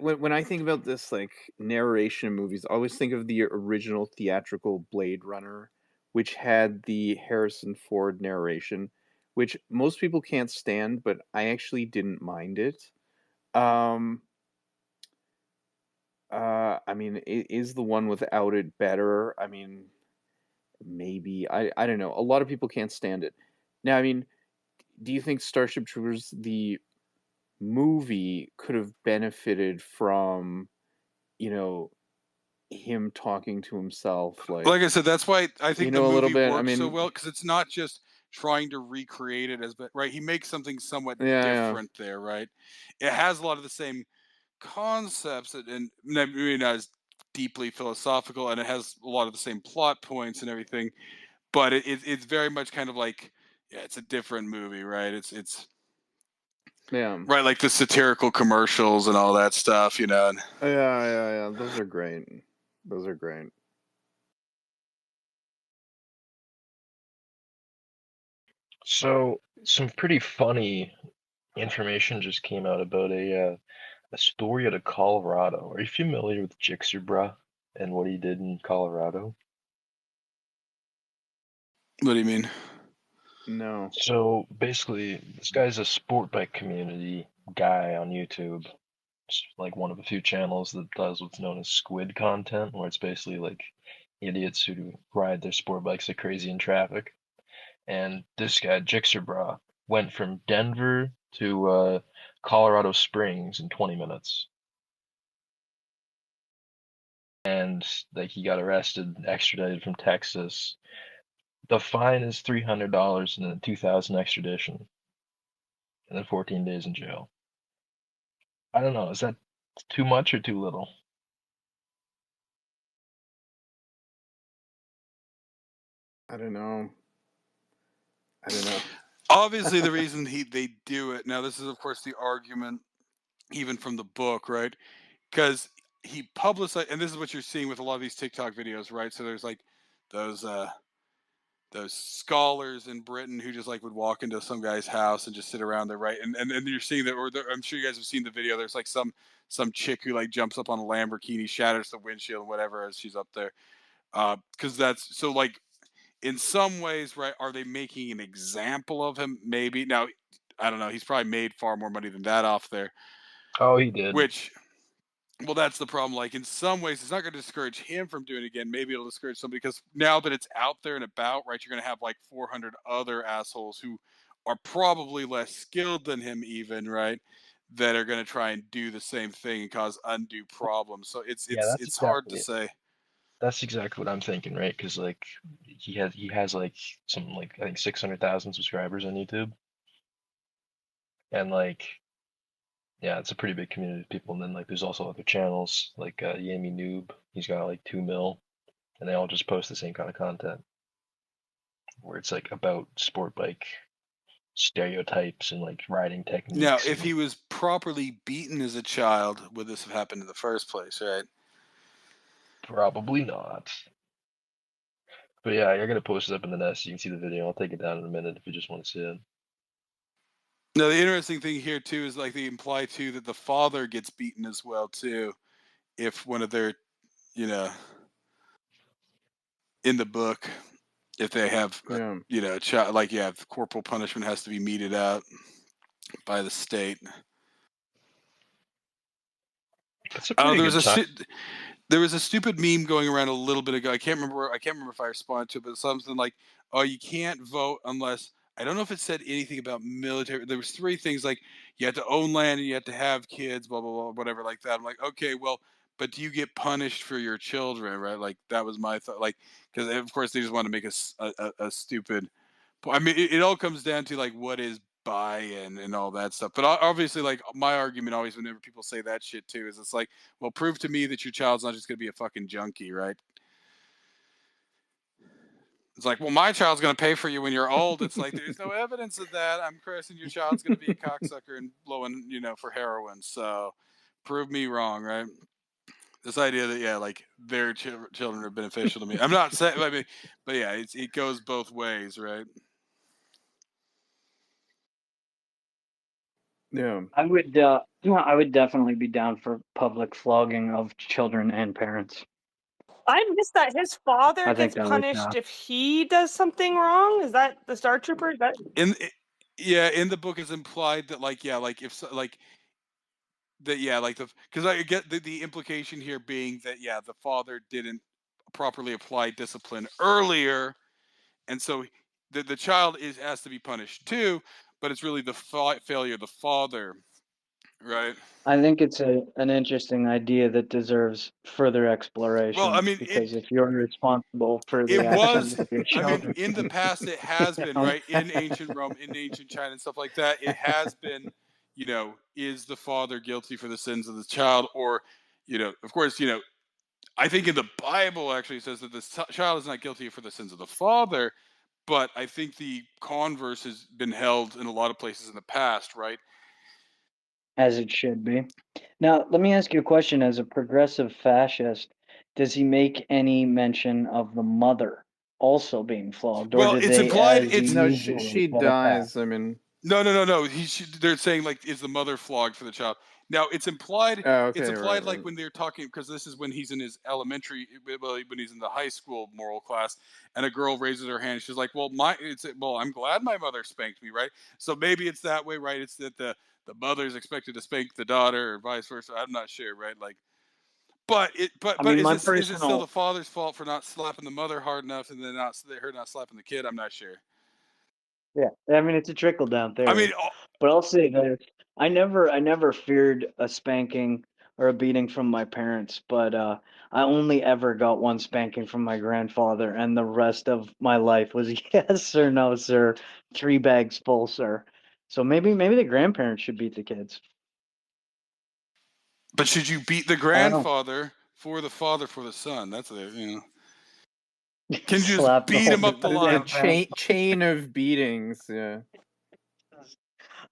when I think about this like narration in movies, I always think of the original theatrical Blade Runner, which had the Harrison Ford narration, which most people can't stand, but I actually didn't mind it. Um, I mean, is the one without it better? I mean, maybe. I don't know. A lot of people can't stand it. Now, I mean, do you think Starship Troopers the movie could have benefited from, you know, him talking to himself, Like I like, said, that's why I think the a little movie bit? I works so mean, well because it's not just trying to recreate it as, but right, he makes something somewhat yeah, yeah, different there, right? It has a lot of the same concepts and maybe not as deeply philosophical, and it has a lot of the same plot points and everything. But it's very much kind of like, yeah, it's a different movie, right? It's yeah, right, like the satirical commercials and all that stuff, you know. yeah, yeah, yeah. Those are great. Those are great. So some pretty funny information just came out about a story out of Colorado. Are you familiar with Jixerbra and what he did in Colorado? What do you mean? No. So basically, this guy's a sport bike community guy on YouTube. It's like one of a few channels that does what's known as squid content, where it's basically like idiots who ride their sport bikes like crazy in traffic. And this guy, Jixerbra, went from Denver to Colorado Springs in 20 minutes. And like he got arrested, extradited from Texas. The fine is $300 and then 2,000 extradition, and then 14 days in jail. I don't know. Is that too much or too little? I don't know. I don't know. Obviously, the reason they do it now. This is, of course, the argument even from the book, right? Because he publicized, and this is what you're seeing with a lot of these TikTok videos, right? So there's like those those scholars in Britain who just like would walk into some guy's house and just sit around there, right? And you're seeing that, or I'm sure you guys have seen the video. There's like some chick who like jumps up on a Lamborghini, shatters the windshield, and whatever as she's up there. Because that's so like in some ways, right? Are they making an example of him? Maybe now. I don't know. He's probably made far more money than that off there. Oh, he did. Which, well, that's the problem. Like in some ways, it's not going to discourage him from doing it again. Maybe it'll discourage somebody because now that it's out there and about, right? You're going to have like 400 other assholes who are probably less skilled than him, even right, that are going to try and do the same thing and cause undue problems. So it's Yeah, it's it's hard to say. that's exactly what I'm thinking, right? Because like he has like some like I think 600,000 subscribers on YouTube, and like yeah, it's a pretty big community of people. And then like there's also other channels like Yami Noob. He's got like 2 mil, and they all just post the same kind of content where it's like about sport bike stereotypes and like riding Now, techniques if and he was properly beaten as a child, would this have happened in the first place, right? probably not. But yeah, you're gonna post it up in the nest. You can see the video. I'll take it down in a minute if you just want to see it. Now, the interesting thing here too is like they imply too that the father gets beaten as well too, if one of their, you know, in the book, if they have, Yeah. a child, like yeah, the corporal punishment has to be meted out by the state. It's a Oh, pretty good time. there was a stupid meme going around a little bit ago. I can't remember if I responded to it, but something like, "Oh, you can't vote unless." I don't know if it said anything about military. There was three things like you had to own land and you had to have kids, blah blah blah, whatever like that. I'm like, okay, well, but do you get punished for your children, right? Like that was my thought. Like because of course they just want to make a stupid. I mean, it all comes down to like what is buy-in and all that stuff. But obviously, like my argument always, whenever people say that shit too, is it's like, well, prove to me that your child's not just going to be a fucking junkie, right? It's like, well, my child's going to pay for you when you're old. It's like there's no evidence of that. I'm cursing your child's going to be a cocksucker and blowing, for heroin. So prove me wrong, right? This idea that yeah, like their children are beneficial to me. I'm not saying, I mean, but yeah, it goes both ways, right? Yeah. I would definitely be down for public flogging of children and parents. I missed that. His father I think gets that would, punished if he does something wrong. Is that the Star Trooper? Is that Yeah, in the book it's implied that like yeah, like if like that yeah, like because I get the implication here being that yeah, the father didn't properly apply discipline earlier, and so the child is has to be punished too, but it's really the failure of the father, right? I think it's an interesting idea that deserves further Well, I exploration, mean because if you're responsible for it the actions was of your I mean children, in the past it has you been know, right in ancient Rome, in ancient China and stuff like that. It has been, is the father guilty for the sins of the child, or of course, I think in the Bible actually says that the child is not guilty for the sins of the father, but I think the converse has been held in a lot of places in the past, right? as it should be. Now, let me ask you a question. As a progressive fascist, does he make any mention of the mother also being flogged, or Well, do it's they, implied. as It's No, she usual, get a pass? dies. I mean, no. They're saying like, is the mother flogged for the child? Now it's implied. oh, It's okay, right, implied like right. when they're talking, because this is when he's in his elementary, well, when he's in the high school moral class, and a girl raises her hand. She's like, well, I'm glad my mother spanked me, right? So maybe it's that way, right? It's that the mother's expected to spank the daughter, or vice versa. I'm not sure, right? Like, I but mean, my is it still the personal, father's fault for not slapping the mother hard enough, and then not her not slapping the kid? I'm not sure. yeah, I mean, it's a trickle down I mean, theory, but I'll say that I never feared a spanking or a beating from my parents, but I only ever got one spanking from my grandfather, and the rest of my life was yes or no, sir, 3 bags full, sir. So maybe the grandparents should beat the kids. but should you beat the I don't know. grandfather for the father for the son? That's a. Can you just Slap the beat whole him up the The line? chain of beatings. Yeah.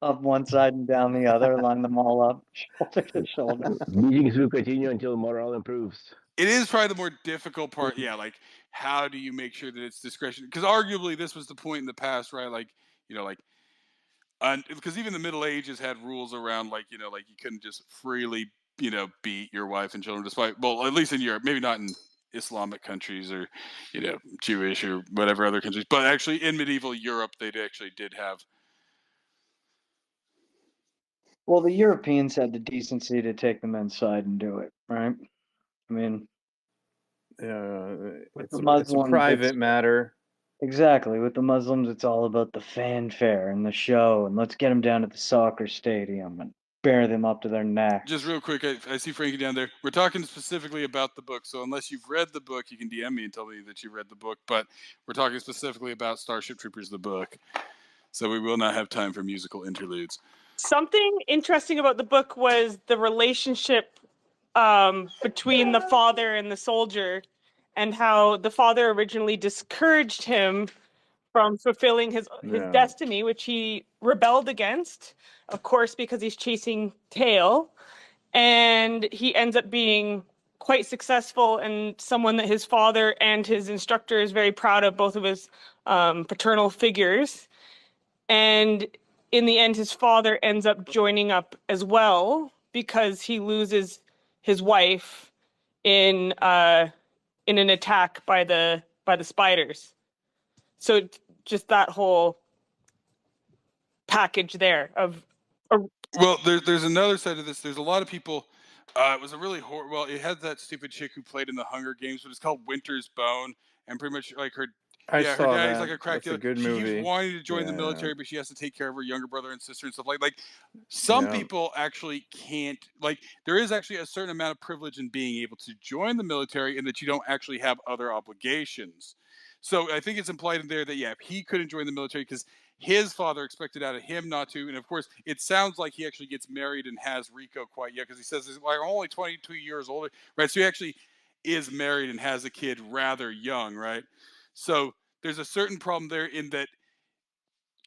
up one side and down the other, line them all up, shoulder to shoulder. Meetings will continue until morale improves. It is probably the more difficult part. Yeah, like how do you make sure that it's discretion? Because arguably this was the point in the past, right? Like like because even the Middle Ages had rules around like like you couldn't just freely beat your wife and children, despite well at least in Europe, maybe not in Islamic countries or Jewish or whatever other countries, but actually in medieval Europe they actually did have. Well, the Europeans had the decency to take the men's side and do it, right? I mean, with the It's a Muslims, private it's matter. exactly with the Muslims, it's all about the fanfare and the show, and let's get them down at the soccer stadium and bear them up to their Just necks. real quick, I see Frankie down there. We're talking specifically about the book, so unless you've read the book, you can DM me and tell me that you read the book. But we're talking specifically about Starship Troopers, the book, so we will not have time for musical interludes. something interesting about the book was the relationship between the father and the soldier, and how the father originally discouraged him from fulfilling his Yeah. destiny, which he rebelled against, of course, because he's chasing tail, and he ends up being quite successful and someone that his father and his instructor is very proud of, both of his paternal figures. And in the end, his father ends up joining up as well because he loses his wife in an attack by the spiders. So just that whole package there of Well, there's another side of this. There's a lot of people. It was a really well. It had that stupid chick who played in the Hunger Games, but it's called Winter's Bone, and pretty much like her. I Yeah, her saw daddy's like that. a crack That's a dealer. good She keeps movie. wanting to join the Yeah. military, but she has to take care of her younger brother and sister and stuff like. Some Yeah. people actually can't. Like there is actually a certain amount of privilege in being able to join the military, in that you don't actually have other obligations. So I think it's implied in there that yeah, he couldn't join the military because his father expected out of him not to, and of course, it sounds like he actually gets married and has Rico quite yet, because he says like I'm only 22 years older, right? So he actually is married and has a kid rather young, right? So there's a certain problem there in that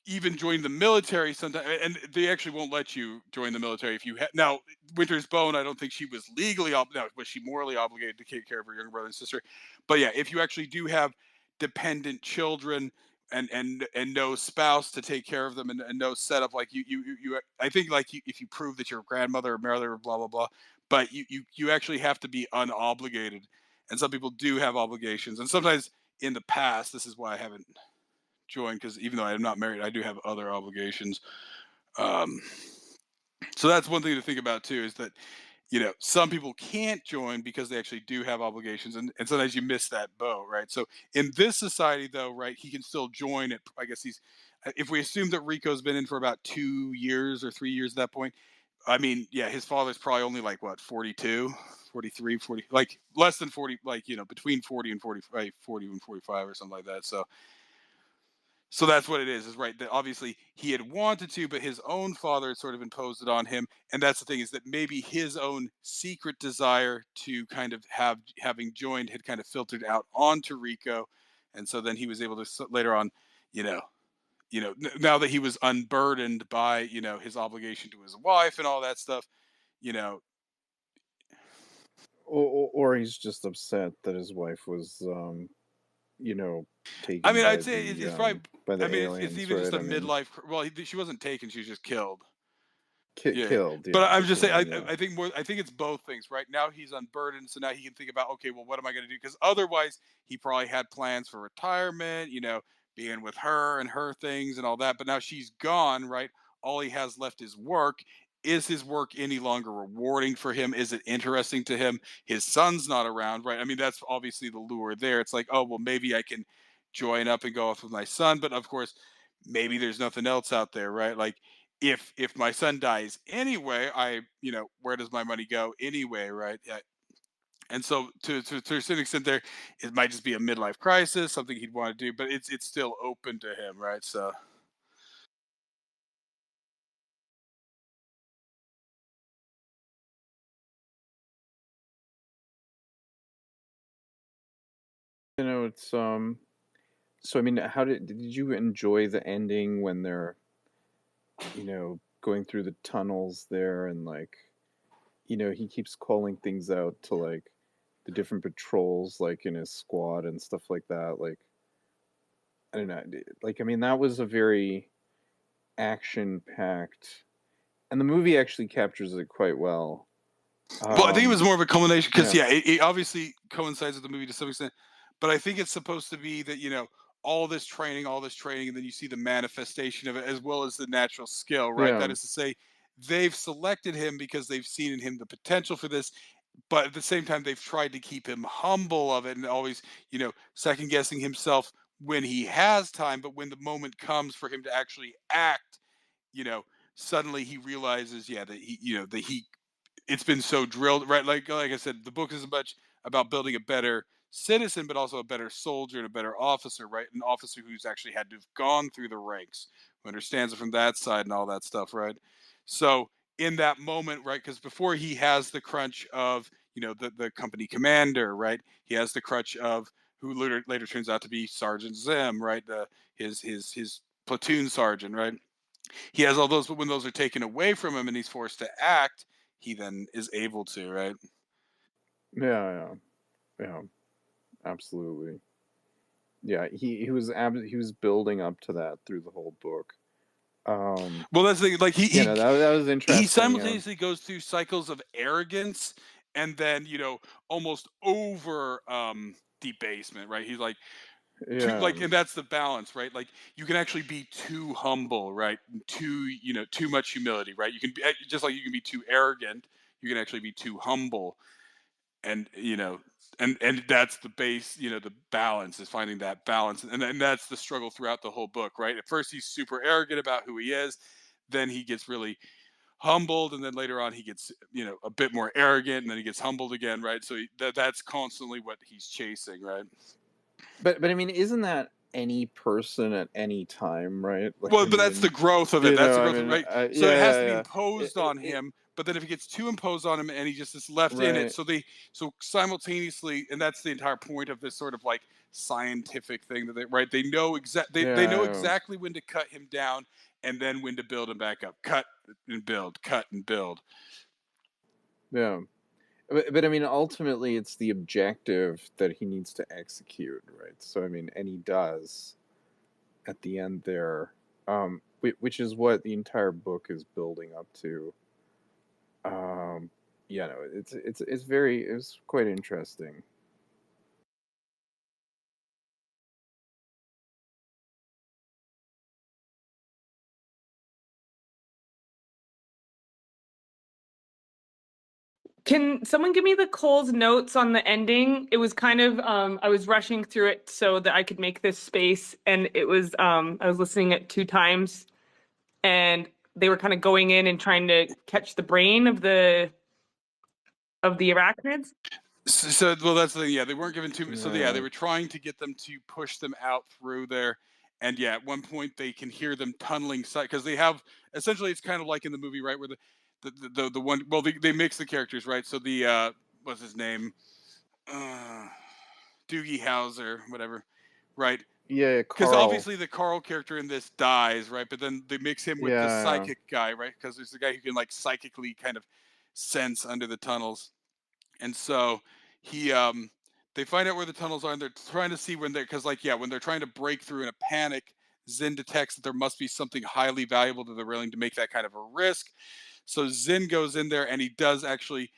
even join the military sometimes, and they actually won't let you join the military if you now Winter's Bone. I don't think she was legally now was she morally obligated to take care of her younger brother and sister, but yeah, if you actually do have dependent children, and no spouse to take care of them, and no setup. Like you I think like if you prove that your grandmother or mother, blah blah blah, but you actually have to be unobligated, and some people do have obligations, and sometimes in the past, this is why I haven't joined, because even though I'm not married, I do have other obligations. Um, so that's one thing to think about too, is that some people can't join because they actually do have obligations, and sometimes you miss that boat, right? So in this society, though, right, he can still join it. I guess if we assume that Rico's been in for about 2 years or 3 years at that point, I mean, yeah, his father's probably only like what, 42, 43, 40, like less than 40, like, between 40 and 45, 40 and 45 or something like that. So that's what it is right, that obviously he had wanted to, but his own father had sort of imposed it on him. And that's the thing, is that maybe his own secret desire to kind of having joined had kind of filtered out onto Rico. And so then he was able to later on, you know, now that he was unburdened by, his obligation to his wife and all that stuff, you know. Or he's just upset that his wife was, you know, I taken mean, I'd say it's probably, by I the mean, it's aliens, even just right? a I mean, midlife. Well, she wasn't taken; she was just killed. Yeah, killed. but Yeah, I'm that's just what I saying. mean. Yeah. I think more. I think it's both things. Right now, he's unburdened, so now he can think about, okay, well, what am I going to do? Because otherwise, he probably had plans for retirement. Being with her and her things and all that. But now she's gone. Right. All he has left is work. Is his work any longer rewarding for him? Is it interesting to him? His son's not around. Right. I mean, that's obviously the lure there. It's like, oh well, maybe I can join up and go off with my son. But of course, maybe there's nothing else out there. Right. Like, if my son dies anyway, where does my money go anyway, right? Yeah. And so to a certain extent, there, it might just be a midlife crisis, something he'd want to do, but it's still open to him, right? So It's So I mean, how did you enjoy the ending when they're, going through the tunnels there, and like, he keeps calling things out to like the different patrols, like in his squad and stuff like that. Like, I don't know, like, I mean, that was a very action packed, and the movie actually captures it quite well. well, I think it was more of a culmination, because Yeah, yeah, it obviously coincides with the movie to some extent, but I think it's supposed to be that all this training, and then you see the manifestation of it, as well as the natural skill, right? yeah, That is to say, they've selected him because they've seen in him the potential for this, but at the same time, they've tried to keep him humble of it, and always, second guessing himself when he has time, but when the moment comes for him to actually act, you know, suddenly he realizes, yeah, that he it's been so drilled, right? Like I said, the book is much about building a better citizen, but also a better soldier and a better officer, right? An officer who's actually had to have gone through the ranks, who understands it from that side and all that stuff, right? So in that moment, right, because before he has the crunch of the company commander, right? He has the crutch of who later turns out to be Sergeant Zim, right? His platoon sergeant, right? He has all those, but when those are taken away from him and he's forced to act, he then is able to, right? yeah, yeah, absolutely. Yeah, he was building up to that through the whole book. Um, Well, that's the thing. Like that was he interesting. simultaneously goes through cycles of arrogance, and then almost over debasement, right? He's like too, Yeah, like, and that's the balance, right? Like, you can actually be too humble, right? Too much humility, right? You can be just like you can be too arrogant. You can actually be too humble, and and that's the base, the balance is finding that balance, and that's the struggle throughout the whole book, right? At first he's super arrogant about who he is, then he gets really humbled, and then later on he gets a bit more arrogant, and then he gets humbled again, right? So that's constantly what he's chasing, right? but I mean, isn't that any person at any time, right? Like, Well, I but that's the mean, growth of it. That's the I growth of it, mean, right? So it yeah, has to yeah, be yeah. It, imposed on it, him. But then if it gets too imposed on him and he just is left in it, right. so simultaneously, and that's the entire point of this sort of like scientific thing that they know they know Yeah, exactly when to cut him down and then when to build him back up. Cut and build. yeah. But I mean, ultimately, it's the objective that he needs to execute, right? So I mean, and he does. at the end there, which is what the entire book is building up to. Yeah, no, it's quite interesting. Can someone give me the Cole's notes on the ending? It was kind of I was rushing through it so that I could make this space, and it was I was listening it 2 times, and they were kind of going in and trying to catch the brain of the arachnids. So well, that's the thing. Yeah, they weren't given too. So yeah, they Yeah. were trying to get them to push them out through there, and yeah, at one point they can hear them tunneling because they have essentially it's kind of like in the movie, right, where the one well they mix the characters, right? So the what's his name, uh, Doogie Howser, whatever, right? Yeah, Because Carl. obviously the Carl character in this dies, right? But then they mix him with the Yeah. psychic guy, right? Because there's the guy who can like psychically kind of sense under the tunnels. And so he they find out where the tunnels are and they're trying to see when they're because like yeah, when they're trying to break through in a panic, Zin detects that there must be something highly valuable that they're willing to make that kind of a risk. So Zin goes in there and he does actually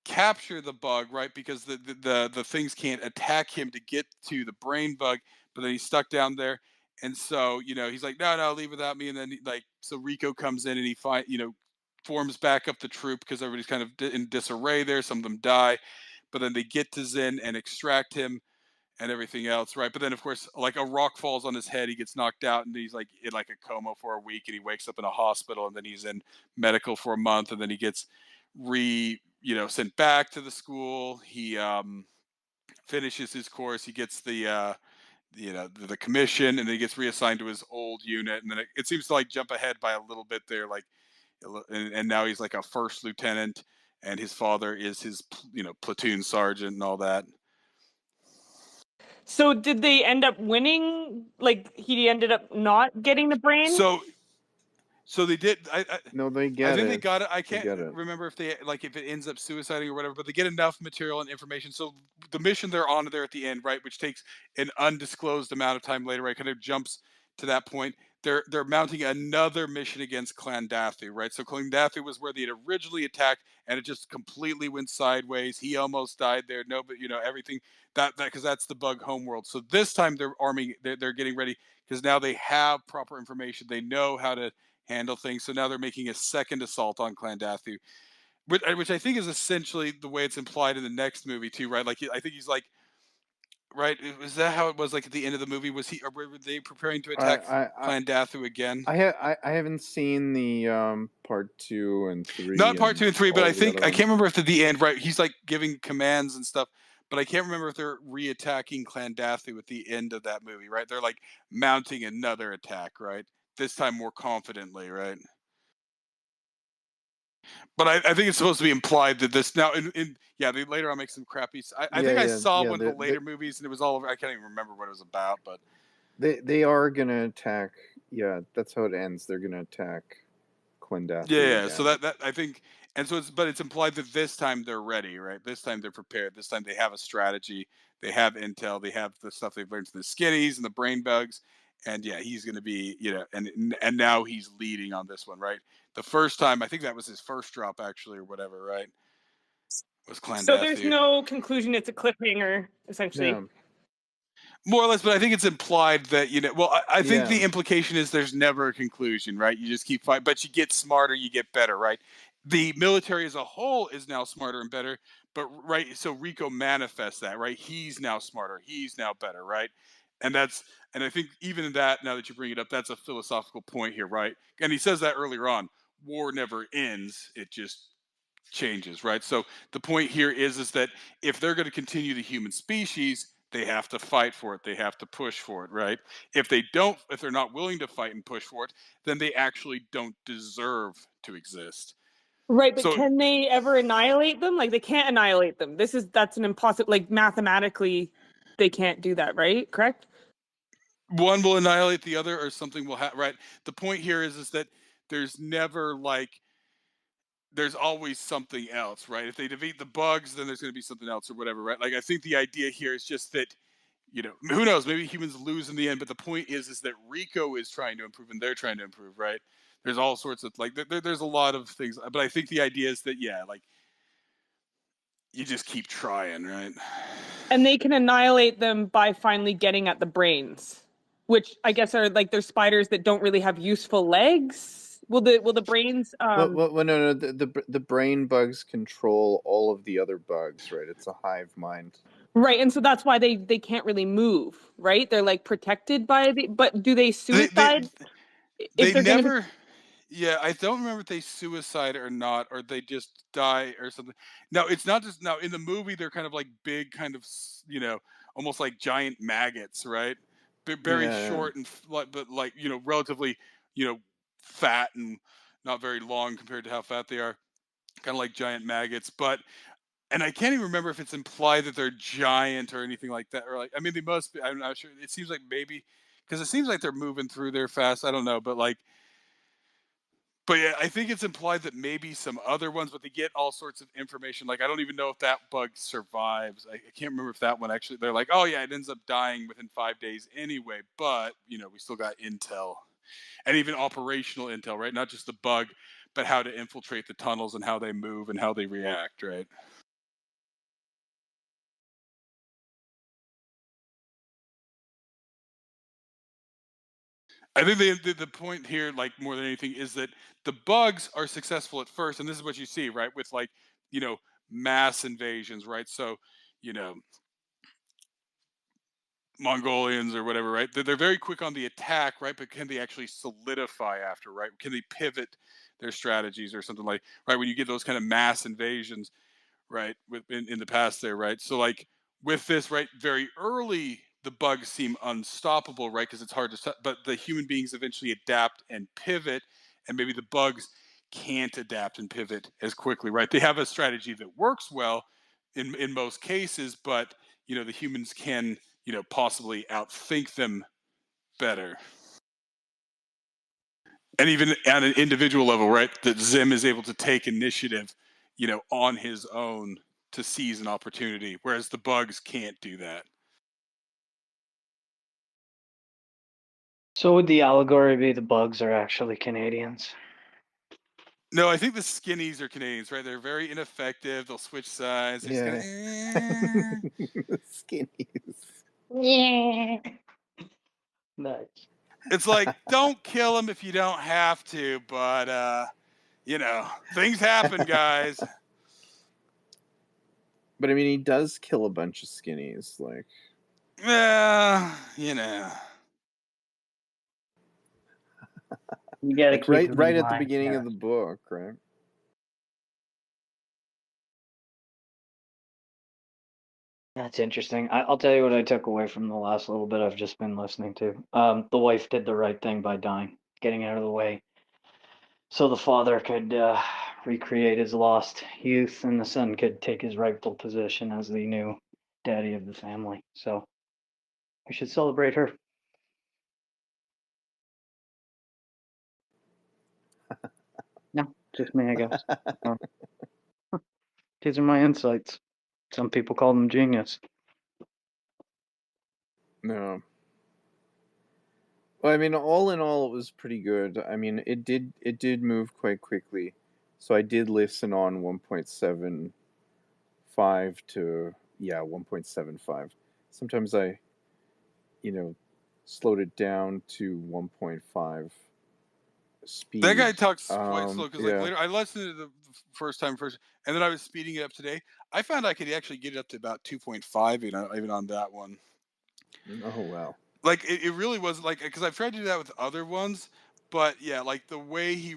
capture the bug, right? Because the things can't attack him to get to the brain bug, but then he's stuck down there. And so, he's like, no, leave without me. And then so Rico comes in and forms back up the troop because everybody's kind of in disarray there. Some of them die, but then they get to Zen and extract him and everything else, right? But then, of course, like a rock falls on his head, he gets knocked out, and he's like in like a coma for a week, and he wakes up in a hospital, and then he's in medical for a month, and then he gets sent back to the school. He finishes his course, he gets the commission, and then he gets reassigned to his old unit, and then it seems to like jump ahead by a little bit there, like and now he's like a first lieutenant, and his father is his platoon sergeant and all that. So did they end up winning? Like he ended up not getting the brain? So they did. No, they I get think they it. got it. I They can't get it. remember if if it ends up suiciding or whatever, but they get enough material and information. So the mission they're on there at the end, right, which takes an undisclosed amount of time later, right, kind of jumps to that point. They're mounting another mission against Clandathu, right? So Clandathu was where they had originally attacked, and it just completely went sideways. He almost died there. No, but everything that because that's the bug homeworld. So this time they're arming. They're getting ready because now they have proper information. They know how to handle things. So now they're making a second assault on Clandathu, which I think is essentially the way it's implied in the next movie too, right? Like I think he's like, right? Was that how it was like at the end of the movie? Was he or were they preparing to I attack I Clandathu again? I haven't seen the part 2 and 3 Not part and 2 and 3, but all I of the think other I ones. can't remember if at the end, right? He's like giving commands and stuff. But I can't remember if they're re-attacking Clandathu at the end of that movie, right? They're like mounting another attack, right? This time more confidently, right? But I think it's supposed to be implied that this now, yeah, they later on make some crappy. I Yeah, think I yeah, saw yeah. one of the later movies and it was all over. I can't even remember what it was about, but They are gonna attack. Yeah, that's how it ends. They're gonna attack Clendathu yeah. So again. that I think, and so it's implied that this time they're ready, right? This time they're prepared. This time they have a strategy. They have intel. They have the stuff they've learned from the skinnies and the brain bugs. And yeah, he's going to be, and now he's leading on this one, right? The first time, I think that was his first drop, actually, or whatever, right? Was So there's Clandathu. no conclusion. It's a cliffhanger, essentially. Yeah, More or less, but I think it's implied that well, I think yeah. the implication is there's never a conclusion, right? You just keep fighting, but you get smarter, you get better, right? The military as a whole is now smarter and better, but right, so Rico manifests that, right? He's now smarter, he's now better, right? And I think even in that, now that you bring it up, that's a philosophical point here, right? And he says that earlier on, war never ends, it just changes, right? So the point here is that if they're going to continue the human species, they have to fight for it. They have to push for it, right? If they don't, if they're not willing to fight and push for it, then they actually don't deserve to exist. Right, but So can they ever annihilate them? Like they can't annihilate them. That's an impossible. Like mathematically, they can't do that, right? Correct. one will annihilate the other, or something will happen, right? The point here is that there's never like there's always something else, right? If they defeat the bugs, then there's going to be something else or whatever, right? Like I think the idea here is just that who knows? Maybe humans lose in the end. But the point is that Rico is trying to improve, and they're trying to improve, right? There's all sorts of there's a lot of things, but I think the idea is that you just keep trying, right? And they can annihilate them by finally getting at the brains, which I guess are like they're spiders that don't really have useful legs. Will the brains No, the brain bugs control all of the other bugs, right? It's a hive mind. Right, and so that's why they can't really move, right? They're like protected by the, but do they suicide if They they're going to be? never. Yeah, I don't remember if they suicide or not, or they just die or something. Now it's not just now in the movie they're kind of like big, kind of almost like giant maggots, right? Very Yeah. short and but relatively fat and not very long compared to how fat they are. Kind of like giant maggots, and I can't even remember if it's implied that they're giant or anything like that, or I mean they must be. I'm not sure. It seems like maybe because it seems like they're moving through there fast. I don't know, but yeah, I think it's implied that maybe some other ones, but they get all sorts of information. Like I don't even know if that bug survives. I can't remember if that one actually. They're like, oh yeah, it ends up dying within 5 days anyway. But we still got intel, and even operational intel, right? Not just the bug, but how to infiltrate the tunnels and how they move and how they react, right? I think the point here, like more than anything, is that the bugs are successful at first, and this is what you see, right? With you know, mass invasions, right? So, you know, Mongolians or whatever, right? They're very quick on the attack, right? But can they actually solidify after, right? Can they pivot their strategies or something right? When you get those kind of mass invasions, right, in the past there, right? So with this, right, very early the bugs seem unstoppable, right, because it's hard to stop, but the human beings eventually adapt and pivot, and maybe the bugs can't adapt and pivot as quickly, right? They have a strategy that works well in most cases, but the humans can possibly outthink them better. And even at an individual level, right, that Zim is able to take initiative, on his own to seize an opportunity, whereas the bugs can't do that. So would the allegory be the bugs are actually Canadians? No, I think the skinnies are Canadians, right? They're very ineffective. They'll switch sides. They're just Yeah. kind of. Skinnies. Yeah. Nice. It's like don't kill them if you don't have to, but things happen, guys. But I mean, he does kill a bunch of skinnies, like. Yeah, You gotta Like keep right, them in right at the mind, beginning yeah. of the book, right? That's interesting. I'll tell you what I took away from the last little bit I've just been listening to. The wife did the right thing by dying, getting out of the way, so the father could recreate his lost youth, and the son could take his rightful position as the new daddy of the family. So we should celebrate her. No, just me, I guess. These are my insights. Some people call them genius. No. Well, I mean, all in all, it was pretty good. I mean, it did move quite quickly, so I did listen on 1.75 to 1.75. Sometimes I, slowed it down to 1.5 speed. That guy talks quite slow because Yeah. later I listened to the first, and then I was speeding it up today. I found I could actually get it up to about 2.5, even on that one. Oh wow. Like it really was because I've tried to do that with other ones, but yeah, like the way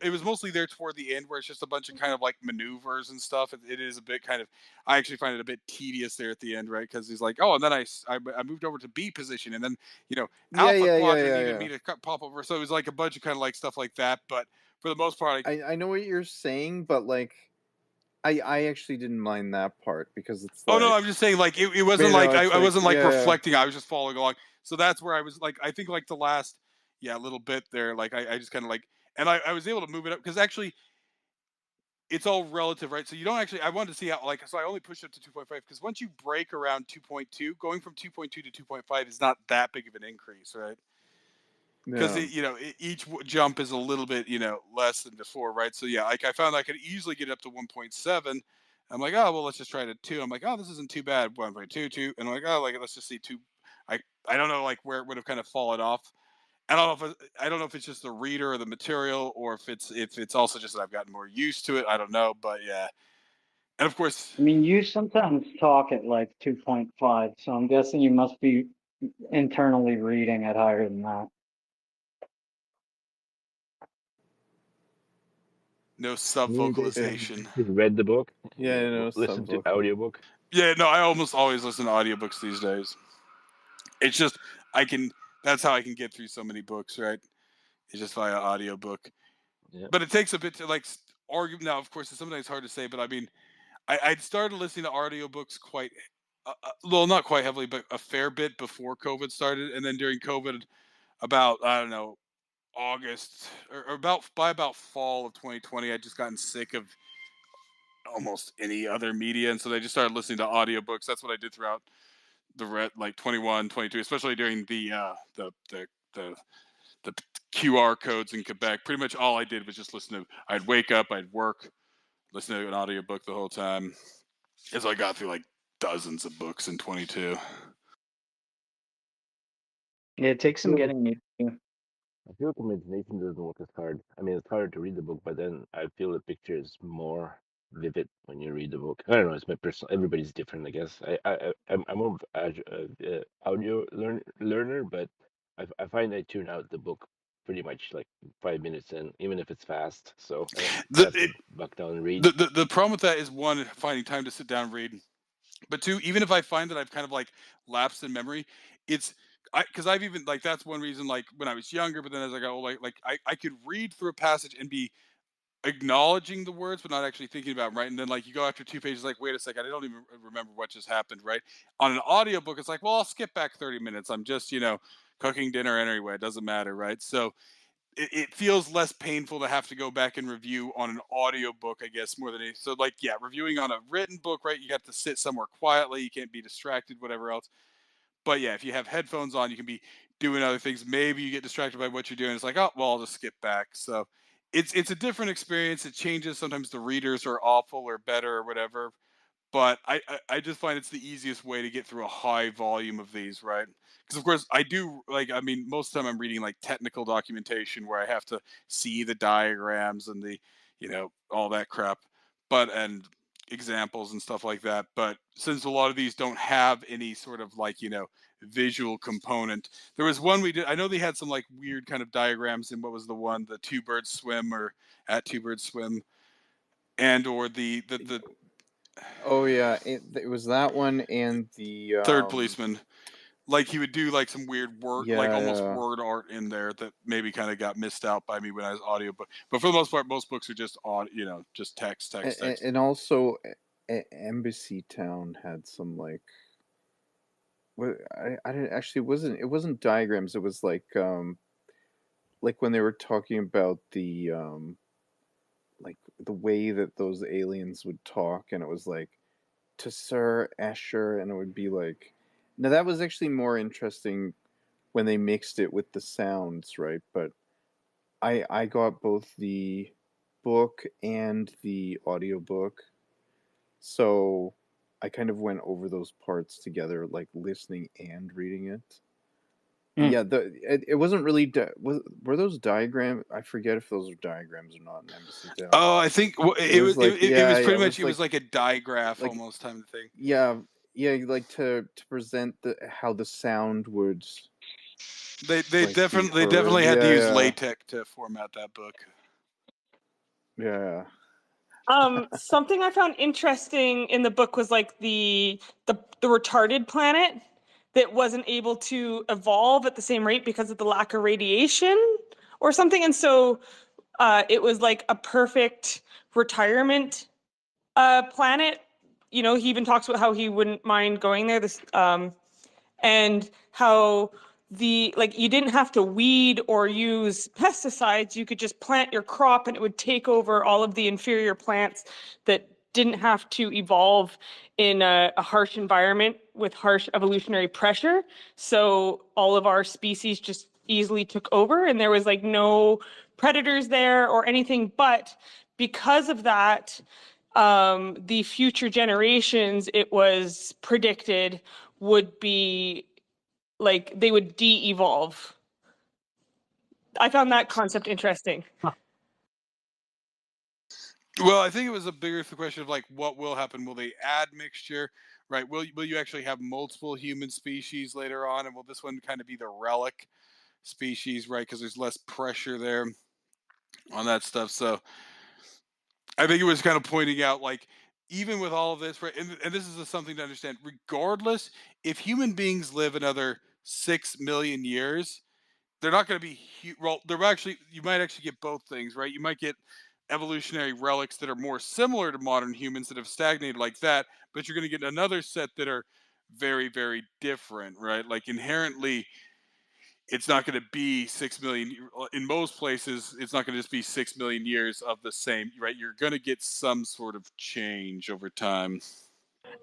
it was mostly there toward the end where it's just a bunch of kind of like maneuvers and stuff. It is a bit kind of, I actually find it a bit tedious there at the end, right? Because he's like, oh, and then I moved over to B position, and then Alpha Quadrant needed me to pop over, so it was like a bunch of kind of like stuff like that. But for the most part, I know what you're saying, but like, I actually didn't mind that part because it's oh no, like. I'm just saying like it wasn't like I wasn't like yeah. reflecting. I was just following along. So that's where I was like I think like the last little bit there, like I just kind of like, and I was able to move it up because actually it's all relative, right? So you don't actually. I wanted to see how, like, so I only pushed up to 2.5 because once you break around 2.2, going from 2.2 to 2.5 is not that big of an increase, right? Because Yeah. each jump is a little bit less than before, right? So yeah, like I found I could easily get up to 1.7. I'm like, oh well, let's just try it at 2. I'm like, oh, this isn't too bad. 1.2, 2, and I'm like, oh, like let's just see 2. I don't know like where it would have kind of fallen off. I don't know if it's just the reader or the material, or if it's also just that I've gotten more used to it. I don't know, but yeah, and of course, I mean, you sometimes talk at like 2.5, so I'm guessing you must be internally reading at higher than that. no You guys sub-vocalization. read the book? Yeah, You no listen to subvocal. audiobook? Yeah, no, I almost always listen to audiobooks these days. It's just I can. That's how I can get through so many books, right? It's just via audiobook. Yeah. But it takes a bit to like argue. Now, of course, it's sometimes hard to say, but I mean, I'd started listening to audiobooks quite, well, not quite heavily, but a fair bit before COVID started, and then during COVID, about I don't know August or about fall of 2020, I'd just gotten sick of almost any other media, and so they just started listening to audiobooks. That's what I did throughout the like 21, 22, especially during the the QR codes in Quebec. Pretty much all I did was just listen to. I'd wake up, I'd work, listen to an audiobook the whole time. And so I got through like dozens of books in 22. Yeah, it takes some getting used to. I feel like imagination doesn't work as hard. I mean, it's harder to read the book, but then I feel the picture is more vivid when you read the book. I don't know. It's my personal. Everybody's different, I guess. I'm more of audio learner, but I find I tune out the book pretty much like 5 minutes in, even if it's fast. So I The, have to back down and read. the problem with that is one, finding time to sit down and read, but two, even if I find that I've kind of like lapsed in memory, it's because I've even like that's one reason like when I was younger, but then as I got older, like I could read through a passage and be acknowledging the words but not actually thinking about them, right? And then like you go after 2 pages, like wait a second, I don't even remember what just happened, right? On an audiobook, it's like, well, I'll skip back 30 minutes. I'm just cooking dinner anyway. It doesn't matter, right? So it feels less painful to have to go back and review on an audiobook, I guess, more than anything. So like, yeah, reviewing on a written book, right? You have to sit somewhere quietly. You can't be distracted, whatever else. But yeah, if you have headphones on, you can be doing other things. Maybe you get distracted by what you're doing. It's like, oh, well, I'll just skip back. So it's a different experience. It changes. Sometimes the readers are awful or better or whatever, but I just find it's the easiest way to get through a high volume of these, right? Because of course I do like, I mean, most of the time I'm reading like technical documentation where I have to see the diagrams and the all that crap, but and examples and stuff like that. But since a lot of these don't have any sort of like visual component, there was one we did. I know they had some like weird kind of diagrams in what was the one, the Two Birds Swim or At Two Birds Swim, and or the Oh yeah, it was that one and the Third Policeman. Like he would do like some weird word, like almost yeah, word art in there that maybe kind of got missed out by me when I was audiobook. But for the most part, most books are just just text, text, text. and also Embassy Town had some like I didn't actually it wasn't diagrams. It was like when they were talking about the like the way that those aliens would talk, and it was like to Sir Escher, and it would be like, now that was actually more interesting when they mixed it with the sounds, right? But I got both the book and the audiobook, so I kind of went over those parts together, like listening and reading it. Hmm. Yeah, it wasn't really were those diagrams? I forget if those are diagrams or not in Embassy Town. Oh, I think It was like, it yeah, was yeah, pretty much, it was like a digraph like almost time thing. yeah, yeah, like to present how the sound would like be They heard. definitely had to use Yeah, LaTeX to format that book. yeah, Something I found interesting in the book was like the retarded planet that wasn't able to evolve at the same rate because of the lack of radiation or something, and so it was like a perfect retirement planet. You know, he even talks about how he wouldn't mind going there. This and how you didn't have to weed or use pesticides. You could just plant your crop and it would take over all of the inferior plants that didn't have to evolve in a harsh environment with harsh evolutionary pressure. So all of our species just easily took over, and there was like no predators there or anything. But because of that, the future generations, it was predicted, would be like they would de-evolve. I found that concept interesting. Well, I think it was a bigger question of like what will happen. Will they add mixture? Right? Will you actually have multiple human species later on, and will this one kind of be the relic species, right? Because there's less pressure there on that stuff. So I think it was kind of pointing out like even with all of this, right? And this is something to understand. Regardless, if human beings live another 6 million years, they're not going to be well. They're actually you might actually get both things, right? You might get evolutionary relics that are more similar to modern humans that have stagnated like that, but you're going to get another set that are very, very different, right? Like inherently, it's not going to be 6 million. In most places, it's not going to just be 6 million years of the same, right? You're going to get some sort of change over time.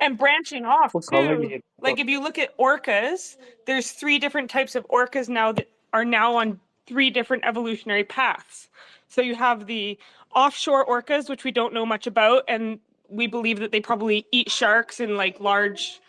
And branching off What color do too. you? Like if you look at orcas, there's 3 different types of orcas now that are now on 3 different evolutionary paths. So you have the offshore orcas, which we don't know much about, and we believe that they probably eat sharks and like large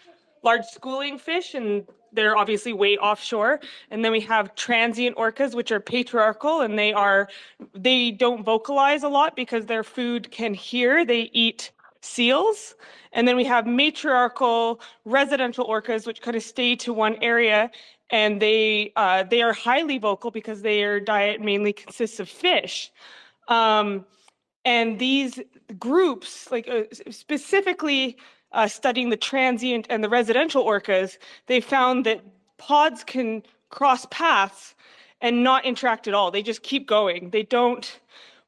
schooling fish, and they're obviously way offshore. And then we have transient orcas, which are patriarchal, and they don't vocalize a lot because their food can hear. They eat seals. And then we have matriarchal residential orcas, which kind of stay to one area, and they are highly vocal because their diet mainly consists of fish. And these groups, like specifically studying the transient and the residential orcas, they found that pods can cross paths and not interact at all. They just keep going. They don't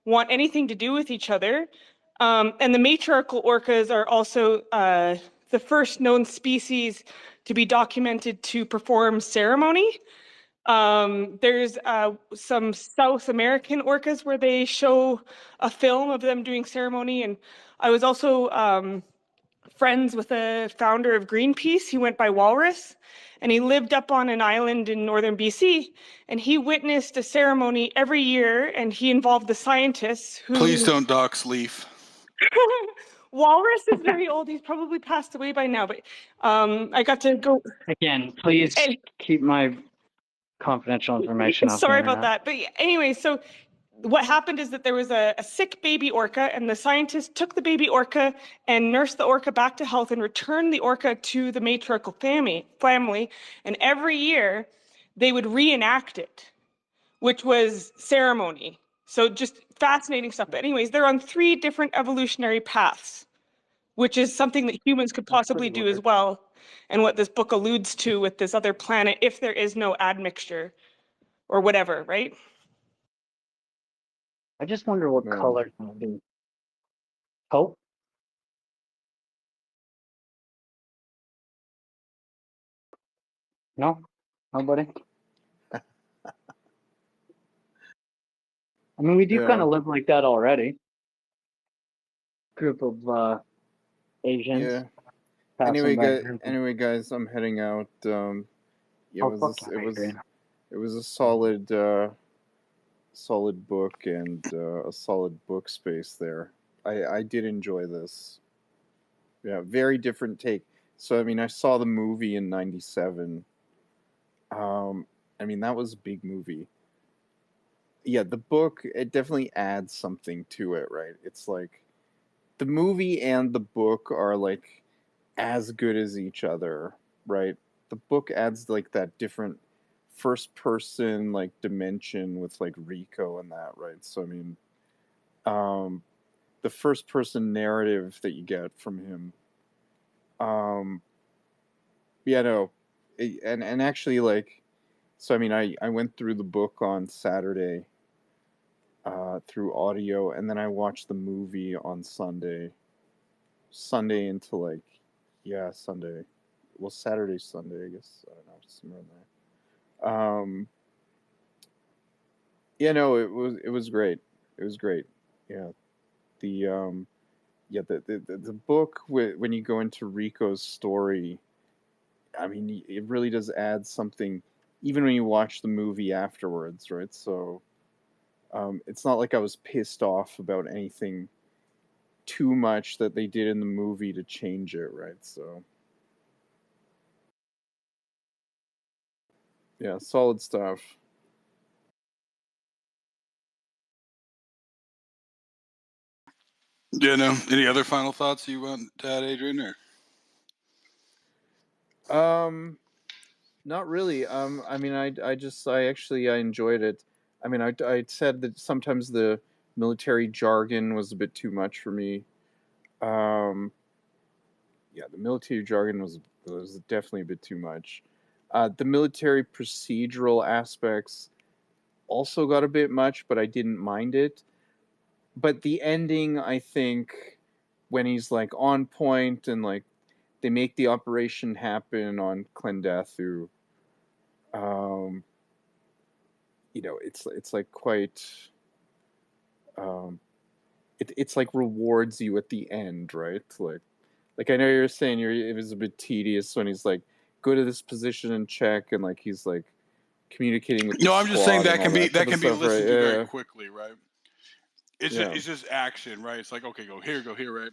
want anything to do with each other. And the matriarchal orcas are also the first known species to be documented to perform ceremony. There's some South American orcas where they show a film of them doing ceremony. And I was also friends with a founder of Greenpeace. He went by Walrus, and he lived up on an island in northern BC. And he witnessed a ceremony every year, and he involved the scientists who. Please don't dox Leaf. Walrus is very old. He's probably passed away by now, but I got to go. Again, please keep my confidential information off the Sorry internet. about that. But anyway, so what happened is that there was a sick baby orca, and the scientists took the baby orca and nursed the orca back to health and returned the orca to the matriarchal family. And every year they would reenact it, which was ceremony. So just fascinating stuff. But anyways, they're on 3 different evolutionary paths, which is something that humans could possibly do as well. And what this book alludes to with this other planet, if there is no admixture or whatever, right? I just wonder what color it would be. Hope? No? Nobody? I mean, we do kind of live like that already. Group of Asians. Yeah. Anyway, guys, I'm heading out. It Oh, was fuck a, yeah, it was Adrian. it was a solid book and a solid book space there. I did enjoy this. Yeah, very different take. So I mean, I saw the movie in '97. I mean, that was a big movie. Yeah, the book, it definitely adds something to it, right? It's like the movie and the book are like as good as each other, right? The book adds like that different first person like dimension with like Rico and that, right? So I mean, um, the first person narrative that you get from him, um, yeah, no, and actually like, so I mean, I went through the book on Saturday, through audio, and then I watched the movie on Sunday. Sunday into like, yeah, Sunday. Well, Saturday, Sunday, I guess. I don't know, somewhere in there. Yeah, no, it was great. It was great. Yeah, the the book when you go into Rico's story, I mean, it really does add something, even when you watch the movie afterwards, right? So, it's not like I was pissed off about anything too much that they did in the movie to change it, right? So, yeah, solid stuff. Yeah, no. Any other final thoughts you want to add, Adrian? Or Not really. I mean, I enjoyed it. I mean, I said that sometimes the military jargon was a bit too much for me. Um, yeah, the military jargon was definitely a bit too much. The military procedural aspects also got a bit much, but I didn't mind it. But the ending, I think, when he's like on point and like they make the operation happen on Clendathu, um, it's like quite um, it's like rewards you at the end, right? Like I know you're saying it was a bit tedious when he's like go to this position and check and like he's like communicating with the no, I'm just saying squad and all that type that of can be stuff, right? listened to very Yeah, quickly, right? It's just, yeah, it's just action, right? It's like, okay, go here, right?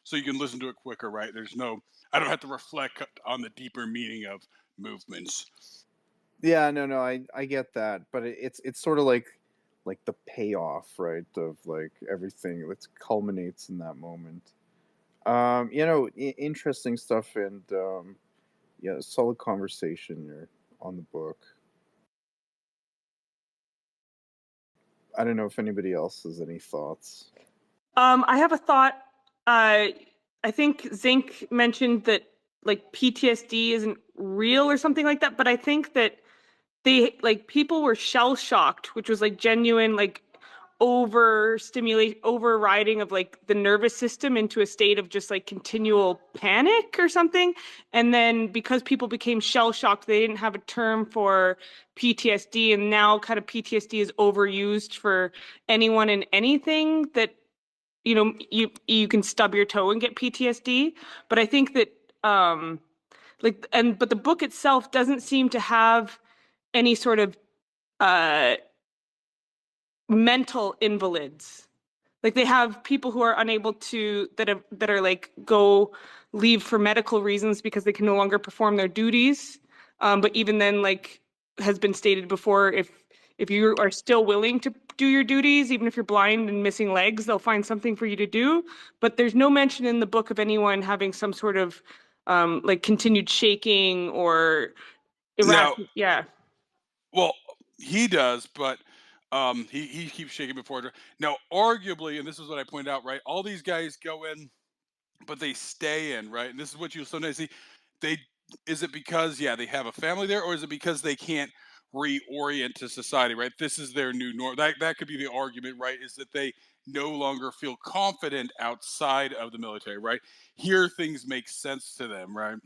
So you can listen to it quicker, right? I don't have to reflect on the deeper meaning of movements. yeah. No, I get that, but it's sort of like the payoff, right? Of like everything that culminates in that moment. Interesting stuff and yeah, solid conversation here on the book. I don't know if anybody else has any thoughts. I have a thought. I think Zinc mentioned that like PTSD isn't real or something like that, but I think that they like people were shell shocked, which was like genuine like overriding of like the nervous system into a state of just like continual panic or something. And then because people became shell shocked, they didn't have a term for PTSD, and now kind of PTSD is overused for anyone and anything that you can stub your toe and get PTSD. But I think that but the book itself doesn't seem to have any sort of uh mental invalids. Like they have people who are unable to that are like go leave for medical reasons because they can no longer perform their duties. But even then, like has been stated before, if you are still willing to do your duties, even if you're blind and missing legs, they'll find something for you to do. But there's no mention in the book of anyone having some sort of like continued shaking or Now, irrational. Yeah. well, he does, but he keeps shaking before. Now, arguably, and this is what I pointed out, right? All these guys go in, but they stay in, right? And this is what you sometimes see. They Is it because they have a family there, or is it because they can't reorient to society, right? This is their new norm. That could be the argument, right? Is that they no longer feel confident outside of the military, right? Here things make sense to them, right?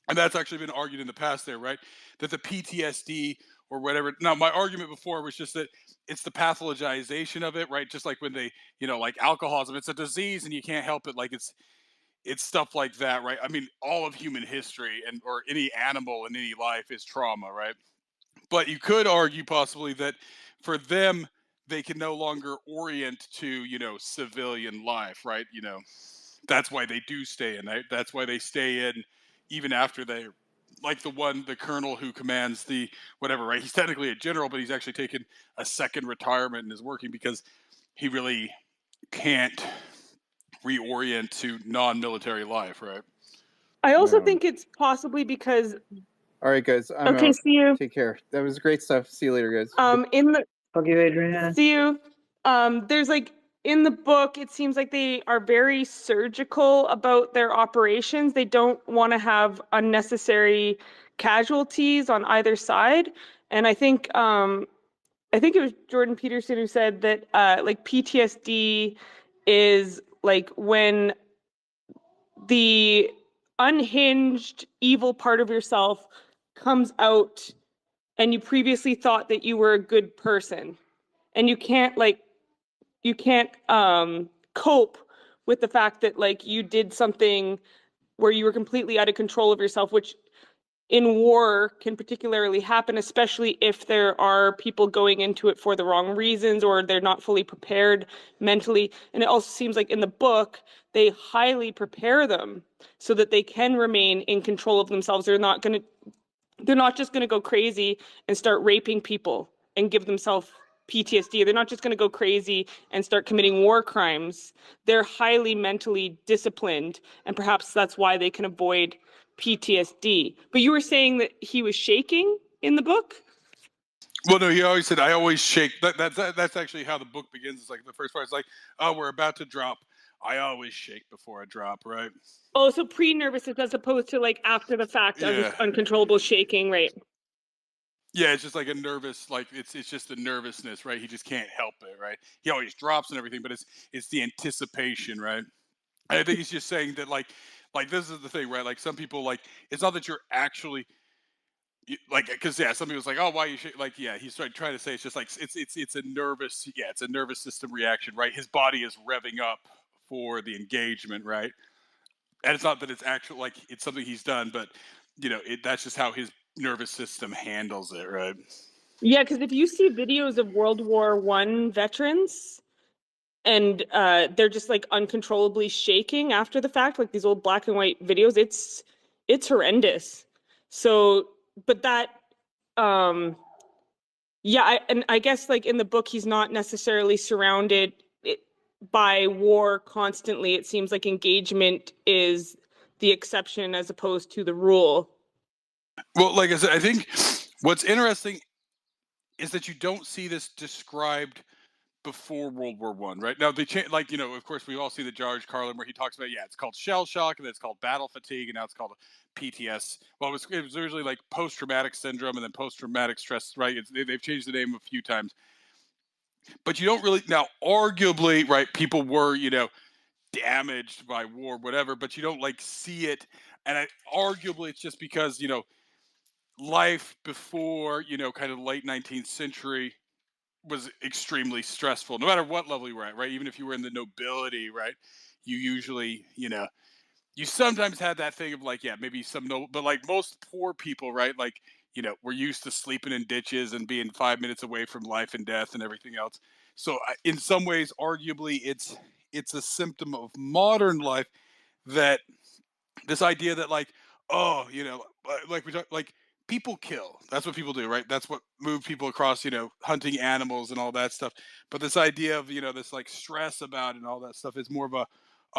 And that's actually been argued in the past there, right? That the PTSD or whatever. Now, my argument before was just that it's the pathologization of it, right? Just like when they, like alcoholism, it's a disease and you can't help it. Like it's stuff like that, right? I mean, all of human history and or any animal in any life is trauma, right? But you could argue possibly that for them, they can no longer orient to, civilian life, right? That's why they do stay in. That's why they stay in even after they, like the colonel who commands the whatever, right? He's technically a general, but he's actually taken a second retirement and is working because he really can't reorient to non-military life, right? I also No. think it's possibly because All right, guys, I'm okay, out. see you. Take care. That was great stuff. See you later, guys. In the Fuck you, Adrian. see you. There's like in the book, it seems like they are very surgical about their operations. They don't want to have unnecessary casualties on either side. And I think it was Jordan Peterson who said that like PTSD is like when the unhinged evil part of yourself comes out and you previously thought that you were a good person, and you can't cope with the fact that like you did something where you were completely out of control of yourself, which in war can particularly happen, especially if there are people going into it for the wrong reasons or they're not fully prepared mentally. And it also seems like in the book, they highly prepare them so that they can remain in control of themselves. They're not just going to go crazy and start raping people and give themselves PTSD. They're not just going to go crazy and start committing war crimes. They're highly mentally disciplined, and perhaps that's why they can avoid PTSD. But you were saying that he was shaking in the book? Well, no, he always said, "I always shake." That's actually how the book begins. It's like the first part is like, "Oh, we're about to drop. I always shake before I drop." Right? Oh, so pre-nervousness as opposed to like after the fact, Yeah. uncontrollable shaking, right? Yeah, it's just like a nervous, like it's just the nervousness, right? He just can't help it, right? He always drops and everything, but it's the anticipation, right? And I think he's just saying that like this is the thing, right? Like some people like it's not that you're actually like because yeah, some people's like, oh, why you like yeah, he's trying to say it's just like it's a nervous it's a nervous system reaction, right? His body is revving up for the engagement, right? And it's not that it's actually like it's something he's done, but that's just how his nervous system handles it, right? Yeah, because if you see videos of World War I veterans and they're just like uncontrollably shaking after the fact, like these old black and white videos, it's horrendous. So, but that, um, yeah, and I guess like in the book, he's not necessarily surrounded by war constantly. It seems like engagement is the exception as opposed to the rule. Well, like I said, I think what's interesting is that you don't see this described before World War One, right? Now they change, like of course we all see the George Carlin where he talks about it's called shell shock and then it's called battle fatigue and now it's called PTS. Well, it was originally like post traumatic syndrome and then post traumatic stress, right? They've changed the name a few times, but you don't really now. Arguably, right? People were damaged by war, whatever, but you don't like see it, and arguably it's just because life before kind of late 19th century was extremely stressful no matter what level you were at, right? Even if you were in the nobility, right? You usually you sometimes had that thing of like maybe some no, but like most poor people, right? Like we're used to sleeping in ditches and being 5 minutes away from life and death and everything else. So in some ways arguably it's a symptom of modern life that this idea that like oh like we talk like people kill, that's what people do, right? That's what moved people across hunting animals and all that stuff. But this idea of this like stress about it and all that stuff is more of a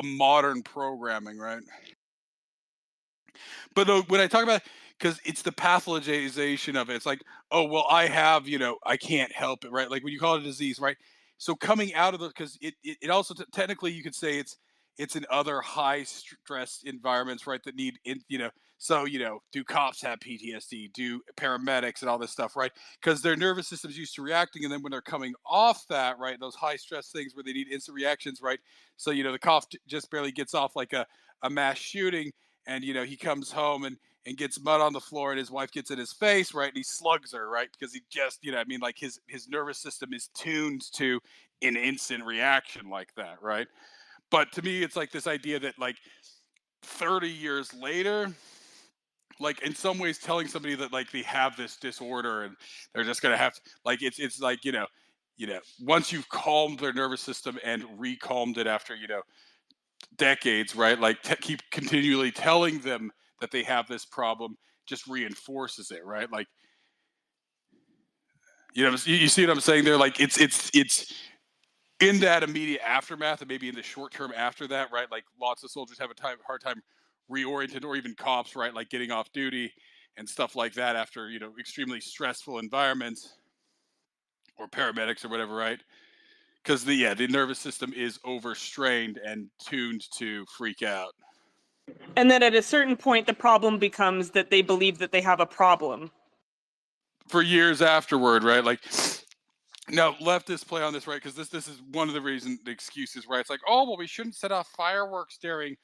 modern programming, right? But when I talk about, because it's the pathologization of it, it's like, oh well, I have, I can't help it, right? Like when you call it a disease, right? So coming out of the, because it also technically you could say it's in other high stress environments, right? That need so do cops have PTSD? Do paramedics and all this stuff, right? Because their nervous system's used to reacting, and then when they're coming off that, right, those high stress things where they need instant reactions, right? So the cop just barely gets off like a mass shooting, and he comes home and gets mud on the floor and his wife gets in his face, right? And he slugs her, right? Because he just I mean, like his nervous system is tuned to an instant reaction like that, right? But to me it's like this idea that like 30 years later, like in some ways telling somebody that like they have this disorder and they're just gonna have to, like it's like once you've calmed their nervous system and recalmed it after decades, right? Like keep continually telling them that they have this problem just reinforces it, right? Like you see what I'm saying there? Like it's in that immediate aftermath and maybe in the short term after that, right? Like lots of soldiers have a hard time reoriented, or even cops, right? Like getting off duty and stuff like that after extremely stressful environments, or paramedics or whatever, right? Because the nervous system is overstrained and tuned to freak out. And then at a certain point, the problem becomes that they believe that they have a problem. For years afterward, right? Like now leftists play on this, right? Because this is one of the excuses, right? It's like, oh well, we shouldn't set off fireworks during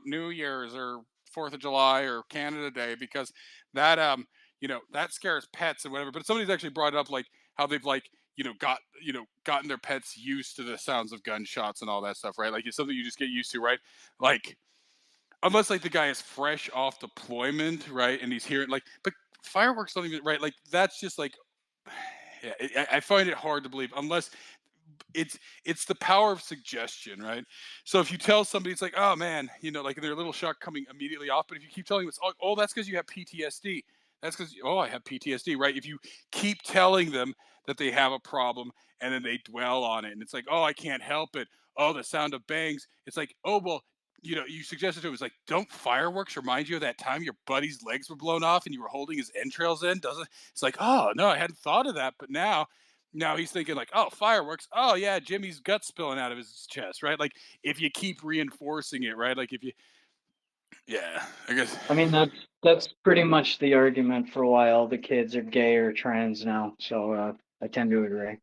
New Year's or 4th of July or Canada Day because that that scares pets and whatever. But somebody's actually brought it up, like how they've like gotten their pets used to the sounds of gunshots and all that stuff, right? Like it's something you just get used to, right? Like unless like the guy is fresh off deployment, right, and he's hearing like, but fireworks don't even, right, like that's just like, yeah, I find it hard to believe unless it's the power of suggestion, right? So if you tell somebody, it's like, oh man, like they're a little shock coming immediately off. But if you keep telling them, it's oh that's because you have PTSD. That's because I have PTSD, right? If you keep telling them that they have a problem and then they dwell on it, and it's like, oh, I can't help it. Oh, the sound of bangs. It's like, oh well, you suggested to him, it's like, don't fireworks remind you of that time your buddy's legs were blown off and you were holding his entrails in? Doesn't it's like, oh no, I hadn't thought of that, but now he's thinking like, oh, fireworks. Oh yeah, Jimmy's gut spilling out of his chest, right? Like if you keep reinforcing it, right? Like if you, yeah, I guess. I mean, that's pretty much the argument for why all the kids are gay or trans now. So I tend to agree.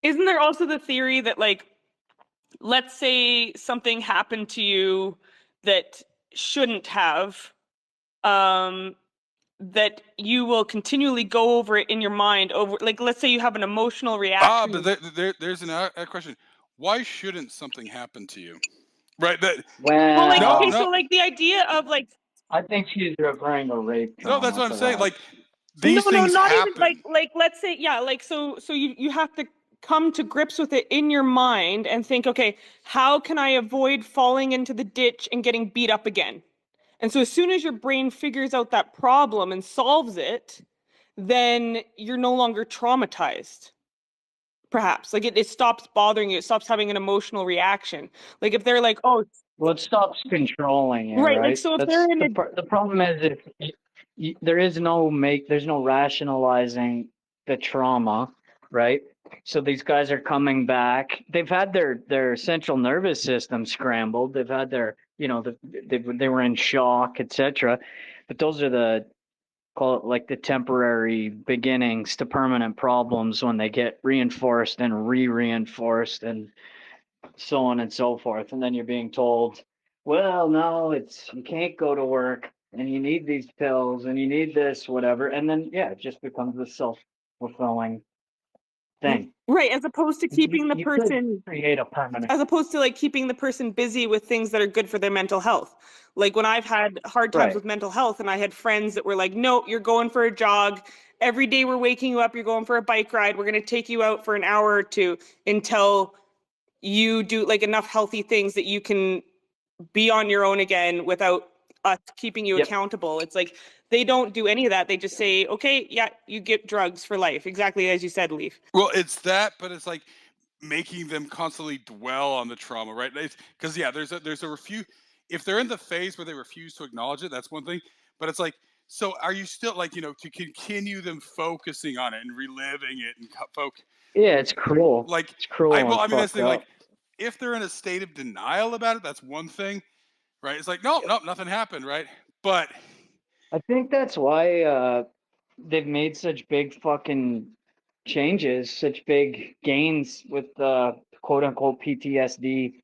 Isn't there also the theory that, like, let's say something happened to you that shouldn't have, that you will continually go over it in your mind over, like, let's say you have an emotional reaction. But there's a question. Why shouldn't something happen to you? Right. Well, like, Well, okay, so like the idea of like, I think she's referring to rape no, trauma. that's what I'm for saying. that. Like these no, things not happen. even like let's say, yeah, like so you have to come to grips with it in your mind and think, okay, how can I avoid falling into the ditch and getting beat up again? And so as soon as your brain figures out that problem and solves it, then you're no longer traumatized. Perhaps like it stops bothering you, it stops having an emotional reaction. Like if they're like, oh, Well, it stops controlling you, right, like right? so if That's they're in a, the problem is there's no rationalizing the trauma, right? So these guys are coming back. They've had their central nervous system scrambled. They've had their, they were in shock, etc. But those are call it like the temporary beginnings to permanent problems when they get reinforced and re-reinforced and so on and so forth. And then you're being told, well, no, you can't go to work and you need these pills and you need this, whatever. And then, yeah, it just becomes a self-fulfilling thing. right, as opposed to keeping the You could person, create a permanent. as opposed to like keeping the person busy with things that are good for their mental health. Like when I've had hard times Right. with mental health and I had friends that were like, no, you're going for a jog. Every day we're waking you up, you're going for a bike ride. We're going to take you out for an hour or two until you do like enough healthy things that you can be on your own again without us keeping you Yep. accountable. It's like they don't do any of that. They just say, okay, yeah, you get drugs for life. Exactly as you said, Leaf. Well, it's that, but it's like making them constantly dwell on the trauma, right? Because yeah, there's a refuse. If they're in the phase where they refuse to acknowledge it, that's one thing. But it's like, so are you still like, to continue them focusing on it and reliving it and Yeah, it's cruel. like It's cruel and I mean that's fucked the thing. Like up. if they're in a state of denial about it, that's one thing, right? It's like no, nothing happened, right? But I think that's why they've made such big fucking changes, such big gains with quote unquote PTSD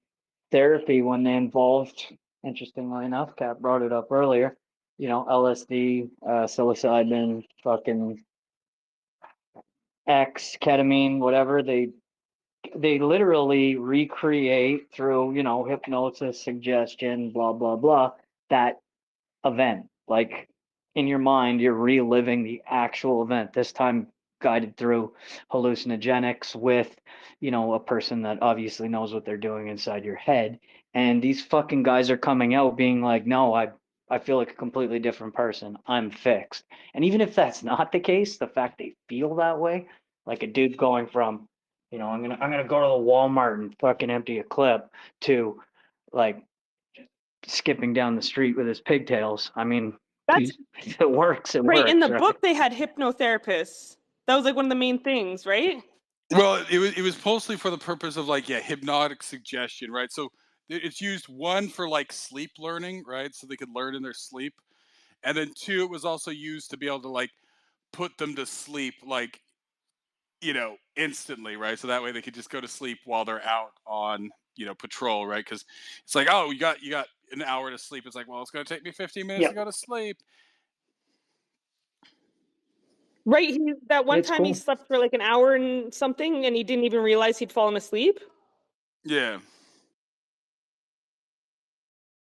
therapy when they involved, interestingly enough, Kat brought it up earlier, LSD, psilocybin, fucking X, ketamine, whatever. They literally recreate through, hypnosis, suggestion, blah, blah, blah, that event. Like in your mind, you're reliving the actual event, this time guided through hallucinogenics with, a person that obviously knows what they're doing inside your head. And these fucking guys are coming out being like, no, I feel like a completely different person. I'm fixed. And even if that's not the case, the fact they feel that way, like a dude going from, I'm gonna go to the Walmart and fucking empty a clip to like skipping down the street with his pigtails. I mean, That's if it works, it right. works. In the Right? book, they had hypnotherapists. That was like one of the main things, right? well, it was mostly for the purpose of like, yeah, hypnotic suggestion, right? So it's used one for like sleep learning, right? So they could learn in their sleep. And then two, it was also used to be able to like put them to sleep like, instantly, right? So that way they could just go to sleep while they're out on, patrol, right? Because it's like, oh, you got an hour to sleep. It's like, well, it's gonna take me 15 minutes to Yep. go to sleep. Right, that one It's time he cool. slept for like an hour and something, and he didn't even realize he'd fallen asleep. Yeah.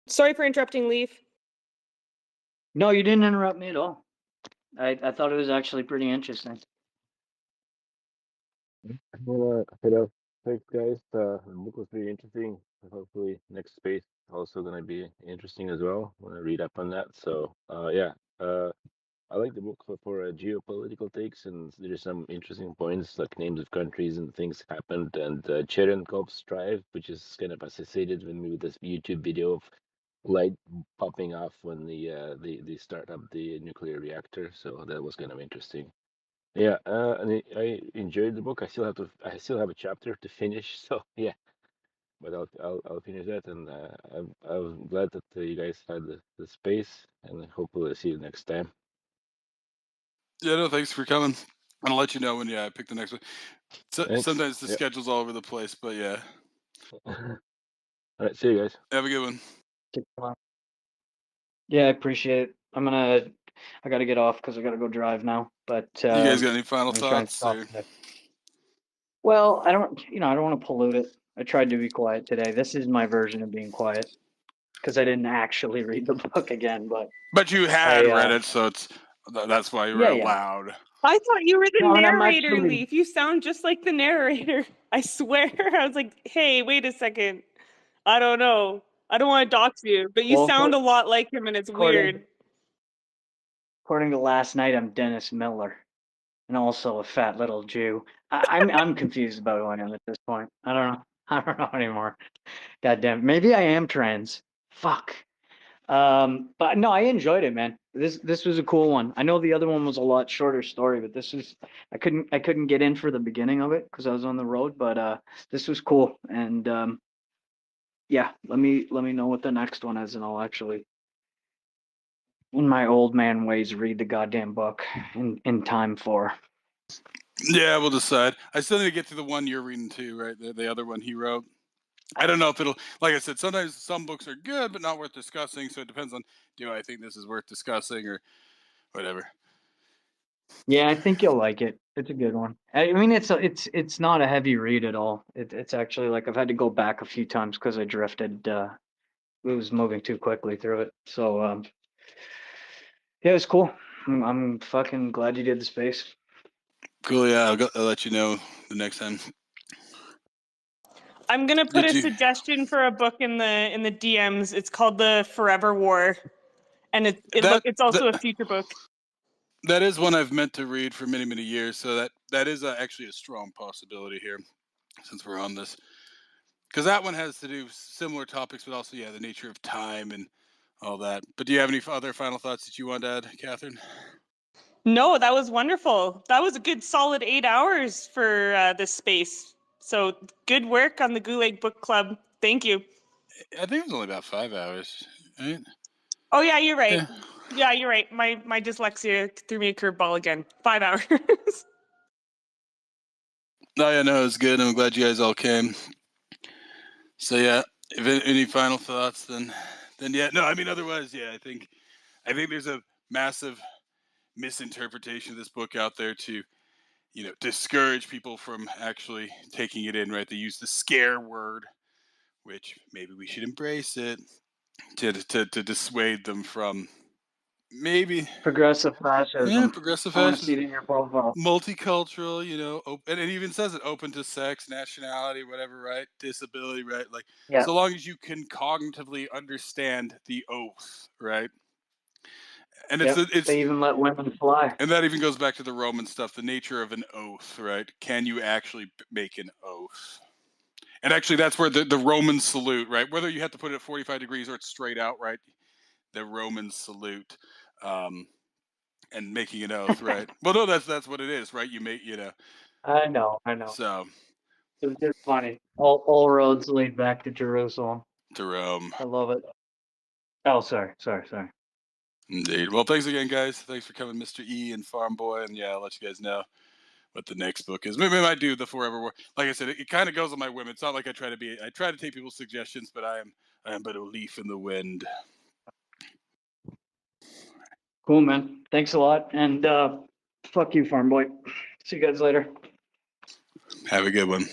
Sorry for interrupting, Leaf. No, you didn't interrupt me at all. I thought it was actually pretty interesting. Well, you know, thanks, guys. The book was very interesting. Hopefully, next space also going to be interesting as well when I read up on that. So, yeah, I like the book for geopolitical takes, and there's some interesting points like names of countries and things happened, and Cherenkov's drive, which is kind of associated with me with this YouTube video of light popping off when they start up the nuclear reactor. So that was kind of interesting. Yeah, and I enjoyed the book. I still have a chapter to finish. So yeah, but I'll finish that, and I'm glad that you guys had the space, and hopefully see you next time. Yeah, no, thanks for coming. I'll let you know when I pick the next one. Thanks. Sometimes the Yep. schedule's all over the place, but yeah. All right, see you guys. Have a good one. Yeah, I appreciate it. I gotta get off because I gotta go drive now. But You guys got any final let me try and thoughts? stop Or? today. Well, I don't want to pollute it. I tried to be quiet today. This is my version of being quiet because I didn't actually read the book again. But you had read it, so that's why you were yeah. allowed. I thought you were the No, and I'm narrator, actually Leaf. You sound just like the narrator. I swear. I was like, hey, wait a second. I don't know. I don't want to dox you, but you sound a lot like him, and it's weird. According to last night, I'm Dennis Miller, and also a fat little Jew. I'm confused about who I am at this point. I don't know. I don't know anymore. Goddamn. Maybe I am trans. Fuck. But no, I enjoyed it, man. This was a cool one. I know the other one was a lot shorter story, but this was I couldn't get in for the beginning of it because I was on the road, but this was cool. And yeah, let me know what the next one is, and I'll actually, in my old man ways, read the goddamn book in time for. Yeah, we'll decide. I still need to get to the one you're reading too, right? The other one he wrote. I don't know if it'll, like I said, sometimes some books are good but not worth discussing. So it depends on, do I think this is worth discussing or whatever. Yeah, I think you'll like it. It's a good one. I mean, it's not a heavy read at all. It's actually like I've had to go back a few times because I drifted. It was moving too quickly through it. So yeah, it was cool. I'm fucking glad you did the space. Cool. Yeah, I'll let you know the next time. I'm gonna put a suggestion for a book in the DMs. It's called The Forever War, and it's also a future book. That is one I've meant to read for many years. So that is actually a strong possibility here, since we're on this, because that one has to do similar topics, but also the nature of time and all that. But do you have any other final thoughts that you want to add, Catherine? No, that was wonderful. That was a good solid 8 hours for this space. So good work on the Gulag Book Club. Thank you. I think it was only about 5 hours, right? Oh yeah, you're right. Yeah, you're right. My dyslexia threw me a curveball again. 5 hours. No, yeah, no, it was good. I'm glad you guys all came. So yeah, if any final thoughts, then yeah. No, I mean otherwise, yeah. I think there's a massive misinterpretation of this book out there to discourage people from actually taking it in. Right? They use the scare word, which maybe we should embrace it to dissuade them from maybe progressive fascism. Yeah, progressive I want to see fascism. it in your profile. Multicultural, and it even says it open to sex, nationality, whatever, right? Disability, right? Like, so long as you can cognitively understand the oath, right? And they even let women fly. And that even goes back to the Roman stuff, the nature of an oath, right? Can you actually make an oath? And actually, that's where the Roman salute, right? Whether you have to put it at 45 degrees or it's straight out, right? The Roman salute. And making an oath, right? Well, no, that's what it is, right? You make, I know. So it was just funny. All roads lead back to Jerusalem. To Rome. I love it. Oh, sorry. Indeed. Well, thanks again, guys. Thanks for coming, Mr. E and Farm Boy, and I'll let you guys know what the next book is. Maybe I might do the Forever War. Like I said, it kind of goes on my whim. It's not like I try to take people's suggestions, but I am but a leaf in the wind. Cool, man. Thanks a lot. And Fuck you, farm boy. See you guys later. Have a good one.